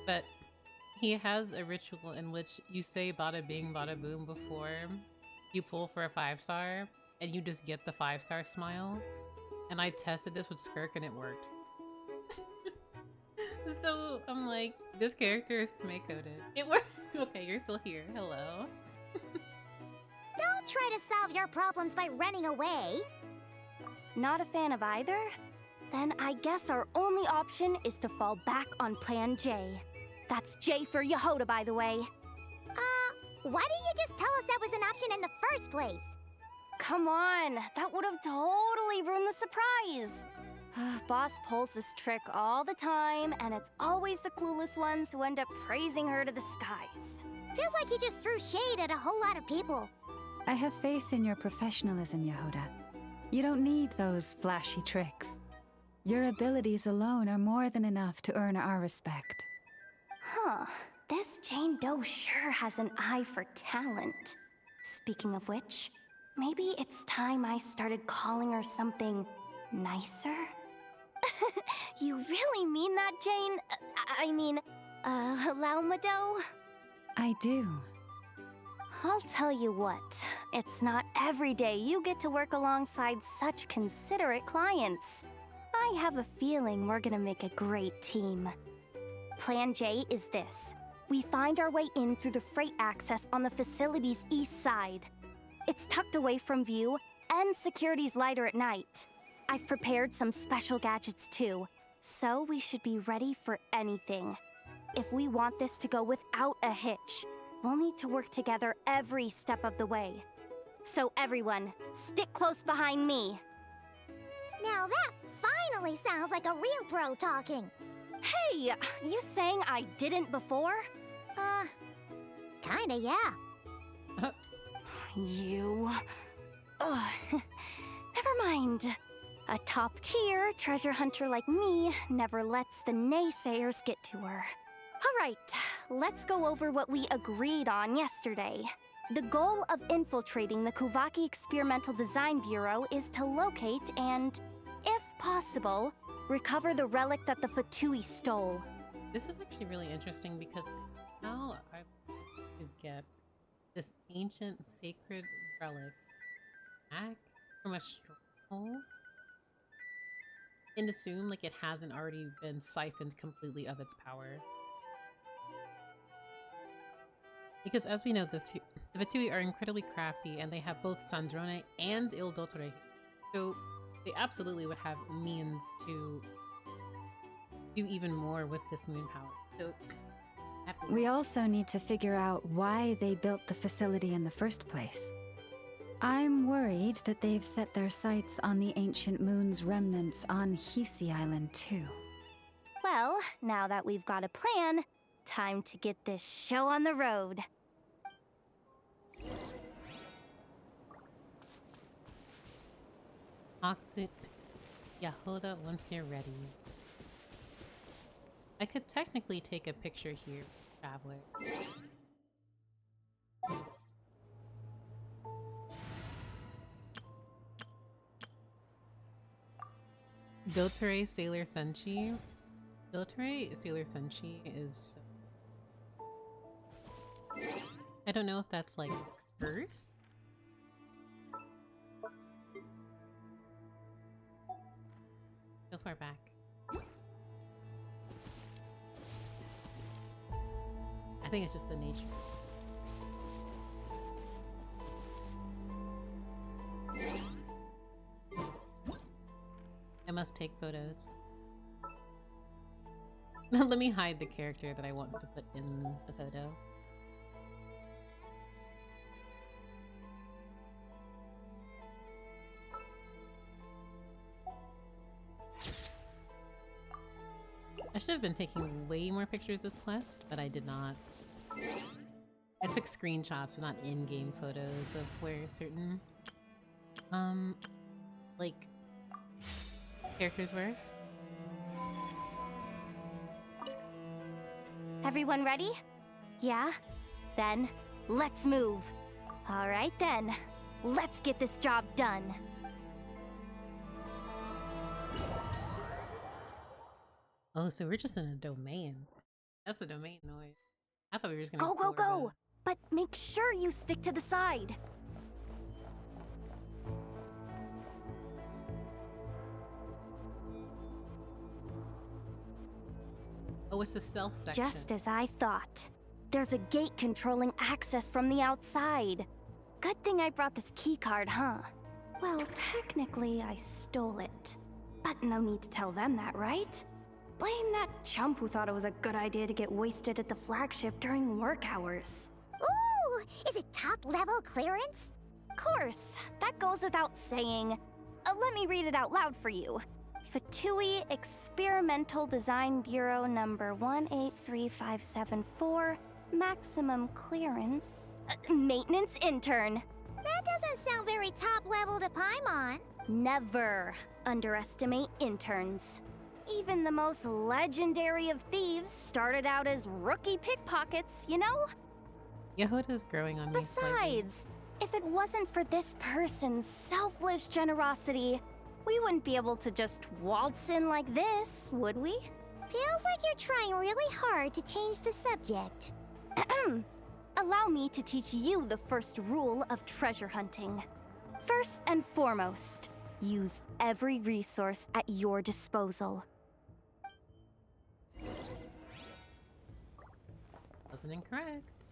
but he has a ritual in which you say bada bing, bada boom before you pull for a 5-star, and you just get the 5-star smile. And I tested this with Skirk and it worked. So I'm like, this character is Smay coded. It worked. Okay, you're still here. Hello. Don't try to solve your problems by running away. Not a fan of either? Then I guess our only option is to fall back on Plan J. That's J for Yehoda, by the way. Why didn't you just tell us that was an option in the first place? Come on, that would have totally ruined the surprise. Boss pulls this trick all the time, and it's always the clueless ones who end up praising her to the skies. Feels like he just threw shade at a whole lot of people. I have faith in your professionalism, Yehoda. You don't need those flashy tricks. Your abilities alone are more than enough to earn our respect. Huh. This Jane Doe sure has an eye for talent. Speaking of which, maybe it's time I started calling her something nicer? You really mean that, Jane? I mean, Laumado? I do. I'll tell you what, it's not every day you get to work alongside such considerate clients. I have a feeling we're gonna make a great team. Plan J is this. We find our way in through the freight access on the facility's east side. It's tucked away from view, and security's lighter at night. I've prepared some special gadgets too, so we should be ready for anything. If we want this to go without a hitch, we'll need to work together every step of the way. So everyone, stick close behind me. Now that finally sounds like a real pro talking. Hey, you saying I didn't before? Kinda, yeah. You... Ugh. Never mind. A top-tier treasure hunter like me never lets the naysayers get to her. Alright, let's go over what we agreed on yesterday. The goal of infiltrating the Kuvaki Experimental Design Bureau is to locate and, if possible, recover the relic that the Fatui stole. This is actually really interesting because how I could get this ancient sacred relic back from a stronghold and assume like it hasn't already been siphoned completely of its power. Because as we know, the Vetui are incredibly crafty, and they have both Sandrone and Il Dottore. So they absolutely would have means to do even more with this moon power. So we also need to figure out why they built the facility in the first place. I'm worried that they've set their sights on the ancient moon's remnants on Hisi Island too. Well, now that we've got a plan, time to get this show on the road. Talk to Yahoda once you're ready. I could technically take a picture here, Traveler. Dottore Sailor Senshi. Dottore Sailor Senshi is... I don't know if that's like a curse? So far back. I think it's just the nature. I must take photos. Let me hide the character that I want to put in the photo. I should have been taking way more pictures this quest, but I did not. I took screenshots, but not in-game photos of where certain, like, characters were. Everyone ready? Yeah? Then, let's move. Alright then, let's get this job done. Oh, so we're just in a domain. That's the domain noise. I thought we were just gonna Go, go, explore go! But make sure you stick to the side. Oh, it's the stealth section. Just as I thought. There's a gate controlling access from the outside. Good thing I brought this keycard, huh? Well, technically, I stole it. But no need to tell them that, right? Blame that chump who thought it was a good idea to get wasted at the flagship during work hours. Ooh! Is it top-level clearance? Course, that goes without saying. Let me read it out loud for you. Fatui Experimental Design Bureau number 183574, maximum clearance, maintenance intern. That doesn't sound very top-level to Paimon. Never underestimate interns. Even the most legendary of thieves started out as rookie pickpockets, you know? Yahoda's growing on me slightly. Besides, if it wasn't for this person's selfless generosity, we wouldn't be able to just waltz in like this, would we? Feels like you're trying really hard to change the subject. Allow me to teach you the first rule of treasure hunting. First and foremost, use every resource at your disposal. Wasn't incorrect.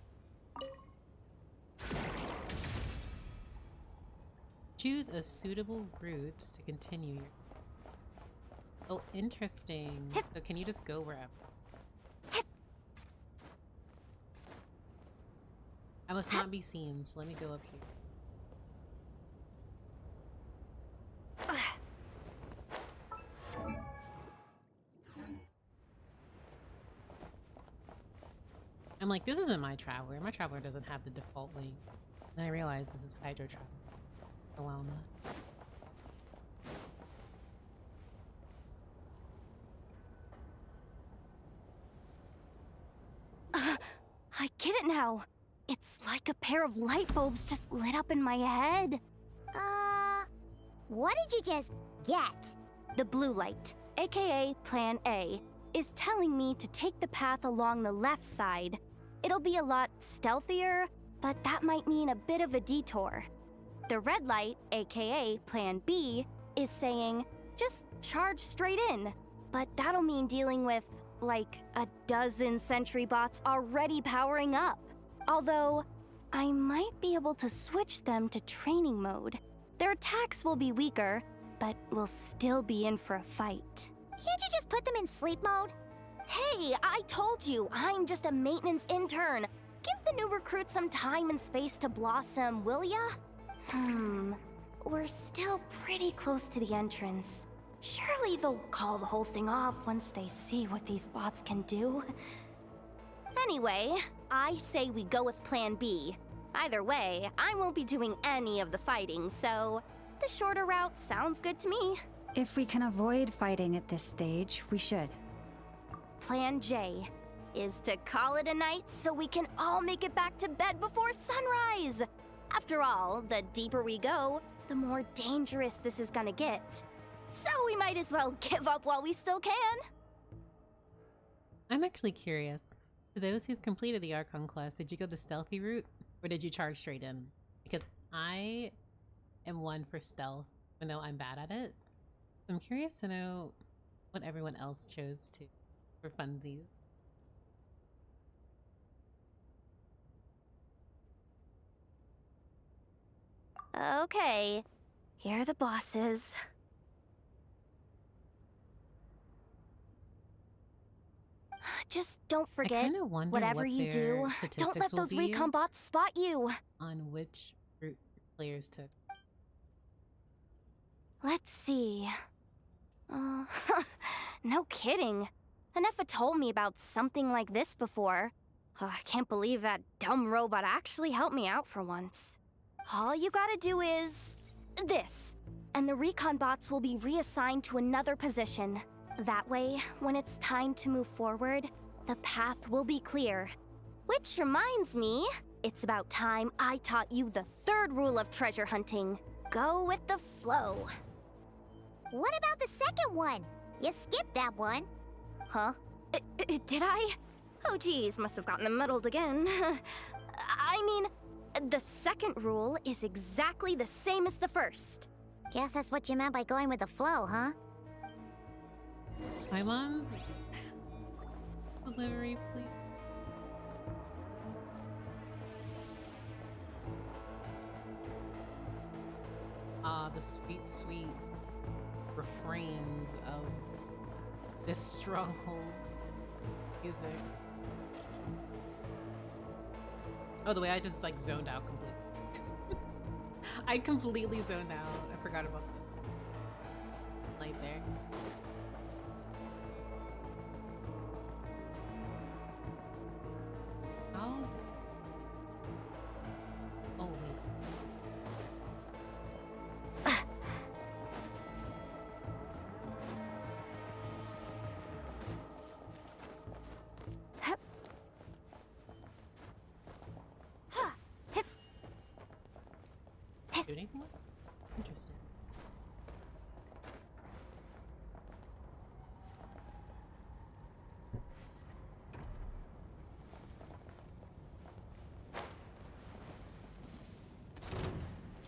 Choose a suitable route to continue your... Oh, interesting. So can you just go wherever? I must not be seen, so let me go up here. I'm like, this isn't my Traveler. My Traveler doesn't have the default link. And I realize this is Hydro Traveler. Alana. I get it now. It's like a pair of light bulbs just lit up in my head. What did you just get? The blue light, aka Plan A, is telling me to take the path along the left side. It'll be a lot stealthier, but that might mean a bit of a detour. The red light, aka Plan B, is saying, just charge straight in. But that'll mean dealing with, like, a dozen sentry bots already powering up. Although, I might be able to switch them to training mode. Their attacks will be weaker, but we'll still be in for a fight. Can't you just put them in sleep mode? Hey, I told you, I'm just a maintenance intern. Give the new recruits some time and space to blossom, will ya? We're still pretty close to the entrance. Surely they'll call the whole thing off once they see what these bots can do. Anyway, I say we go with Plan B. Either way, I won't be doing any of the fighting, so the shorter route sounds good to me. If we can avoid fighting at this stage, we should. Plan J is to call it a night so we can all make it back to bed before sunrise. After all, the deeper we go, the more dangerous this is gonna get. So we might as well give up while we still can. I'm actually curious. For those who've completed the Archon quest, did you go the stealthy route or did you charge straight in? Because I am one for stealth, even though I'm bad at it. So I'm curious to know what everyone else chose to for funsies. Okay, here are the bosses. Just don't forget, whatever you do, don't let those recon bots spot you. On which route players took. Let's see. No kidding. Anefa told me about something like this before. I can't believe that dumb robot actually helped me out for once. All you gotta do is this, and the recon bots will be reassigned to another position. That way, when it's time to move forward, the path will be clear. Which reminds me, it's about time I taught you the third rule of treasure hunting. Go with the flow. What about the second one? You skipped that one. Huh? Did I? Oh geez, must have gotten them muddled again. I mean, the second rule is exactly the same as the first. Guess that's what you meant by going with the flow, huh? Paimon's delivery, please. Ah, the sweet, sweet refrains of this stronghold's music. Oh, the way I just like zoned out completely. I completely zoned out. I forgot about the light there. How? Oh wait. Shooting one? Interesting.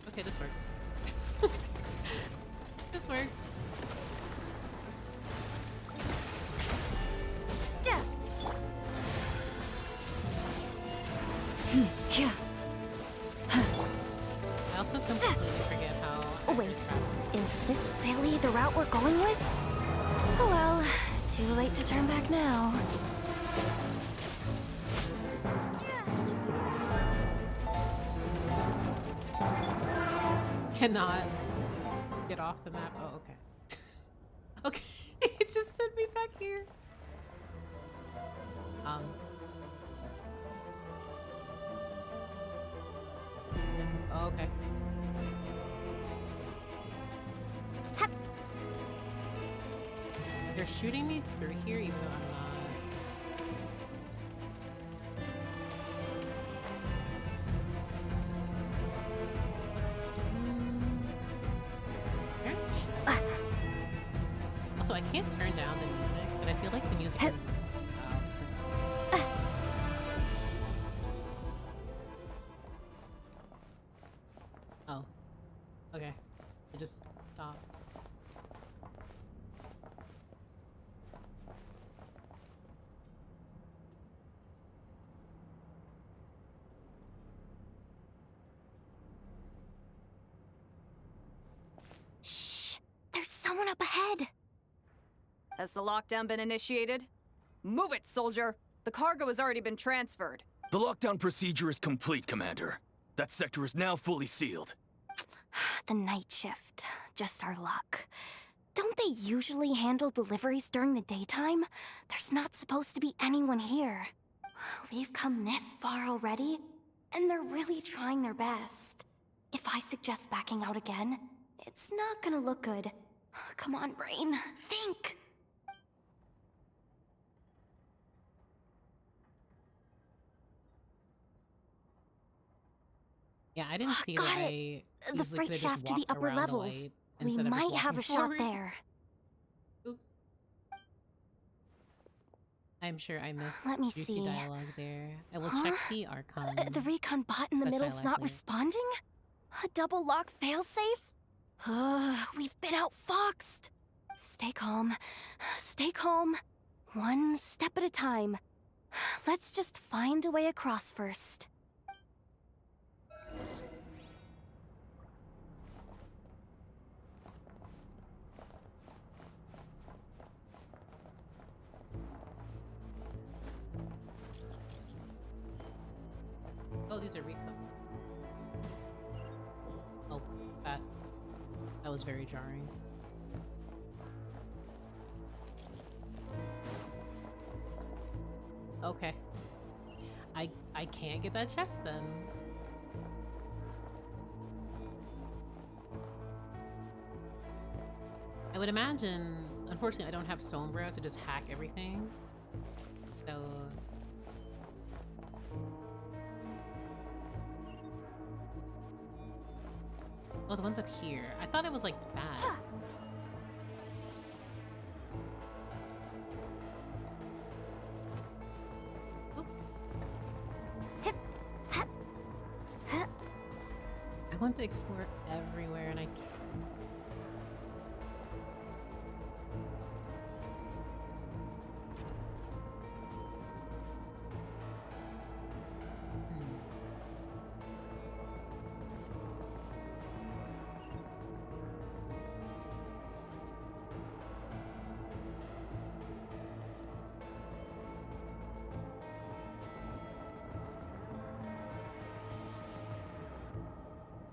Okay, this works. This works. I also completely forget how. Wait, is this really the route we're going with? Oh well, too late to turn back now. Cannot get off the map. Oh, okay. Okay, it just sent me back here. Oh, okay. They're shooting me through here even though I'm not. Also, I can't turn down the music, but I feel like the music is loud. Oh. Okay. It just stopped. someone up ahead. Has the lockdown been initiated? Move it, soldier! The cargo has already been transferred. The lockdown procedure is complete, Commander. That sector is now fully sealed. The night shift. Just our luck. Don't they usually handle deliveries during the daytime? There's not supposed to be anyone here. We've come this far already, and they're really trying their best. If I suggest backing out again, it's not gonna look good. Come on, brain. Think! Yeah, I didn't see that. I The freight shaft to the upper levels. We might have a shot there. Oops. I'm sure I missed Let me juicy see. dialogue there. I will check the Archon. The recon bot in the Best middle's dialogue not later. responding? A double lock failsafe? We've been outfoxed. Stay calm. Stay calm. One step at a time. Let's just find a way across first. Oh, these are recon. Oh, that was very jarring. Okay. I can't get that chest then. I would imagine, unfortunately I don't have Sombra to just hack everything. So oh, the one's up here. I thought it was like that. I want to explore everywhere and I can't.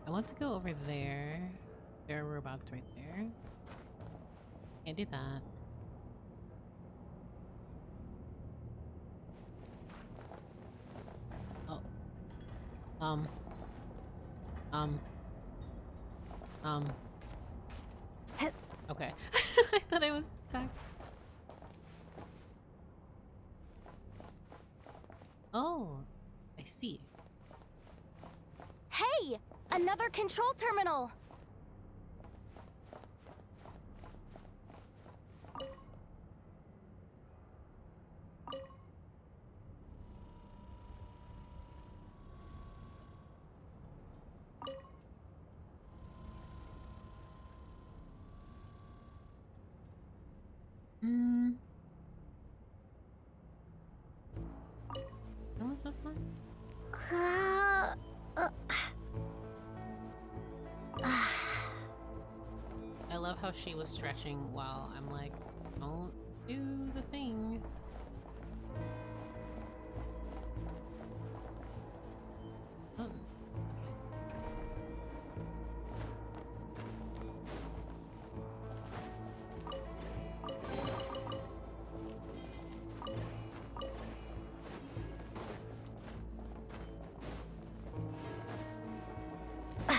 I want to go over there. There are robots right there. Can't do that. Oh. Okay. I thought I was stuck. Oh, I see. Hey! Another control terminal! What was this one? I love how she was stretching while I'm like, don't do the thing. Oh, okay.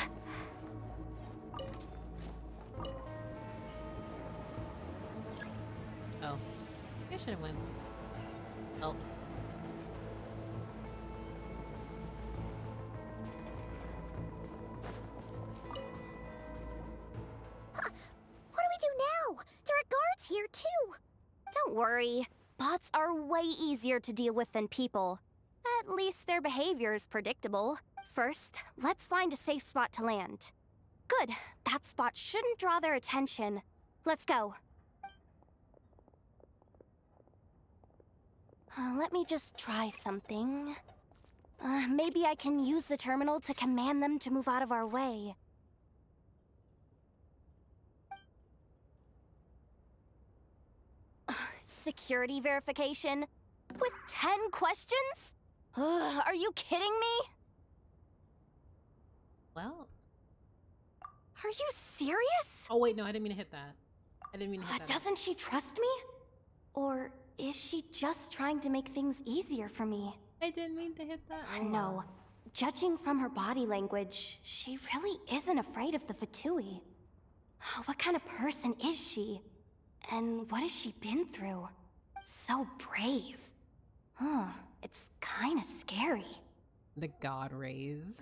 Oh, I should have went. Oh. What do we do now? There are guards here too. Don't worry. Bots are way easier to deal with than people. At least their behavior is predictable. First, let's find a safe spot to land. Good. That spot shouldn't draw their attention. Let's go. Let me just try something. Maybe I can use the terminal to command them to move out of our way. security verification? With 10 questions? Ugh, are you kidding me? Well. Are you serious? Oh, wait, no, I didn't mean to hit that. I didn't mean to hit that. Doesn't she trust me? Or is she just trying to make things easier for me? I didn't mean to hit that. Oh. No. Judging from her body language, she really isn't afraid of the Fatui. What kind of person is she? And what has she been through? So brave. It's kinda scary. The god rays.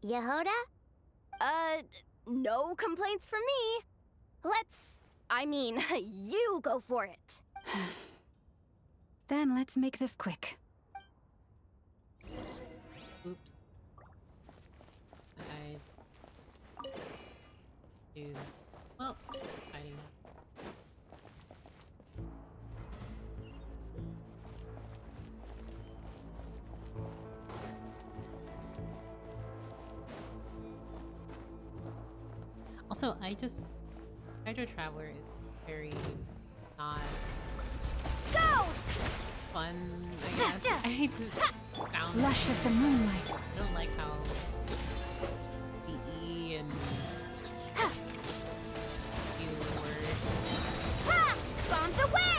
Yehoda? No complaints from me. You go for it. Then let's make this quick. Oops. Well, hiding. Also, Hydro Traveler is very not fun, I guess. I just found Lush as the moonlight. I don't like how the E and U word. Bombs away!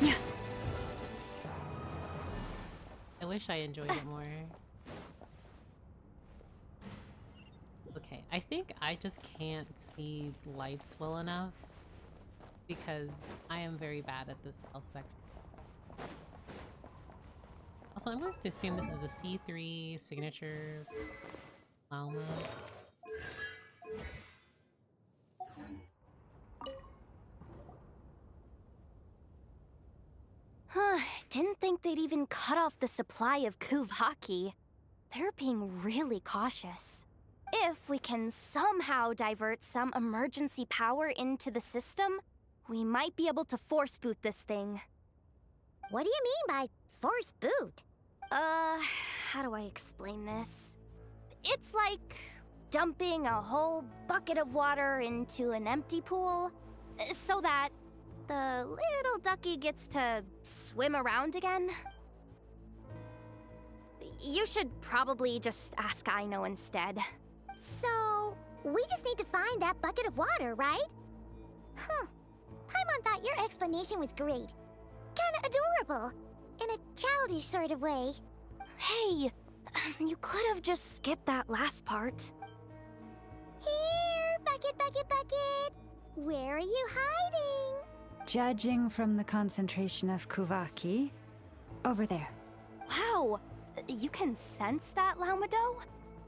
Yeah. I wish I enjoyed it more. Okay, I think I just can't see lights well enough because I am very bad at this stealth sector. Also, I'm going to assume this is a C3 signature Alma. Didn't think they'd even cut off the supply of Kuvaki. They're being really cautious. If we can somehow divert some emergency power into the system, we might be able to force boot this thing. What do you mean by force boot? How do I explain this? It's like dumping a whole bucket of water into an empty pool so that the little ducky gets to swim around again. You should probably just ask Aino instead. So, we just need to find that bucket of water, right? Huh. Paimon thought your explanation was great. Kinda adorable. In a childish sort of way. Hey, you could have just skipped that last part. Here, bucket, bucket, bucket. Where are you hiding? Judging from the concentration of Kuvaki, over there. Wow, you can sense that, Laumado?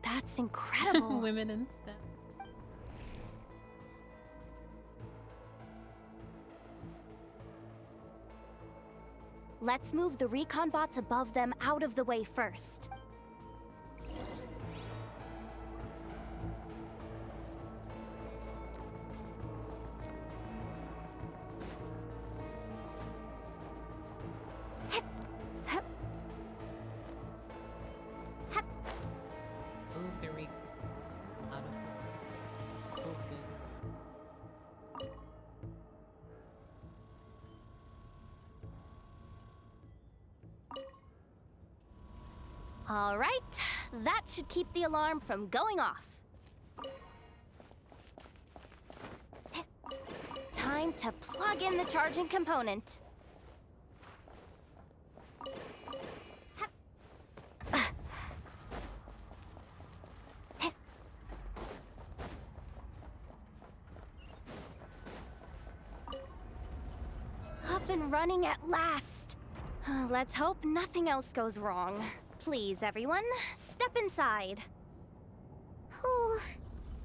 That's incredible. Women in STEM. Let's move the recon bots above them out of the way first. Move the recon out of feels good. All right, that should keep the alarm from going off. Time to plug in the charging component. Up and running at last. Let's hope nothing else goes wrong. Please, everyone, step inside. Oh,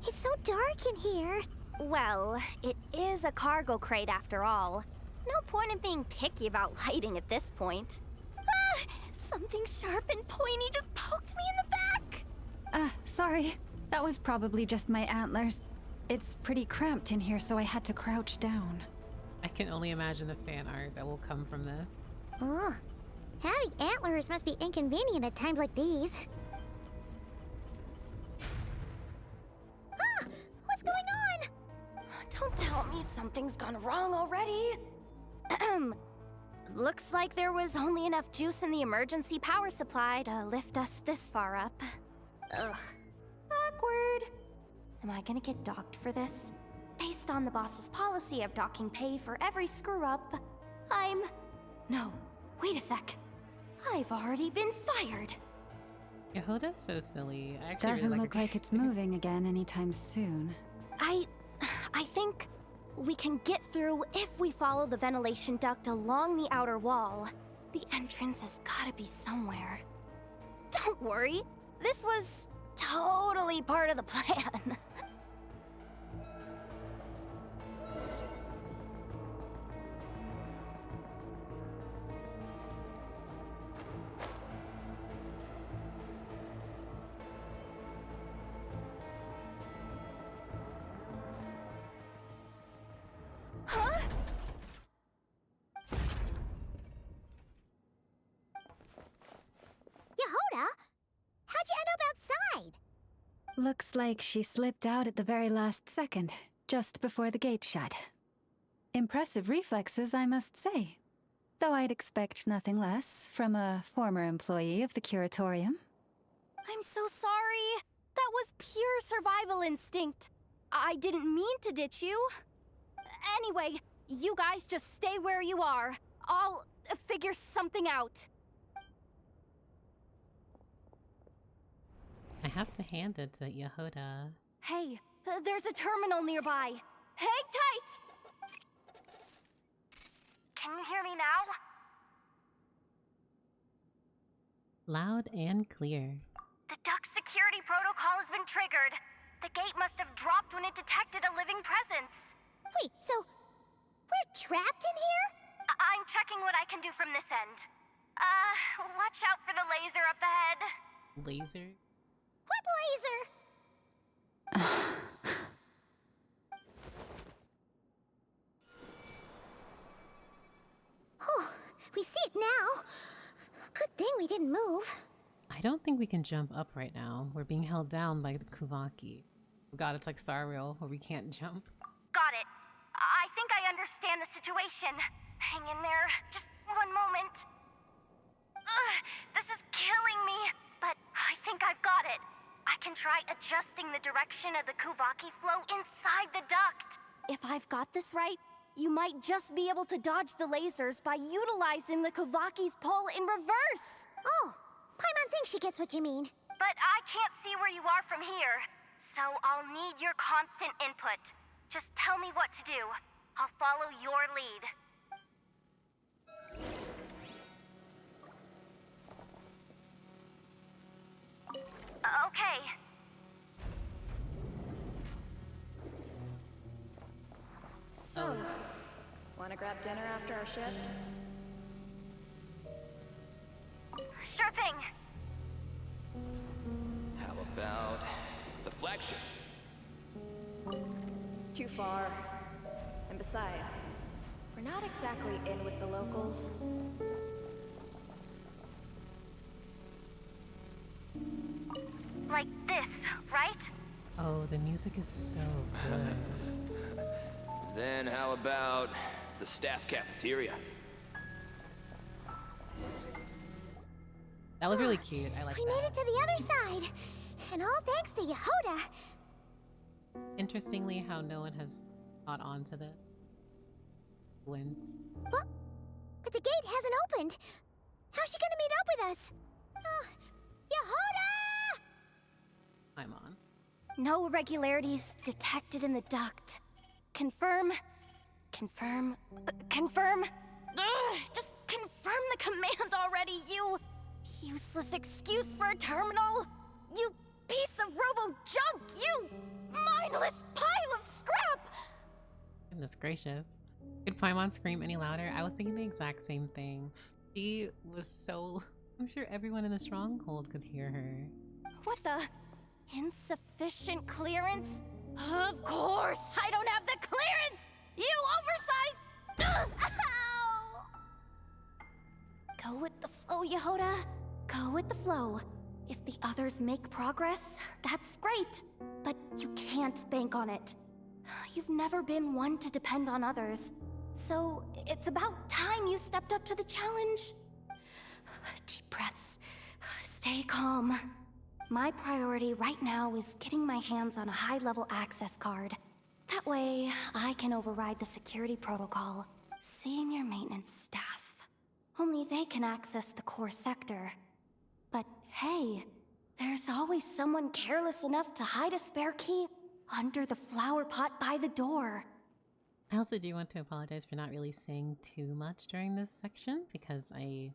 it's so dark in here. Well, it is a cargo crate after all. No point in being picky about lighting at this point. Ah! Something sharp and pointy just poked me in the back! Sorry. That was probably just my antlers. It's pretty cramped in here, so I had to crouch down. I can only imagine the fan art that will come from this. Oh, having antlers must be inconvenient at times like these. Ah! What's going on? Don't tell me something's gone wrong already. Looks like there was only enough juice in the emergency power supply to lift us this far up. Ugh. Awkward. Am I gonna get docked for this? Based on the boss's policy of docking pay for every screw-up, No, wait a sec. I've already been fired. Yehoda's so silly. I actually Doesn't really look like it's moving again anytime soon. I think we can get through if we follow the ventilation duct along the outer wall. The entrance has gotta be somewhere. Don't worry, this was totally part of the plan. Huh? Yehoda? How'd you end up outside? Looks like she slipped out at the very last second, just before the gate shut. Impressive reflexes, I must say. Though I'd expect nothing less from a former employee of the Curatorium. I'm so sorry. That was pure survival instinct. I didn't mean to ditch you. Anyway, you guys just stay where you are. I'll figure something out. I have to hand it to Yehoda. Hey, there's a terminal nearby. Hang tight! Can you hear me now? Loud and clear. The duct security protocol has been triggered. The gate must have dropped when it detected a living presence. Wait, so we're trapped in here? I'm checking what I can do from this end. Watch out for the laser up ahead. Laser? What laser? Oh, we see it now. Good thing we didn't move. I don't think we can jump up right now. We're being held down by the Kuvaki. God, it's like Star Rail where we can't jump. Got it. I think I understand the situation. Hang in there. Just one moment. This is killing me, but I think I've got it. I can try adjusting the direction of the Kuvaki flow inside the duct. If I've got this right, you might just be able to dodge the lasers by utilizing the Kuvaki's pull in reverse. Oh, Paimon thinks she gets what you mean. But I can't see where you are from here, so I'll need your constant input. Just tell me what to do. I'll follow your lead. Okay. So, wanna grab dinner after our shift? Sure thing. How about the flagship? Too far. And besides, we're not exactly in with the locals. Like this, right? Oh, the music is so good. Then how about the staff cafeteria? That was really cute. I like We that. made it to the other side. And all thanks to Yehoda. Interestingly, how no one has caught on to this. Wins. What? But the gate hasn't opened. How's she gonna meet up with us? Yehoda! I'm on. No irregularities detected in the duct. Confirm. Confirm. Confirm. Ugh, just confirm the command already, you useless excuse for a terminal. You piece of robo-junk, you mindless pile of scrap! Goodness gracious. Could Paimon scream any louder? I was thinking the exact same thing. She was so... I'm sure everyone in the stronghold could hear her. What the? Insufficient clearance? Of course, I don't have the clearance! You oversized... Ugh, ow! Go with the flow, Yehoda. Go with the flow. If the others make progress, that's great. But you can't bank on it. You've never been one to depend on others. So it's about time you stepped up to the challenge. Deep breaths. Stay calm. My priority right now is getting my hands on a high-level access card. That way, I can override the security protocol. Senior maintenance staff. Only they can access the core sector. But hey, there's always someone careless enough to hide a spare key under the flower pot by the door. I also do want to apologize for not really saying too much during this section because I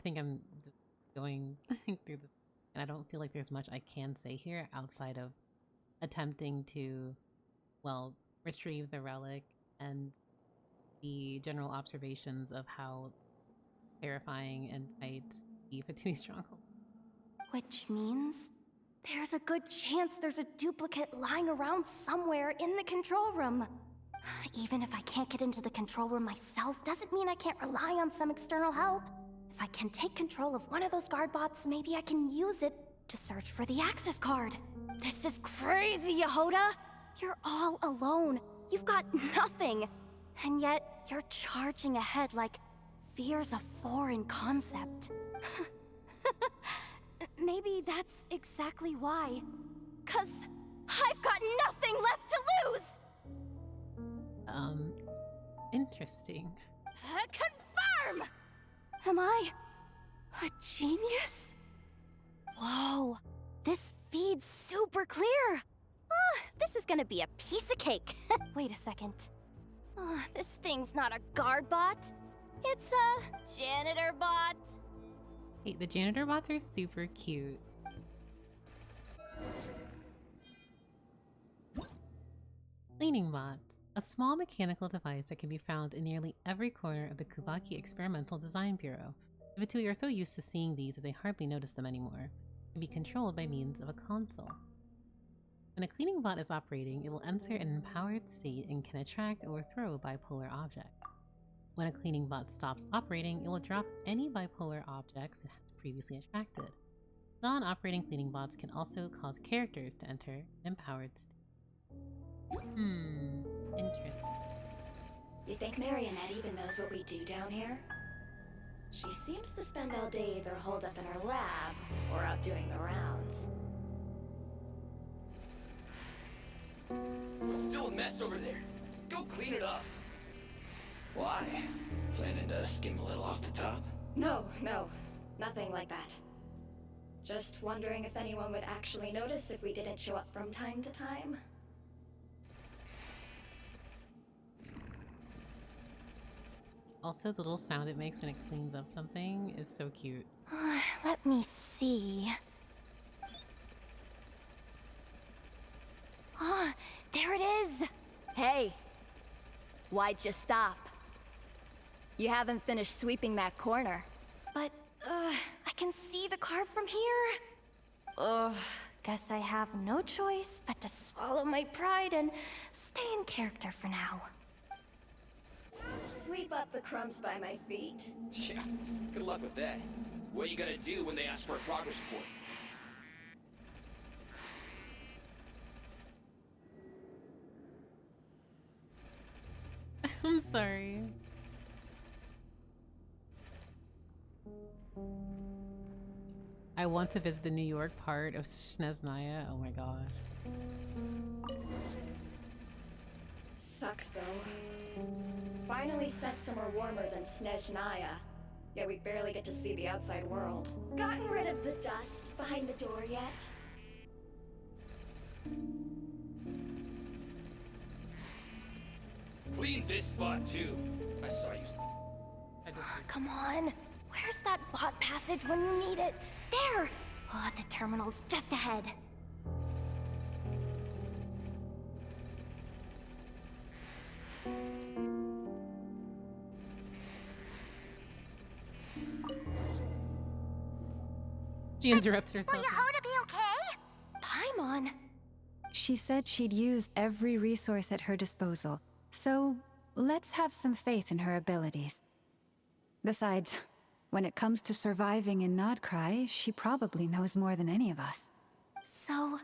think I'm just going through this and I don't feel like there's much I can say here outside of attempting to, well, retrieve the relic and the general observations of how terrifying and tight the Fatui stronghold. Which means there's a good chance there's a duplicate lying around somewhere in the control room. Even if I can't get into the control room myself, doesn't mean I can't rely on some external help. If I can take control of one of those guard bots, maybe I can use it to search for the access card. This is crazy, Yehoda! You're all alone. You've got nothing. And yet, you're charging ahead like fear's a foreign concept. Maybe that's exactly why. 'Cause I've got nothing left to lose! Interesting. Confirm! Am I a genius? Whoa, this feed's super clear. This is gonna be a piece of cake. Wait a second. This thing's not a guard bot. It's a janitor bot. Hey, the janitor bots are super cute. Cleaning bots. A small mechanical device that can be found in nearly every corner of the Kubaki Experimental Design Bureau. The Fatui are so used to seeing these that they hardly notice them anymore. They can be controlled by means of a console. When a cleaning bot is operating, it will enter an empowered state and can attract or throw bipolar objects. When a cleaning bot stops operating, it will drop any bipolar objects it has previously attracted. Non-operating cleaning bots can also cause characters to enter an empowered state. Interesting. You think Marionette even knows what we do down here? She seems to spend all day either holed up in her lab or out doing the rounds. It's still a mess over there. Go clean it up. Why? Planning to skim a little off the top? No, nothing like that. Just wondering if anyone would actually notice if we didn't show up from time to time. Also, the little sound it makes when it cleans up something is so cute. Let me see. There it is! Hey! Why'd you stop? You haven't finished sweeping that corner. But, I can see the card from here. Guess I have no choice but to swallow my pride and stay in character for now. Sweep up the crumbs by my feet. Yeah, good luck with that. What are you gonna do when they ask for a progress report? I'm sorry. I want to visit the New York part of Sneznaya. Oh my gosh. Sucks though. Finally sent somewhere warmer than Sneznaya. Yet we barely get to see the outside world. Gotten rid of the dust behind the door yet? Clean this spot too. I saw you. Come on. Where's that bot passage when you need it? There! The terminal's just ahead. She interrupts herself. Will Yehoda be okay? Paimon! She said she'd use every resource at her disposal, so let's have some faith in her abilities. Besides, when it comes to surviving in Nod-Krai, she probably knows more than any of us. So,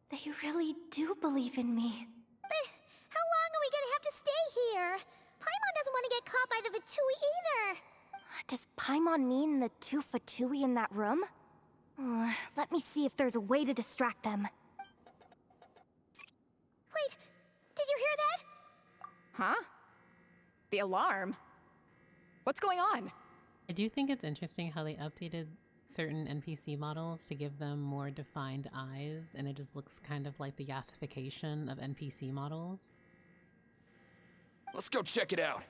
they really do believe in me. But how Paimon mean the two Fatui in that room? Let me see if there's a way to distract them. Wait, did you hear that? Huh? The alarm? What's going on? I do think it's interesting how they updated certain NPC models to give them more defined eyes, and it just looks kind of like the yassification of NPC models. Let's go check it out.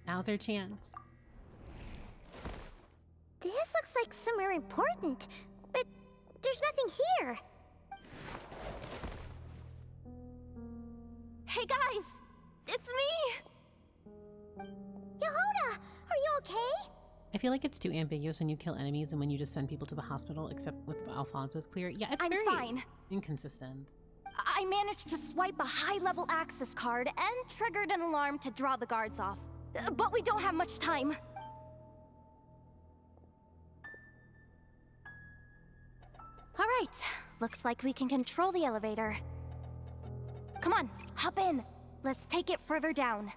Now's our chance. This looks like somewhere important, but there's nothing here. Hey guys! It's me! Yehuda, are you okay? I feel like it's too ambiguous when you kill enemies and when you just send people to the hospital, except with Alfonso's clear. Yeah, it's I'm very fine. inconsistent. I managed to swipe a high-level access card and triggered an alarm to draw the guards off. But we don't have much time. All right, looks like we can control the elevator. Come on, hop in. Let's take it further down.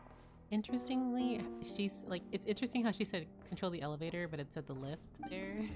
Interestingly, she's like, it's interesting how she said control the elevator, but it said the lift there.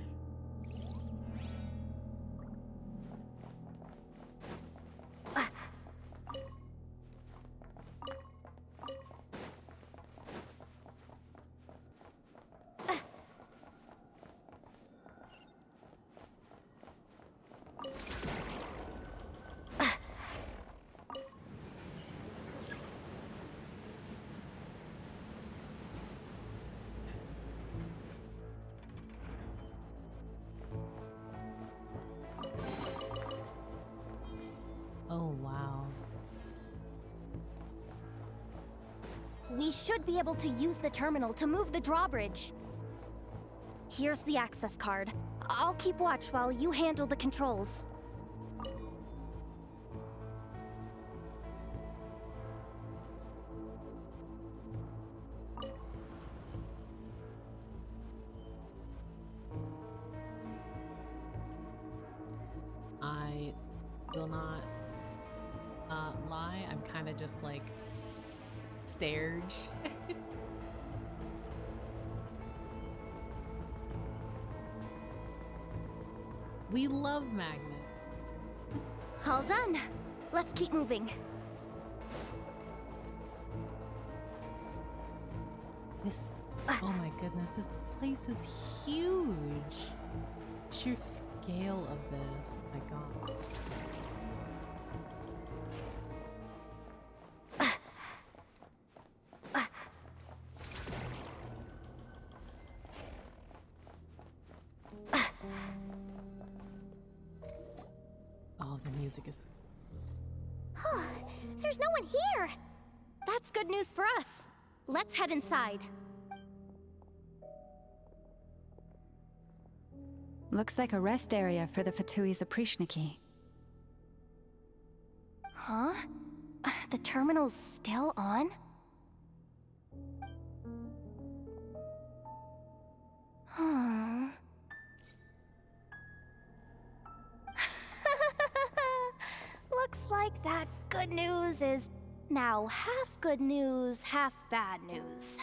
Oh, wow. We should be able to use the terminal to move the drawbridge. Here's the access card. I'll keep watch while you handle the controls. I will not lie, I'm kind of just like stared. We love Magnet. All done. Let's keep moving. This, oh my goodness, this place is huge. Sheer scale of this, oh my god. Oh, the music is... There's no one here! That's good news for us. Let's head inside. Looks like a rest area for the Fatui's Oprishniki. Huh? The terminal's still on? Huh. Looks like that good news is now half good news, half bad news.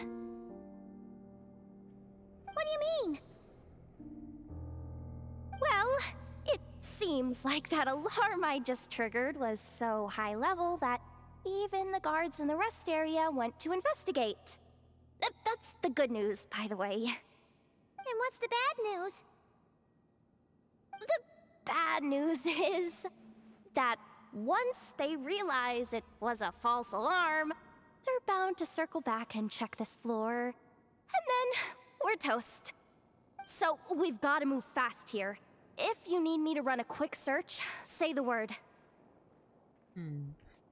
What do you mean? Well, it seems like that alarm I just triggered was so high level that even the guards in the rest area went to investigate. That's the good news, by the way. And what's the bad news? The bad news is that once they realize it was a false alarm, they're bound to circle back and check this floor. And then we're toast. So we've got to move fast here. If you need me to run a quick search, say the word.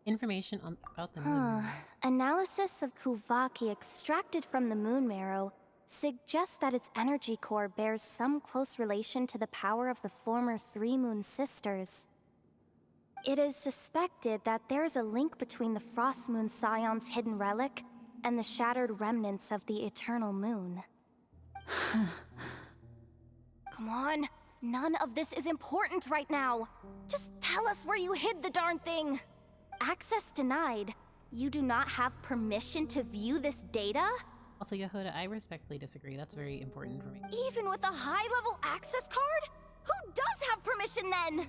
Information about the moon. Analysis of Kuvaki extracted from the moon marrow suggests that its energy core bears some close relation to the power of the former Three Moon Sisters. It is suspected that there is a link between the Frost Moon Scion's hidden relic and the shattered remnants of the Eternal Moon. Come on, none of this is important right now. Just tell us where you hid the darn thing. Access denied. You do not have permission to view this data? Also, Yehuda, I respectfully disagree. That's very important for me. Even with a high-level access card? Who does have permission then?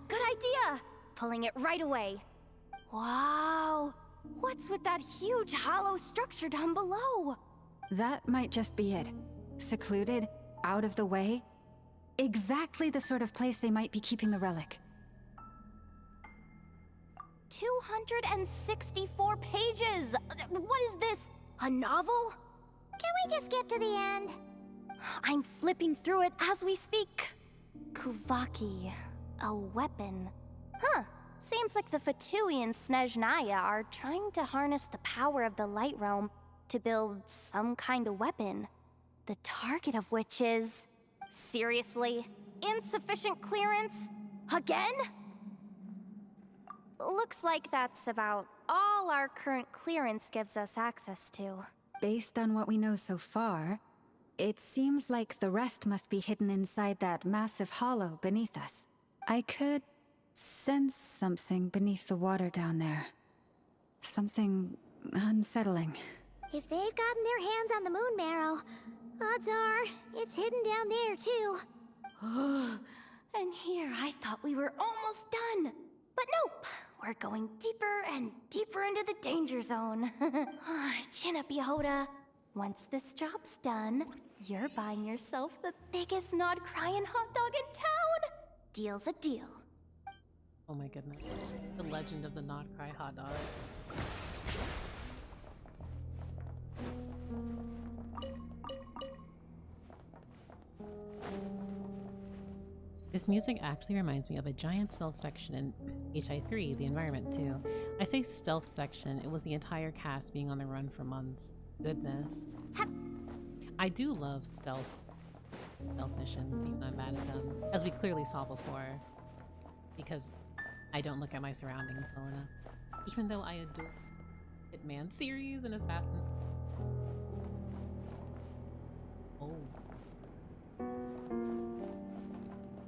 Good idea. Pulling it right away. Wow. What's with that huge hollow structure down below? That might just be it. Secluded, out of the way. Exactly the sort of place they might be keeping the relic. 264 pages! What is this? A novel? Can we just skip to the end? I'm flipping through it as we speak. Kuvaki. A weapon. Huh. Seems like the Fatui and Snezhnaya are trying to harness the power of the Light Realm to build some kind of weapon. The target of which is... Seriously? Insufficient clearance? Again? Looks like that's about all our current clearance gives us access to. Based on what we know so far, it seems like the rest must be hidden inside that massive hollow beneath us. I could sense something beneath the water down there. Something unsettling. If they've gotten their hands on the moon marrow, odds are it's hidden down there too. And here I thought we were almost done. But nope, we're going deeper and deeper into the danger zone. Chin up, Yehuda. Once this job's done, you're buying yourself the biggest Nod-Krai hot dog in town. Deal's a deal. Oh my goodness. The legend of the Nod-Krai hot dog. This music actually reminds me of a giant stealth section in HI3, the environment too. I say stealth section, it was the entire cast being on the run for months. Goodness. I do love stealth missions, even though I'm bad at them. As we clearly saw before. Because I don't look at my surroundings well enough. Even though I adore Hitman series and Assassin's. Oh.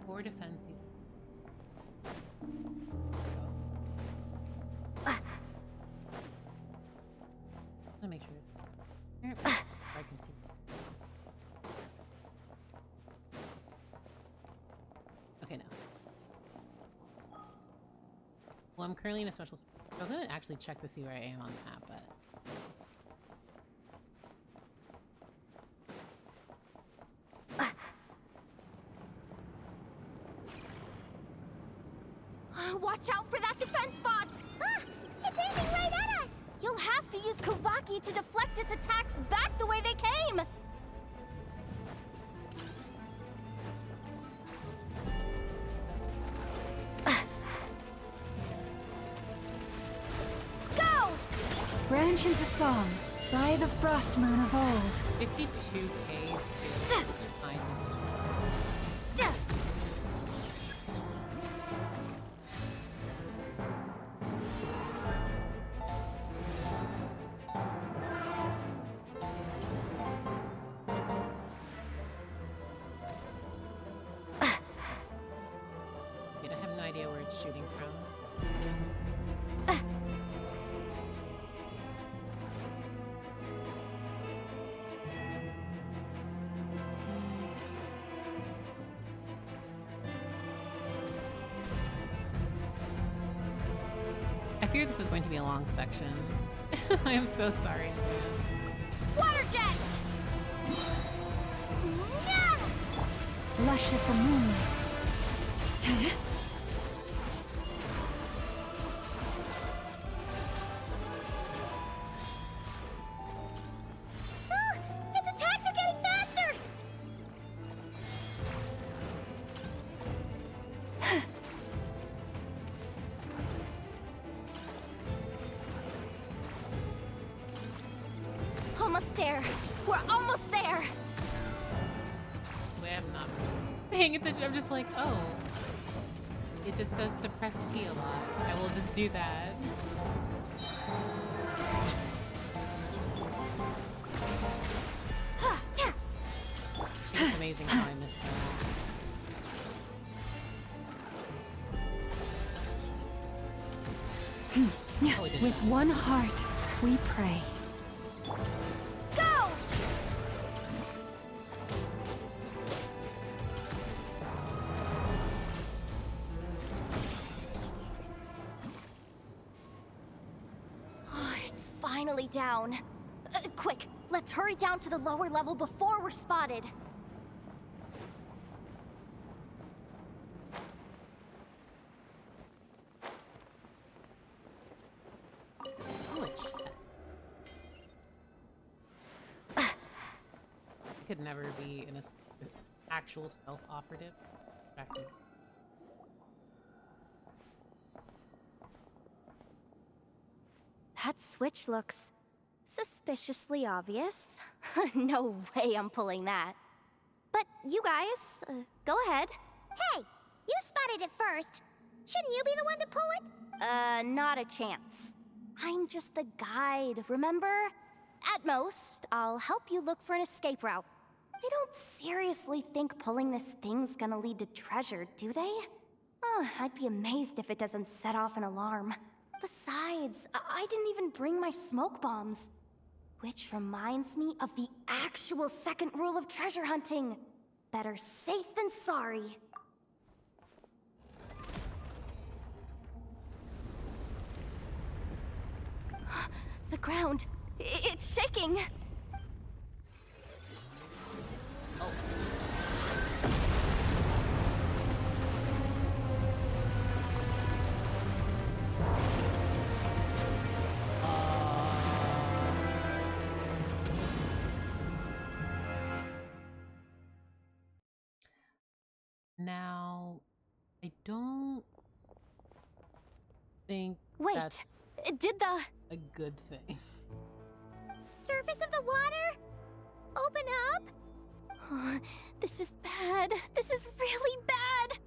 Poor defense. Let me make sure. I can take. Okay, now. Well, I'm currently in a special. I was gonna actually check to see where I am on the map, but. Watch out for that defense bot! It's aiming right at us! You'll have to use Kuvaki to deflect its attacks back the way they came! Go! Branch into song by the frost moon of old. 52k skills. Shooting from. I fear this is going to be a long section. I am so sorry. Water jet! Lush as the moon. Almost there. We're almost there. Wait, I'm not paying attention. I'm just like, oh. It just says to press T a lot. I will just do that. It's amazing how I missed that. With one heart, we pray. finally down. Quick, let's hurry down to the lower level before we're spotted. Holy shit. I could never be an actual stealth operative. Record. That switch looks suspiciously obvious. No way I'm pulling that. But you guys, go ahead. Hey, you spotted it first. Shouldn't you be the one to pull it? Not a chance. I'm just the guide, remember? At most, I'll help you look for an escape route. They don't seriously think pulling this thing's gonna lead to treasure, do they? I'd be amazed if it doesn't set off an alarm. Besides, I didn't even bring my smoke bombs. Which reminds me of the actual second rule of treasure hunting. Better safe than sorry. The ground, it's shaking. Oh. Now, I don't think that's did the... a good thing. Surface of the water? Open up? This is bad. This is really bad.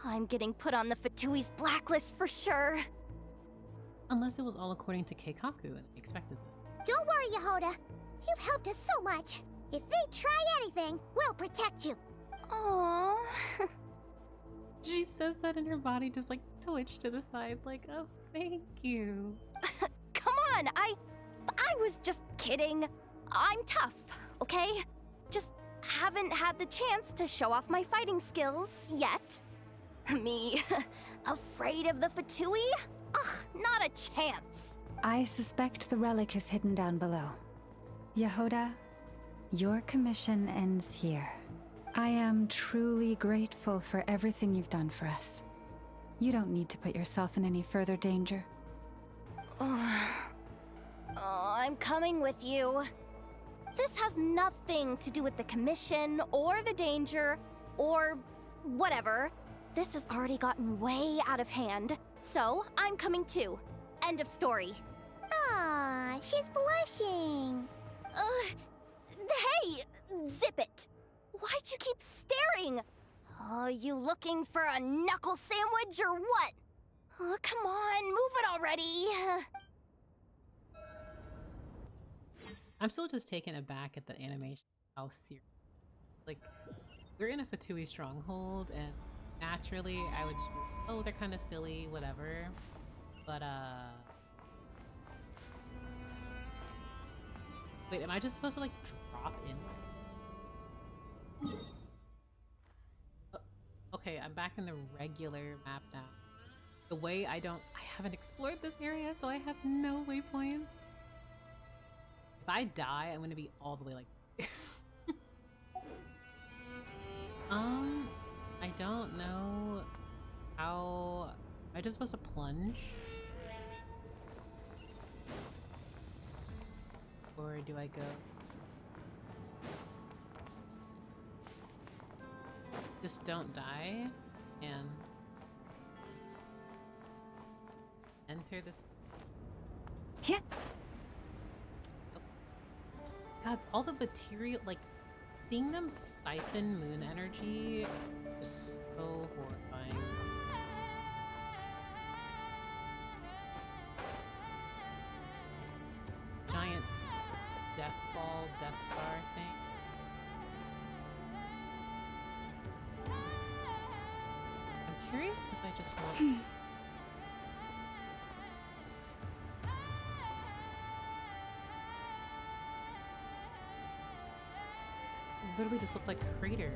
I'm getting put on the Fatui's blacklist for sure. Unless it was all according to Keikaku and I expected this. Don't worry, Yehoda. You've helped us so much. If they try anything, we'll protect you. Aww. She says that and her body just like twitched to the side like, oh, thank you. Come on, I was just kidding. I'm tough, okay? Just haven't had the chance to show off my fighting skills yet. Me, afraid of the Fatui? Ugh, not a chance. I suspect the relic is hidden down below. Yehoda, your commission ends here. I am truly grateful for everything you've done for us. You don't need to put yourself in any further danger. I'm coming with you. This has nothing to do with the commission or the danger or whatever. This has already gotten way out of hand, so I'm coming too. End of story. Ah, she's blushing. Hey, zip it. Why'd you keep staring? Oh, you looking for a knuckle sandwich or what? Oh, come on, move it already. I'm still just taken aback at the animation. How serious. Like, we're in a Fatui stronghold, and naturally I would just be like, oh, they're kind of silly, whatever. But, wait, am I just supposed to, like, drop in? Okay, I'm back in the regular map now. The way I haven't explored this area, so I have no waypoints. If I die, I'm gonna be all the way like... I don't know how... Am I just supposed to plunge? Or do I go... Just don't die and enter this. Yeah. God, all the material, like seeing them siphon moon energy is so horrifying. This giant death ball, Death Star thing. Curious if I just want literally just looked like crater.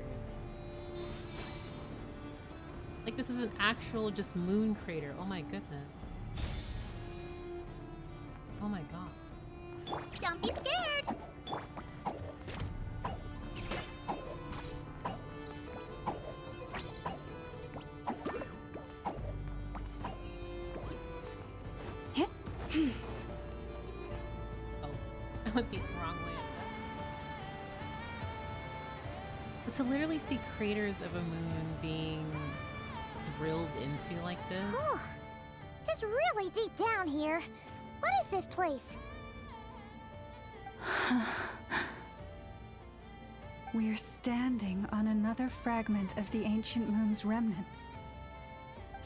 Like this is an actual just moon crater. Oh my goodness. Oh my god. Oh, I went the wrong way. But to literally see craters of a moon being drilled into like this. It's really deep down here. What is this place? We're standing on another fragment of the ancient moon's remnants.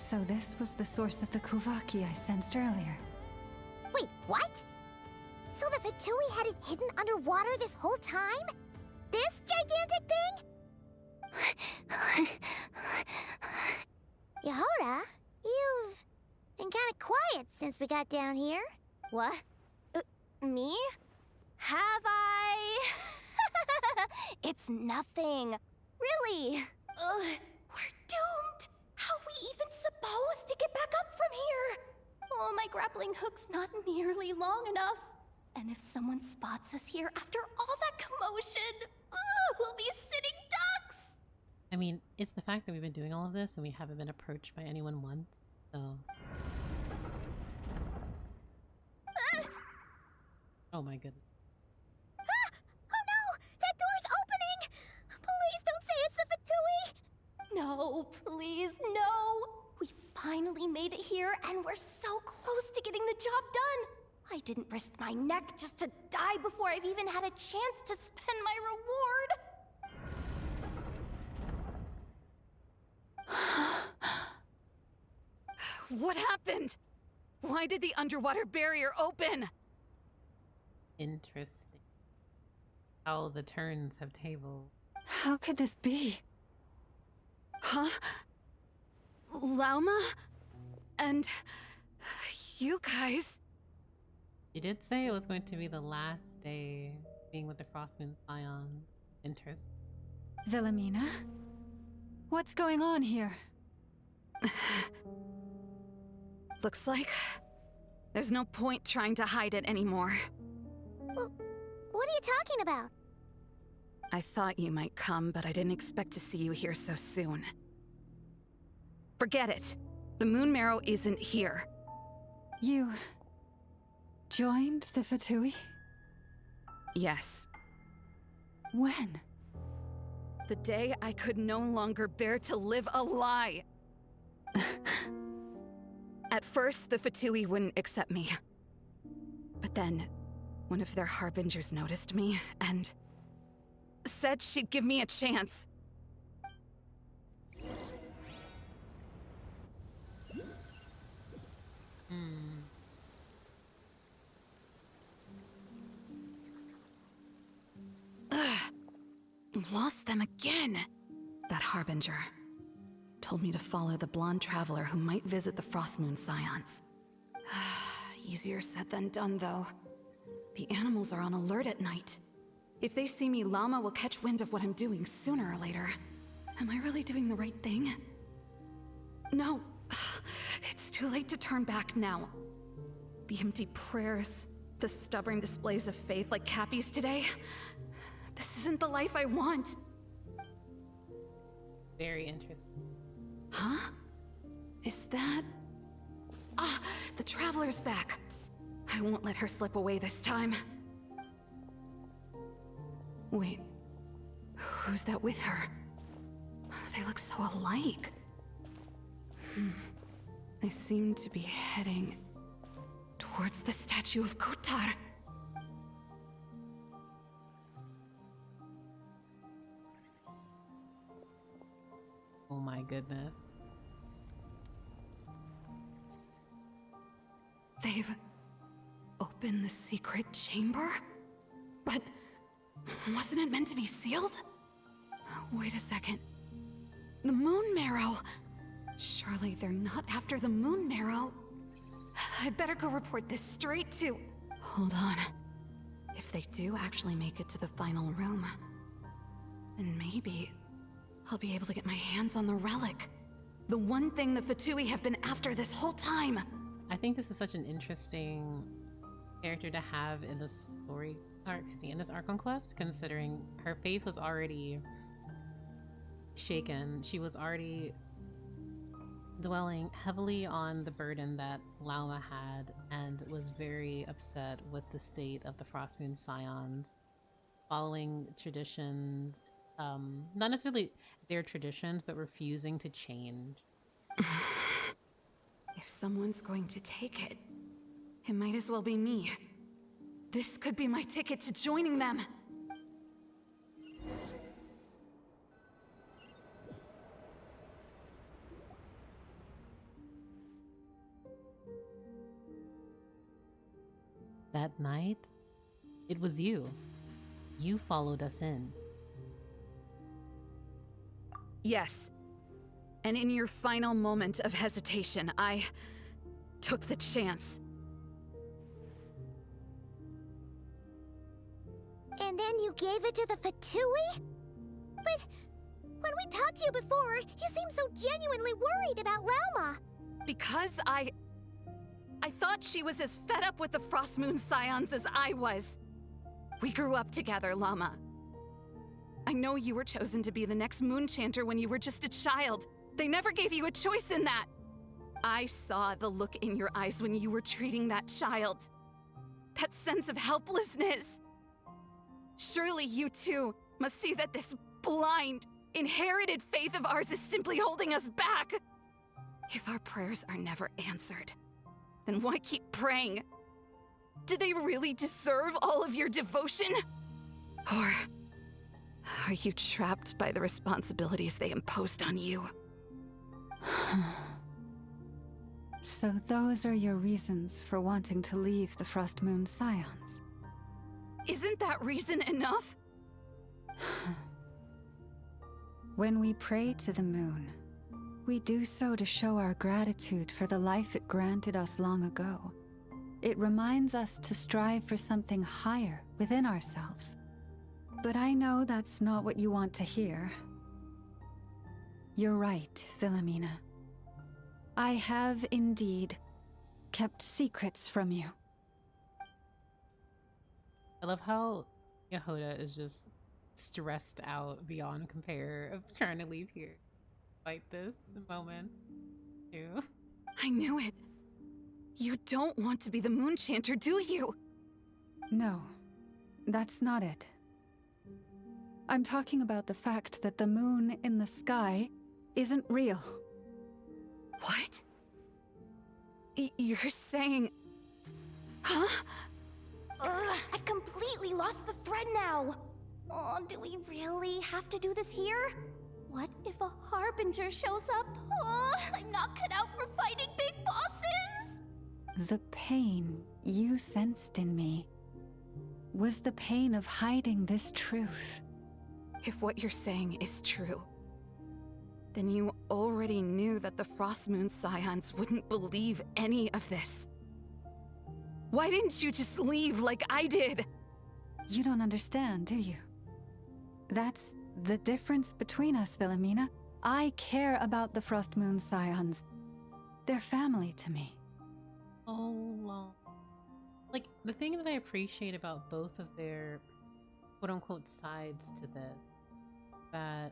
So this was the source of the Kuvaki I sensed earlier. Wait, what? So the Fatui had it hidden underwater this whole time? This gigantic thing? Yehoda, you've been kind of quiet since we got down here. What? Me? Have I? It's nothing. Really. We're doomed! How are we even supposed to get back up from here? Oh, my grappling hook's not nearly long enough. And if someone spots us here after all that commotion, we'll be sitting ducks! I mean, it's the fact that we've been doing all of this and we haven't been approached by anyone once, so... Oh my goodness. Oh no! That door's opening! Please don't say it's the Fatui! No, please, no! We finally made it here, and we're so close to getting the job done! I didn't risk my neck just to die before I've even had a chance to spend my reward! What happened? Why did the underwater barrier open? Interesting. How the turns have tabled. How could this be? Huh? Lauma? And you guys? You did say it was going to be the last day being with the Frostmoon Scions. Interest. Wilhelmina? What's going on here? Looks like there's no point trying to hide it anymore. Well, what are you talking about? I thought you might come, but I didn't expect to see you here so soon. Forget it. The Moon Marrow isn't here. You... joined the Fatui? Yes. When? The day I could no longer bear to live a lie. At first, the Fatui wouldn't accept me. But then, one of their harbingers noticed me, and... said she'd give me a chance. Lost them again. That harbinger told me to follow the blonde traveler who might visit the Frostmoon Scions. Easier said than done, though. The animals are on alert at night. If they see me, Llama will catch wind of what I'm doing sooner or later. Am I really doing the right thing? No. It's too late to turn back now. The empty prayers, the stubborn displays of faith like Cappy's today. This isn't the life I want. Very interesting. Huh? Is that... Ah, the Traveler's back. I won't let her slip away this time. Wait, who's that with her? They look so alike. They seem to be heading towards the statue of Kotar. Oh my goodness. They've opened the secret chamber? But wasn't it meant to be sealed? Wait a second. The Moon Marrow! Surely they're not after the Moon Marrow. I'd better go report this straight to... Hold on. If they do actually make it to the final room, then maybe I'll be able to get my hands on the relic. The one thing the Fatui have been after this whole time. I think this is such an interesting character to have in this story, or excuse me, in this Archon quest, considering her faith was already shaken. She was already dwelling heavily on the burden that Lauma had and was very upset with the state of the Frostmoon Scions, following traditions, not necessarily their traditions, but refusing to change. If someone's going to take it, it might as well be me. This could be my ticket to joining them. That night, it was you. You followed us in. Yes. And in your final moment of hesitation, I took the chance. And then you gave it to the Fatui? But when we talked to you before, you seemed so genuinely worried about Lauma. Because I thought she was as fed up with the Frostmoon Scions as I was. We grew up together, Llama. I know you were chosen to be the next Moonchanter when you were just a child. They never gave you a choice in that. I saw the look in your eyes when you were treating that child. That sense of helplessness. Surely you too must see that this blind, inherited faith of ours is simply holding us back. If our prayers are never answered, then why keep praying? Do they really deserve all of your devotion? Or are you trapped by the responsibilities they imposed on you? So those are your reasons for wanting to leave the Frostmoon Scions? Isn't that reason enough? When we pray to the moon, we do so to show our gratitude for the life it granted us long ago. It reminds us to strive for something higher within ourselves. But I know that's not what you want to hear. You're right, Philomena. I have indeed kept secrets from you. I love how Yehuda is just stressed out beyond compare of trying to leave here. Like this moment, too. I knew it. You don't want to be the Moonchanter, do you? No, that's not it. I'm talking about the fact that the moon in the sky isn't real. What? You're saying... Huh? I've completely lost the thread now. Oh, do we really have to do this here? What if a Harbinger shows up? Oh, I'm not cut out for fighting big bosses! The pain you sensed in me was the pain of hiding this truth. If what you're saying is true, then you already knew that the Frostmoon Scions wouldn't believe any of this. Why didn't you just leave like I did? You don't understand, do you? That's the difference between us, Philomena. I care about the Frostmoon Scions. They're family to me. Oh, like, the thing that I appreciate about both of their quote-unquote sides to this, that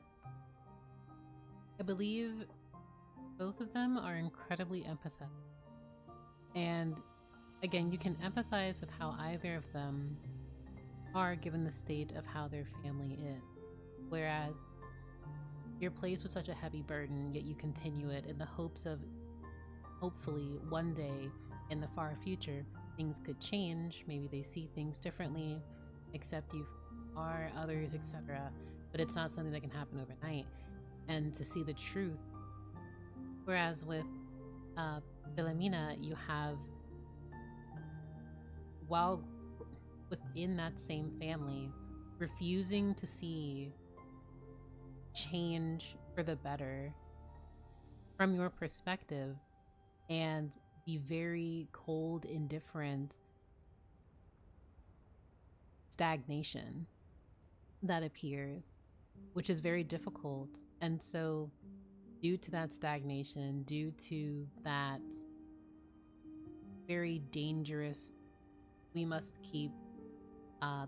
I believe both of them are incredibly empathetic. And again, you can empathize with how either of them are given the state of how their family is. Whereas you're placed with such a heavy burden, yet you continue it in the hopes of hopefully one day in the far future, things could change. Maybe they see things differently, accept you are others, etc. But it's not something that can happen overnight. And to see the truth. Whereas with Philomena, you have, while within that same family, refusing to see change for the better from your perspective, and the very cold, indifferent stagnation that appears, which is very difficult. And so due to that stagnation, due to that very dangerous, we must keep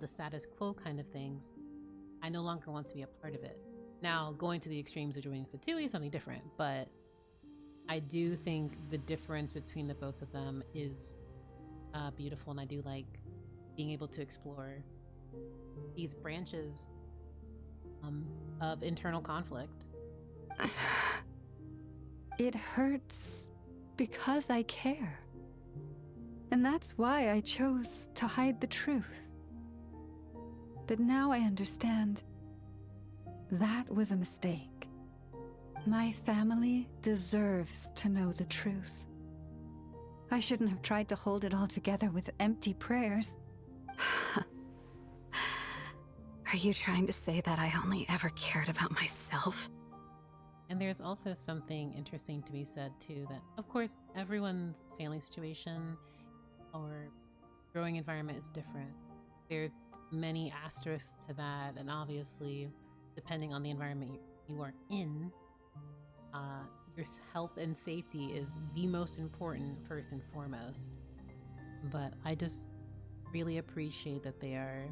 the status quo kind of things, I no longer want to be a part of it. Now, going to the extremes of joining Fatui is something different, but I do think the difference between the both of them is beautiful, and I do like being able to explore these branches of internal conflict. It hurts because I care. And that's why I chose to hide the truth. But now I understand that was a mistake. My family deserves to know the truth. I shouldn't have tried to hold it all together with empty prayers. Are you trying to say that I only ever cared about myself? And there's also something interesting to be said too, that of course everyone's family situation or growing environment is different. There are many asterisks to that, and obviously depending on the environment you are in, your health and safety is the most important first and foremost. But I just really appreciate that they are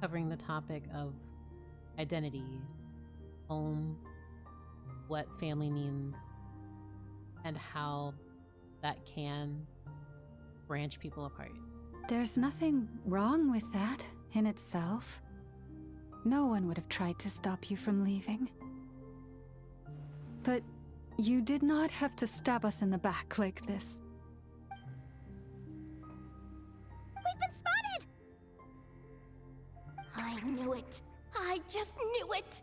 covering the topic of identity, home, what family means, and how that can branch people apart. There's nothing wrong with that in itself. No one would have tried to stop you from leaving. But you did not have to stab us in the back like this. We've been spotted! I knew it. I just knew it.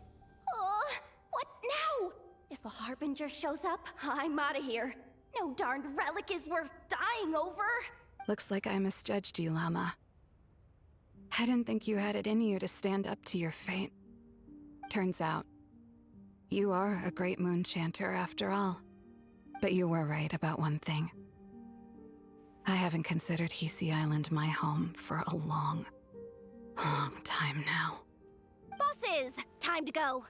Oh, what now? If a Harbinger shows up, I'm out of here. No darned relic is worth dying over. Looks like I misjudged you, Llama. I didn't think you had it in you to stand up to your fate. Turns out, you are a great moon chanter after all. But you were right about one thing. I haven't considered Hisi Island my home for a long, long time now. Bosses, time to go.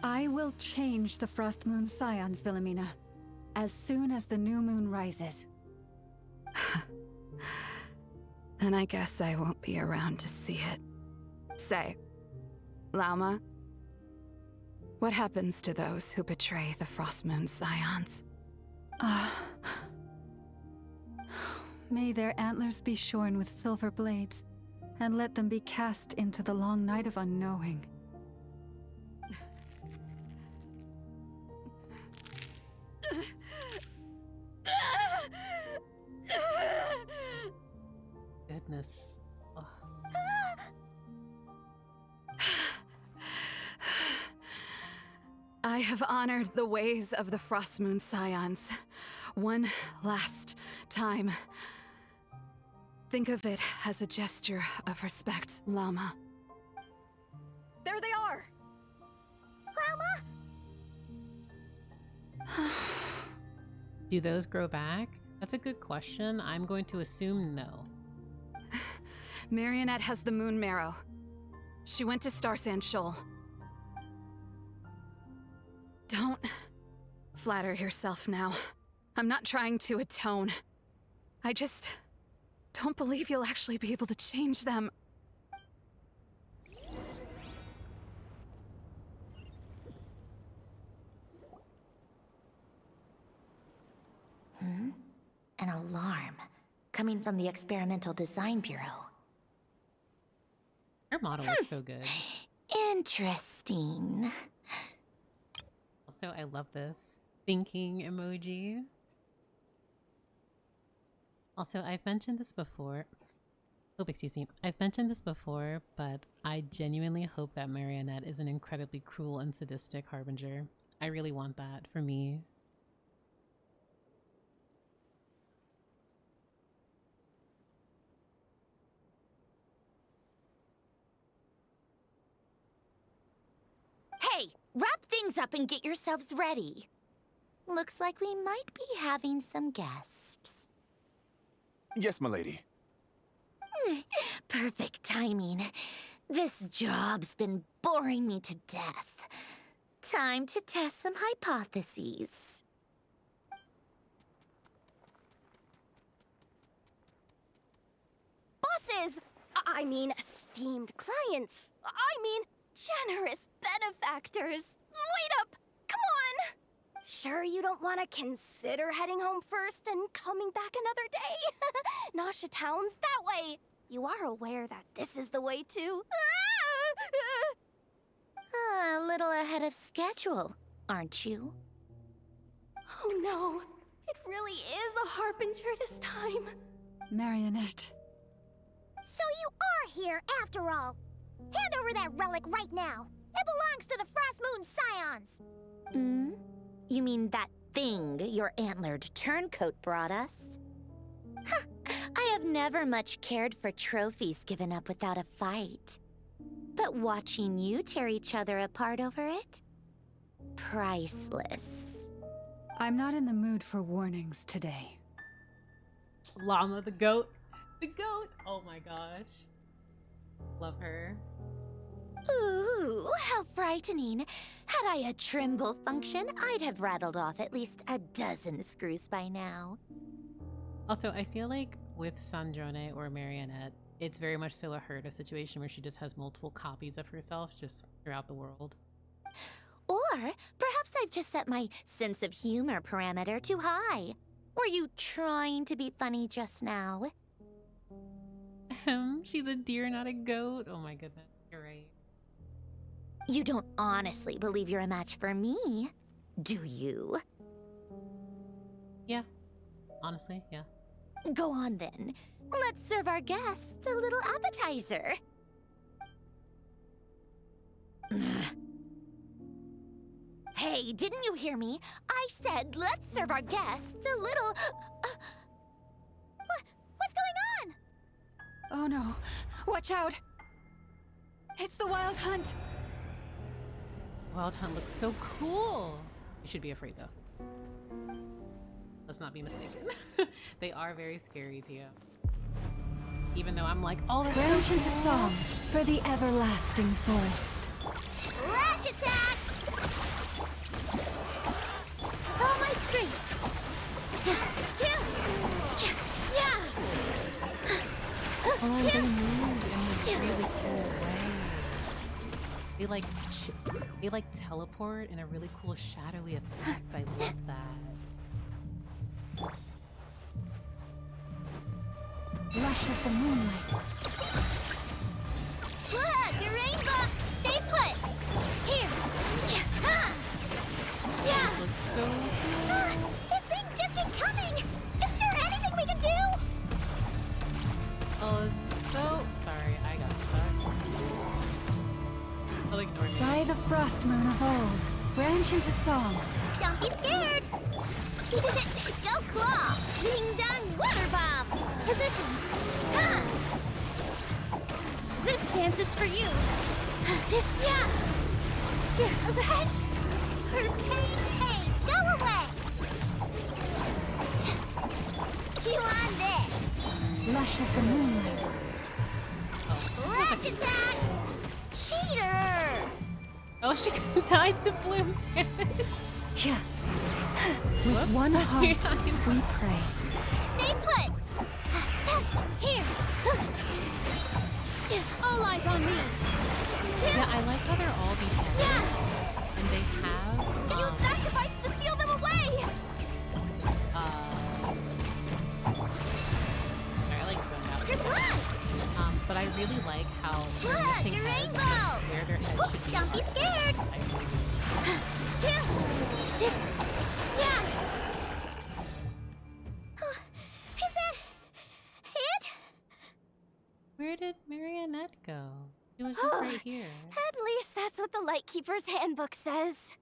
I will change the Frost Moon Scions, Wilhelmina, as soon as the new moon rises. Then I guess I won't be around to see it. Say, Llama, what happens to those who betray the Frost Moon Scions? May their antlers be shorn with silver blades, and let them be cast into the long night of unknowing. Goodness. Ugh. I have honored the ways of the Frost Moon Scions one last time. Think of it as a gesture of respect, Llama. There they are! Grandma? Do those grow back? That's a good question. I'm going to assume no. Marionette has the moon marrow. She went to Star Sand Shoal. Don't flatter yourself now. I'm not trying to atone. I just don't believe you'll actually be able to change them. An alarm coming from the Experimental Design Bureau. Her model looks so good. Interesting. Also, I love this thinking emoji. Also, I've mentioned this before. Oh, excuse me. I've mentioned this before, but I genuinely hope that Marionette is an incredibly cruel and sadistic harbinger. I really want that for me. Hey, wrap things up and get yourselves ready. Looks like we might be having some guests. Yes, my lady. Perfect timing. This job's been boring me to death. Time to test some hypotheses. Bosses! I mean, esteemed clients. I mean, generous benefactors. Wait up! Come on! sure you don't want to consider heading home first and coming back another day? Nasha Town's that way. You are aware that this is the way too. A little ahead of schedule, aren't you? Oh no, it really is a harbinger this time. Marionette. So you are here after all. Hand over that relic right now. It belongs to the Frost Moon Scions. Hmm? You mean that thing your antlered turncoat brought us? Huh. I have never much cared for trophies given up without a fight. But watching you tear each other apart over it? Priceless. I'm not in the mood for warnings today. Llama the goat. The goat! Oh my gosh. Love her. Ooh, how frightening. Had I a Trimble function, I'd have rattled off at least a dozen screws by now. Also, I feel like with Sandrone or Marionette, it's very much still a Herta situation where she just has multiple copies of herself just throughout the world. Or perhaps I've just set my sense of humor parameter too high. Were you trying to be funny just now? She's a deer, not a goat. Oh my goodness, you're right. You don't honestly believe you're a match for me, do you? Yeah, honestly, yeah. Go on then. Let's serve our guests a little appetizer. Hey, didn't you hear me? I said let's serve our guests a little... What's going on? Oh no. Watch out. It's the Wild Hunt. Wild Hunt looks so cool. You should be afraid though. Let's not be mistaken. They are very scary to you. Even though I'm like, oh, that's Branch so into cool. song for the everlasting forest. Lash attack! All my strength. Oh, they move in this really cool way. They like teleport in a really cool shadowy effect. I love that. Lush as the moonlight. Look, your rainbow! Stay put! Here! Yeah! Looks so These things just keep coming! Is there anything we can do? Oh, so sorry, I got stuck. I'll ignore me. By the frost moon of old, branch into song. Don't be scared! Go claw! Ding dong water bomb! Positions! Ha! This dance is for you! Yeah! That... Hey! Go away! Chew on this! Lush as the moonlight. Lash attack! Cheater! Oh, she died to bloom damage. Yeah. With one heart, we pray. Stay put! Here! All eyes on me! Yeah, I like how they're all dependent. Yeah! And they have You sacrificed to seal them away! sorry, I like zoned out. Good luck! But I really like how they're Look, missing your heads, rainbow! where their heads should be. Don't be scared! Yeah! Is that it? Where did Marionette go? It was just right here. At least that's what the Lightkeeper's handbook says.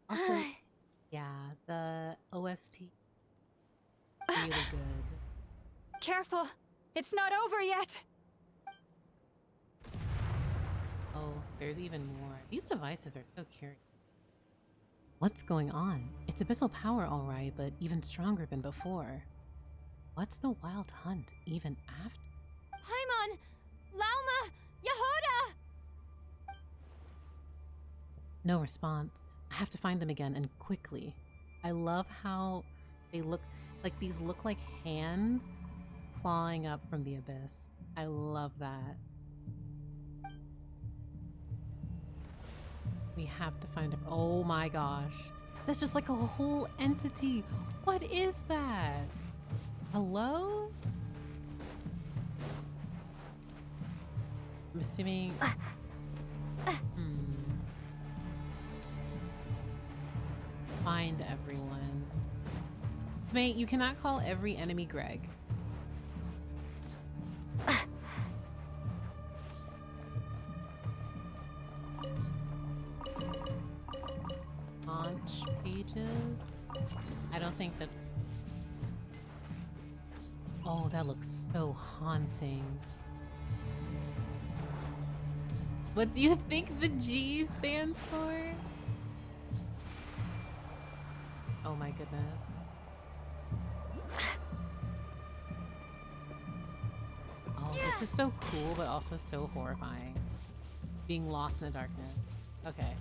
Also, yeah, the OST really good. Careful. It's not over yet. Oh, there's even more. These devices are so curious. What's going on? It's abyssal power, all right, but even stronger than before. What's the Wild Hunt even after? Paimon! Lauma! Yehoda! No response. I have to find them again, and quickly. I love how they look like these look like hands clawing up from the abyss. I love that. We have to find them. Oh my gosh. That's just like a whole entity. What is that? Hello? I'm assuming... Find everyone. Smate, you cannot call every enemy Greg. Launch pages? I don't think that's... Oh, that looks so haunting. What do you think the G stands for? Oh my goodness. Oh, this is so cool, but also so horrifying. Being lost in the darkness. Okay.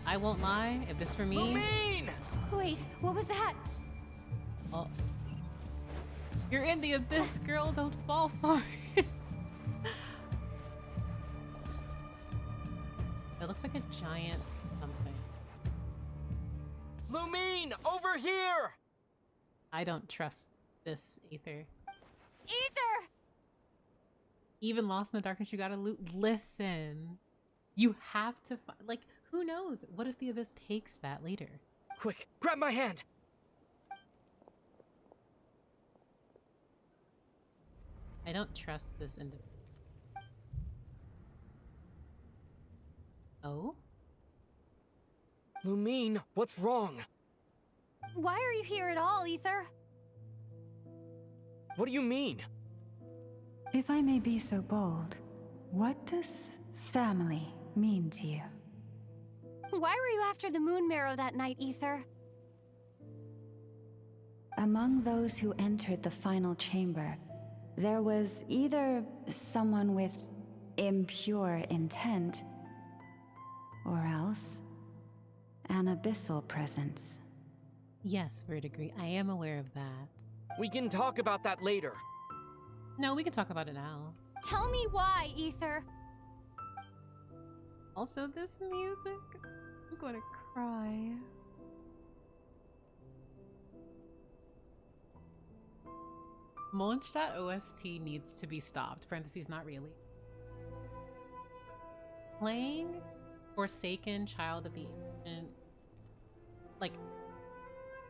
I won't lie, if this were me... Lumine! Wait, what was that? Oh. You're in the abyss, girl. Don't fall for it. It looks like a giant something. Lumine, over here! I don't trust this Aether. Aether! Even lost in the darkness, you gotta listen. You have to like, who knows? What if the abyss takes that later? Quick, grab my hand! I don't trust this individual. Oh? Lumine, what's wrong? Why are you here at all, Aether? What do you mean? If I may be so bold, what does family mean to you? Why were you after the moon marrow that night, Aether? Among those who entered the final chamber, there was either someone with impure intent, or else an abyssal presence. Yes, Verdigris, I am aware of that. We can talk about that later. No, we can talk about it now. Tell me why, Aether. Also, this music, I'm gonna cry. Mondstadt OST needs to be stopped. Parentheses, not really. Playing Forsaken, Child of the Ancient, like,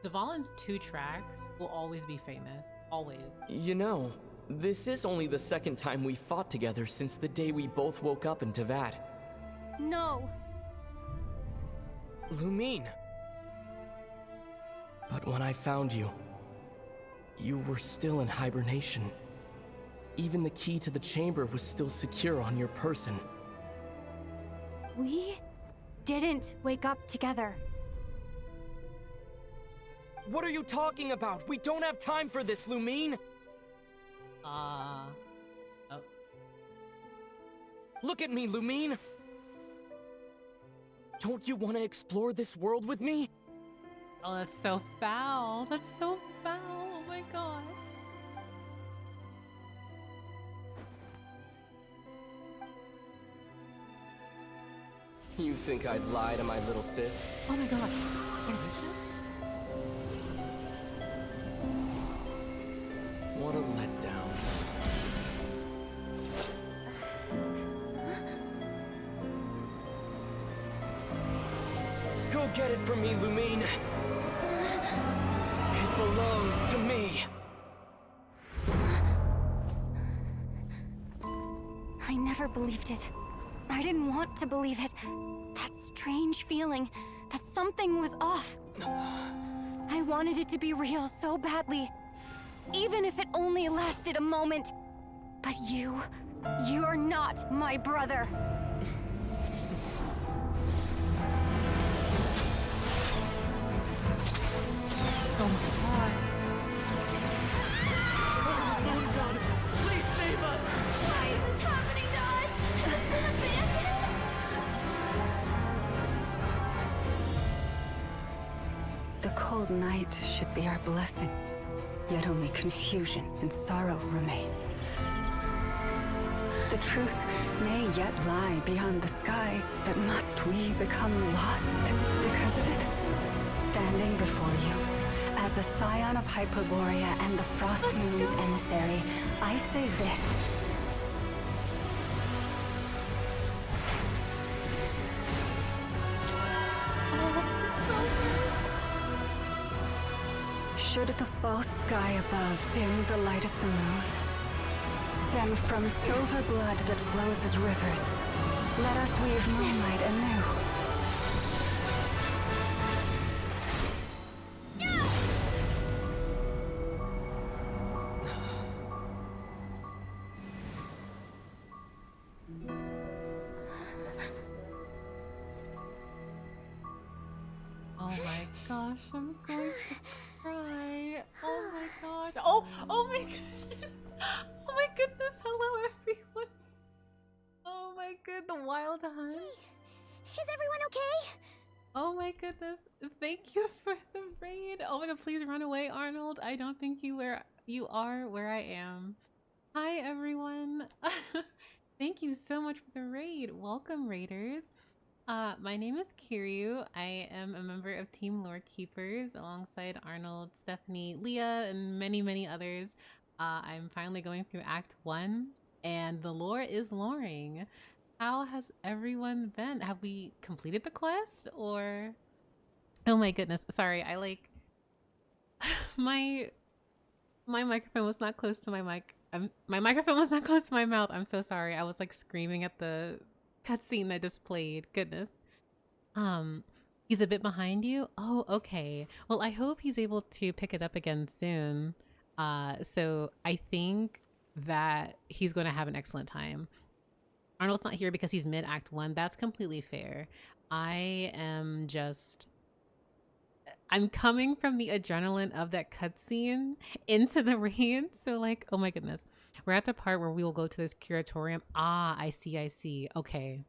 Dvalin's 2 tracks will always be famous. Always. You know, this is only the second time we fought together since the day we both woke up in Teyvat. No. Lumine. But when I found you, you were still in hibernation. Even the key to the chamber was still secure on your person. We didn't wake up together. What are you talking about? We don't have time for this, Lumine! Oh. Look at me, Lumine! Don't you want to explore this world with me? Oh, that's so foul. That's so foul. Oh my gosh. You think I'd lie to my little sis? Oh my gosh. What a letdown. Go get it from me, Lumine. It belongs to me. I never believed it. I didn't want to believe it. That strange feeling that something was off. I wanted it to be real so badly. Even if it only lasted a moment. But you're not my brother. Oh my god. Moon goddess, please save us! Why is this happening to us? The cold night should be our blessing, yet only confusion and sorrow remain. The truth may yet lie beyond the sky, but must we become lost because of it? Standing before you, as a scion of Hyperborea and the Frost Moon's emissary, I say this. Should the false sky above dim the light of the moon, then from silver blood that flows as rivers, let us weave moonlight anew. Oh my gosh, I'm going to cry. Oh my gosh. Oh my goodness. Oh my goodness. Hello, everyone. Oh my good, the wild hunt. Is everyone okay? Oh my goodness. Thank you for the raid. Oh my god, please run away, Arnold. I don't think you are where I am. Hi, everyone. Thank you so much for the raid. Welcome, raiders. My name is Kiryu. I am a member of Team Lore Keepers alongside Arnold, Stephanie, Leah, and many, many others. I'm finally going through Act 1, and the lore is loring. How has everyone been? Have we completed the quest, or... Oh my goodness. Sorry, I like... my microphone was not close to my mic. My microphone was not close to my mouth. I'm so sorry. I was like screaming at the cutscene that just played. Goodness. He's a bit behind you. Oh, okay. Well, I hope he's able to pick it up again soon. So I think that he's going to have an excellent time. Arnold's not here because he's mid Act 1. That's completely fair. I'm coming from the adrenaline of that cutscene into the rain. So like, oh my goodness. We're at the part where we will go to this curatorium. Ah, I see. Okay.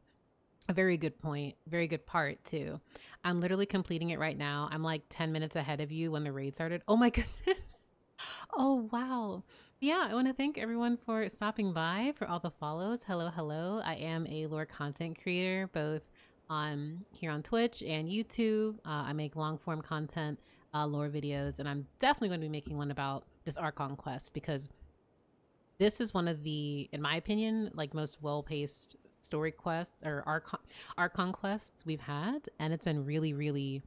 A very good point. Very good part too. I'm literally completing it right now. I'm like 10 minutes ahead of you when the raid started. Oh my goodness. Oh, wow. Yeah, I want to thank everyone for stopping by, for all the follows. Hello. I am a lore content creator, both here on Twitch and YouTube. I make long form content, lore videos, and I'm definitely going to be making one about this Archon quest because this is one of the, in my opinion, like most well-paced story quests or Archon quests we've had, and it's been really, really,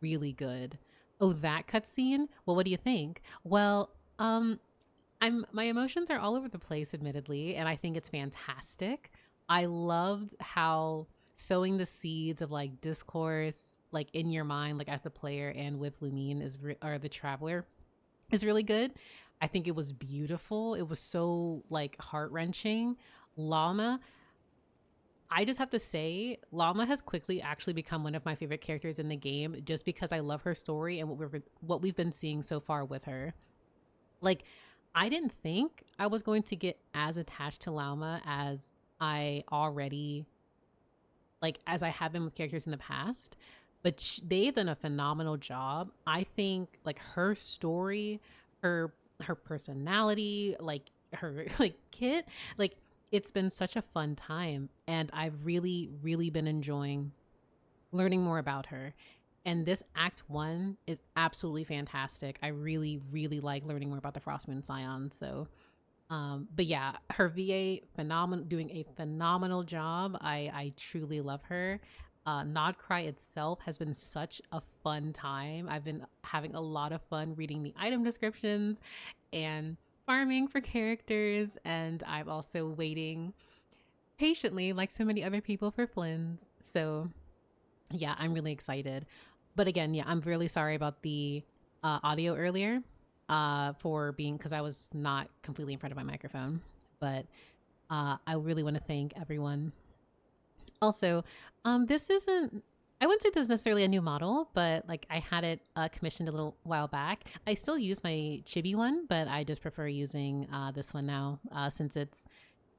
really good. Oh, that cutscene? Well, what do you think? Well, my emotions are all over the place, admittedly, and I think it's fantastic. I loved how sowing the seeds of like discourse, like in your mind, like as the player and with Lumine or the Traveler, is really good. I think it was beautiful. It was so like heart-wrenching. Llama, I just have to say, Llama has quickly actually become one of my favorite characters in the game just because I love her story and what we've been seeing so far with her. Like, I didn't think I was going to get as attached to Llama as I already, like, as I have been with characters in the past, but they've done a phenomenal job. I think, like, her story, her personality, like, her, like, kit, like, it's been such a fun time, and I've really, really been enjoying learning more about her. And this Act 1 is absolutely fantastic. I really, really like learning more about the Frostmoon Scion. So, but yeah, her VA, doing a phenomenal job. I truly love her. Nod-Krai itself has been such a fun time. I've been having a lot of fun reading the item descriptions and farming for characters, and I'm also waiting patiently, like so many other people, for Flynn's. So yeah, I'm really excited. But again, yeah, I'm really sorry about the audio earlier because I was not completely in front of my microphone. But I really want to thank everyone. Also, this isn't, I wouldn't say this is necessarily a new model, but like I had it commissioned a little while back. I still use my Chibi one, but I just prefer using this one now since it's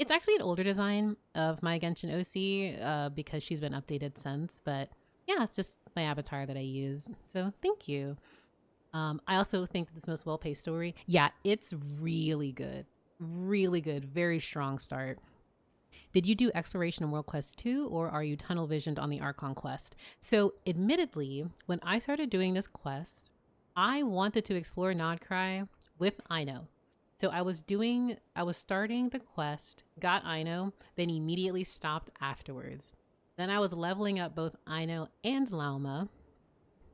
actually an older design of my Genshin OC because she's been updated since. But yeah, it's just my avatar that I use. So thank you. I also think that this most well-paced story, yeah, it's really good. Really good. Very strong start. Did you do exploration in World Quest 2 or are you tunnel visioned on the Archon quest? So admittedly, when I started doing this quest, I wanted to explore Nod-Krai with Aino. So I was starting the quest, got Aino, then immediately stopped afterwards. Then I was leveling up both Aino and Lauma.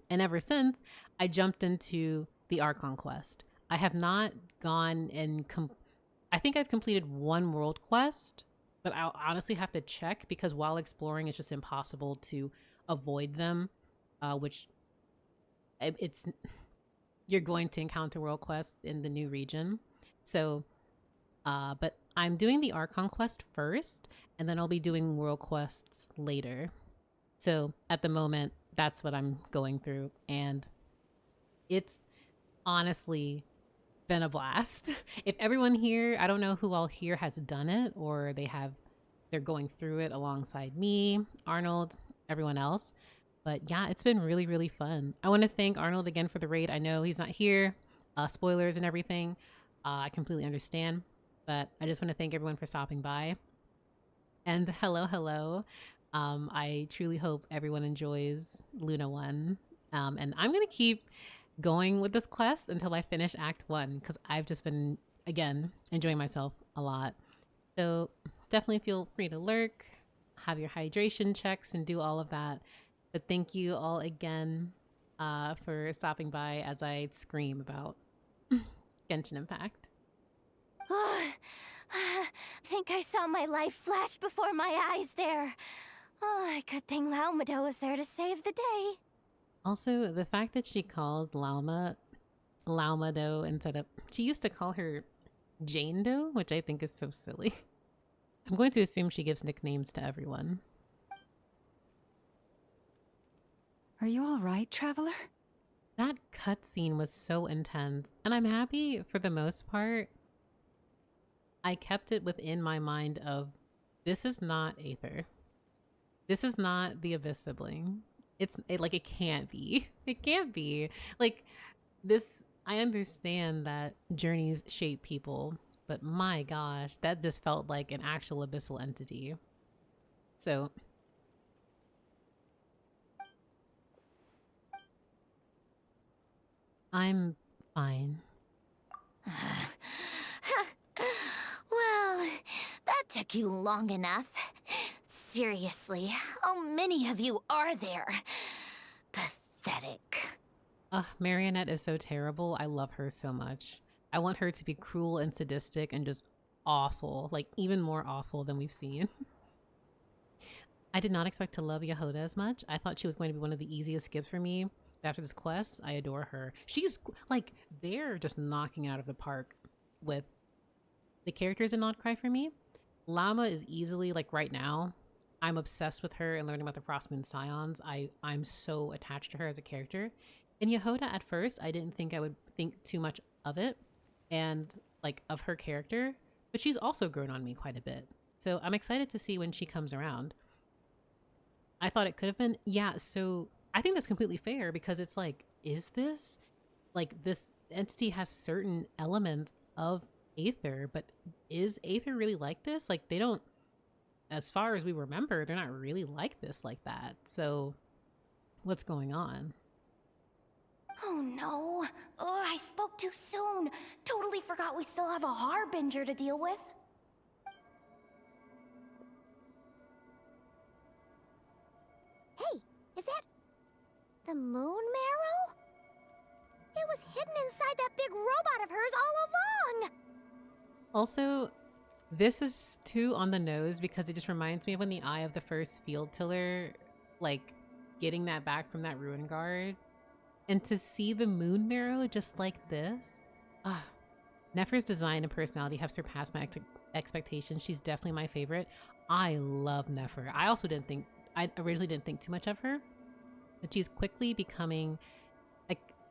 And ever since, I jumped into the Archon quest. I have not gone and I think I've completed one world quest, but I'll honestly have to check because while exploring, it's just impossible to avoid them, which you're going to encounter world quests in the new region. So, but I'm doing the Archon quest first, and then I'll be doing world quests later. So at the moment, that's what I'm going through, and it's honestly been a blast. If everyone here, I don't know who all here has done it, or they're going through it alongside me, Arnold, everyone else. But yeah, it's been really, really fun. I want to thank Arnold again for the raid. I know he's not here, spoilers and everything. I completely understand, but I just want to thank everyone for stopping by. And hello. I truly hope everyone enjoys Luna 1. And I'm going to keep going with this quest until I finish Act 1 because I've just been, again, enjoying myself a lot. So definitely feel free to lurk, have your hydration checks, and do all of that. But thank you all again for stopping by as I scream about Genshin Impact. I think I saw my life flash before my eyes there. Oh, good thing Laumado was there to save the day. Also, the fact that she calls Laumado instead of... She used to call her Jane Doe, which I think is so silly. I'm going to assume she gives nicknames to everyone. Are you all right, Traveler? That cutscene was so intense, and I'm happy for the most part. I kept it within my mind of, this is not Aether. This is not the Abyss sibling. It can't be. It can't be. Like, this, I understand that journeys shape people, but my gosh, that just felt like an actual abyssal entity. So... I'm fine. Well, that took you long enough. Seriously, how many of you are there? Pathetic. Marionette is so terrible. I love her so much. I want her to be cruel and sadistic and just awful, like even more awful than we've seen. I did not expect to love Yehoda as much. I thought she was going to be one of the easiest skips for me. After this quest, I adore her. She's like, they're just knocking out of the park with the characters in Nod-Krai for me. Llama is easily, like right now, I'm obsessed with her and learning about the Frostmoon Scions. I'm so attached to her as a character. In Yehoda, at first, I didn't think I would think too much of it and like of her character, but she's also grown on me quite a bit. So I'm excited to see when she comes around. I thought it could have been, so I think that's completely fair because it's like, is this, like this entity has certain elements of Aether, but is Aether really like this? Like they don't, as far as we remember, they're not really like this like that. So what's going on? Oh no. Oh, I spoke too soon. Totally forgot we still have a Harbinger to deal with. Hey, is that the moon marrow? It was hidden inside that big robot of hers all along! Also, this is too on the nose because it just reminds me of when the Eye of the First Field Tiller, like, getting that back from that Ruin Guard. And to see the moon marrow just like this. Nefer's design and personality have surpassed my expectations. She's definitely my favorite. I love Nefer. I originally didn't think too much of her, but she's quickly becoming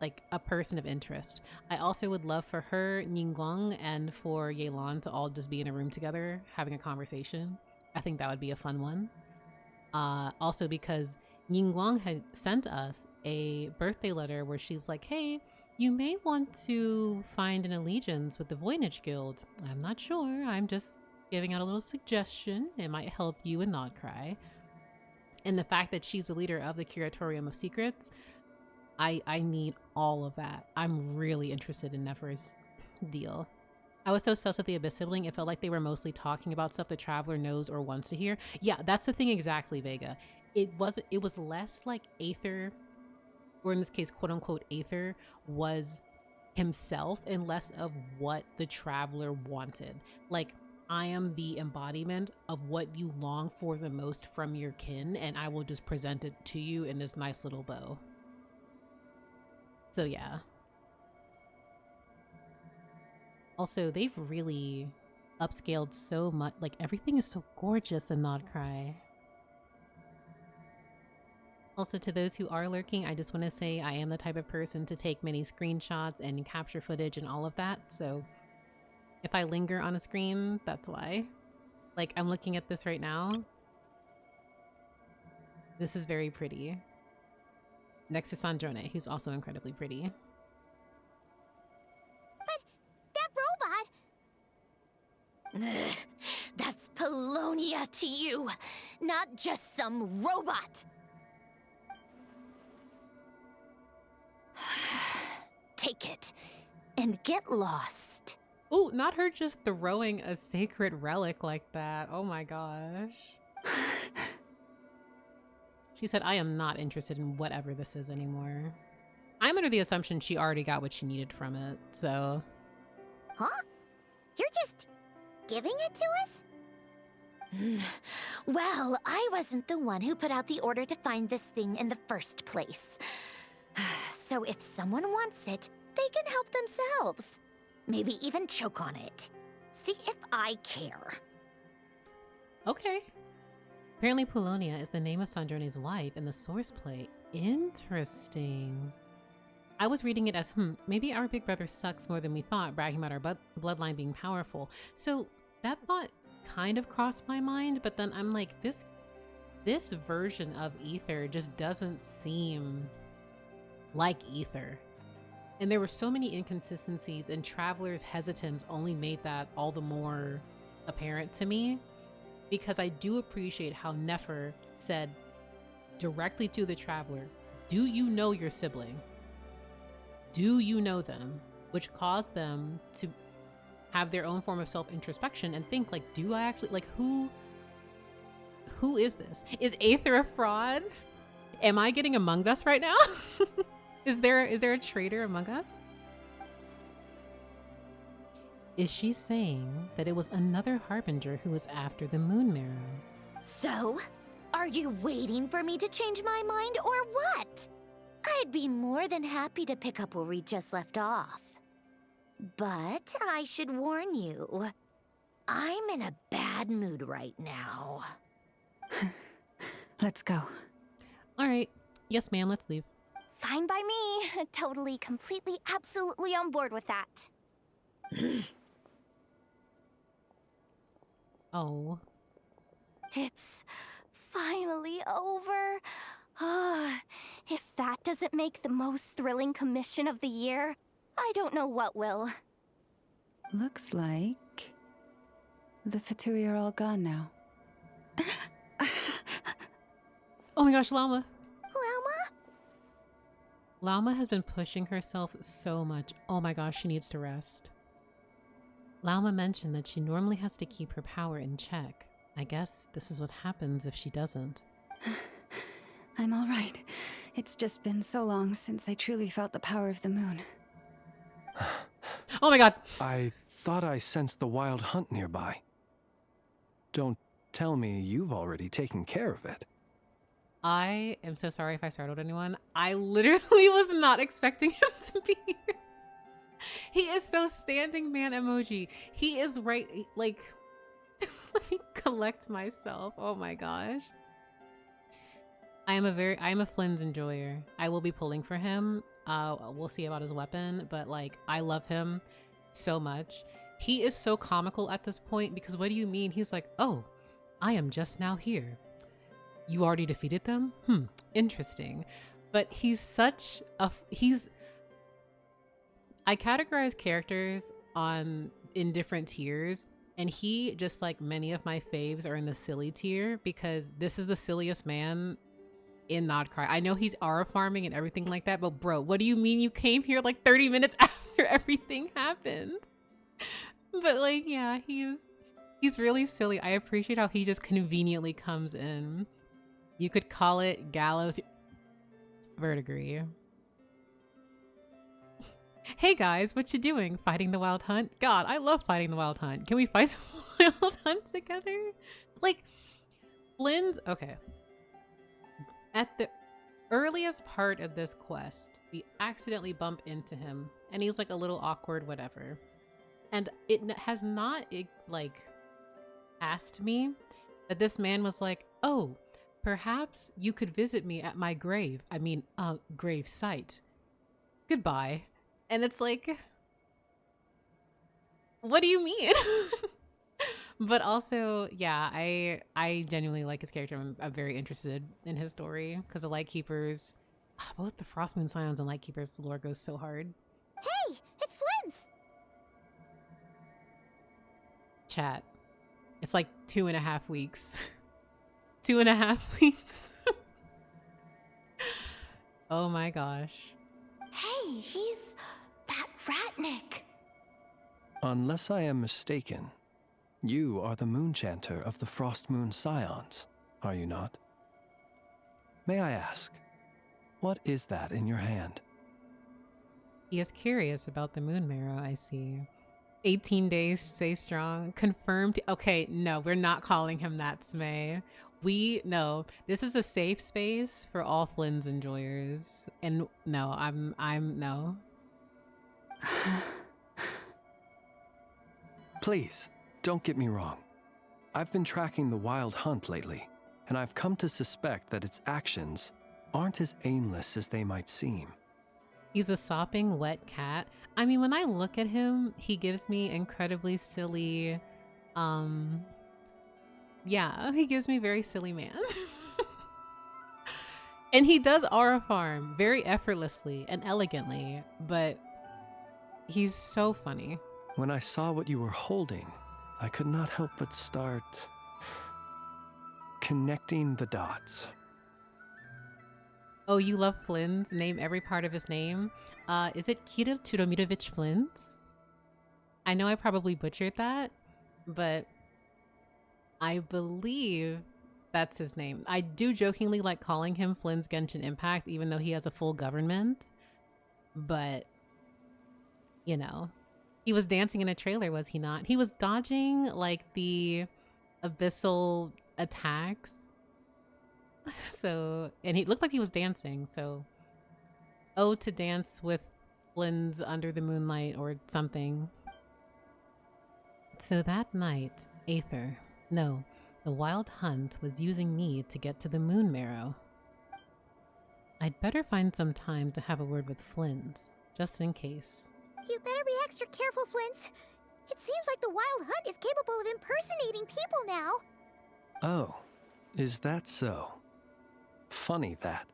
like a person of interest. I also would love for her, Ningguang, and for Yelan to all just be in a room together having a conversation. I think that would be a fun one. Also because Ningguang had sent us a birthday letter where she's like, hey, you may want to find an allegiance with the Voynich Guild. I'm not sure. I'm just giving out a little suggestion. It might help you in Nod-Krai. And the fact that she's the leader of the Curatorium of Secrets, I need all of that. I'm really interested in Nefer's deal. I was so sus at the Abyss sibling, it felt like they were mostly talking about stuff the Traveler knows or wants to hear. Yeah, that's the thing exactly, Vega. It was less like Aether, or in this case, quote unquote, Aether was himself and less of what the Traveler wanted. Like, I am the embodiment of what you long for the most from your kin, and I will just present it to you in this nice little bow. So yeah. Also, they've really upscaled so much. Like, everything is so gorgeous in Nod-Krai. Also, to those who are lurking, I just want to say I am the type of person to take many screenshots and capture footage and all of that. So if I linger on a screen, that's why. Like, I'm looking at this right now. This is very pretty. Next to Sandrone, who's also incredibly pretty. Ugh, that's Polonia to you, not just some robot. Take it and get lost. Oh, not her just throwing a sacred relic like that. Oh my gosh. She said, I am not interested in whatever this is anymore. I'm under the assumption she already got what she needed from it, so. Huh? You're just giving it to us? Well, I wasn't the one who put out the order to find this thing in the first place. So if someone wants it, they can help themselves. Maybe even choke on it. See if I care. Okay. Apparently Polonia is the name of Sandrone's wife in the source play. Interesting. I was reading it as, maybe our big brother sucks more than we thought, bragging about our bloodline being powerful. So that thought kind of crossed my mind, but then I'm like, this version of Aether just doesn't seem like Aether. And there were so many inconsistencies, and Traveler's hesitance only made that all the more apparent to me, because I do appreciate how Nefer said directly to the Traveler, do you know your sibling? Do you know them? Which caused them to have their own form of self-introspection and think, like, do I actually, like, who is this? Is Aether a fraud? Am I getting Among Us right now? Is there a traitor among us? Is she saying that it was another Harbinger who was after the Moon Marrow? So, are you waiting for me to change my mind or what? I'd be more than happy to pick up where we just left off. But I should warn you, I'm in a bad mood right now. Let's go. All right. Yes, ma'am, let's leave. Fine by me. Totally, completely, absolutely on board with that. Oh. It's finally over. If that doesn't make the most thrilling commission of the year, I don't know what will. Looks like the Fatui are all gone now. Oh my gosh, Llama. Llama? Llama has been pushing herself so much. Oh my gosh, she needs to rest. Llama mentioned that she normally has to keep her power in check. I guess this is what happens if she doesn't. I'm all right. It's just been so long since I truly felt the power of the moon. Oh my god! I thought I sensed the wild hunt nearby. Don't tell me you've already taken care of it. I am so sorry if I startled anyone. I literally was not expecting him to be here. He is so standing man emoji. He is right, like, let me collect myself. Oh my gosh. I am a Flynn's enjoyer. I will be pulling for him. We'll see about his weapon, but like, I love him so much. He is so comical at this point because what do you mean? He's like, oh, I am just now here. You already defeated them? Interesting. But he's such a, I categorize characters in different tiers And he, just like many of my faves, are in the silly tier because this is the silliest man in Nod-Krai. I know he's Aura farming and everything like that, but bro, what do you mean you came here like 30 minutes after everything happened? But like, yeah, he's really silly. I appreciate how he just conveniently comes in. You could call it Gallows Verdigris. Hey guys, what you doing? Fighting the wild hunt? God, I love fighting the wild hunt. Can we fight the wild hunt together? Like, Flynn's... Okay. At the earliest part of this quest, we accidentally bump into him, and he's like a little awkward, whatever. And it has not, like, asked me that this man was like, oh, perhaps you could visit me at my grave. I mean, grave site. Goodbye. And it's like, what do you mean? But also, yeah, I genuinely like his character. I'm very interested in his story because the Lightkeepers, both the Frost Moon Scions and Lightkeepers lore goes so hard. Hey, it's Flynn's! Chat. It's like 2.5 weeks. 2.5 weeks. Oh my gosh. Hey, he's that Ratnik. Unless I am mistaken, you are the Moonchanter of the Frost Moon Scions, are you not? May I ask, what is that in your hand? He is curious about the Moon Marrow, I see. 18 days, stay strong. Confirmed. Okay, no, we're not calling him that, Smay. No, this is a safe space for all Flynn's enjoyers. And no, I'm no. Please, don't get me wrong. I've been tracking the wild hunt lately, and I've come to suspect that its actions aren't as aimless as they might seem. He's a sopping wet cat. I mean, when I look at him, he gives me incredibly silly, yeah, he gives me very silly man. And he does aura farm very effortlessly and elegantly, but he's so funny. When I saw what you were holding, I could not help but start connecting the dots. Oh, you love Flynn's? Name every part of his name. Is it Kirill Tudomirovich Flynn's? I know I probably butchered that, but I believe that's his name. I do jokingly like calling him Flynn's Genshin Impact, even though he has a full government. But, you know, he was dancing in a trailer, was he not? He was dodging like the abyssal attacks. So, and he looked like he was dancing. So, oh, to dance with Flynn's under the moonlight or something. So that night, Aether, no, the Wild Hunt was using me to get to the Moon Marrow. I'd better find some time to have a word with Flynn's, just in case. You better be extra careful, Flint. It seems like the Wild Hunt is capable of impersonating people now. Oh, is that so? Funny that.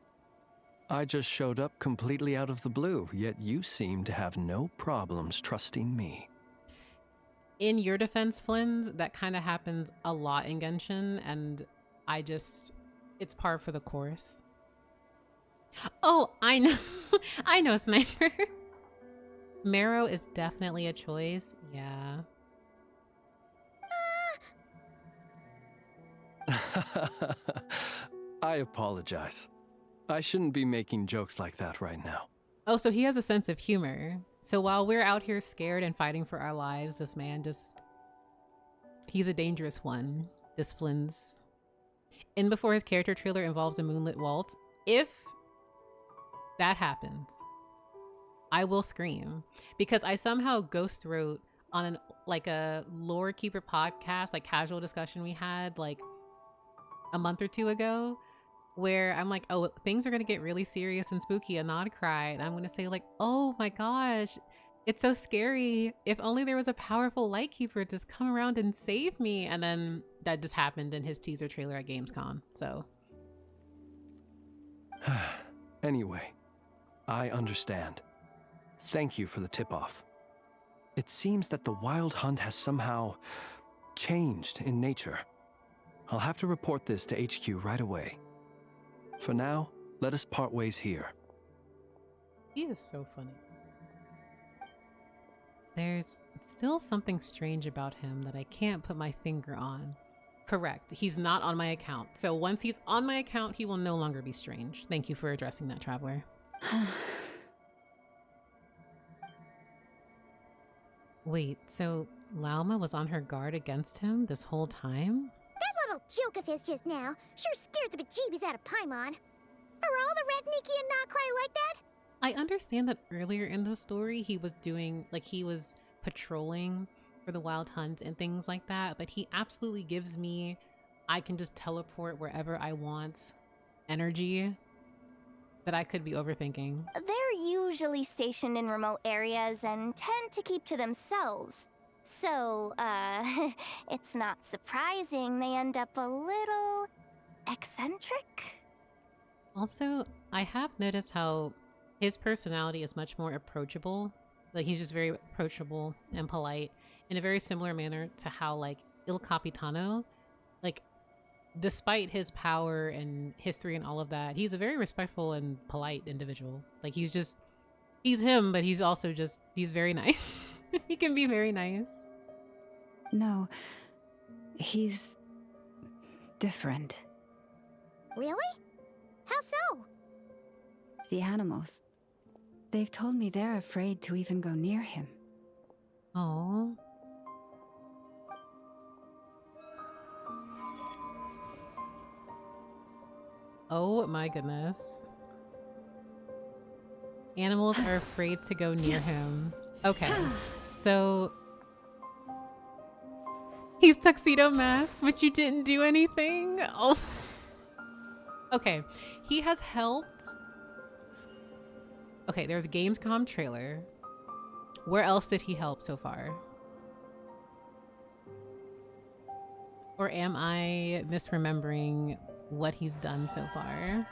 I just showed up completely out of the blue, yet you seem to have no problems trusting me. In your defense, Flynn's, that kind of happens a lot in Genshin, and it's par for the course. Oh, I know. I know, Sniper. Marrow is definitely a choice. Yeah. I apologize. I shouldn't be making jokes like that right now. Oh, so he has a sense of humor. So while we're out here scared and fighting for our lives, this man he's a dangerous one. This Flynn's. In before his character trailer involves a moonlit waltz. If that happens, I will scream because I somehow ghost wrote on a Lore Keeper podcast, like casual discussion we had like a month or two ago, where I'm like, oh, things are going to get really serious and spooky and Nod-Krai. And I'm going to say like, oh my gosh, it's so scary. If only there was a powerful Lightkeeper to just come around and save me. And then that just happened in his teaser trailer at Gamescom. So. Anyway, I understand. Thank you for the tip-off. It seems that the Wild Hunt has somehow changed in nature. I'll have to report this to HQ right away. For now, let us part ways here. He is so funny. There's still something strange about him that I can't put my finger on. Correct. He's not on my account. So once he's on my account, he will no longer be strange. Thank you for addressing that, Traveler. Wait, so Lauma was on her guard against him this whole time? That little joke of his just now sure scared the bejeebies out of Paimon. Are all the Red Nikki and Nod-Krai like that? I understand that earlier in the story he was doing, like, he was patrolling for the Wild Hunt and things like that, but he absolutely gives me, I can just teleport wherever I want energy that I could be overthinking. They're usually stationed in remote areas and tend to keep to themselves. So, it's not surprising they end up a little eccentric. Also, I have noticed how his personality is much more approachable. Like, he's just very approachable and polite in a very similar manner to how, like, Il Capitano, like, despite his power and history and all of that, he's a very respectful and polite individual. Like, he's him, but he's also just, he's very nice. He can be very nice. No, he's different. Really? How so? The animals. They've told me they're afraid to even go near him. Oh. Oh my goodness. Animals are afraid to go near him. Okay, so he's Tuxedo Mask, but you didn't do anything? Oh. Okay, he has helped. Okay, there's a Gamescom trailer. Where else did he help so far? Or am I misremembering what he's done so far?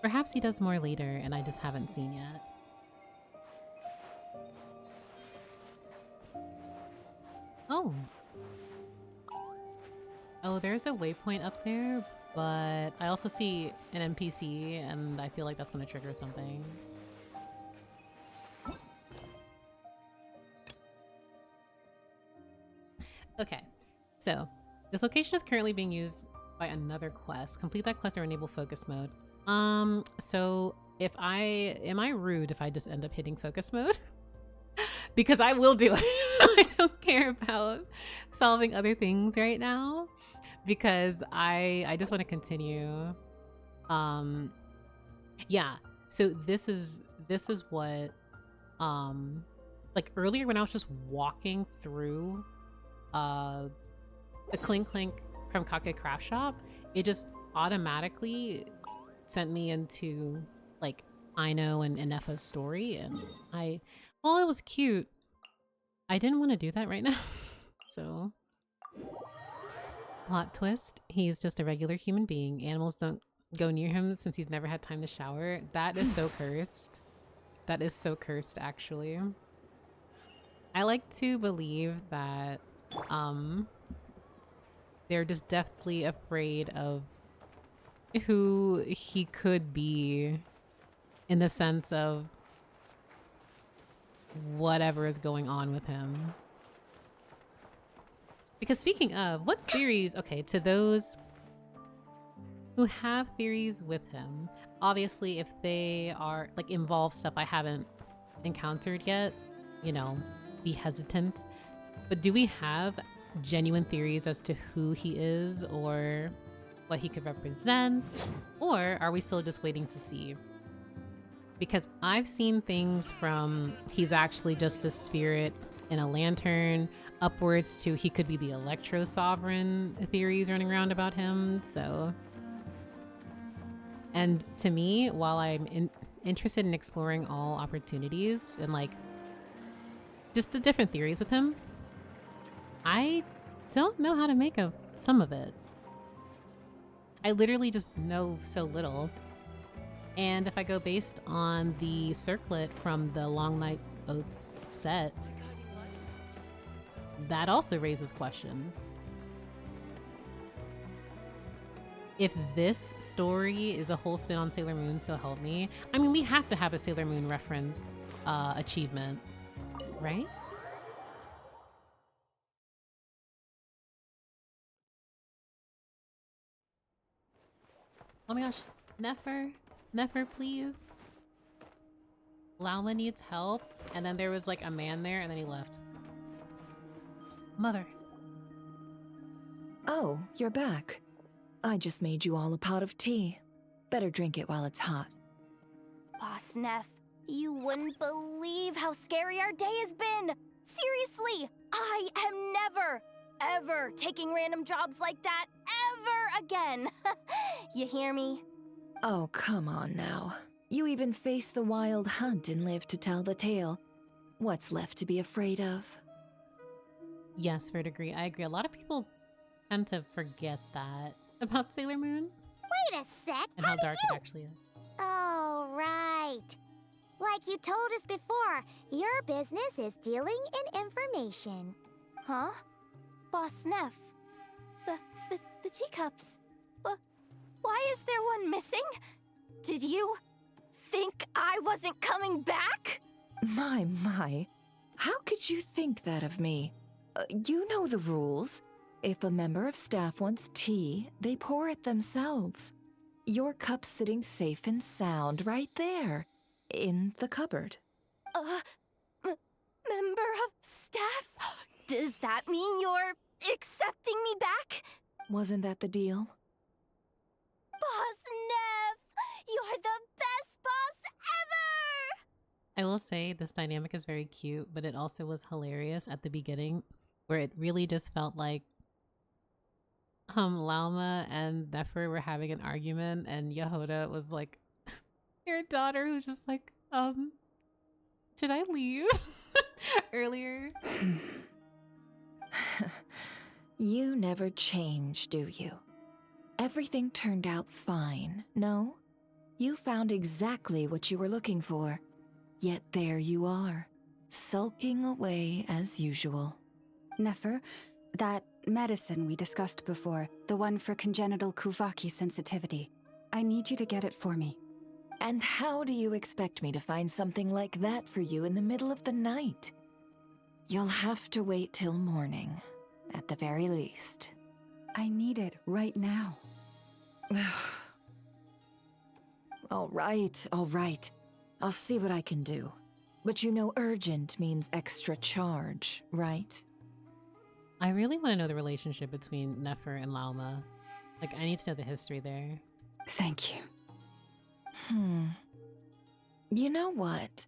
Perhaps he does more later and I just haven't seen yet. Oh. Oh, there's a waypoint up there, but I also see an NPC and I feel like that's going to trigger something. Okay, so this location is currently being used by another quest. Complete that quest or enable focus mode. So am I rude if I just end up hitting focus mode? Because I will do it. I don't care about solving other things right now because I just want to continue. Yeah, so this is what like earlier when I was just walking through the Clink Clink from Kake Craft Shop, it just automatically sent me into like Aino and Nefa's story, and while it was cute, I didn't want to do that right now. So, plot twist, he's just a regular human being. Animals don't go near him since he's never had time to shower. That is so cursed. That is so cursed, actually. I like to believe that they're just deathly afraid of who he could be in the sense of whatever is going on with him. Because speaking of, what theories, okay, to those who have theories with him, obviously if they are like involve stuff I haven't encountered yet, you know, be hesitant. But do we have genuine theories as to who he is or what he could represent? Or are we still just waiting to see? Because I've seen things from he's actually just a spirit in a lantern upwards to he could be the Electro Sovereign theories running around about him. So, and to me, while I'm interested in exploring all opportunities and like just the different theories with him, I don't know how to make of some of it. I literally just know so little. And if I go based on the circlet from the Long Night Oaths set, that also raises questions. If this story is a whole spin on Sailor Moon, so help me. I mean, we have to have a Sailor Moon reference achievement, right? Oh my gosh, Nefer, please. Lauma needs help, and then there was like a man there, and then he left. Mother. Oh, you're back. I just made you all a pot of tea. Better drink it while it's hot. Boss Neff, you wouldn't believe how scary our day has been! Seriously, I am never, ever taking random jobs like that ever again! You hear me? Oh, come on now. You even faced the wild hunt and lived to tell the tale. What's left to be afraid of? Yes, for a degree, I agree. A lot of people tend to forget that about Sailor Moon. Wait a sec. And how dark it actually is. Oh, right. Like you told us before, your business is dealing in information. Huh? Boss Neff, the teacups. Why is there one missing? Did you think I wasn't coming back? My. How could you think that of me? You know the rules. If a member of staff wants tea, they pour it themselves. Your cup's sitting safe and sound right there, in the cupboard. Member of staff? Does that mean you're accepting me back? Wasn't that the deal? Boss Neff, you're the best boss ever! I will say this dynamic is very cute, but it also was hilarious at the beginning, where it really just felt like Lauma and Nefer were having an argument, and Yehoda was like, your daughter, who's just like, should I leave? Earlier. You never change, do you? Everything turned out fine, no? You found exactly what you were looking for. Yet there you are, sulking away as usual. Nefer, that medicine we discussed before, the one for congenital Kuvaki sensitivity, I need you to get it for me. And how do you expect me to find something like that for you in the middle of the night? You'll have to wait till morning, at the very least. I need it right now. All right. I'll see what I can do. But you know urgent means extra charge, right? I really want to know the relationship between Nefer and Lauma. Like, I need to know the history there. Thank you. You know what?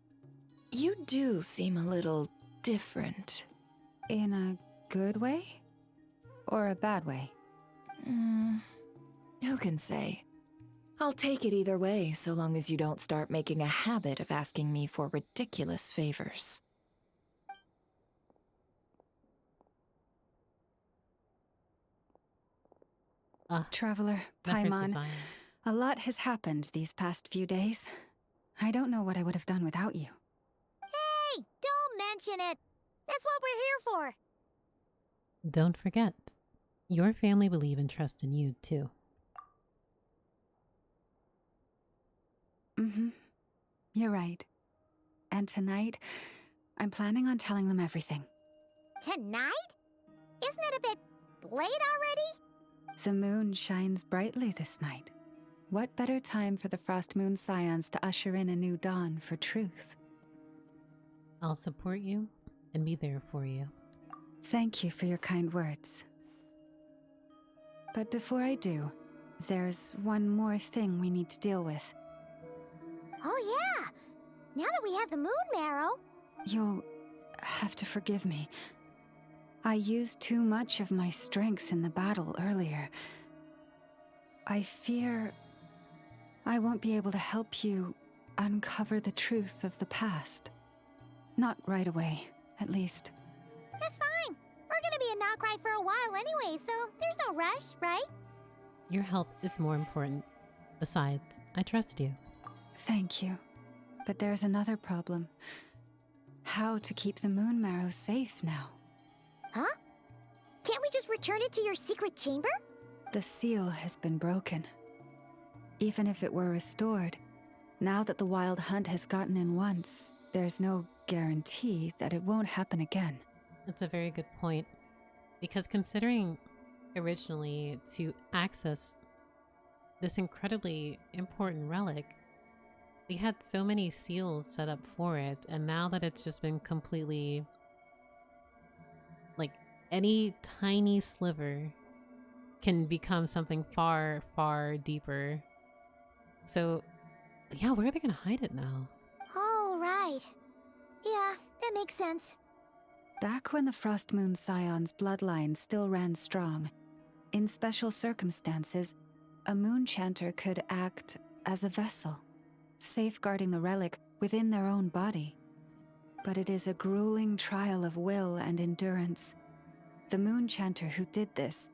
You do seem a little different. In a good way? Or a bad way? Who can say? I'll take it either way, so long as you don't start making a habit of asking me for ridiculous favors. Traveler, Paimon, a lot has happened these past few days. I don't know what I would have done without you. Hey, don't mention it. That's what we're here for. Don't forget, your family believe and trust in you, too. You're right. And tonight, I'm planning on telling them everything. Tonight? Isn't it a bit late already? The moon shines brightly this night. What better time for the Frost Moon Scions to usher in a new dawn for truth? I'll support you and be there for you. Thank you for your kind words. But before I do, there's one more thing we need to deal with. Oh yeah! Now that we have the moon marrow... You'll have to forgive me. I used too much of my strength in the battle earlier. I fear I won't be able to help you uncover the truth of the past. Not right away, at least. That's fine. We're gonna be in Nod-Krai for a while anyway, so there's no rush, right? Your health is more important. Besides, I trust you. Thank you. But there's another problem. How to keep the moon marrow safe now? Huh? Can't we just return it to your secret chamber? The seal has been broken. Even if it were restored, now that the wild hunt has gotten in once, there's no guarantee that it won't happen again. That's a very good point. Because considering originally to access this incredibly important relic, we had so many seals set up for it, and now that it's just been completely, like, any tiny sliver can become something far, far deeper. So, yeah, where are they gonna hide it now? Oh, right. Yeah, that makes sense. Back when the Frost Moon Scion's bloodline still ran strong, in special circumstances, a moon chanter could act as a vessel, safeguarding the relic within their own body. But it is a grueling trial of will and endurance. The moon chanter who did this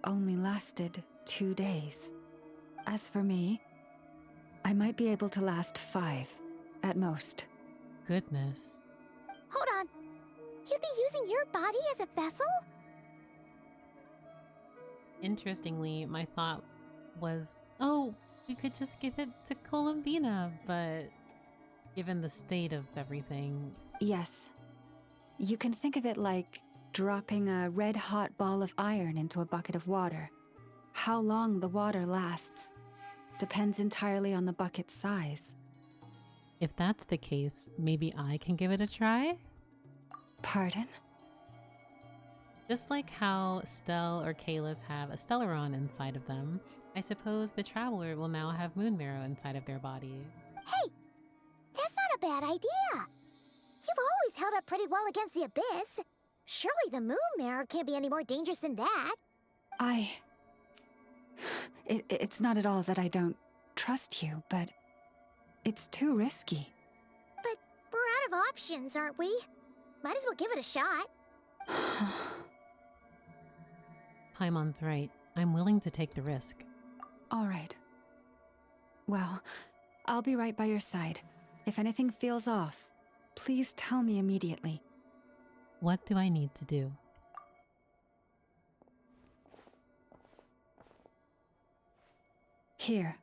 only lasted 2 days. As for me, I might be able to last 5, at most. Goodness. Hold on. You'd be using your body as a vessel? Interestingly, my thought was, oh, we could just give it to Columbina, but given the state of everything... Yes. You can think of it like dropping a red-hot ball of iron into a bucket of water. How long the water lasts depends entirely on the bucket's size. If that's the case, maybe I can give it a try? Pardon? Just like how Stell or Kalis have a Stellaron inside of them, I suppose the Traveler will now have Moon Marrow inside of their body. Hey! That's not a bad idea! You've always held up pretty well against the Abyss. Surely the Moon Marrow can't be any more dangerous than that. It's not at all that I don't trust you, but it's too risky. But we're out of options, aren't we? Might as well give it a shot. Paimon's right. I'm willing to take the risk. All right. Well, I'll be right by your side. If anything feels off, please tell me immediately. What do I need to do? Here.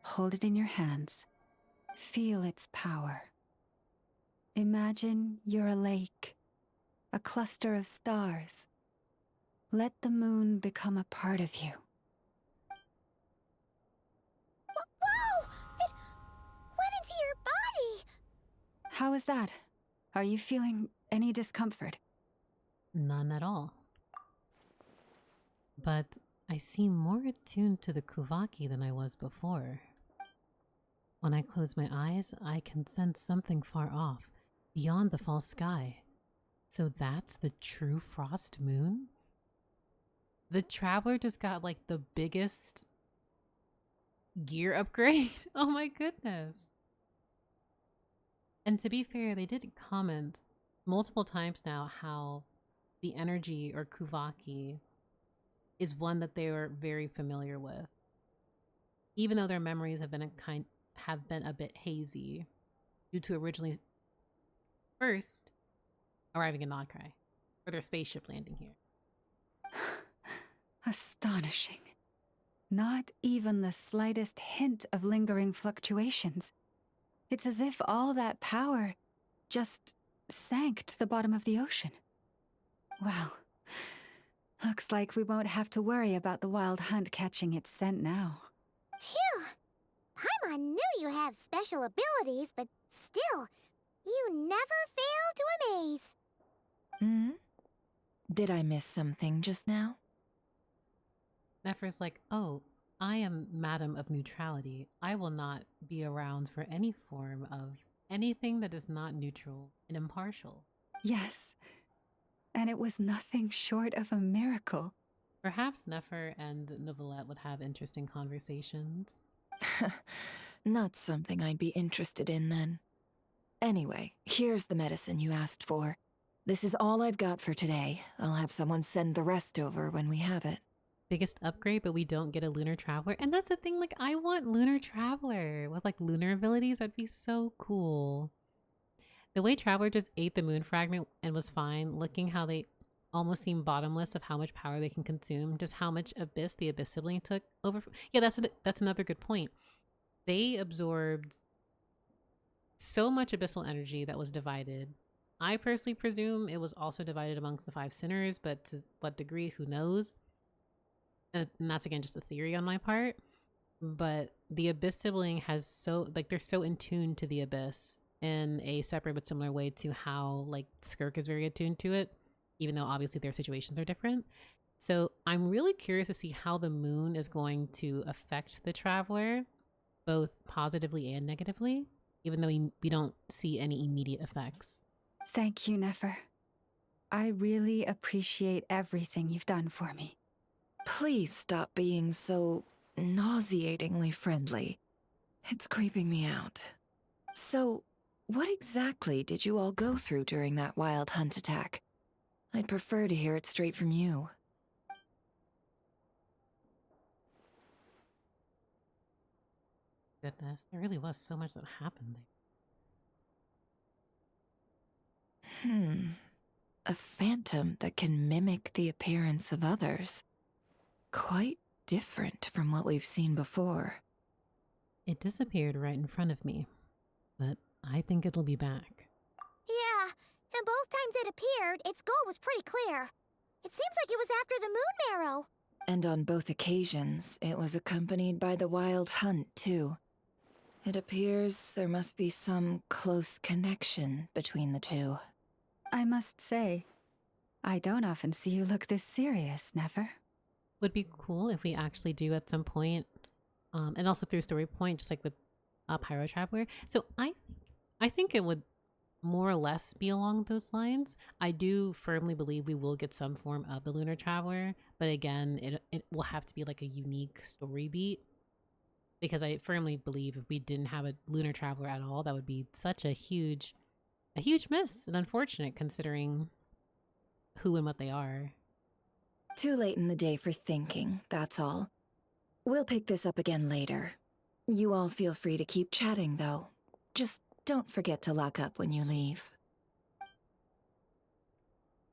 Hold it in your hands. Feel its power. Imagine you're a lake, a cluster of stars. Let the moon become a part of you. Whoa! It went into your body! How is that? Are you feeling any discomfort? None at all. But I seem more attuned to the Kuvaki than I was before. When I close my eyes, I can sense something far off, beyond the false sky. So that's the true frost moon? The Traveler just got like the biggest gear upgrade. Oh my goodness. And to be fair, they did comment multiple times now how the energy or Kuvaki is one that they are very familiar with. Even though their memories have been a bit hazy due to originally first arriving in Nod-Krai, or their spaceship landing here. Astonishing. Not even the slightest hint of lingering fluctuations. It's as if all that power just sank to the bottom of the ocean. Well, looks like we won't have to worry about the wild hunt catching its scent now. Phew! Paimon knew you have special abilities, but still, you never fail to amaze. Hmm? Did I miss something just now? Nefer's like, oh, I am Madam of Neutrality. I will not be around for any form of anything that is not neutral and impartial. Yes, and it was nothing short of a miracle. Perhaps Nefer and Novelette would have interesting conversations. Not something I'd be interested in then. Anyway, here's the medicine you asked for. This is all I've got for today. I'll have someone send the rest over when we have it. Biggest upgrade, but we don't get a Lunar Traveler. And that's the thing, like, I want Lunar Traveler with, like, lunar abilities. That'd be so cool. The way Traveler just ate the moon fragment and was fine, looking how they almost seem bottomless of how much power they can consume, just how much abyss the abyss sibling took over. Yeah, that's another good point. They absorbed so much abyssal energy that was divided. I personally presume it was also divided amongst the 5 sinners, but to what degree, who knows? And that's again just a theory on my part. But the abyss sibling has they're so in tune to the abyss in a separate but similar way to how like Skirk is very attuned to it, even though obviously their situations are different. So I'm really curious to see how the moon is going to affect the traveler, both positively and negatively, even though we don't see any immediate effects. Thank you, Nefer. I really appreciate everything you've done for me. Please stop being so nauseatingly friendly. It's creeping me out. So, what exactly did you all go through during that wild hunt attack? I'd prefer to hear it straight from you. Goodness, there really was so much that happened there. A phantom that can mimic the appearance of others. Quite different from what we've seen before. It disappeared right in front of me, but I think it'll be back. Yeah, and both times it appeared, its goal was pretty clear. It seems like it was after the moon marrow. And on both occasions, it was accompanied by the wild hunt, too. It appears there must be some close connection between the two. I must say, I don't often see you look this serious, Nefer. Would be cool if we actually do at some point, and also through story point, just like with Pyro Traveler. So I think it would more or less be along those lines. I do firmly believe we will get some form of the Lunar Traveler, but again, it will have to be like a unique story beat, because I firmly believe if we didn't have a Lunar Traveler at all, that would be such a huge miss, and unfortunate considering who and what they are. Too late in the day for thinking, that's all. We'll pick this up again later. You all feel free to keep chatting, though. Just don't forget to lock up when you leave.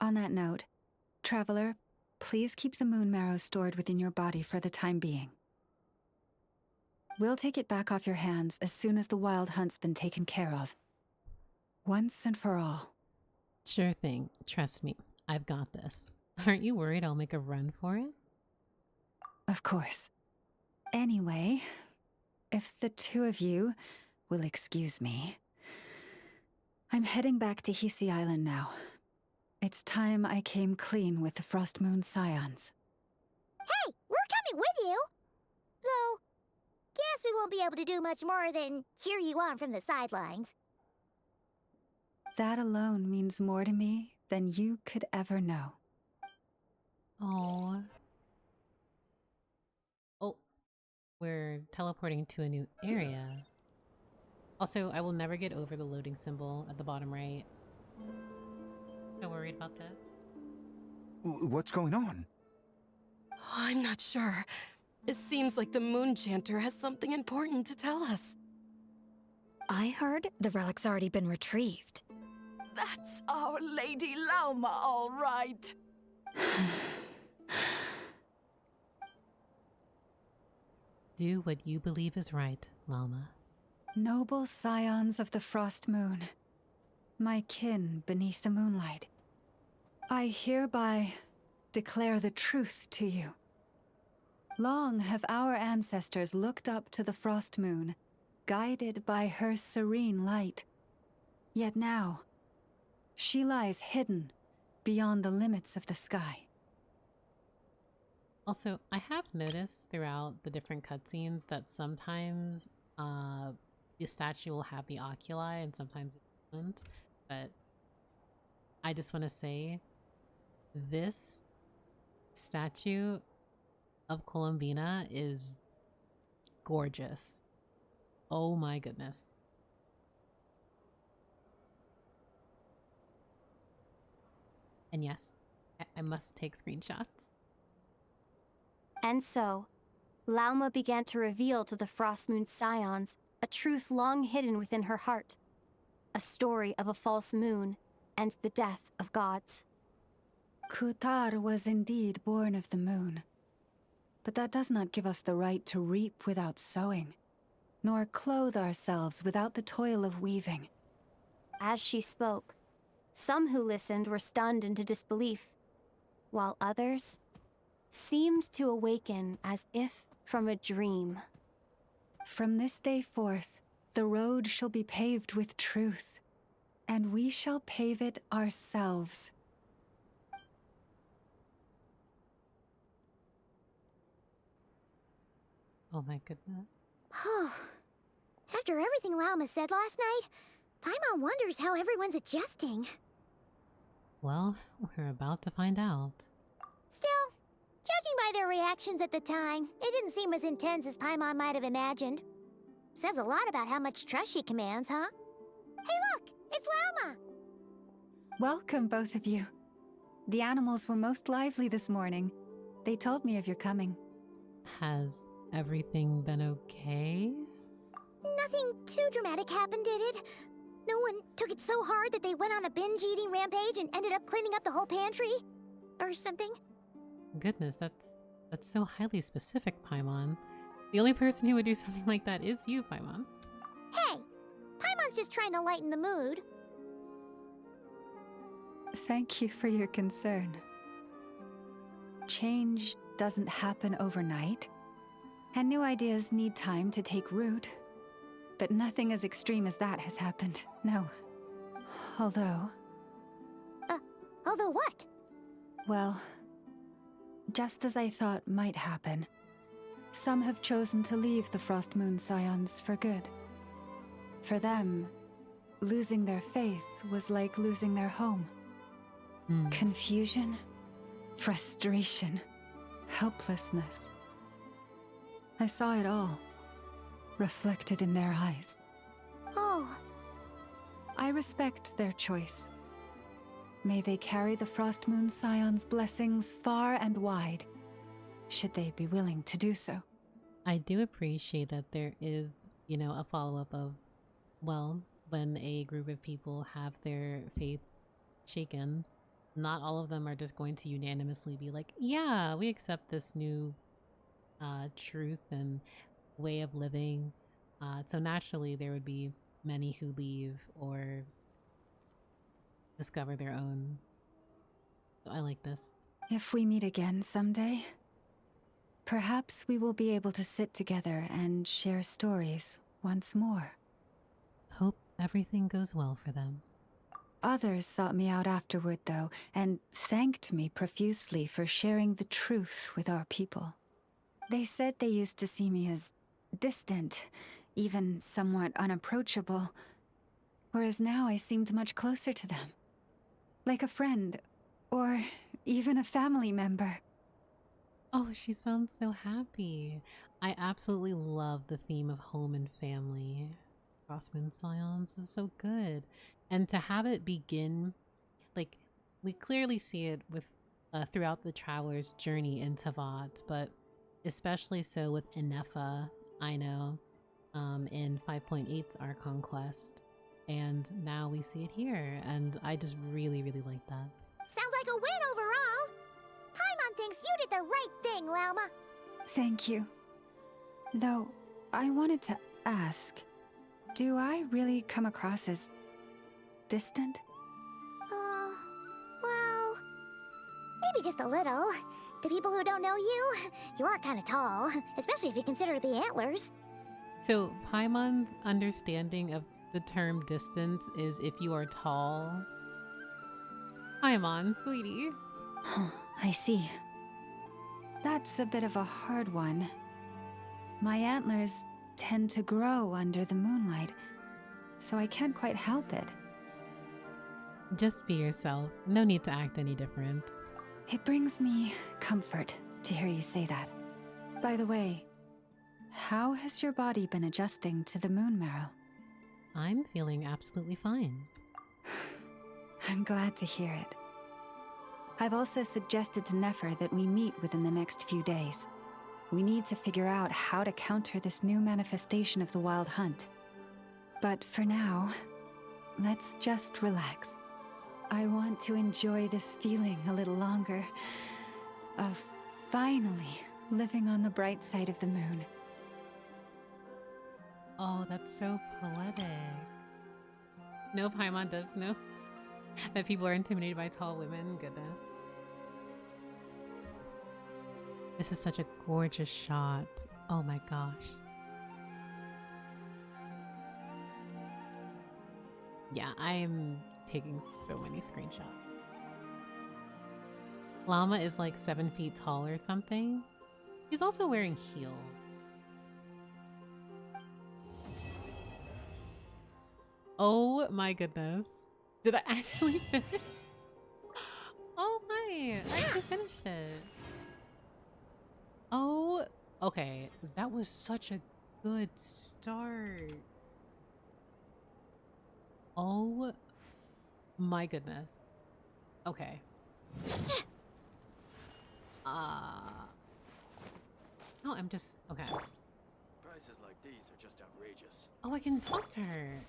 On that note, Traveler, please keep the moon marrow stored within your body for the time being. We'll take it back off your hands as soon as the wild hunt's been taken care of. Once and for all. Sure thing. Trust me. I've got this. Aren't you worried I'll make a run for it? Of course. Anyway, if the two of you will excuse me, I'm heading back to Hisi Island now. It's time I came clean with the Frost Moon Scions. Hey, we're coming with you! Though, guess we won't be able to do much more than cheer you on from the sidelines. That alone means more to me than you could ever know. Oh, we're teleporting to a new area. Also, I will never get over the loading symbol at the bottom right. So worried about that. What's going on? I'm not sure. It seems like the Moon Chanter has something important to tell us. I heard the relic's already been retrieved. That's our Lady Lauma, all right. Do what you believe is right, Lauma. Noble scions of the Frost Moon, my kin beneath the moonlight, I hereby declare the truth to you. Long have our ancestors looked up to the Frost Moon, guided by her serene light. Yet now, she lies hidden beyond the limits of the sky. Also, I have noticed throughout the different cutscenes that sometimes the statue will have the oculi and sometimes it doesn't. But I just want to say, this statue of Columbina is gorgeous. Oh my goodness. And yes, I must take screenshots. And so, Lauma began to reveal to the Frost Moon Scions a truth long hidden within her heart. A story of a false moon and the death of gods. Kutar was indeed born of the moon. But that does not give us the right to reap without sowing, nor clothe ourselves without the toil of weaving. As she spoke, some who listened were stunned into disbelief, while others seemed to awaken as if from a dream. From this day forth, the road shall be paved with truth, and we shall pave it ourselves. Oh my goodness. After everything Lauma said last night, Paimon wonders how everyone's adjusting. Well, we're about to find out. Still, judging by their reactions at the time, it didn't seem as intense as Paimon might have imagined. Says a lot about how much trust she commands, huh? Hey look! It's Lauma! Welcome, both of you. The animals were most lively this morning. They told me of your coming. Has everything been okay? Nothing too dramatic happened, did it? No one took it so hard that they went on a binge-eating rampage and ended up cleaning up the whole pantry? Or something? Goodness, that's so highly specific, Paimon. The only person who would do something like that is you, Paimon. Hey! Paimon's just trying to lighten the mood. Thank you for your concern. Change doesn't happen overnight, and new ideas need time to take root. But nothing as extreme as that has happened, no. Although... Although what? Well, just as I thought might happen, some have chosen to leave the Frost Moon Scions for good. For them, losing their faith was like losing their home. Confusion, frustration, helplessness. I saw it all, reflected in their eyes. Oh. I respect their choice. May they carry the Frost Moon Scion's blessings far and wide, should they be willing to do so. I do appreciate that there is, a follow-up of, well, when a group of people have their faith shaken, not all of them are just going to unanimously be like, yeah, we accept this new truth and way of living. So naturally there would be many who leave or discover their own. So I like this. If we meet again someday, perhaps we will be able to sit together and share stories once more. Hope everything goes well for them. Others sought me out afterward, though, and thanked me profusely for sharing the truth with our people. They said they used to see me as distant, even somewhat unapproachable, whereas now I seemed much closer to them. Like a friend, or even a family member. Oh, she sounds so happy. I absolutely love the theme of home and family. Frost Moon Scions is so good. And to have it begin, like, we clearly see it with throughout the traveler's journey in Tavat, but especially so with Inefa, I know, in 5.8's Archon Quest. And now we see it here, and I just really, really like that. Sounds like a win overall! Paimon thinks you did the right thing, Lauma. Thank you. Though, I wanted to ask, do I really come across as distant? Well, maybe just a little. To people who don't know you, you are kind of tall, especially if you consider the antlers. So Paimon's understanding of the term distance is if you are tall. Paimon, sweetie. I see. That's a bit of a hard one. My antlers tend to grow under the moonlight, so I can't quite help it. Just be yourself. No need to act any different. It brings me comfort to hear you say that. By the way, how has your body been adjusting to the moon marrow? I'm feeling absolutely fine. I'm glad to hear it. I've also suggested to Nefer that we meet within the next few days. We need to figure out how to counter this new manifestation of the Wild Hunt. But for now, let's just relax. I want to enjoy this feeling a little longer of finally living on the bright side of the moon. Oh, that's so poetic. No, Paimon does know that people are intimidated by tall women. Goodness. This is such a gorgeous shot. Oh my gosh. Yeah, I'm taking so many screenshots. Llama is like 7 feet tall or something. He's also wearing heels. Oh my goodness. Did I actually finish? Oh my, I actually finished it. Oh, okay. That was such a good start. Oh my goodness. Okay. No, I'm just okay. Prices like these are just outrageous. Oh, I can talk to her.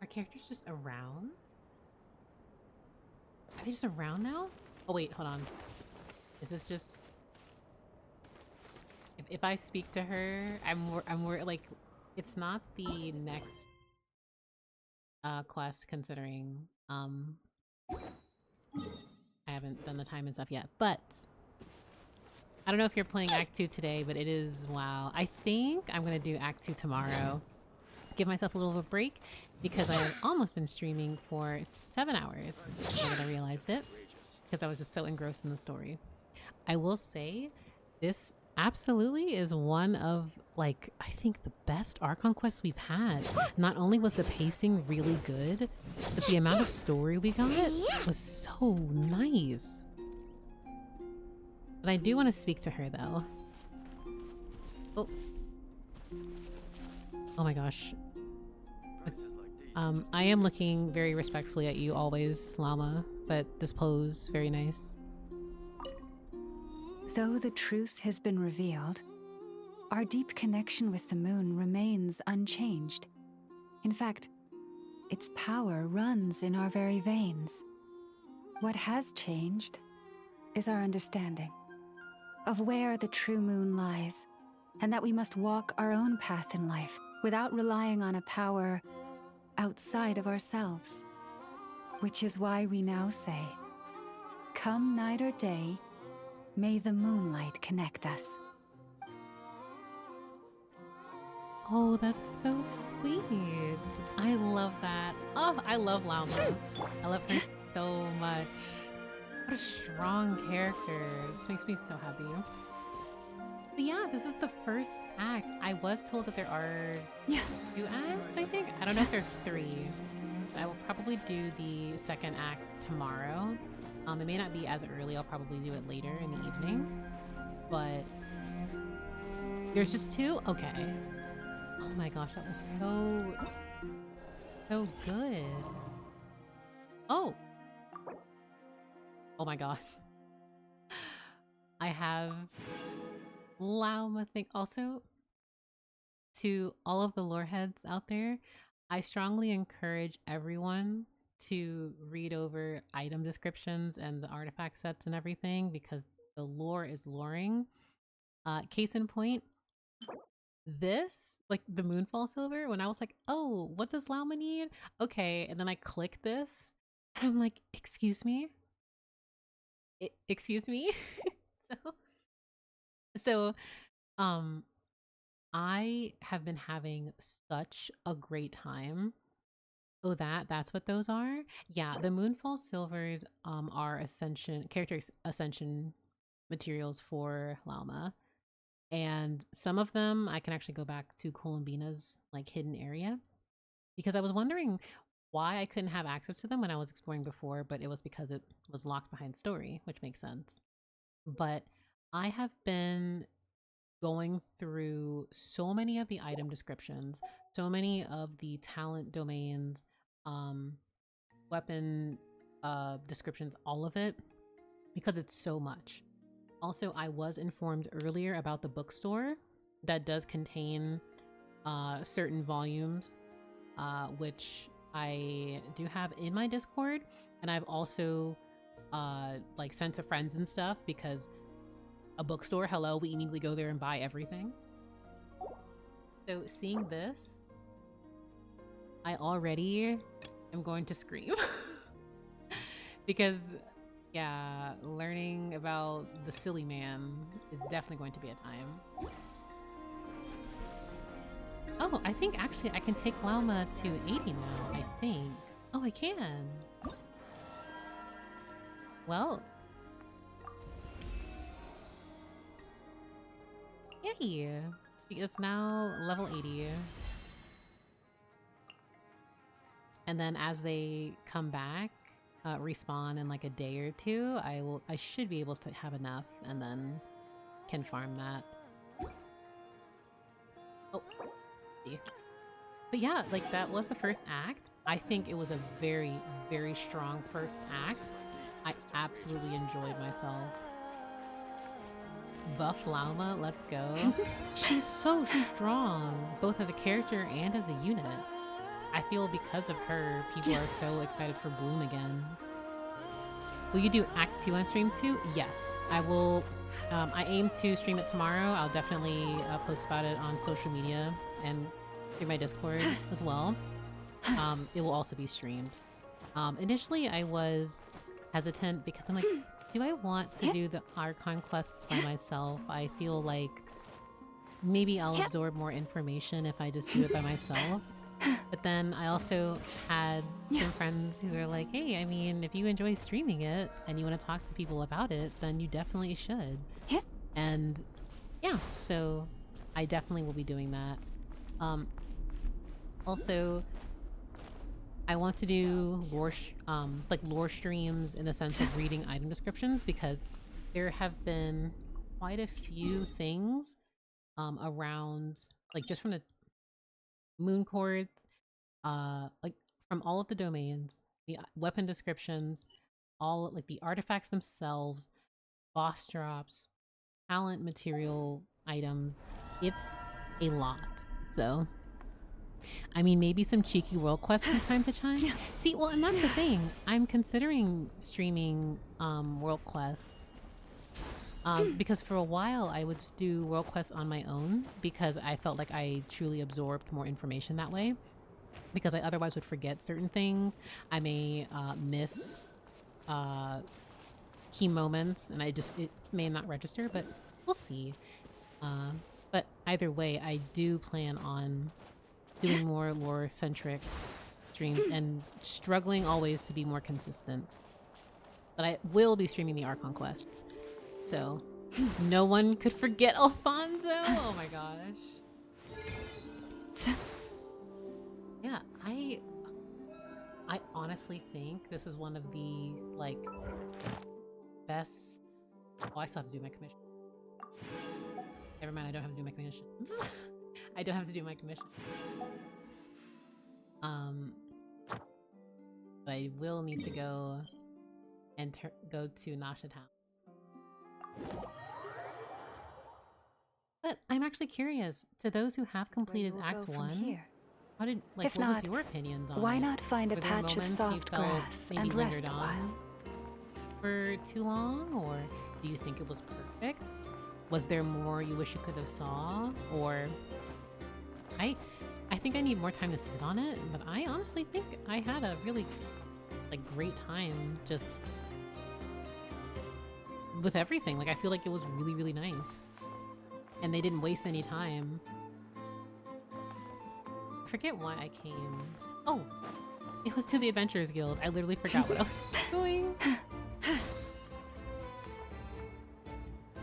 Are characters just around? Are they just around now? Oh wait, hold on. Is this just if I speak to her, I'm more like it's not the next quest considering I haven't done the time and stuff yet, but I don't know if you're playing Act 2 today, but it is wow. I think I'm gonna do Act 2 tomorrow. Give myself a little bit of a break because I have almost been streaming for 7 hours when I realized it because I was just so engrossed in the story. I will say this absolutely is one of like I think the best Archon quests we've had. Not only was the pacing really good, but the amount of story we got was so nice. But I do want to speak to her though. Oh. Oh my gosh. I am looking very respectfully at you always, Llama, but this pose, very nice. Though the truth has been revealed, our deep connection with the moon remains unchanged. In fact, its power runs in our very veins. What has changed is our understanding of where the true moon lies, and that we must walk our own path in life without relying on a power outside of ourselves. Which is why we now say, come night or day, may the moonlight connect us. Oh, that's so sweet. I love that. Oh, I love Llama. I love her so much. What a strong character. This makes me so happy. But yeah, this is the first act. I was told that there are 2 acts, I think. I don't know if there's 3. But I will probably do the second act tomorrow. It may not be as early. I'll probably do it later in the evening. But there's just 2? Okay. Oh my gosh, that was so good. Oh. Oh my gosh. I have Llama thing. Also, to all of the lore heads out there, I strongly encourage everyone to read over item descriptions and the artifact sets and everything because the lore is loring. Case in point, this, like the Moonfall Silver, when I was like, oh, what does Llama need? Okay, and then I click this, and I'm like, excuse me? Excuse me? So, I have been having such a great time. Oh, that's what those are? Yeah, the Moonfall Silvers are character ascension materials for Llama. And some of them I can actually go back to Columbina's like hidden area because I was wondering why I couldn't have access to them when I was exploring before, but it was because it was locked behind story, which makes sense. But I have been going through so many of the item descriptions, so many of the talent domains, weapon descriptions, all of it, because it's so much. Also, I was informed earlier about the bookstore that does contain certain volumes, which I do have in my Discord, and I've also like sent to friends and stuff, because a bookstore, hello, we immediately go there and buy everything. So seeing this, I already am going to scream. Because yeah, learning about the silly man is definitely going to be a time. Oh, I think actually I can take Lauma to 80 now, I think. Oh, I can. Well. Yay! She is now level 80. And then as they come back, respawn in like a day or two, I should be able to have enough, and then can farm that. Oh. But yeah, like that was the first act. I think it was a very, very strong first act. I absolutely enjoyed myself. Buff Lauma, let's go. She's so strong, both as a character and as a unit. I feel because of her, people are so excited for Bloom again. Will you do Act 2 on stream too? Yes, I will. I aim to stream it tomorrow. I'll definitely post about it on social media and through my Discord as well. It will also be streamed. Initially, I was hesitant because I'm like, do I want to do the Archon quests by myself? I feel like maybe I'll absorb more information if I just do it by myself. But then I also had some friends who were like, hey, I mean, if you enjoy streaming it and you want to talk to people about it, then you definitely should. And yeah, so I definitely will be doing that. Also, I want to do lore streams in the sense of reading item descriptions, because there have been quite a few things around, like just from the moon chords, like from all of the domains, the weapon descriptions, all like the artifacts themselves, boss drops, talent material items. It's a lot. So I mean, maybe some cheeky world quests from time to time. See, well, and that's the thing. I'm considering streaming world quests. Because for a while I would just do world quests on my own, because I felt like I truly absorbed more information that way, because I otherwise would forget certain things. I may miss key moments, and it may not register, but we'll see. But either way, I do plan on doing more lore-centric streams and struggling always to be more consistent. But I will be streaming the Archon quests. So, no one could forget Alfonso. Oh my gosh. Yeah, I honestly think this is one of the, like, best... Oh, I still have to do my commission. Never mind, I don't have to do my commissions. I don't have to do my commission. But I will need to go and go to Nasha Town. But I'm actually curious, to those who have completed Act 1, how did, like, If what not, was your opinions on why it? not find a Were there patch of moments you soft felt grass maybe and rest lingered a on while? for too long, or do you think it was perfect? Was there more you wish you could have saw? Or I think I need more time to sit on it, but I honestly think I had a really, like, great time just with everything. Like, I feel like it was really, really nice. And they didn't waste any time. I forget why I came. Oh, it was to the Adventurers Guild. I literally forgot what I was doing.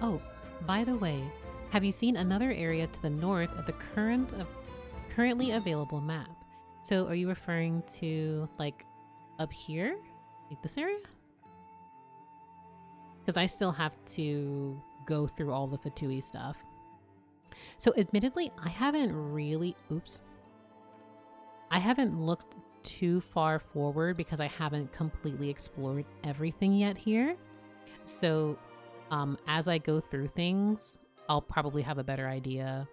Oh, by the way, have you seen another area to the north of the currently available map? So are you referring to, like, up here? Like this area? Because I still have to go through all the Fatui stuff. So admittedly, I haven't really... Oops. I haven't looked too far forward because I haven't completely explored everything yet here. So as I go through things, I'll probably have a better idea.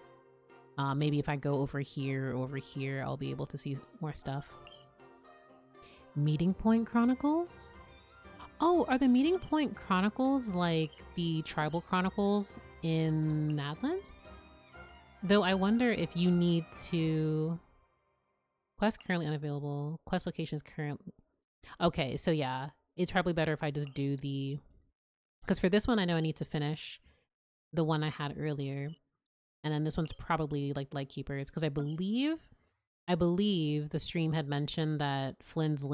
Maybe if I go over here or over here, I'll be able to see more stuff. Meeting Point Chronicles? Oh, are the Meeting Point Chronicles like the Tribal Chronicles in Nadland? Though I wonder if you need to... Quest currently unavailable. Quest locations currently... Okay, so yeah. It's probably better if I just do the... Because for this one, I know I need to finish the one I had earlier. And then this one's probably like Lightkeepers. Because I believe the stream had mentioned that Flynn's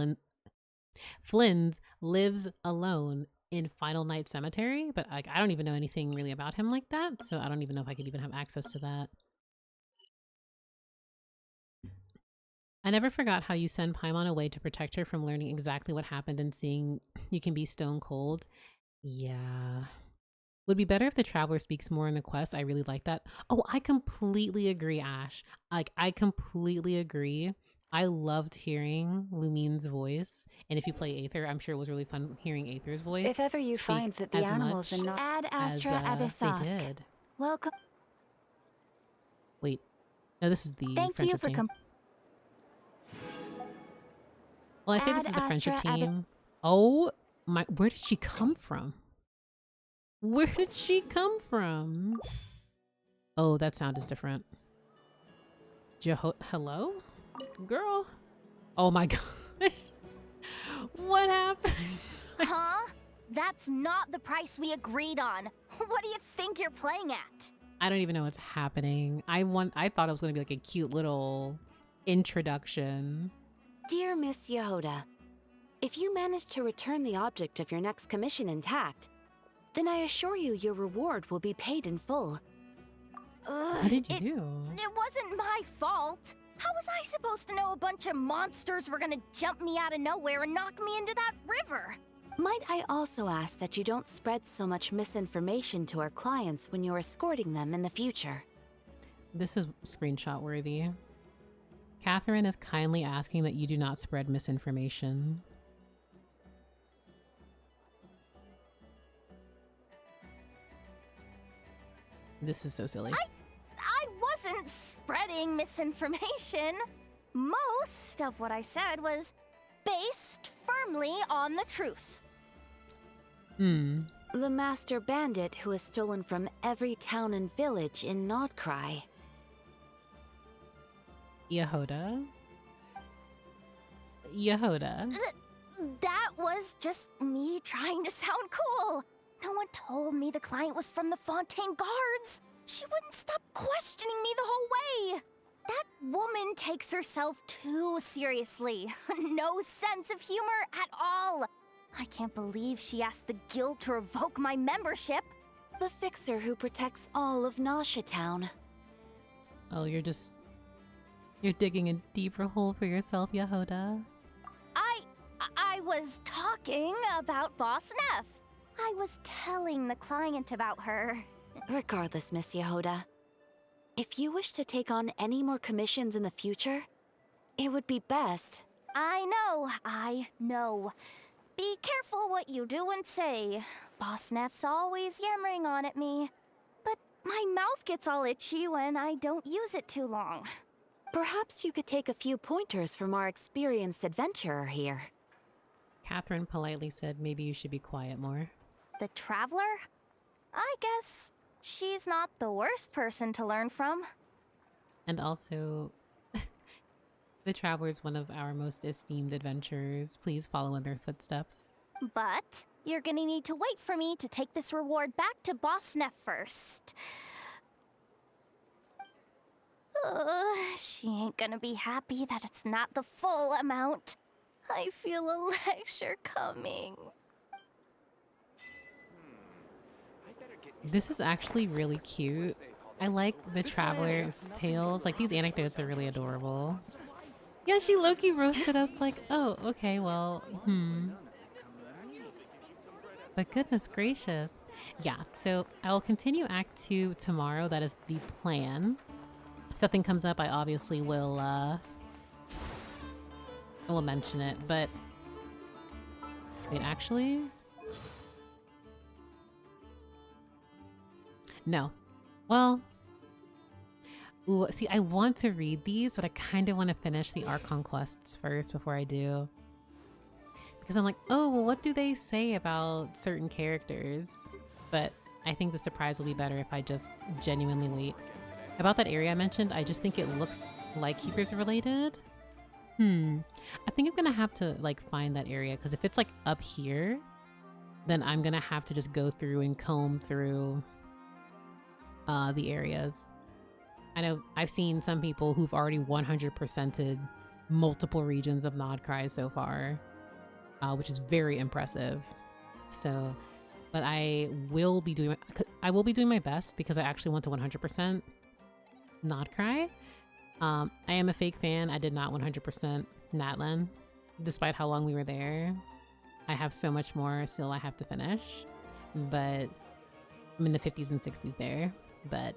lives alone in Final Night Cemetery, but I don't even know anything really about him like that, so I don't even know if I could even have access to that. I never forgot how you send Paimon away to protect her from learning exactly what happened and seeing you can be stone cold. Yeah. Would be better if the Traveler speaks more in the quest. I really like that. Oh, I completely agree, Ash. I completely agree. I loved hearing Lumine's voice, and if you play Aether, I'm sure it was really fun hearing Aether's voice. If ever you find that the animals are not... Ad Astra Abyssosk. They did. Welcome. Wait. No, this is the Thank friendship you for team. Well, I say this is the friendship team. Oh my, where did she come from? Where did she come from? Oh, that sound is different. Hello? Girl? Oh my gosh. What happened? Huh? That's not the price we agreed on. What do you think you're playing at? I don't even know what's happening. I thought it was going to be like a cute little introduction. Dear Miss Yehoda, if you manage to return the object of your next commission intact, then I assure you your reward will be paid in full. What did you do? It wasn't my fault. How was I supposed to know a bunch of monsters were gonna jump me out of nowhere and knock me into that river? Might I also ask that you don't spread so much misinformation to our clients when you're escorting them in the future? This is screenshot worthy. Catherine is kindly asking that you do not spread misinformation. This is so silly. I wasn't spreading misinformation. Most of what I said was based firmly on the truth. The master bandit who has stolen from every town and village in Nod-Krai. Yehoda? That was just me trying to sound cool. No one told me the client was from the Fontaine Guards. She wouldn't stop questioning me the whole way. That woman takes herself too seriously. No sense of humor at all. I can't believe she asked the guild to revoke my membership. The fixer who protects all of Nasha Town. Oh, you're digging a deeper hole for yourself, Yehoda. I was talking about Boss Neff. I was telling the client about her. Regardless, Miss Yehoda, if you wish to take on any more commissions in the future, it would be best. I know. Be careful what you do and say. Boss Neff's always yammering on at me. But my mouth gets all itchy when I don't use it too long. Perhaps you could take a few pointers from our experienced adventurer here. Catherine politely said maybe you should be quiet more. The Traveler? I guess she's not the worst person to learn from. And also, the Traveler is one of our most esteemed adventurers. Please follow in their footsteps. But you're gonna need to wait for me to take this reward back to Boss Neff first. She ain't gonna be happy that it's not the full amount. I feel a lecture coming. This is actually really cute. I like the Traveler's tales. Like, these anecdotes are really adorable. Yeah, she low-key roasted us like, oh, okay, well, But goodness gracious. Yeah, so I will continue Act 2 tomorrow. That is the plan. If something comes up, I obviously will mention it, but wait, actually, no. Well, ooh, see, I want to read these, but I kind of want to finish the Archon quests first before I do. Because I'm like, oh, well, what do they say about certain characters? But I think the surprise will be better if I just genuinely wait. About that area I mentioned, I just think it looks like Keepers related. I think I'm gonna have to like find that area, because if it's like up here, then I'm gonna have to just go through and comb through the areas. I know I've seen some people who've already 100%ed multiple regions of Nod-Krai so far, which is very impressive. So, but I will be doing my best, because I actually want to 100% Nod-Krai. I am a fake fan. I did not 100% Natlan, despite how long we were there. I have so much more still I have to finish, but I'm in the 50s and 60s there. But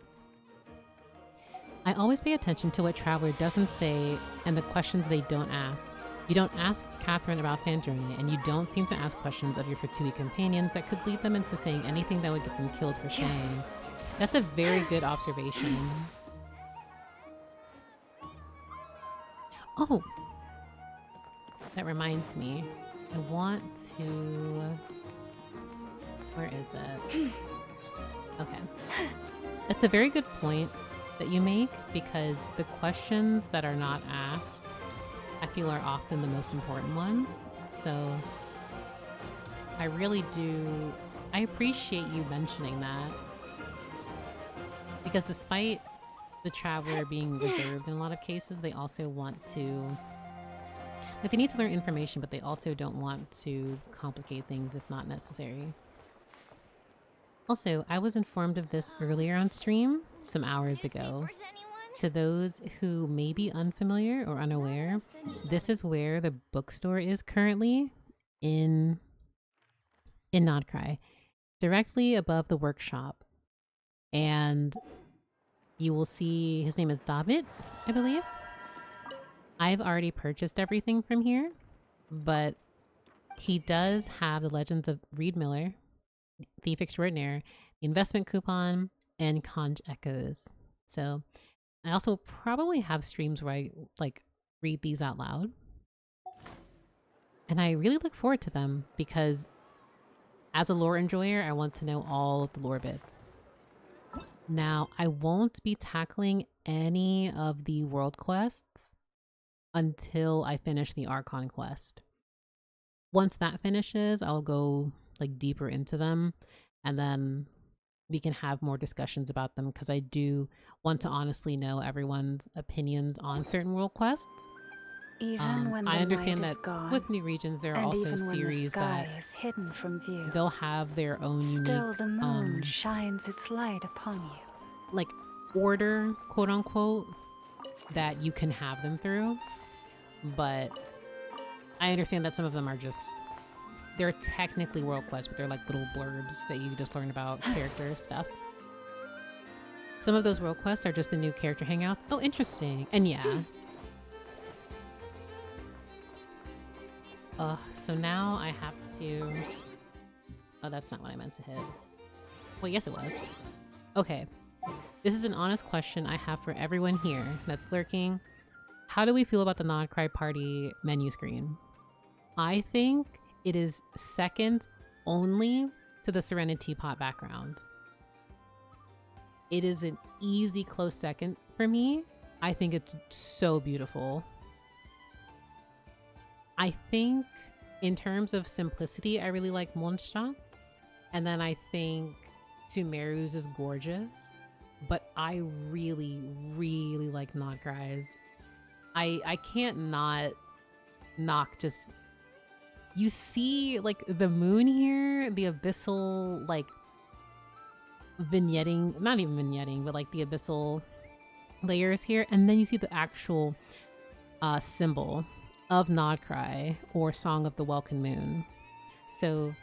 I always pay attention to what Traveler doesn't say and the questions they don't ask. You don't ask Catherine about Sandrone, and you don't seem to ask questions of your Fatui companions that could lead them into saying anything that would get them killed for saying. That's a very good observation. Oh, that reminds me. I want to... Where is it? Okay. That's a very good point that you make, because the questions that are not asked, I feel, are often the most important ones. So I really do... I appreciate you mentioning that. Because despite the Traveler being reserved in a lot of cases, they also want to... Like, they need to learn information, but they also don't want to complicate things if not necessary. Also, I was informed of this earlier on stream, some hours ago. To those who may be unfamiliar or unaware, this is where the bookstore is currently in Nod-Krai, directly above the workshop. And you will see his name is David, I believe. I've already purchased everything from here, but he does have the Legends of Reed Miller, Thief Extraordinaire, the investment coupon, and Conj Echoes. So I also probably have streams where I like read these out loud. And I really look forward to them, because as a lore enjoyer, I want to know all of the lore bits. Now, I won't be tackling any of the world quests until I finish the Archon quest. Once that finishes, I'll go like deeper into them, and then we can have more discussions about them, because I do want to honestly know everyone's opinions on certain world quests. Even when the I understand night that is gone, with new regions there are and also even when the series sky that is hidden from view, they'll have their own unique still the moon shines its light upon you. like order, quote unquote, that you can have them through. But I understand that some of them are just, they're technically world quests, but they're like little blurbs that you just learn about character stuff. Some of those world quests are just the new character hangout. Oh, interesting. And yeah. So now I have to... Oh, that's not what I meant to hit. Well, yes it was. Okay. This is an honest question I have for everyone here that's lurking. How do we feel about the Nod-Krai party menu screen? I think it is second only to the Serenity Pot background. It is an easy close second for me. I think it's so beautiful. I think in terms of simplicity, I really like Mondstadt's. And then I think Sumeru's is gorgeous. But I really, really like Nod-Krai's. I can't not knock just... You see, like, the moon here, the abyssal, like, vignetting, not even vignetting, but like the abyssal layers here. And then you see the actual symbol of Nod-Krai, or Song of the Welkin Moon. So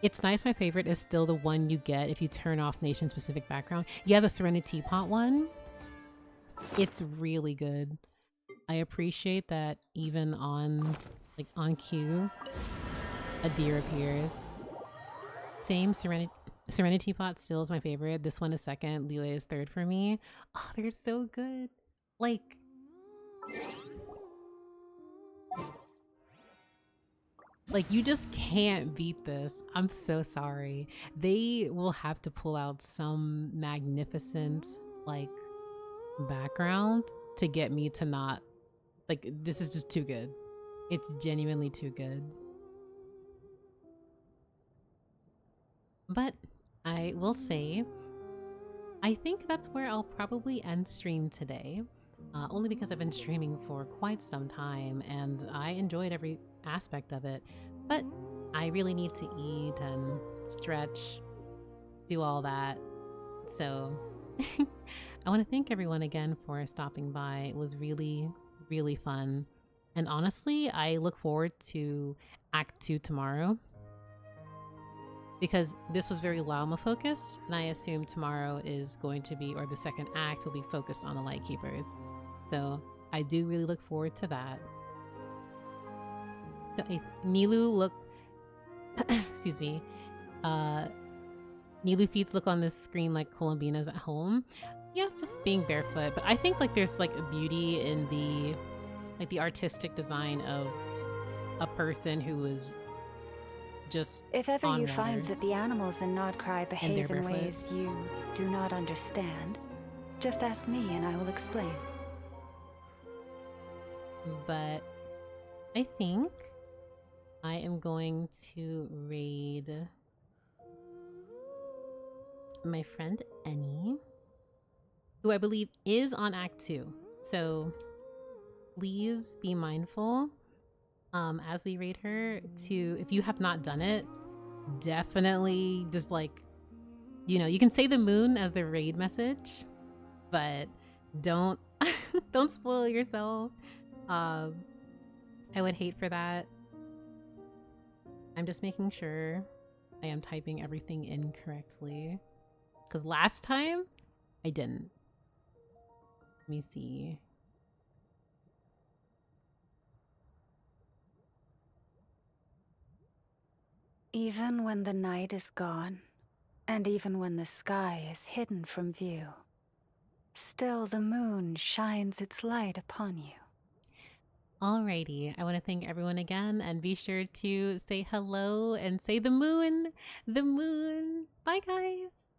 it's nice. My favorite is still the one you get if you turn off nation-specific background. Yeah, the Serenity Pot one. It's really good. I appreciate that even on, like, on cue, a deer appears. Same, Serenity Pot still is my favorite. This one is second. Liyue is third for me. Oh, they're so good. Like... Like, you just can't beat this. I'm so sorry. They will have to pull out some magnificent, like, background to get me to not, like, this is just too good. It's genuinely too good. But I will say, I think that's where I'll probably end stream today. Only because I've been streaming for quite some time and I enjoyed every aspect of it. But I really need to eat and stretch, do all that. So I want to thank everyone again for stopping by. It was really, really fun. And honestly, I look forward to Act 2 tomorrow, because this was very Lauma focused, and I assume tomorrow is going to be, or the second act will be focused on the Lightkeepers. So I do really look forward to that. So Nilu look, excuse me, Nilu feet look on this screen like Columbina's at home. Yeah, just being barefoot. But I think like there's like a beauty in the, like the artistic design of a person who is just If ever on you water. find that the animals in Nod-Krai behave in barefoot. ways you do not understand, just ask me and I will explain. But I think I am going to raid my friend Annie, who I believe is on Act 2. So please be mindful as we raid her to, if you have not done it, definitely just like, you know, you can say the moon as the raid message, but don't don't spoil yourself. I would hate for that. I'm just making sure I am typing everything in correctly, because last time I didn't. Let me see. Even when the night is gone, and even when the sky is hidden from view, still the moon shines its light upon you. Alrighty, I want to thank everyone again, and be sure to say hello and say the moon, the moon. Bye guys.